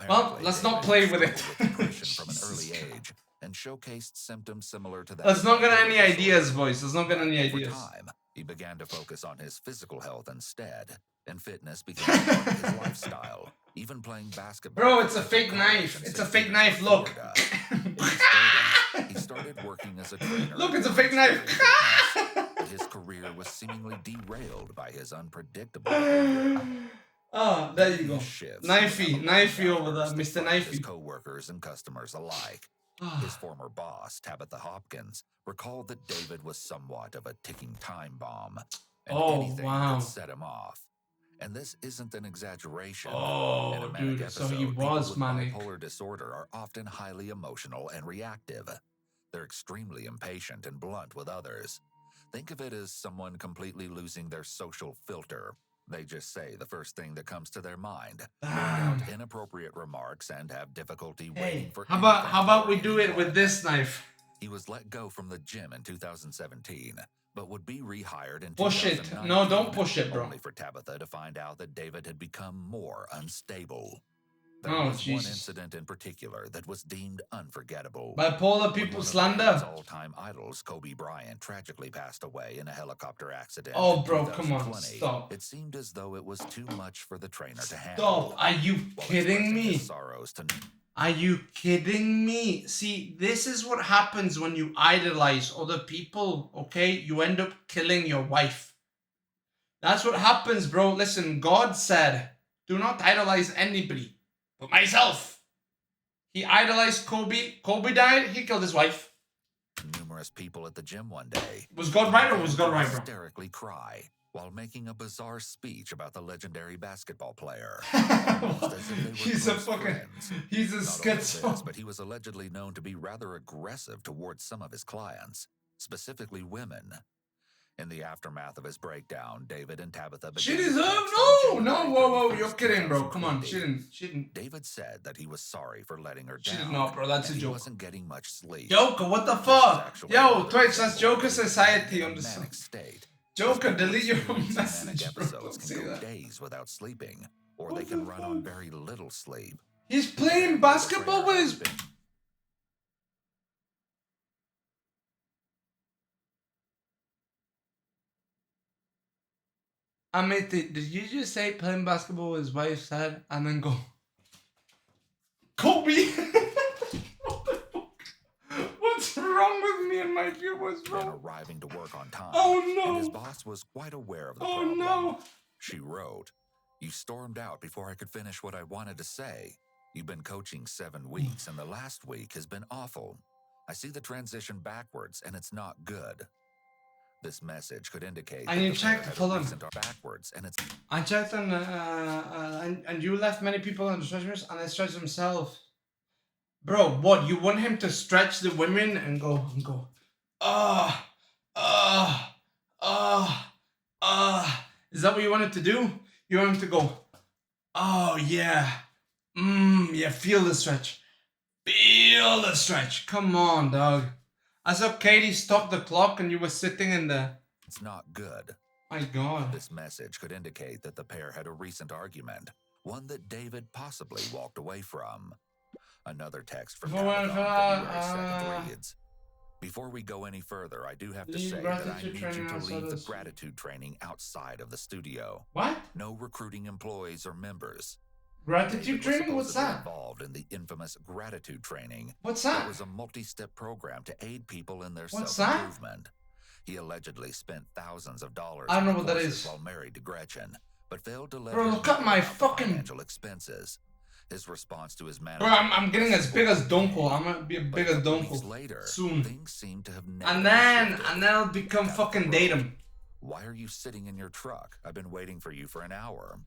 Well, let's not play with it. From an early age and showcased symptoms similar to that. Let's not get any ideas, boys. Let's not get any ideas. Over time, he began to focus on his physical health instead, and fitness became part of his lifestyle. Even playing basketball. Bro, it's a fake knife. It's a fake knife. Look. He started working as a trainer. Look, it's a fake knife. His career was seemingly derailed by his unpredictable behavior. Oh, there you go. Knifey over there, Mr. Knifey. His co-workers and customers alike. His former boss, Tabitha Hopkins, recalled that David was somewhat of a ticking time bomb, and anything could set him off. And this isn't an exaggeration. Oh, in a manic dude, episode, so he was people with manic. Bipolar disorder are often highly emotional and reactive. They're extremely impatient and blunt with others. Think of it as someone completely losing their social filter. They just say the first thing that comes to their mind, out inappropriate remarks, and have difficulty waiting for. How about we do it with this knife? He was let go from the gym in 2017, but would be rehired in push 2019. it. No, don't push it, bro. Only for Tabitha to find out that David had become more unstable. There Oh, was Jesus. one incident in particular that was deemed unforgettable. Bipolar people slander. His all-time idols, Kobe Bryant, tragically passed away in a helicopter accident. Oh, in bro, come on, 2020. stop. It seemed as though it was too much for the trainer to handle. Stop. Are you kidding me? His sorrows to Are you kidding me? See, this is what happens when you idolize other people, okay? You end up killing your wife. That's what happens, bro. Listen, God said, do not idolize anybody but myself. He idolized Kobe. Kobe died. He killed his wife. numerous people at the gym one day. Was God right or was God right, bro? Hysterically cry. while making a bizarre speech about the legendary basketball player. He's a fucking, he's a schizo. But he was allegedly known to be rather aggressive towards some of his clients, specifically women. In the aftermath of his breakdown, David and Tabitha She began to deserved text no, on whoa, January you're 31st, kidding, bro. Come on, 2020. she didn't. David said that he was sorry for letting her She down. did not, bro. That's a and joke. He wasn't getting much sleep. Joker, what the fuck? Yo, Twitch, that's Joker Society on the state. Joker, delete your own message, bro. Episodes Don't can say go that. days without sleeping, or they can run on very little sleep. He's playing basketball with his... Did you just say playing basketball with his wife's head and then go... Kobe! What's wrong with me and my viewers, bro? Arriving to work on time. Oh no! And his boss was quite aware of the problem. No! She wrote, "You stormed out before I could finish what I wanted to say. You've been coaching 7 weeks, and the last week has been awful. I see the transition backwards, and it's not good." This message could indicate And you checked, hold on. Backwards, and it's. I checked on, and you left many people on the stretchers, and they stretched themselves. Bro, what? You want him to stretch the women and go, Is that what you want him to do? You want him to go, oh yeah, yeah, feel the stretch. Feel the stretch. Come on, dog. I saw Katie stop the clock and you were sitting in the... It's not good. My God. This message could indicate that the pair had a recent argument, one that David possibly walked away from. Another text from Tabitha on February 2nd reads, "Before we go any further, I do have to say that I need you to leave the gratitude training outside of the studio. What? No recruiting employees or members. Gratitude training? What's that? Involved in the infamous gratitude training. What's that? It was a multi-step program to aid people in their What's self-improvement. He allegedly spent thousands of dollars I don't know on what that courses is. while married to Gretchen, but failed to let Bro, her look at my fucking... financial expenses. His response to his manager. Bro, I'm getting as big as Donko. I'm gonna be as big as Donko soon. Things seem to have And then I'll become fucking Datum. Why are you sitting in your truck? I've been waiting for you for an hour.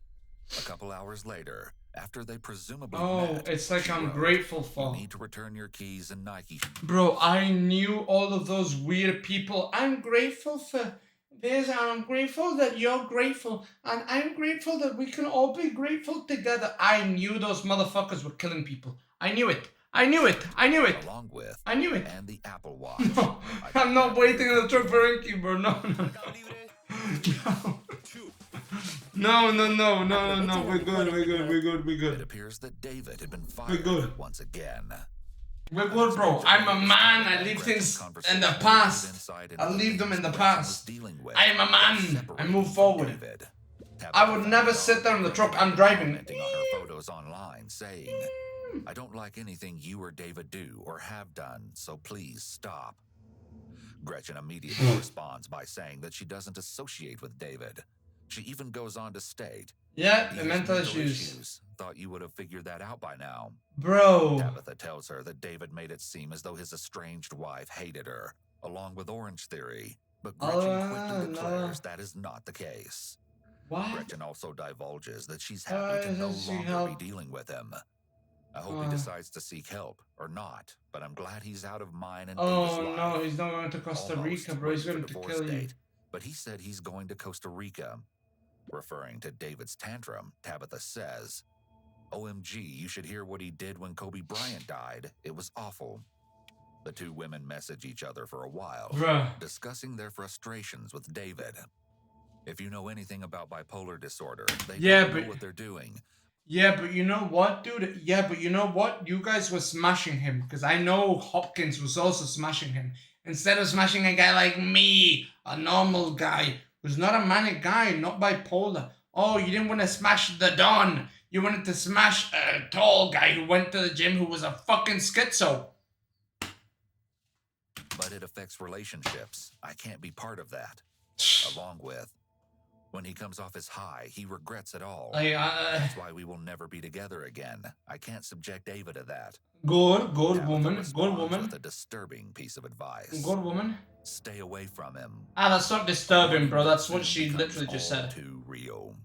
A couple hours later, after they presumably met, it's like I'm grateful for. You need to return your keys and Nike. Bro, I knew all of those weird people. I'm grateful for this, and I'm grateful that you're grateful, and I'm grateful that we can all be grateful together. I knew those motherfuckers were killing people. I knew it. I knew it. I knew it. Along with I knew it. And the Apple Watch. No, I'm not waiting in the truck for Inky, bro. No. No. We're good. It appears that David had been fired once again. We're good, bro. I'm a man. I leave things in the past. I leave them in the past. I am a man. I move forward. I would never sit there in the truck. I'm driving. Commenting on her photos online, saying, "I don't like anything you or David do or have done, so please stop." Gretchen immediately responds by saying that she doesn't associate with David. She even goes on to state, "Yeah, he the has mental issues. Thought you would have figured that out by now." Bro. Tabitha tells her that David made it seem as though his estranged wife hated her, along with Orange Theory. But Gretchen quickly declares that is not the case. What? Gretchen also divulges that she's happy to no longer be dealing with him. I hope he decides to seek help or not, but I'm glad he's out of mine and Ava's life. No, he's not going to Costa Rica, bro. He's going to kill you. But he said he's going to Costa Rica. Referring to David's tantrum, Tabitha says, "OMG, you should hear what he did when Kobe Bryant died. It was awful." The two women message each other for a while, discussing their frustrations with David. If you know anything about bipolar disorder, they don't know what they're doing. Yeah, but you know what, dude? Yeah, but you know what? You guys were smashing him, because I know Hopkins was also smashing him. Instead of smashing a guy like me, a normal guy, who's not a manic guy, not bipolar. Oh, you didn't want to smash the Don. You wanted to smash a tall guy who went to the gym who was a fucking schizo. But it affects relationships. I can't be part of that. Along with, When he comes off his high, he regrets it all. That's why we will never be together again. I can't subject Ava to that. Good woman. Good woman. With a disturbing piece of advice. Good woman. Stay away from him. That's not disturbing, bro. That's what she literally just said. Too real.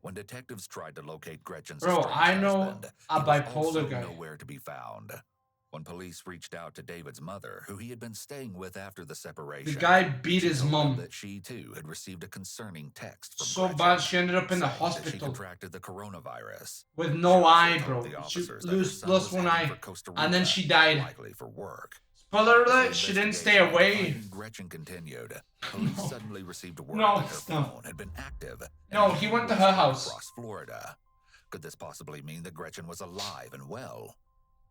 When detectives tried to locate Gretchen's I know husband, a he was bipolar also guy. nowhere to be found. When police reached out to David's mother, who he had been staying with after the separation, The guy beat his mom. That she too had received a concerning text from So Gretchen, bad she ended up in the saying that hospital. She contracted the coronavirus. With no eye, told bro. the She officers that her son lost was one heading eye. for Costa And then Rica, she died. likely for work. Spoiler As alert, the she didn't stay investigation away. into finding Gretchen continued. Police suddenly received word No, that her stop. phone had been active. No, he went to her house. Across Florida. Could this possibly mean that Gretchen was alive and well?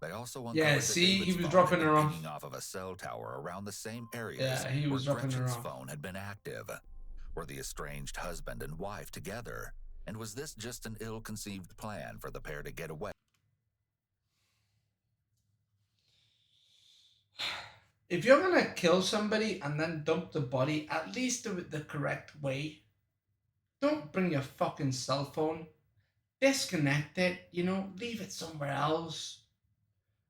They also uncovered Yeah, that see, David's he was phone dropping had her been off. pinging off of a cell tower around the same areas Yeah, he was where dropping her Gretchen's off. phone had been active. Were the estranged husband and wife together? And was this just an ill-conceived plan for the pair to get away? If you're gonna kill somebody and then dump the body, at least do it the correct way. Don't bring your fucking cell phone. Disconnect it, you know, leave it somewhere else.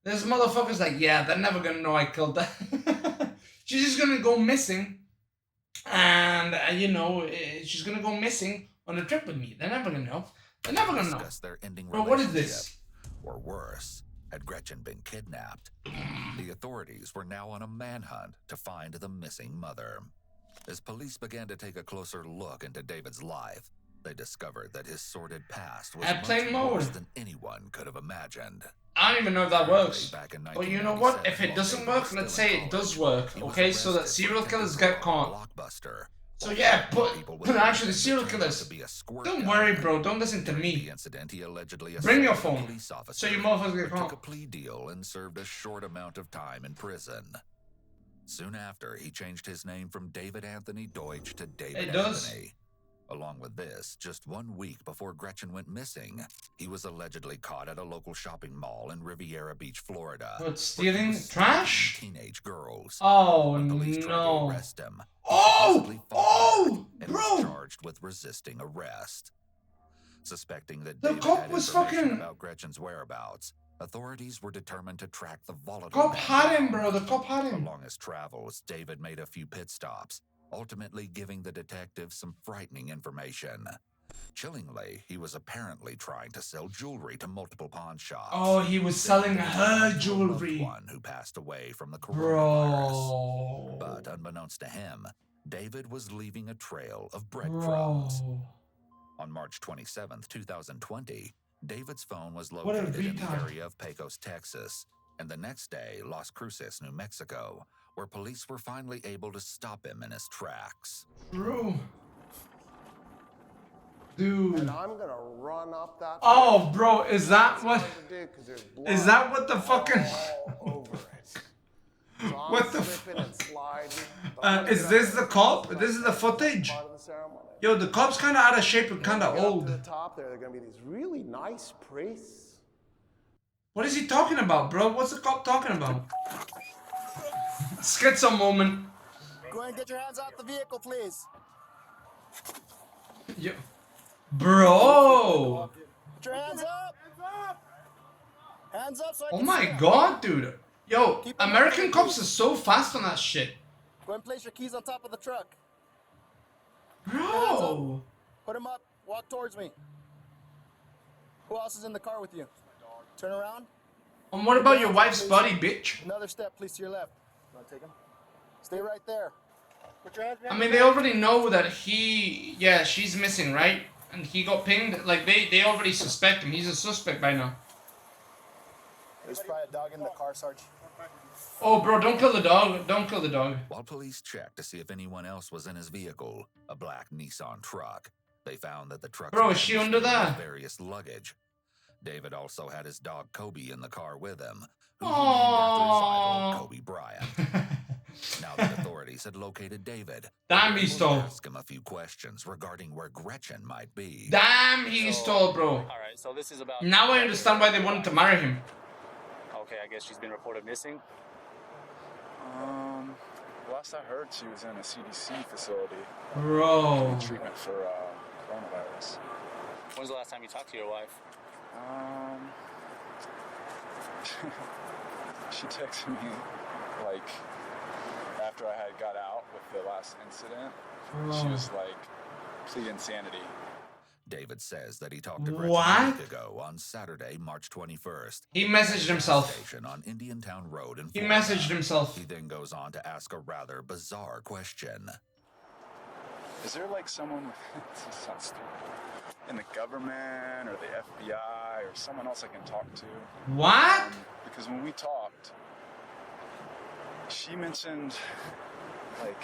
There's motherfuckers like, yeah, they're never gonna know I killed her. She's just gonna go missing. And, you know, she's gonna go missing on a trip with me. They're never gonna know. They're never gonna know. Discuss their ending Bro, what is this? Or worse, had Gretchen been kidnapped? The authorities were now on a manhunt to find the missing mother. As police began to take a closer look into David's life, they discovered that his sordid past was Airplane much worse mode. than anyone could have imagined. I don't even know if that works. Back in But you know what? If it doesn't work, let's say it does work, okay? So that serial killers get caught. So yeah, but actually serial killers, don't worry, bro. Don't listen to me. Bring your phone. So you motherfuckers get Took a caught. plea deal and served a short amount of time in prison. Soon after, he changed his name from David Anthony Deutsch to David It does. Anthony. Along with this, just 1 week before Gretchen went missing, he was allegedly caught at a local shopping mall in Riviera Beach, Florida. What, stealing trash? Teenage girls. Oh When police tried to no. arrest him, Oh, and bro. was charged with resisting arrest. Suspecting that The David cop had was information fucking- about Gretchen's whereabouts, authorities were determined to track the volatile Cop man had him, down. bro. The cop had him. Along his travels, David made a few pit stops, ultimately giving the detectives some frightening information. Chillingly, he was apparently trying to sell jewelry to multiple pawn shops. Oh, he was selling her Loved jewelry. one who passed away from the coronavirus. Bro. But unbeknownst to him, David was leaving a trail of breadcrumbs. Bro. On March 27th, 2020, David's phone was What a located in the retard. area of Pecos, Texas, and the next day, Las Cruces, New Mexico, where police were finally able to stop him in his tracks. Bro. Dude. And I'm gonna run up that. Oh, bro, is that what? Is Is that what the fucking? What the? Is this the cop? This is the footage. Yo, the cop's kind of out of shape and kind of old. To the top there, they're gonna be these really nice priests. What is he talking about, bro? What's the cop talking about? Schizo moment. Go ahead and get your hands off the vehicle, please. Yo. Bro. Put your hands up. Hands up so I Oh can see my them. god, dude. Yo, American cops are so fast on that shit. Go ahead and place your keys on top of the truck. Bro. Put them up. Walk towards me. Who else is in the car with you? Turn around. And what about your wife's body, bitch? Another step, please, to your left. You want to take him? Stay right there. Put your hands I mean, they already know that she's missing, right? And he got pinged. Like, they already suspect him. He's a suspect by now. There's probably a dog in the car, Sarge. Oh, bro, don't kill the dog. Don't kill the dog. While police checked to see if anyone else was in his vehicle, a black Nissan truck, they found that the truck Bro, is she under there? various luggage. David also had his dog Kobe in the car with him, who he named after his idol, Kobe Bryant. Now that authorities had located David, Damn, they he's were able to tall. ask him a few questions regarding where Gretchen might be. Damn, he's tall, bro. All right, so this is about. Now I understand why they wanted to marry him. Okay, I guess she's been reported missing. Last I heard, she was in a CDC facility. Bro. Getting treatment for coronavirus. When's the last time you talked to your wife? She texted me like after I had got out with the last incident. She was like, "Plead insanity." David says that he talked to Gretchen What? a week ago on Saturday, March 21st. He messaged himself. Station on Indian Town Road in He Florida. messaged himself. He then goes on to ask a rather bizarre question. Is there like someone this sounds stupid, in the government or the FBI or someone else I can talk to? What? Because when we talked, she mentioned like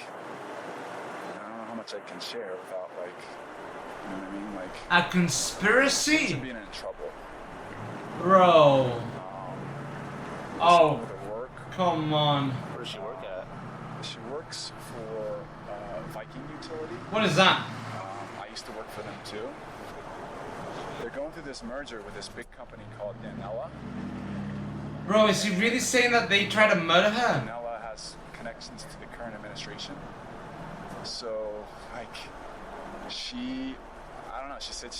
I don't know how much I can share without like, you know what I mean, like A conspiracy? being in trouble. Bro. Oh. With her work. Come on. Where does she work at? She works for Viking Utility. What is that? I used to work for them too. They're going through this merger with this big company called Danella. Bro, is he really saying that they try to murder her? Danella has connections to the current administration. So, like, I don't know. She said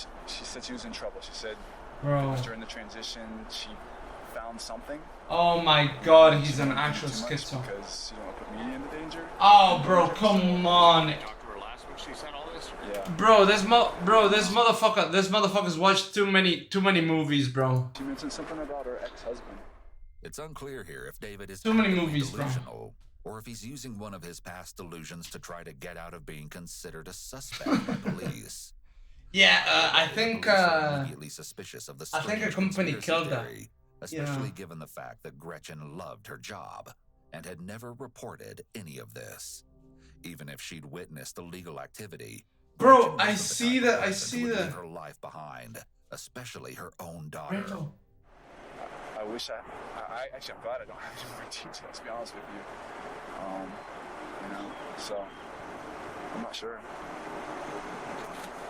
she was in trouble. She said Bro. it was during the transition she found something. Oh my god, he's an actual schizo. Because you don't want to put media in danger. Oh, bro, come on. Talked to her last week. She said all this. Yeah. Bro, this motherfucker's watched too many movies, bro. She mentioned something about her ex-husband. It's unclear here if David is Too many actively movies, bro. delusional, or if he's using one of his past delusions to try to get out of being considered a suspect by police. Yeah, I think Immediately suspicious of the I think a strange company conspiracy killed her. theory, especially Yeah. given the fact that Gretchen loved her job and had never reported any of this. Even if she'd witnessed illegal activity, Bro, Gretchen I wasn't the see type of that. I person see who would that. leave her life behind, especially her own daughter. I wish I actually I'm glad I don't have any more details, to be honest with you. You know, so I'm not sure.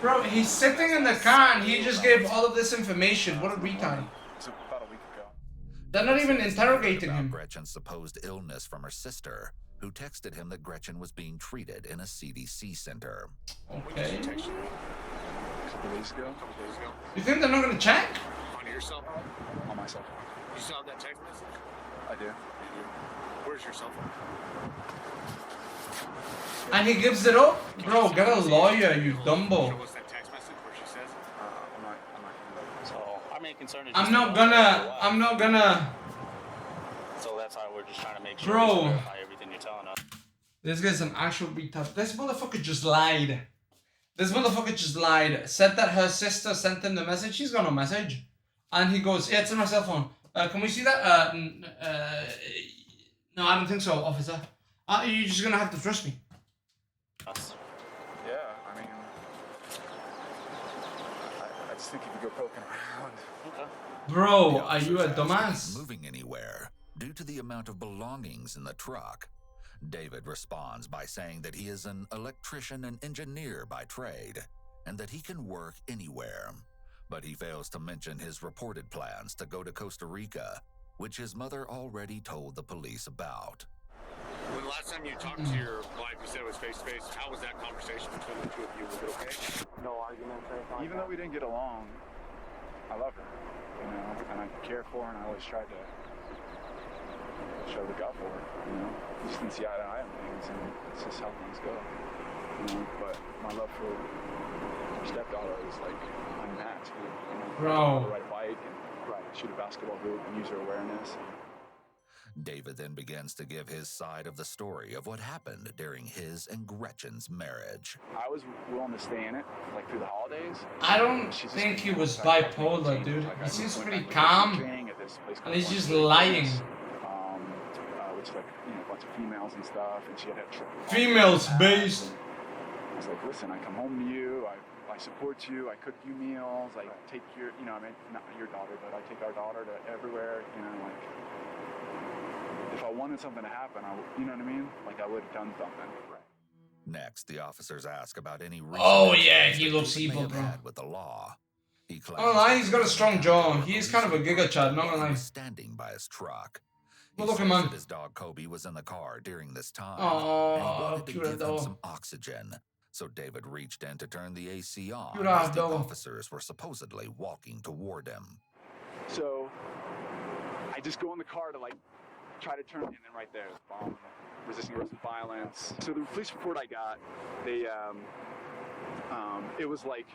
Bro, he's sitting in the car and he just gave all of this information. What a retard. It's about a week ago. They're not even interrogating about him. Gretchen's supposed illness from her sister, who texted him that Gretchen was being treated in a CDC center. Okay. A couple days ago. You think they're not gonna check? On your cell phone? On my cell phone. You still have that text message? I do. Where's your cell phone? And he gives it up? Bro, get a lawyer, you dumbo. What's that text message where she says? I'm not gonna. So our main concern is. I'm not gonna. So that's how we're just trying to make sure Bro. we verify everything you're telling us. This guy's an actual retard. This motherfucker just lied. Said that her sister sent him the message. She's got no message. And he goes, yeah, it's on my cell phone. Can we see that? No, I don't think so, officer. You're just gonna have to trust me. Yeah, I mean, I just think if you go poking around. Okay. Bro, The are you a officers asked if dumbass? he's moving anywhere due to the amount of belongings in the truck. David responds by saying that he is an electrician and engineer by trade, and that he can work anywhere. But he fails to mention his reported plans to go to Costa Rica, which his mother already told the police about. When the last time you talked to your wife, you said it was face to face. How was that conversation between the two of you? Was it okay? No arguments or anything. Even though we didn't get along, I love her, you know, and I care for her, and I always tried to show the gut for her, you know. We just didn't see eye to eye on things, and it's just how things go, you know. But my love for her stepdaughter is like unmatched, you know. Bro. Ride a bike and shoot a basketball hoop and use her awareness. David then begins to give his side of the story of what happened during his and Gretchen's marriage. I was willing to stay in it, like through the holidays. I don't think he was bipolar, dude. He seems pretty calm. And he's just lying. Which like, you know, a bunch of females and stuff, and she had Females based. I was like, listen, I come home to you, I support you, I cook you meals, I take your, you know, I mean, not your daughter, but I take our daughter to everywhere, you know, like, if I wanted something to happen, you know what I mean? Like, I would have done something. Next, the officers ask about any Oh, yeah, he that looks David may evil, have bro. had with the law. He Oh, lie, he's got a strong jaw. He's kind of a giga chad, not gonna lie. Standing by his truck. He says says that his dog Kobe was in the car during this time, Oh, and he wanted to cute give him dog. some oxygen. So David reached in to turn the AC on Cute as the dog. officers were supposedly walking toward him. So I just go in the car to like try to turn, and then right there, bomb, resisting arrest and violence. So the police report I got, they it was like,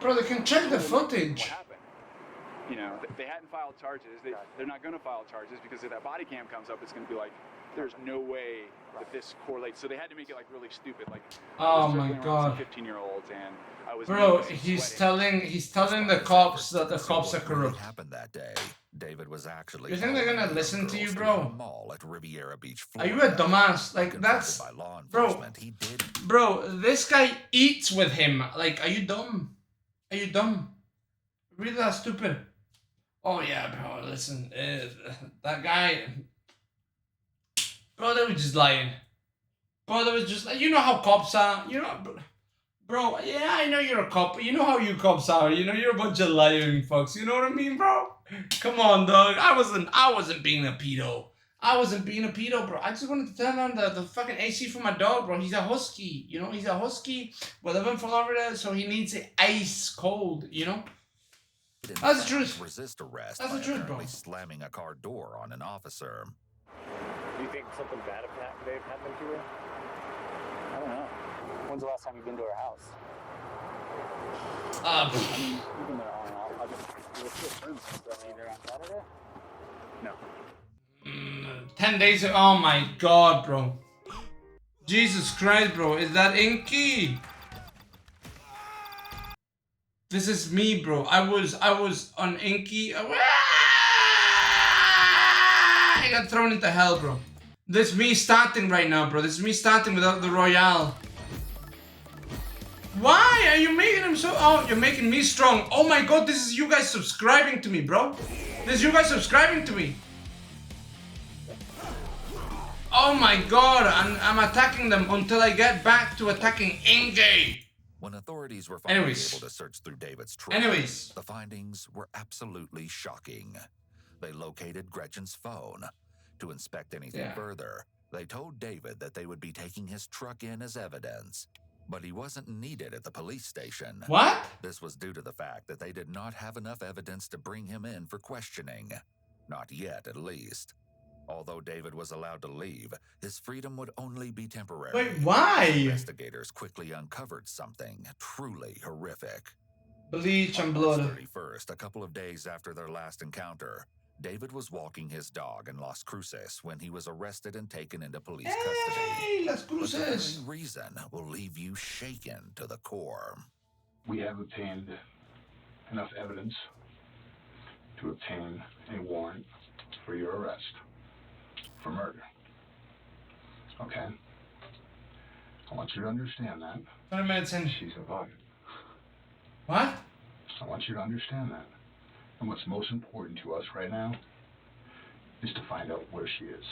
bro, they can check the what footage. happened? You know, they hadn't filed charges. They're not going to file charges because if that body cam comes up, it's going to be like, there's no way that this correlates. So they had to make it like really stupid. Like, Oh my God. 15-year-olds, and I was Bro, he's telling the cops that the cops are corrupt. Happened that day. David was actually. You think they're gonna listen to you, bro? Mall at Riviera Beach, Are you a dumbass? Like that's, bro. This guy eats with him. Like, are you dumb? Are you dumb? Really that stupid? Oh yeah, bro. Listen, that guy. Bro, they were just lying. Bro, they was just like, you know how cops are. You know, bro. Yeah, I know you're a cop. You know how you cops are. You know you're a bunch of lying fucks. You know what I mean, bro? Come on, dog. I wasn't being a pedo. I wasn't being a pedo, bro. I just wanted to turn on the fucking AC for my dog, bro. He's a husky. You know, he's a husky. We live in Florida, so he needs it ice cold. You know. That's the truth. Resist arrest That's by the truth, bro. apparently slamming a car door on an officer. Do you think something bad may have happened to her? I don't know. When's the last time you've been to her house? I mean, you've been there on and off. You were still friends and stuff. Were you there on Saturday? No. 10 days ago. Oh my God, bro. Jesus Christ, bro. Is that Inky? This is me, bro. I was on Inky. I got thrown into hell, bro. This is me starting right now, bro. This is me starting without the Royale. Why are you making him so... Oh, you're making me strong. Oh my God, this is you guys subscribing to me, bro. This is you guys subscribing to me. Oh my God, I'm attacking them until I get back to attacking Inge. When authorities were finally able to search through David's truck, the findings were absolutely shocking. They located Gretchen's phone. To inspect anything further, they told David that they would be taking his truck in as evidence. But he wasn't needed at the police station. What? This was due to the fact that they did not have enough evidence to bring him in for questioning. Not yet, at least. Although David was allowed to leave, his freedom would only be temporary. Wait, why? Investigators quickly uncovered something truly horrific. Bleach and On blood. March 31st, a couple of days after their last encounter, David was walking his dog in Las Cruces when he was arrested and taken into police custody. Hey, Las But the Cruces. very reason will leave you shaken to the core. We have obtained enough evidence to obtain a warrant for your arrest for murder. Okay? I want you to understand that. 20 minutes in. She's a bug. What? I want you to understand that. And what's most important to us right now is to find out where she is.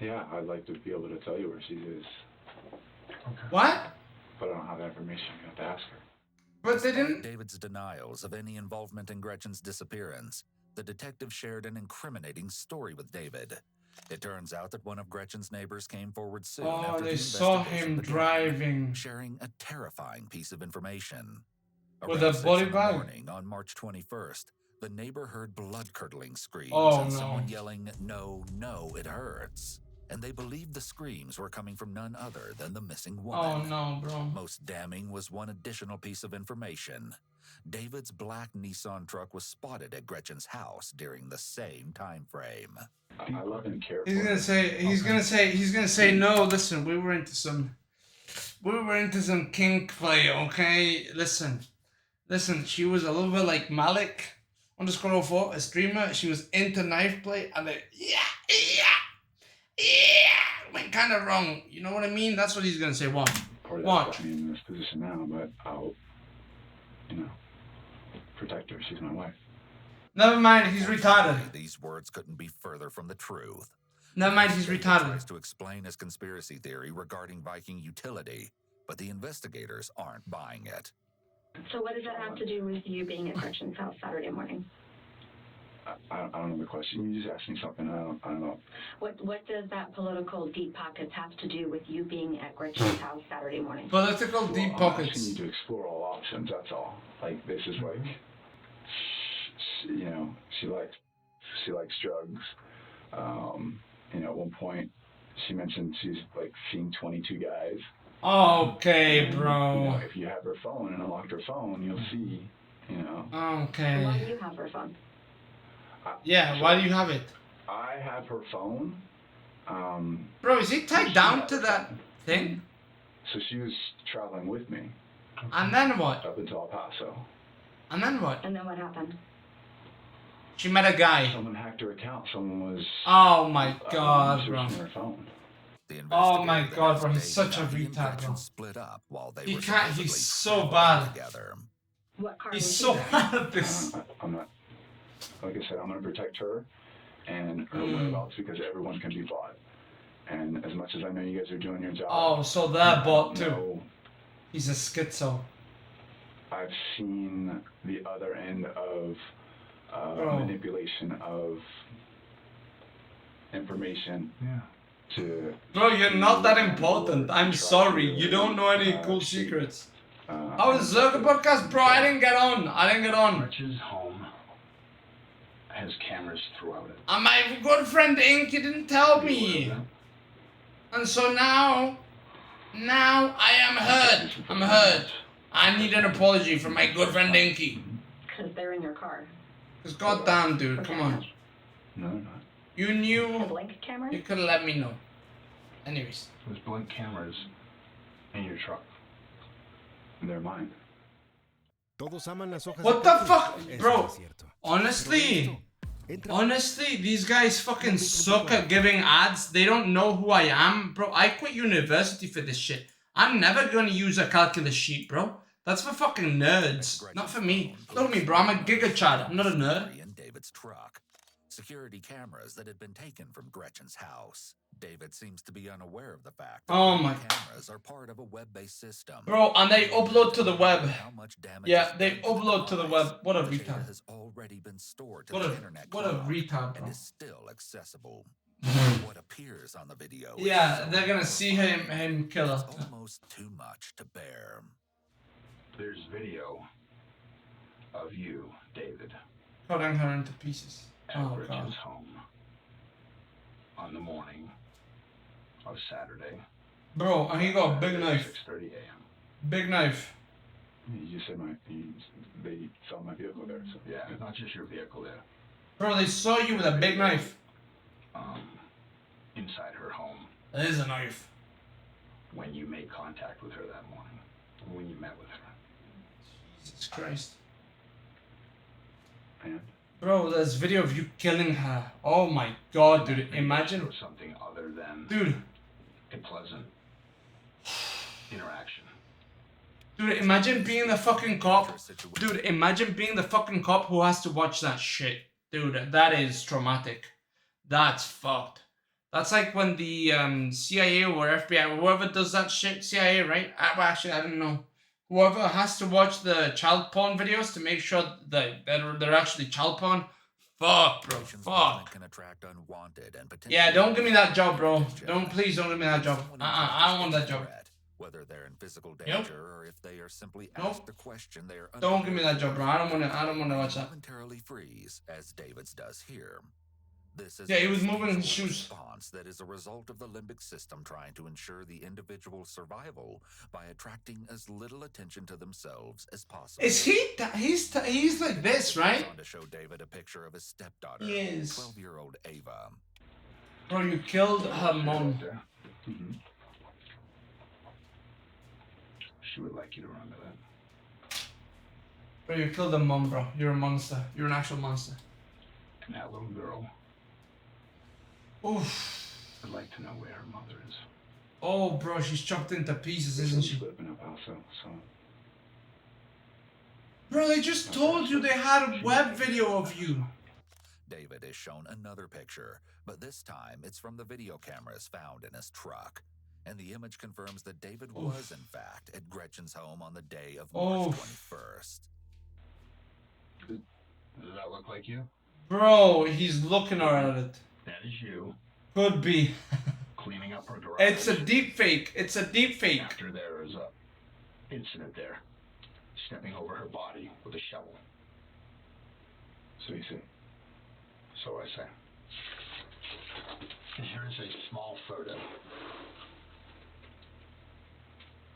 Yeah, I'd like to be able to tell you where she is. Okay. What? But I don't have that information. You have to ask her. But they didn't. David's denials of any involvement in Gretchen's disappearance, the detective shared an incriminating story with David. It turns out that one of Gretchen's neighbors came forward soon Oh, after they the saw investigation him began, driving. sharing a terrifying piece of information. With Around a 6 body in the bag? morning on March 21st, the neighbor heard blood-curdling screams Oh, and no. someone yelling, "No, no, it hurts." And they believed the screams were coming from none other than the missing woman. Oh no, bro. Most damning was one additional piece of information. David's black Nissan truck was spotted at Gretchen's house during the same time frame. I love and care He's for gonna her. say, he's gonna say, no, listen, we were into some kink play, okay? Listen, she was a little bit like Malik _04, a streamer. She was into knife play, and it, went kind of wrong. You know what I mean? That's what he's gonna say. Watch. Or Watch. that's why I'm in this position now, but I'll, protect her. She's my wife. Never mind, he's retarded. These words couldn't be further from the truth. Never mind, he's David retarded. tries to explain his conspiracy theory regarding Viking utility, but the investigators aren't buying it. So what does that have to do with you being at Gretchen's house Saturday morning? I don't know the question. You just asked me something. I don't know. What does that political deep pockets have to do with you being at Gretchen's house Saturday morning? Political deep pockets. I'm asking you to explore all options. That's all. Like this is like, you know, she likes drugs. You know, at one point she mentioned she's like seeing 22 guys. Okay, bro. You know, if you have her phone and unlocked her phone, you'll see. You know. Okay. Why do you have her phone? Yeah, why do you have it? I have her phone. Bro, is it tied down to that thing? So she was traveling with me. And then what? Up until El Paso. And then what? And then what happened? She met a guy. Someone hacked her account. Someone was. Oh my god, bro. Her phone. Oh my god, bro. He's such a retard, bro. He can't. He's so bad. He's so bad at this. I'm not. Like I said, I'm going to protect her and her whereabouts because everyone can be bought. And as much as I know you guys are doing your job. Oh, so they're bought too. He's a schizo. I've seen the other end of manipulation of information. Yeah. Bro, you're not that important. I'm sorry. You don't know any cool secrets. Oh, the Zherka podcast? Bro, I didn't get on. Rich's home has cameras throughout it. And my good friend Ink, you didn't tell me. And so now I am hurt. I'm hurt. I need an apology from my good friend Inky. Because they're in your car. Because goddamn, dude, come on. No, no. You knew. Blink cameras? You could have let me know. Anyways. There's blink cameras in your truck. They're mine. What the fuck? Bro, honestly, these guys fucking suck at giving ads. They don't know who I am. Bro, I quit university for this shit. I'm never gonna use a calculus sheet, bro. That's for fucking nerds, not for me. Look at me, bro. I'm a giga chad. I'm not a nerd. In David's truck. Security cameras that had been taken from Gretchen's house. David seems to be unaware of the fact that cameras are part of a web-based system. Bro, and they upload to the web. Yeah, they upload to the web. What a retard. Has already been stored to what the a internet what a retard, bro. and is still accessible. What appears on the video. Yeah, they're gonna see him kill her. Almost too much to bear. There's video of you, David. Cutting her into pieces. At Gretchen's home on the morning of Saturday. Bro, and he got a big knife. 6:30 a.m. Big knife. You just said they saw my vehicle there. So. Yeah, not just your vehicle there. Bro, they saw you with a big knife. Inside her home. That is a knife. When you made contact with her that morning. When you met with her. Jesus Christ. And? Bro, there's video of you killing her. Oh my god, dude. Imagine. Something other than dude. A pleasant interaction. Dude, imagine being the fucking cop. Dude, imagine being the fucking cop who has to watch that shit. Dude, that is traumatic. That's fucked. That's like when the CIA or FBI, whoever does that shit, CIA, right? Well, actually, I don't know. Whoever has to watch the child porn videos to make sure that they're actually child porn. Fuck, bro. Fuck. Yeah, don't give me that job, bro. Please don't give me that job. I don't want that job. Whether they're in physical danger or if they are simply asked the question they are. Don't give me that job, bro. I don't want to watch that. Momentarily freeze, as David's does here. This is he was moving his shoes. Response that is a result of the limbic system trying to ensure the individual's survival by attracting as little attention to themselves as possible. Is he's like this, right? On to show David a picture of his stepdaughter, yes. 12-year-old Ava. Bro, you killed her mom. Mm-hmm. She would like you to remember that. Bro, you killed her mom, bro. You're a monster. You're an actual monster. And that little girl. Oof. I'd like to know where her mother is. Oh, bro, she's chopped into pieces, isn't she? Bro, they just told you they had a web video of you. David is shown another picture, but this time it's from the video cameras found in his truck. and the image confirms that David was, in fact, at Gretchen's home on the day of March 21st. Does that look like you? Bro, he's looking at it. That is you. Could be. Cleaning up her garage. It's a deep fake. It's a deep fake. After there is a incident there. Stepping over her body with a shovel. So you see. So I say. Here is a small photo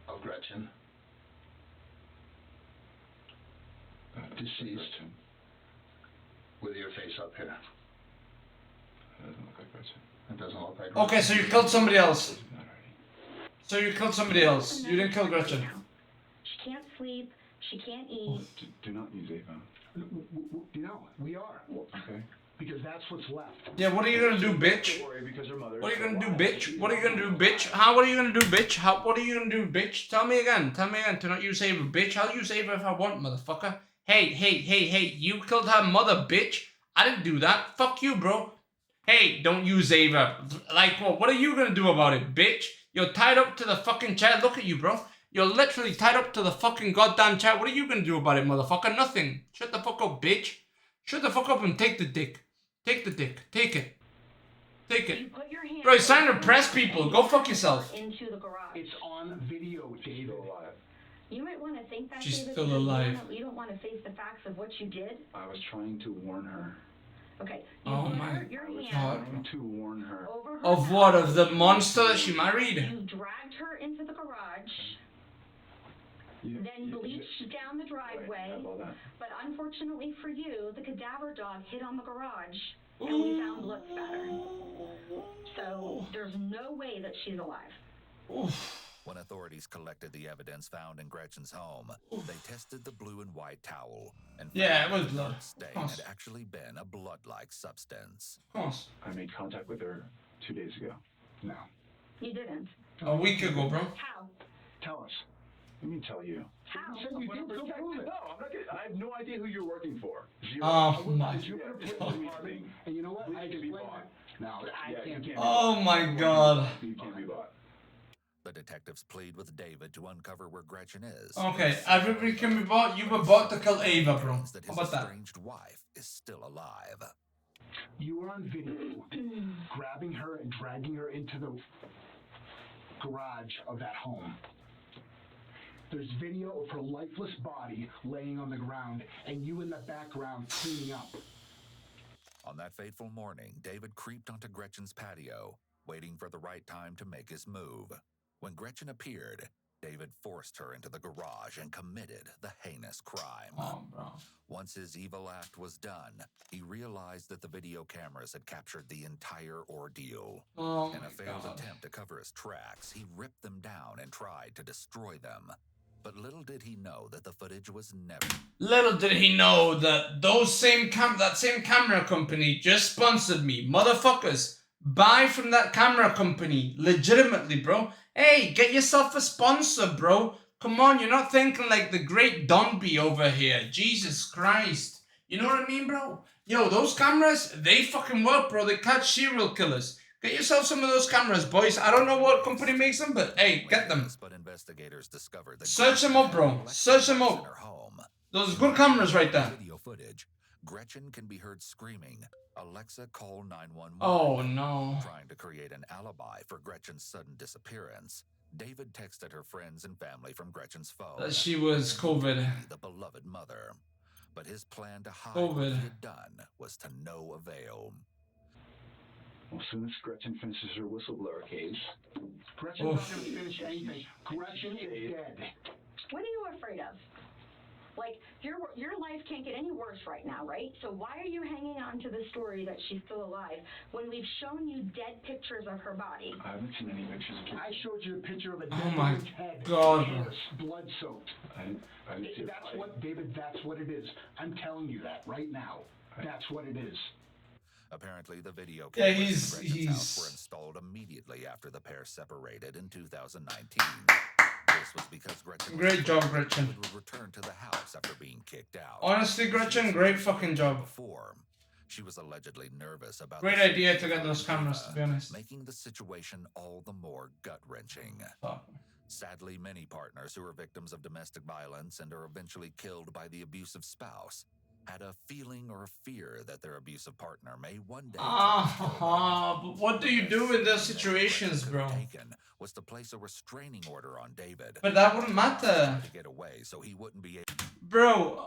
of Gretchen, deceased, with your face up here. It doesn't look like Gretchen. It doesn't look like Gretchen. Okay, so you killed somebody else. So you killed somebody else. You didn't kill Gretchen. She can't sleep. She can't eat. Do not use Ava. No, we are. Okay. Because that's what's left. Yeah, what are you gonna do, bitch? What are you gonna do, bitch? What are you gonna do, bitch? How? What are you gonna do, bitch? How? What are you gonna do, bitch? Tell me again. Tell me again. Do not use Ava, bitch. I'll use Ava if I want, motherfucker. Hey, you killed her mother, bitch. I didn't do that. Fuck you, bro. Hey, don't use Ava. Like, what are you gonna do about it, bitch? You're tied up to the fucking chair. Look at you, bro. You're literally tied up to the fucking goddamn chair. What are you gonna do about it, motherfucker? Nothing. Shut the fuck up, bitch. Shut the fuck up and take the dick. Take the dick. Take it. Take it. Bro, it's time to press people. Go fuck yourself. Into the garage. It's on video, David. You might want to think that, She's David, still because alive. You don't want to face the facts of what you did. I was trying to warn her. Okay. You Oh put my your hand god. Trying to warn her. over her Of what? mouth. Of the monster that she married? You dragged her into the garage. Then bleached down the driveway. But unfortunately for you, the cadaver dog hid on the garage. And we found blood spatter. So there's no way that she's alive. When authorities collected the evidence found in Gretchen's home, they tested the blue and white towel and found Yeah, it was that the blood. dark stain had actually been a blood-like substance. Of course. I made contact with her 2 days ago. No. You didn't. A week ago, bro. How? Tell us. Let me tell you. How? You said you did, so prove it. No, I'm not gonna, I have no idea who you're working for. Oh my god. And you know what? I can be bought. Now, I can't be Oh my god. You can't be bought. The detectives plead with David to uncover where Gretchen is. Okay, everybody can be bought. You were bought to kill Ava, bro. That How his about that? estranged wife is still alive. You were on video grabbing her and dragging her into the garage of that home. There's video of her lifeless body laying on the ground and you in the background cleaning up. On that fateful morning, David creeped onto Gretchen's patio, waiting for the right time to make his move. When Gretchen appeared, David forced her into the garage and committed the heinous crime. Oh, bro. Once his evil act was done, he realized that the video cameras had captured the entire ordeal. Oh In my a failed god. attempt to cover his tracks, he ripped them down and tried to destroy them. But little did he know that the footage was never... Little did he know that that same camera company just sponsored me. Motherfuckers, buy from that camera company. Legitimately, bro. Hey, get yourself a sponsor, bro. Come on, you're not thinking like the great Donby over here. Jesus Christ. You know what I mean, bro? Yo, those cameras, they fucking work, bro. They catch serial killers. Get yourself some of those cameras, boys. I don't know what company makes them, but hey, get them. But investigators discovered that Search them up, bro. Search them up. Those good cameras right there. Video footage. Gretchen can be heard screaming, "Alexa, call 911." Oh, no. Trying to create an alibi for Gretchen's sudden disappearance, David texted her friends and family from Gretchen's phone That she was COVID. the beloved mother. But his plan to hide COVID. what he had done was to no avail. Well, as soon as Gretchen finishes her whistleblower case, Gretchen's not going to finish anything. Gretchen is dead. What are you afraid of? Like, your life can't get any worse right now, right? So why are you hanging on to the story that she's still alive when we've shown you dead pictures of her body? I haven't seen any pictures of I showed you a picture of a dead Oh my woman's head. God. Hair, blood-soaked. I didn't see that's what, David, that's what it is. I'm telling you that right now. That's what it is. Apparently, the video Yeah, cameras in Gretchen's house he's- were installed immediately after the pair separated in 2019. This was because Gretchen Great job, Gretchen. would return to the house after being kicked out. Honestly, Gretchen, great fucking job. Before, She was allegedly nervous about Great the idea to safety get of those cameras, to be honest. making the situation all the more gut-wrenching. Sadly, many partners who are victims of domestic violence and are eventually killed by the abusive spouse had a feeling or a fear that their abusive partner may one day but what do you do in those situations, bro? was to place a restraining order on David. But that wouldn't matter. To get away so he wouldn't be able. Bro,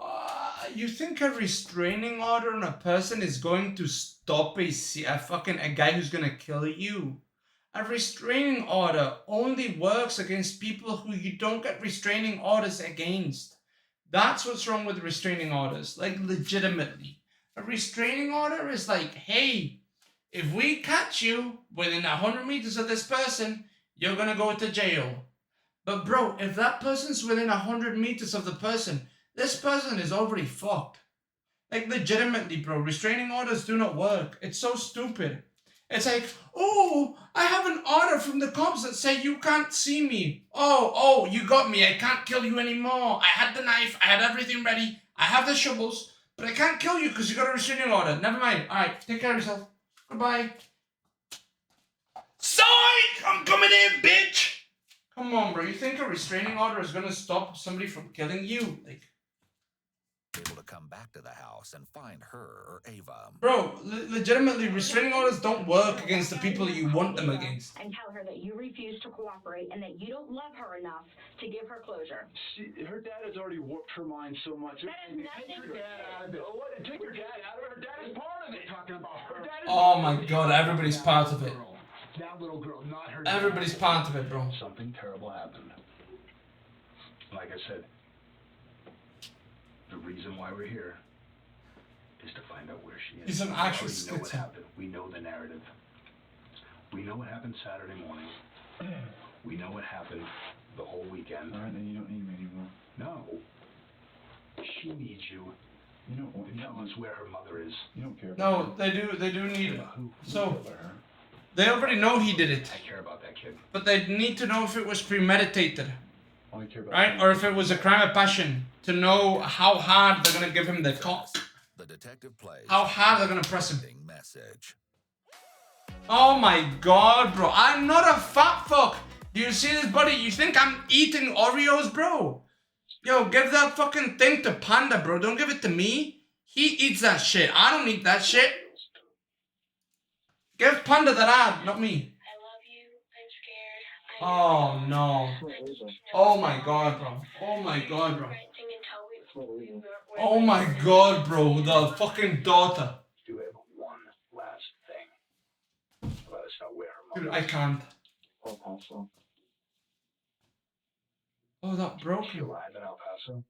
you think a restraining order on a person is going to stop a guy who's gonna kill you? A restraining order only works against people who you don't get restraining orders against. That's what's wrong with restraining orders, like legitimately. A restraining order is like, hey, if we catch you within 100 meters of this person, you're gonna go to jail. But bro, if that person's within 100 meters of the person, this person is already fucked. Like legitimately, bro, restraining orders do not work. It's so stupid. It's like, oh, I have an order from the cops that say you can't see me. Oh, you got me. I can't kill you anymore. I had the knife. I had everything ready. I have the shovels, but I can't kill you because you got a restraining order. Never mind. All right, take care of yourself. Goodbye. Psych! I'm coming in, bitch! Come on, bro. You think a restraining order is going to stop somebody from killing you? Like, able to come back to the house and find her or Ava. Bro, legitimately, restraining orders don't work against the people you want them against. And tell her that you refuse to cooperate and that you don't love her enough to give her closure. Her dad has already whooped her mind so much. That is nothing. Take her dad out of it. Oh, what? Take her dad out of it. Her dad is part of it. Talking about her dad is Oh my god, everybody's part of it. That little girl, not her. Everybody's part of it, bro. Something terrible happened. Like I said, the reason why we're here is to find out where she is. He's an actual We know what schizo. happened. We know the narrative. We know what happened Saturday morning. We know what happened the whole weekend. All right, then you don't need me anymore. No. She needs you. You don't want to tell us where her mother is. You don't care about No, her. they do need it. Who So, killed her? they already know he did it. I care about that kid. But they need to know if it was premeditated. All I care about Right? Or if it was a crime of passion. To know how hard they're going to give him the cock. The detective plays How hard they're going to press him. message. Oh my god, bro. I'm not a fat fuck. Do you see this, buddy? You think I'm eating Oreos, bro? Yo, give that fucking thing to Panda, bro. Don't give it to me. He eats that shit. I don't eat that shit. Give Panda that ad, not me. Oh no. Oh my god, bro. Oh my god, bro. Oh my god, bro. The fucking daughter. Do have one last thing. Let us know where her Dude, mother I is. can't. El Paso. Oh, that broke Is she him. alive in El Paso?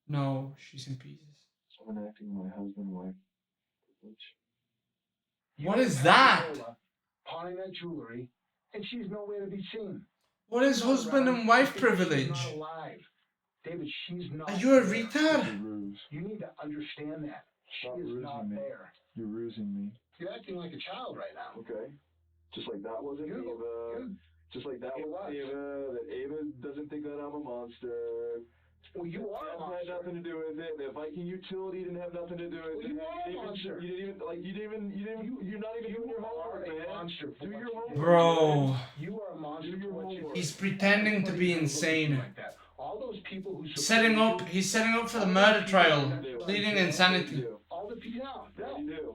No, she's in pieces. Someone acting my husband, wife. What is that? Pawning that jewelry, and she's nowhere to be seen. What is husband and wife She's privilege? not alive. David, she's not. Are you a there. retard? You need to understand that. She is not there. You're rusing me. You're acting like a child right now. Okay. Just like that wasn't Ava. Just like that was Ava. That Ava doesn't think that I'm a monster. Well, you are a monster. Had nothing to do with it. The Viking utility didn't have nothing to do with it. You are a monster. You're not even doing your homework, man. Monster. Do your homework. Bro. You are a monster. Do your homework. He's pretending to be insane. All those people who He's setting up for the murder trial, pleading insanity. all the people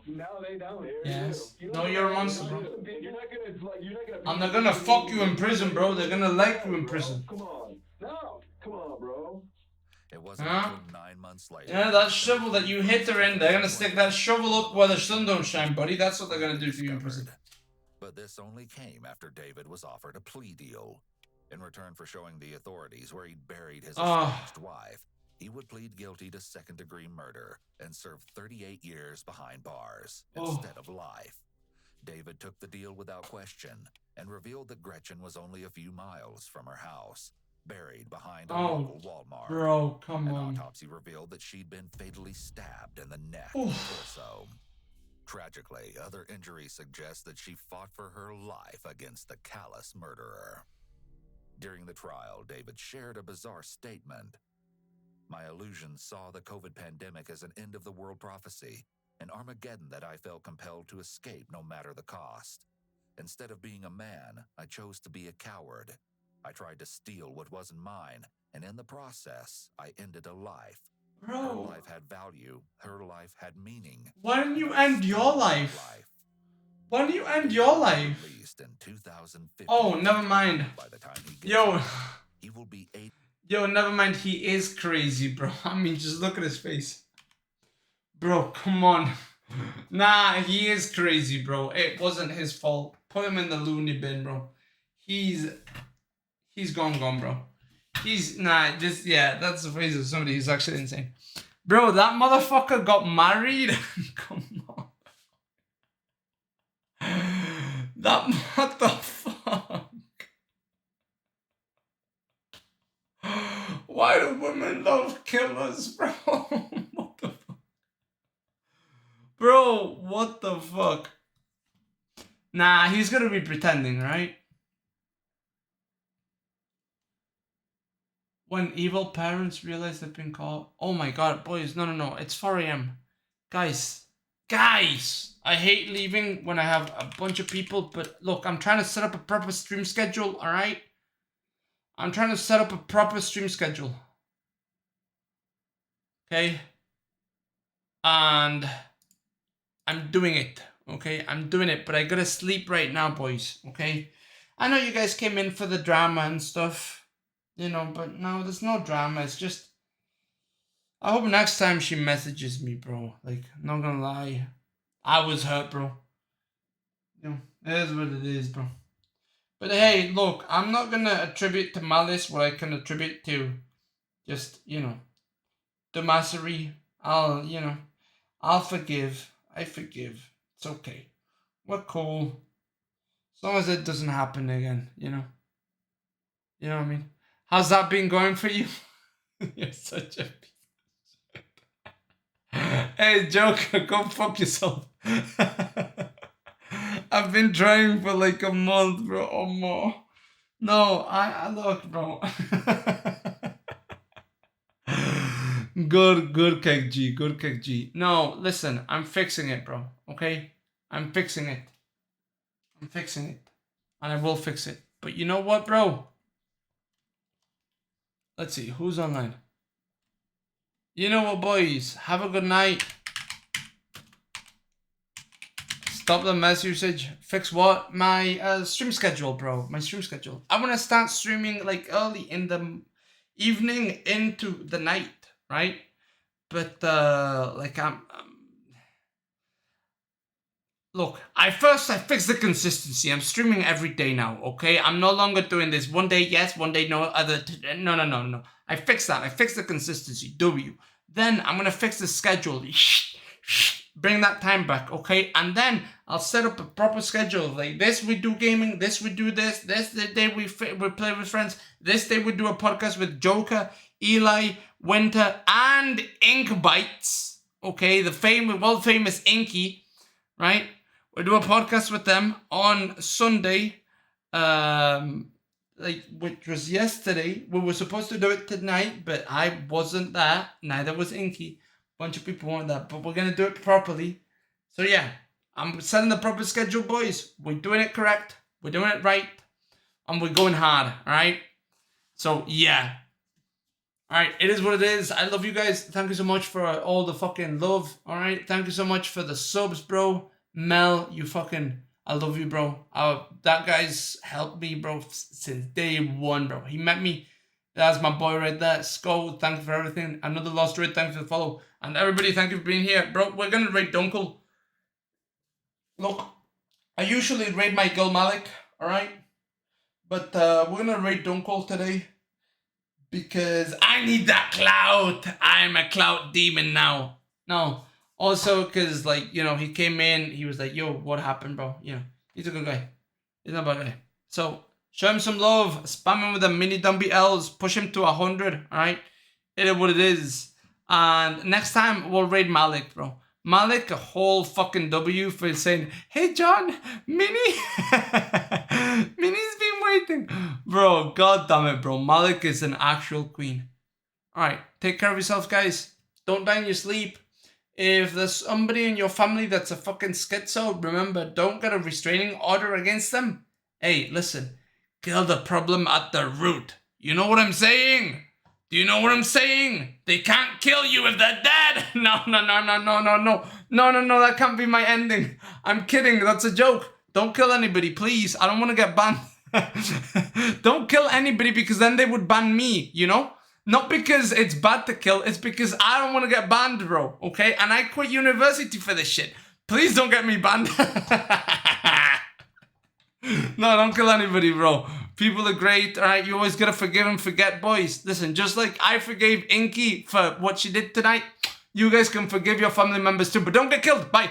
no, they don't. Yes. No, you're a monster, bro. You're not gonna And they're gonna fuck you in prison, bro. They're gonna like you in prison. Come on. No. Come on, bro. It wasn't Huh? until 9 months later. Yeah, that shovel that you hit her in, they're gonna stick that shovel up where the sun don't shine, buddy. That's what they're gonna do to you in prison. But this only came after David was offered a plea deal. In return for showing the authorities where he'd buried his estranged wife, he would plead guilty to second-degree murder and serve 38 years behind bars instead of life. David took the deal without question and revealed that Gretchen was only a few miles from her house, buried behind a local Walmart. Bro, come An on. autopsy revealed that she'd been fatally stabbed in the neck and torso. Tragically, other injuries suggest that she fought for her life against the callous murderer. During the trial, David shared a bizarre statement. My illusions saw the COVID pandemic as an end of the world prophecy, an Armageddon that I felt compelled to escape no matter the cost. Instead of being a man, I chose to be a coward. I tried to steal what wasn't mine, and in the process, I ended a life. Bro. Her life had value. Her life had meaning. Why didn't you end your life? Why didn't you end your life? Released in 2015. Oh, never mind. By the time he gets Yo. out, he will be 8. Yo, never mind. He is crazy, bro. I mean, just look at his face. Bro, come on. Nah, he is crazy, bro. It wasn't his fault. Put him in the loony bin, bro. He's gone, bro. Yeah, that's the phrase of somebody who's actually insane. Bro, that motherfucker got married. Come on. What the fuck? Why do women love killers, bro? What the fuck? Bro, what the fuck? Nah, he's gonna be pretending, right? When evil parents realize they've been caught. Oh my god, boys, no. It's 4 a.m. Guys, I hate leaving when I have a bunch of people, but look, I'm trying to set up a proper stream schedule, alright? I'm trying to set up a proper stream schedule. Okay? And I'm doing it, okay? I'm doing it, but I gotta sleep right now, boys, okay? I know you guys came in for the drama and stuff, you know, but no, there's no drama. It's just, I hope next time she messages me, bro. Like, not gonna lie, I was hurt, bro. You know, it is what it is, bro. But hey, look, I'm not gonna attribute to malice what I can attribute to just, you know, dumbassery. I'll forgive. I forgive. It's okay. We're cool. As long as it doesn't happen again, you know? You know what I mean? How's that been going for you? You're such a piece of shit. Hey, Joker, go fuck yourself. I've been trying for like a month, bro, or more. No, I look, bro. Good cake G. No, listen, I'm fixing it, bro, okay? I'm fixing it. And I will fix it. But you know what, bro? Let's see, who's online? You know what, boys? Have a good night. Stop the mess usage. Fix what? My stream schedule, bro. My stream schedule. I want to start streaming like early in the evening into the night, right? But like look, I fixed the consistency. I'm streaming every day now, okay? I'm no longer doing this one day yes, one day no, no. I fixed that. I fixed the consistency. Then I'm gonna fix the schedule. Bring that time back, okay? And then I'll set up a proper schedule. Like this we do gaming, this we do this the day we play with friends, this day we do a podcast with Zherka, Eli, Winter, and Ink Bites, okay? The world famous Inky, right? We do a podcast with them on Sunday, which was yesterday. We were supposed to do it tonight, but I wasn't there. Neither was Inky. Bunch of people want that, but we're gonna do it properly. So yeah, I'm setting the proper schedule, boys. We're doing it correct. We're doing it right, and we're going hard. All right. So yeah. All right. It is what it is. I love you guys. Thank you so much for all the fucking love. All right. Thank you so much for the subs, bro. Mel, I love you, bro. That guy's helped me, bro, since day one, bro. He met me. That's my boy right there. Skull, thank you for everything. Another Lost Raid, thank you for the follow. And everybody, thank you for being here. Bro, we're going to raid Dunkel. Look, I usually raid my girl Malik, alright? But we're going to raid Dunkel today. Because I need that clout. I'm a clout demon now. No. Also, because, like, you know, he came in. He was like, yo, what happened, bro? You know, he's a good guy. He's not a bad guy. So, show him some love. Spam him with the mini Dumby L's. Push him to 100, alright? It is what it is. And next time, we'll raid Malik, bro. Malik, a whole fucking W for saying, hey, John, Minnie. Minnie's been waiting. Bro, god damn it, bro. Malik is an actual queen. Alright, take care of yourself, guys. Don't die in your sleep. If there's somebody in your family that's a fucking schizo, remember, don't get a restraining order against them. Hey, listen, kill the problem at the root. You know what I'm saying? Do you know what I'm saying? They can't kill you if they're dead. No, that can't be my ending. I'm kidding, that's a joke. Don't kill anybody, please. I don't want to get banned. Don't kill anybody because then they would ban me, you know? Not because it's bad to kill, it's because I don't want to get banned, bro, okay? And I quit university for this shit. Please don't get me banned. No, don't kill anybody, bro. People are great, alright? You always gotta forgive and forget, boys. Listen, just like I forgave Inky for what she did tonight, you guys can forgive your family members too, but don't get killed. Bye.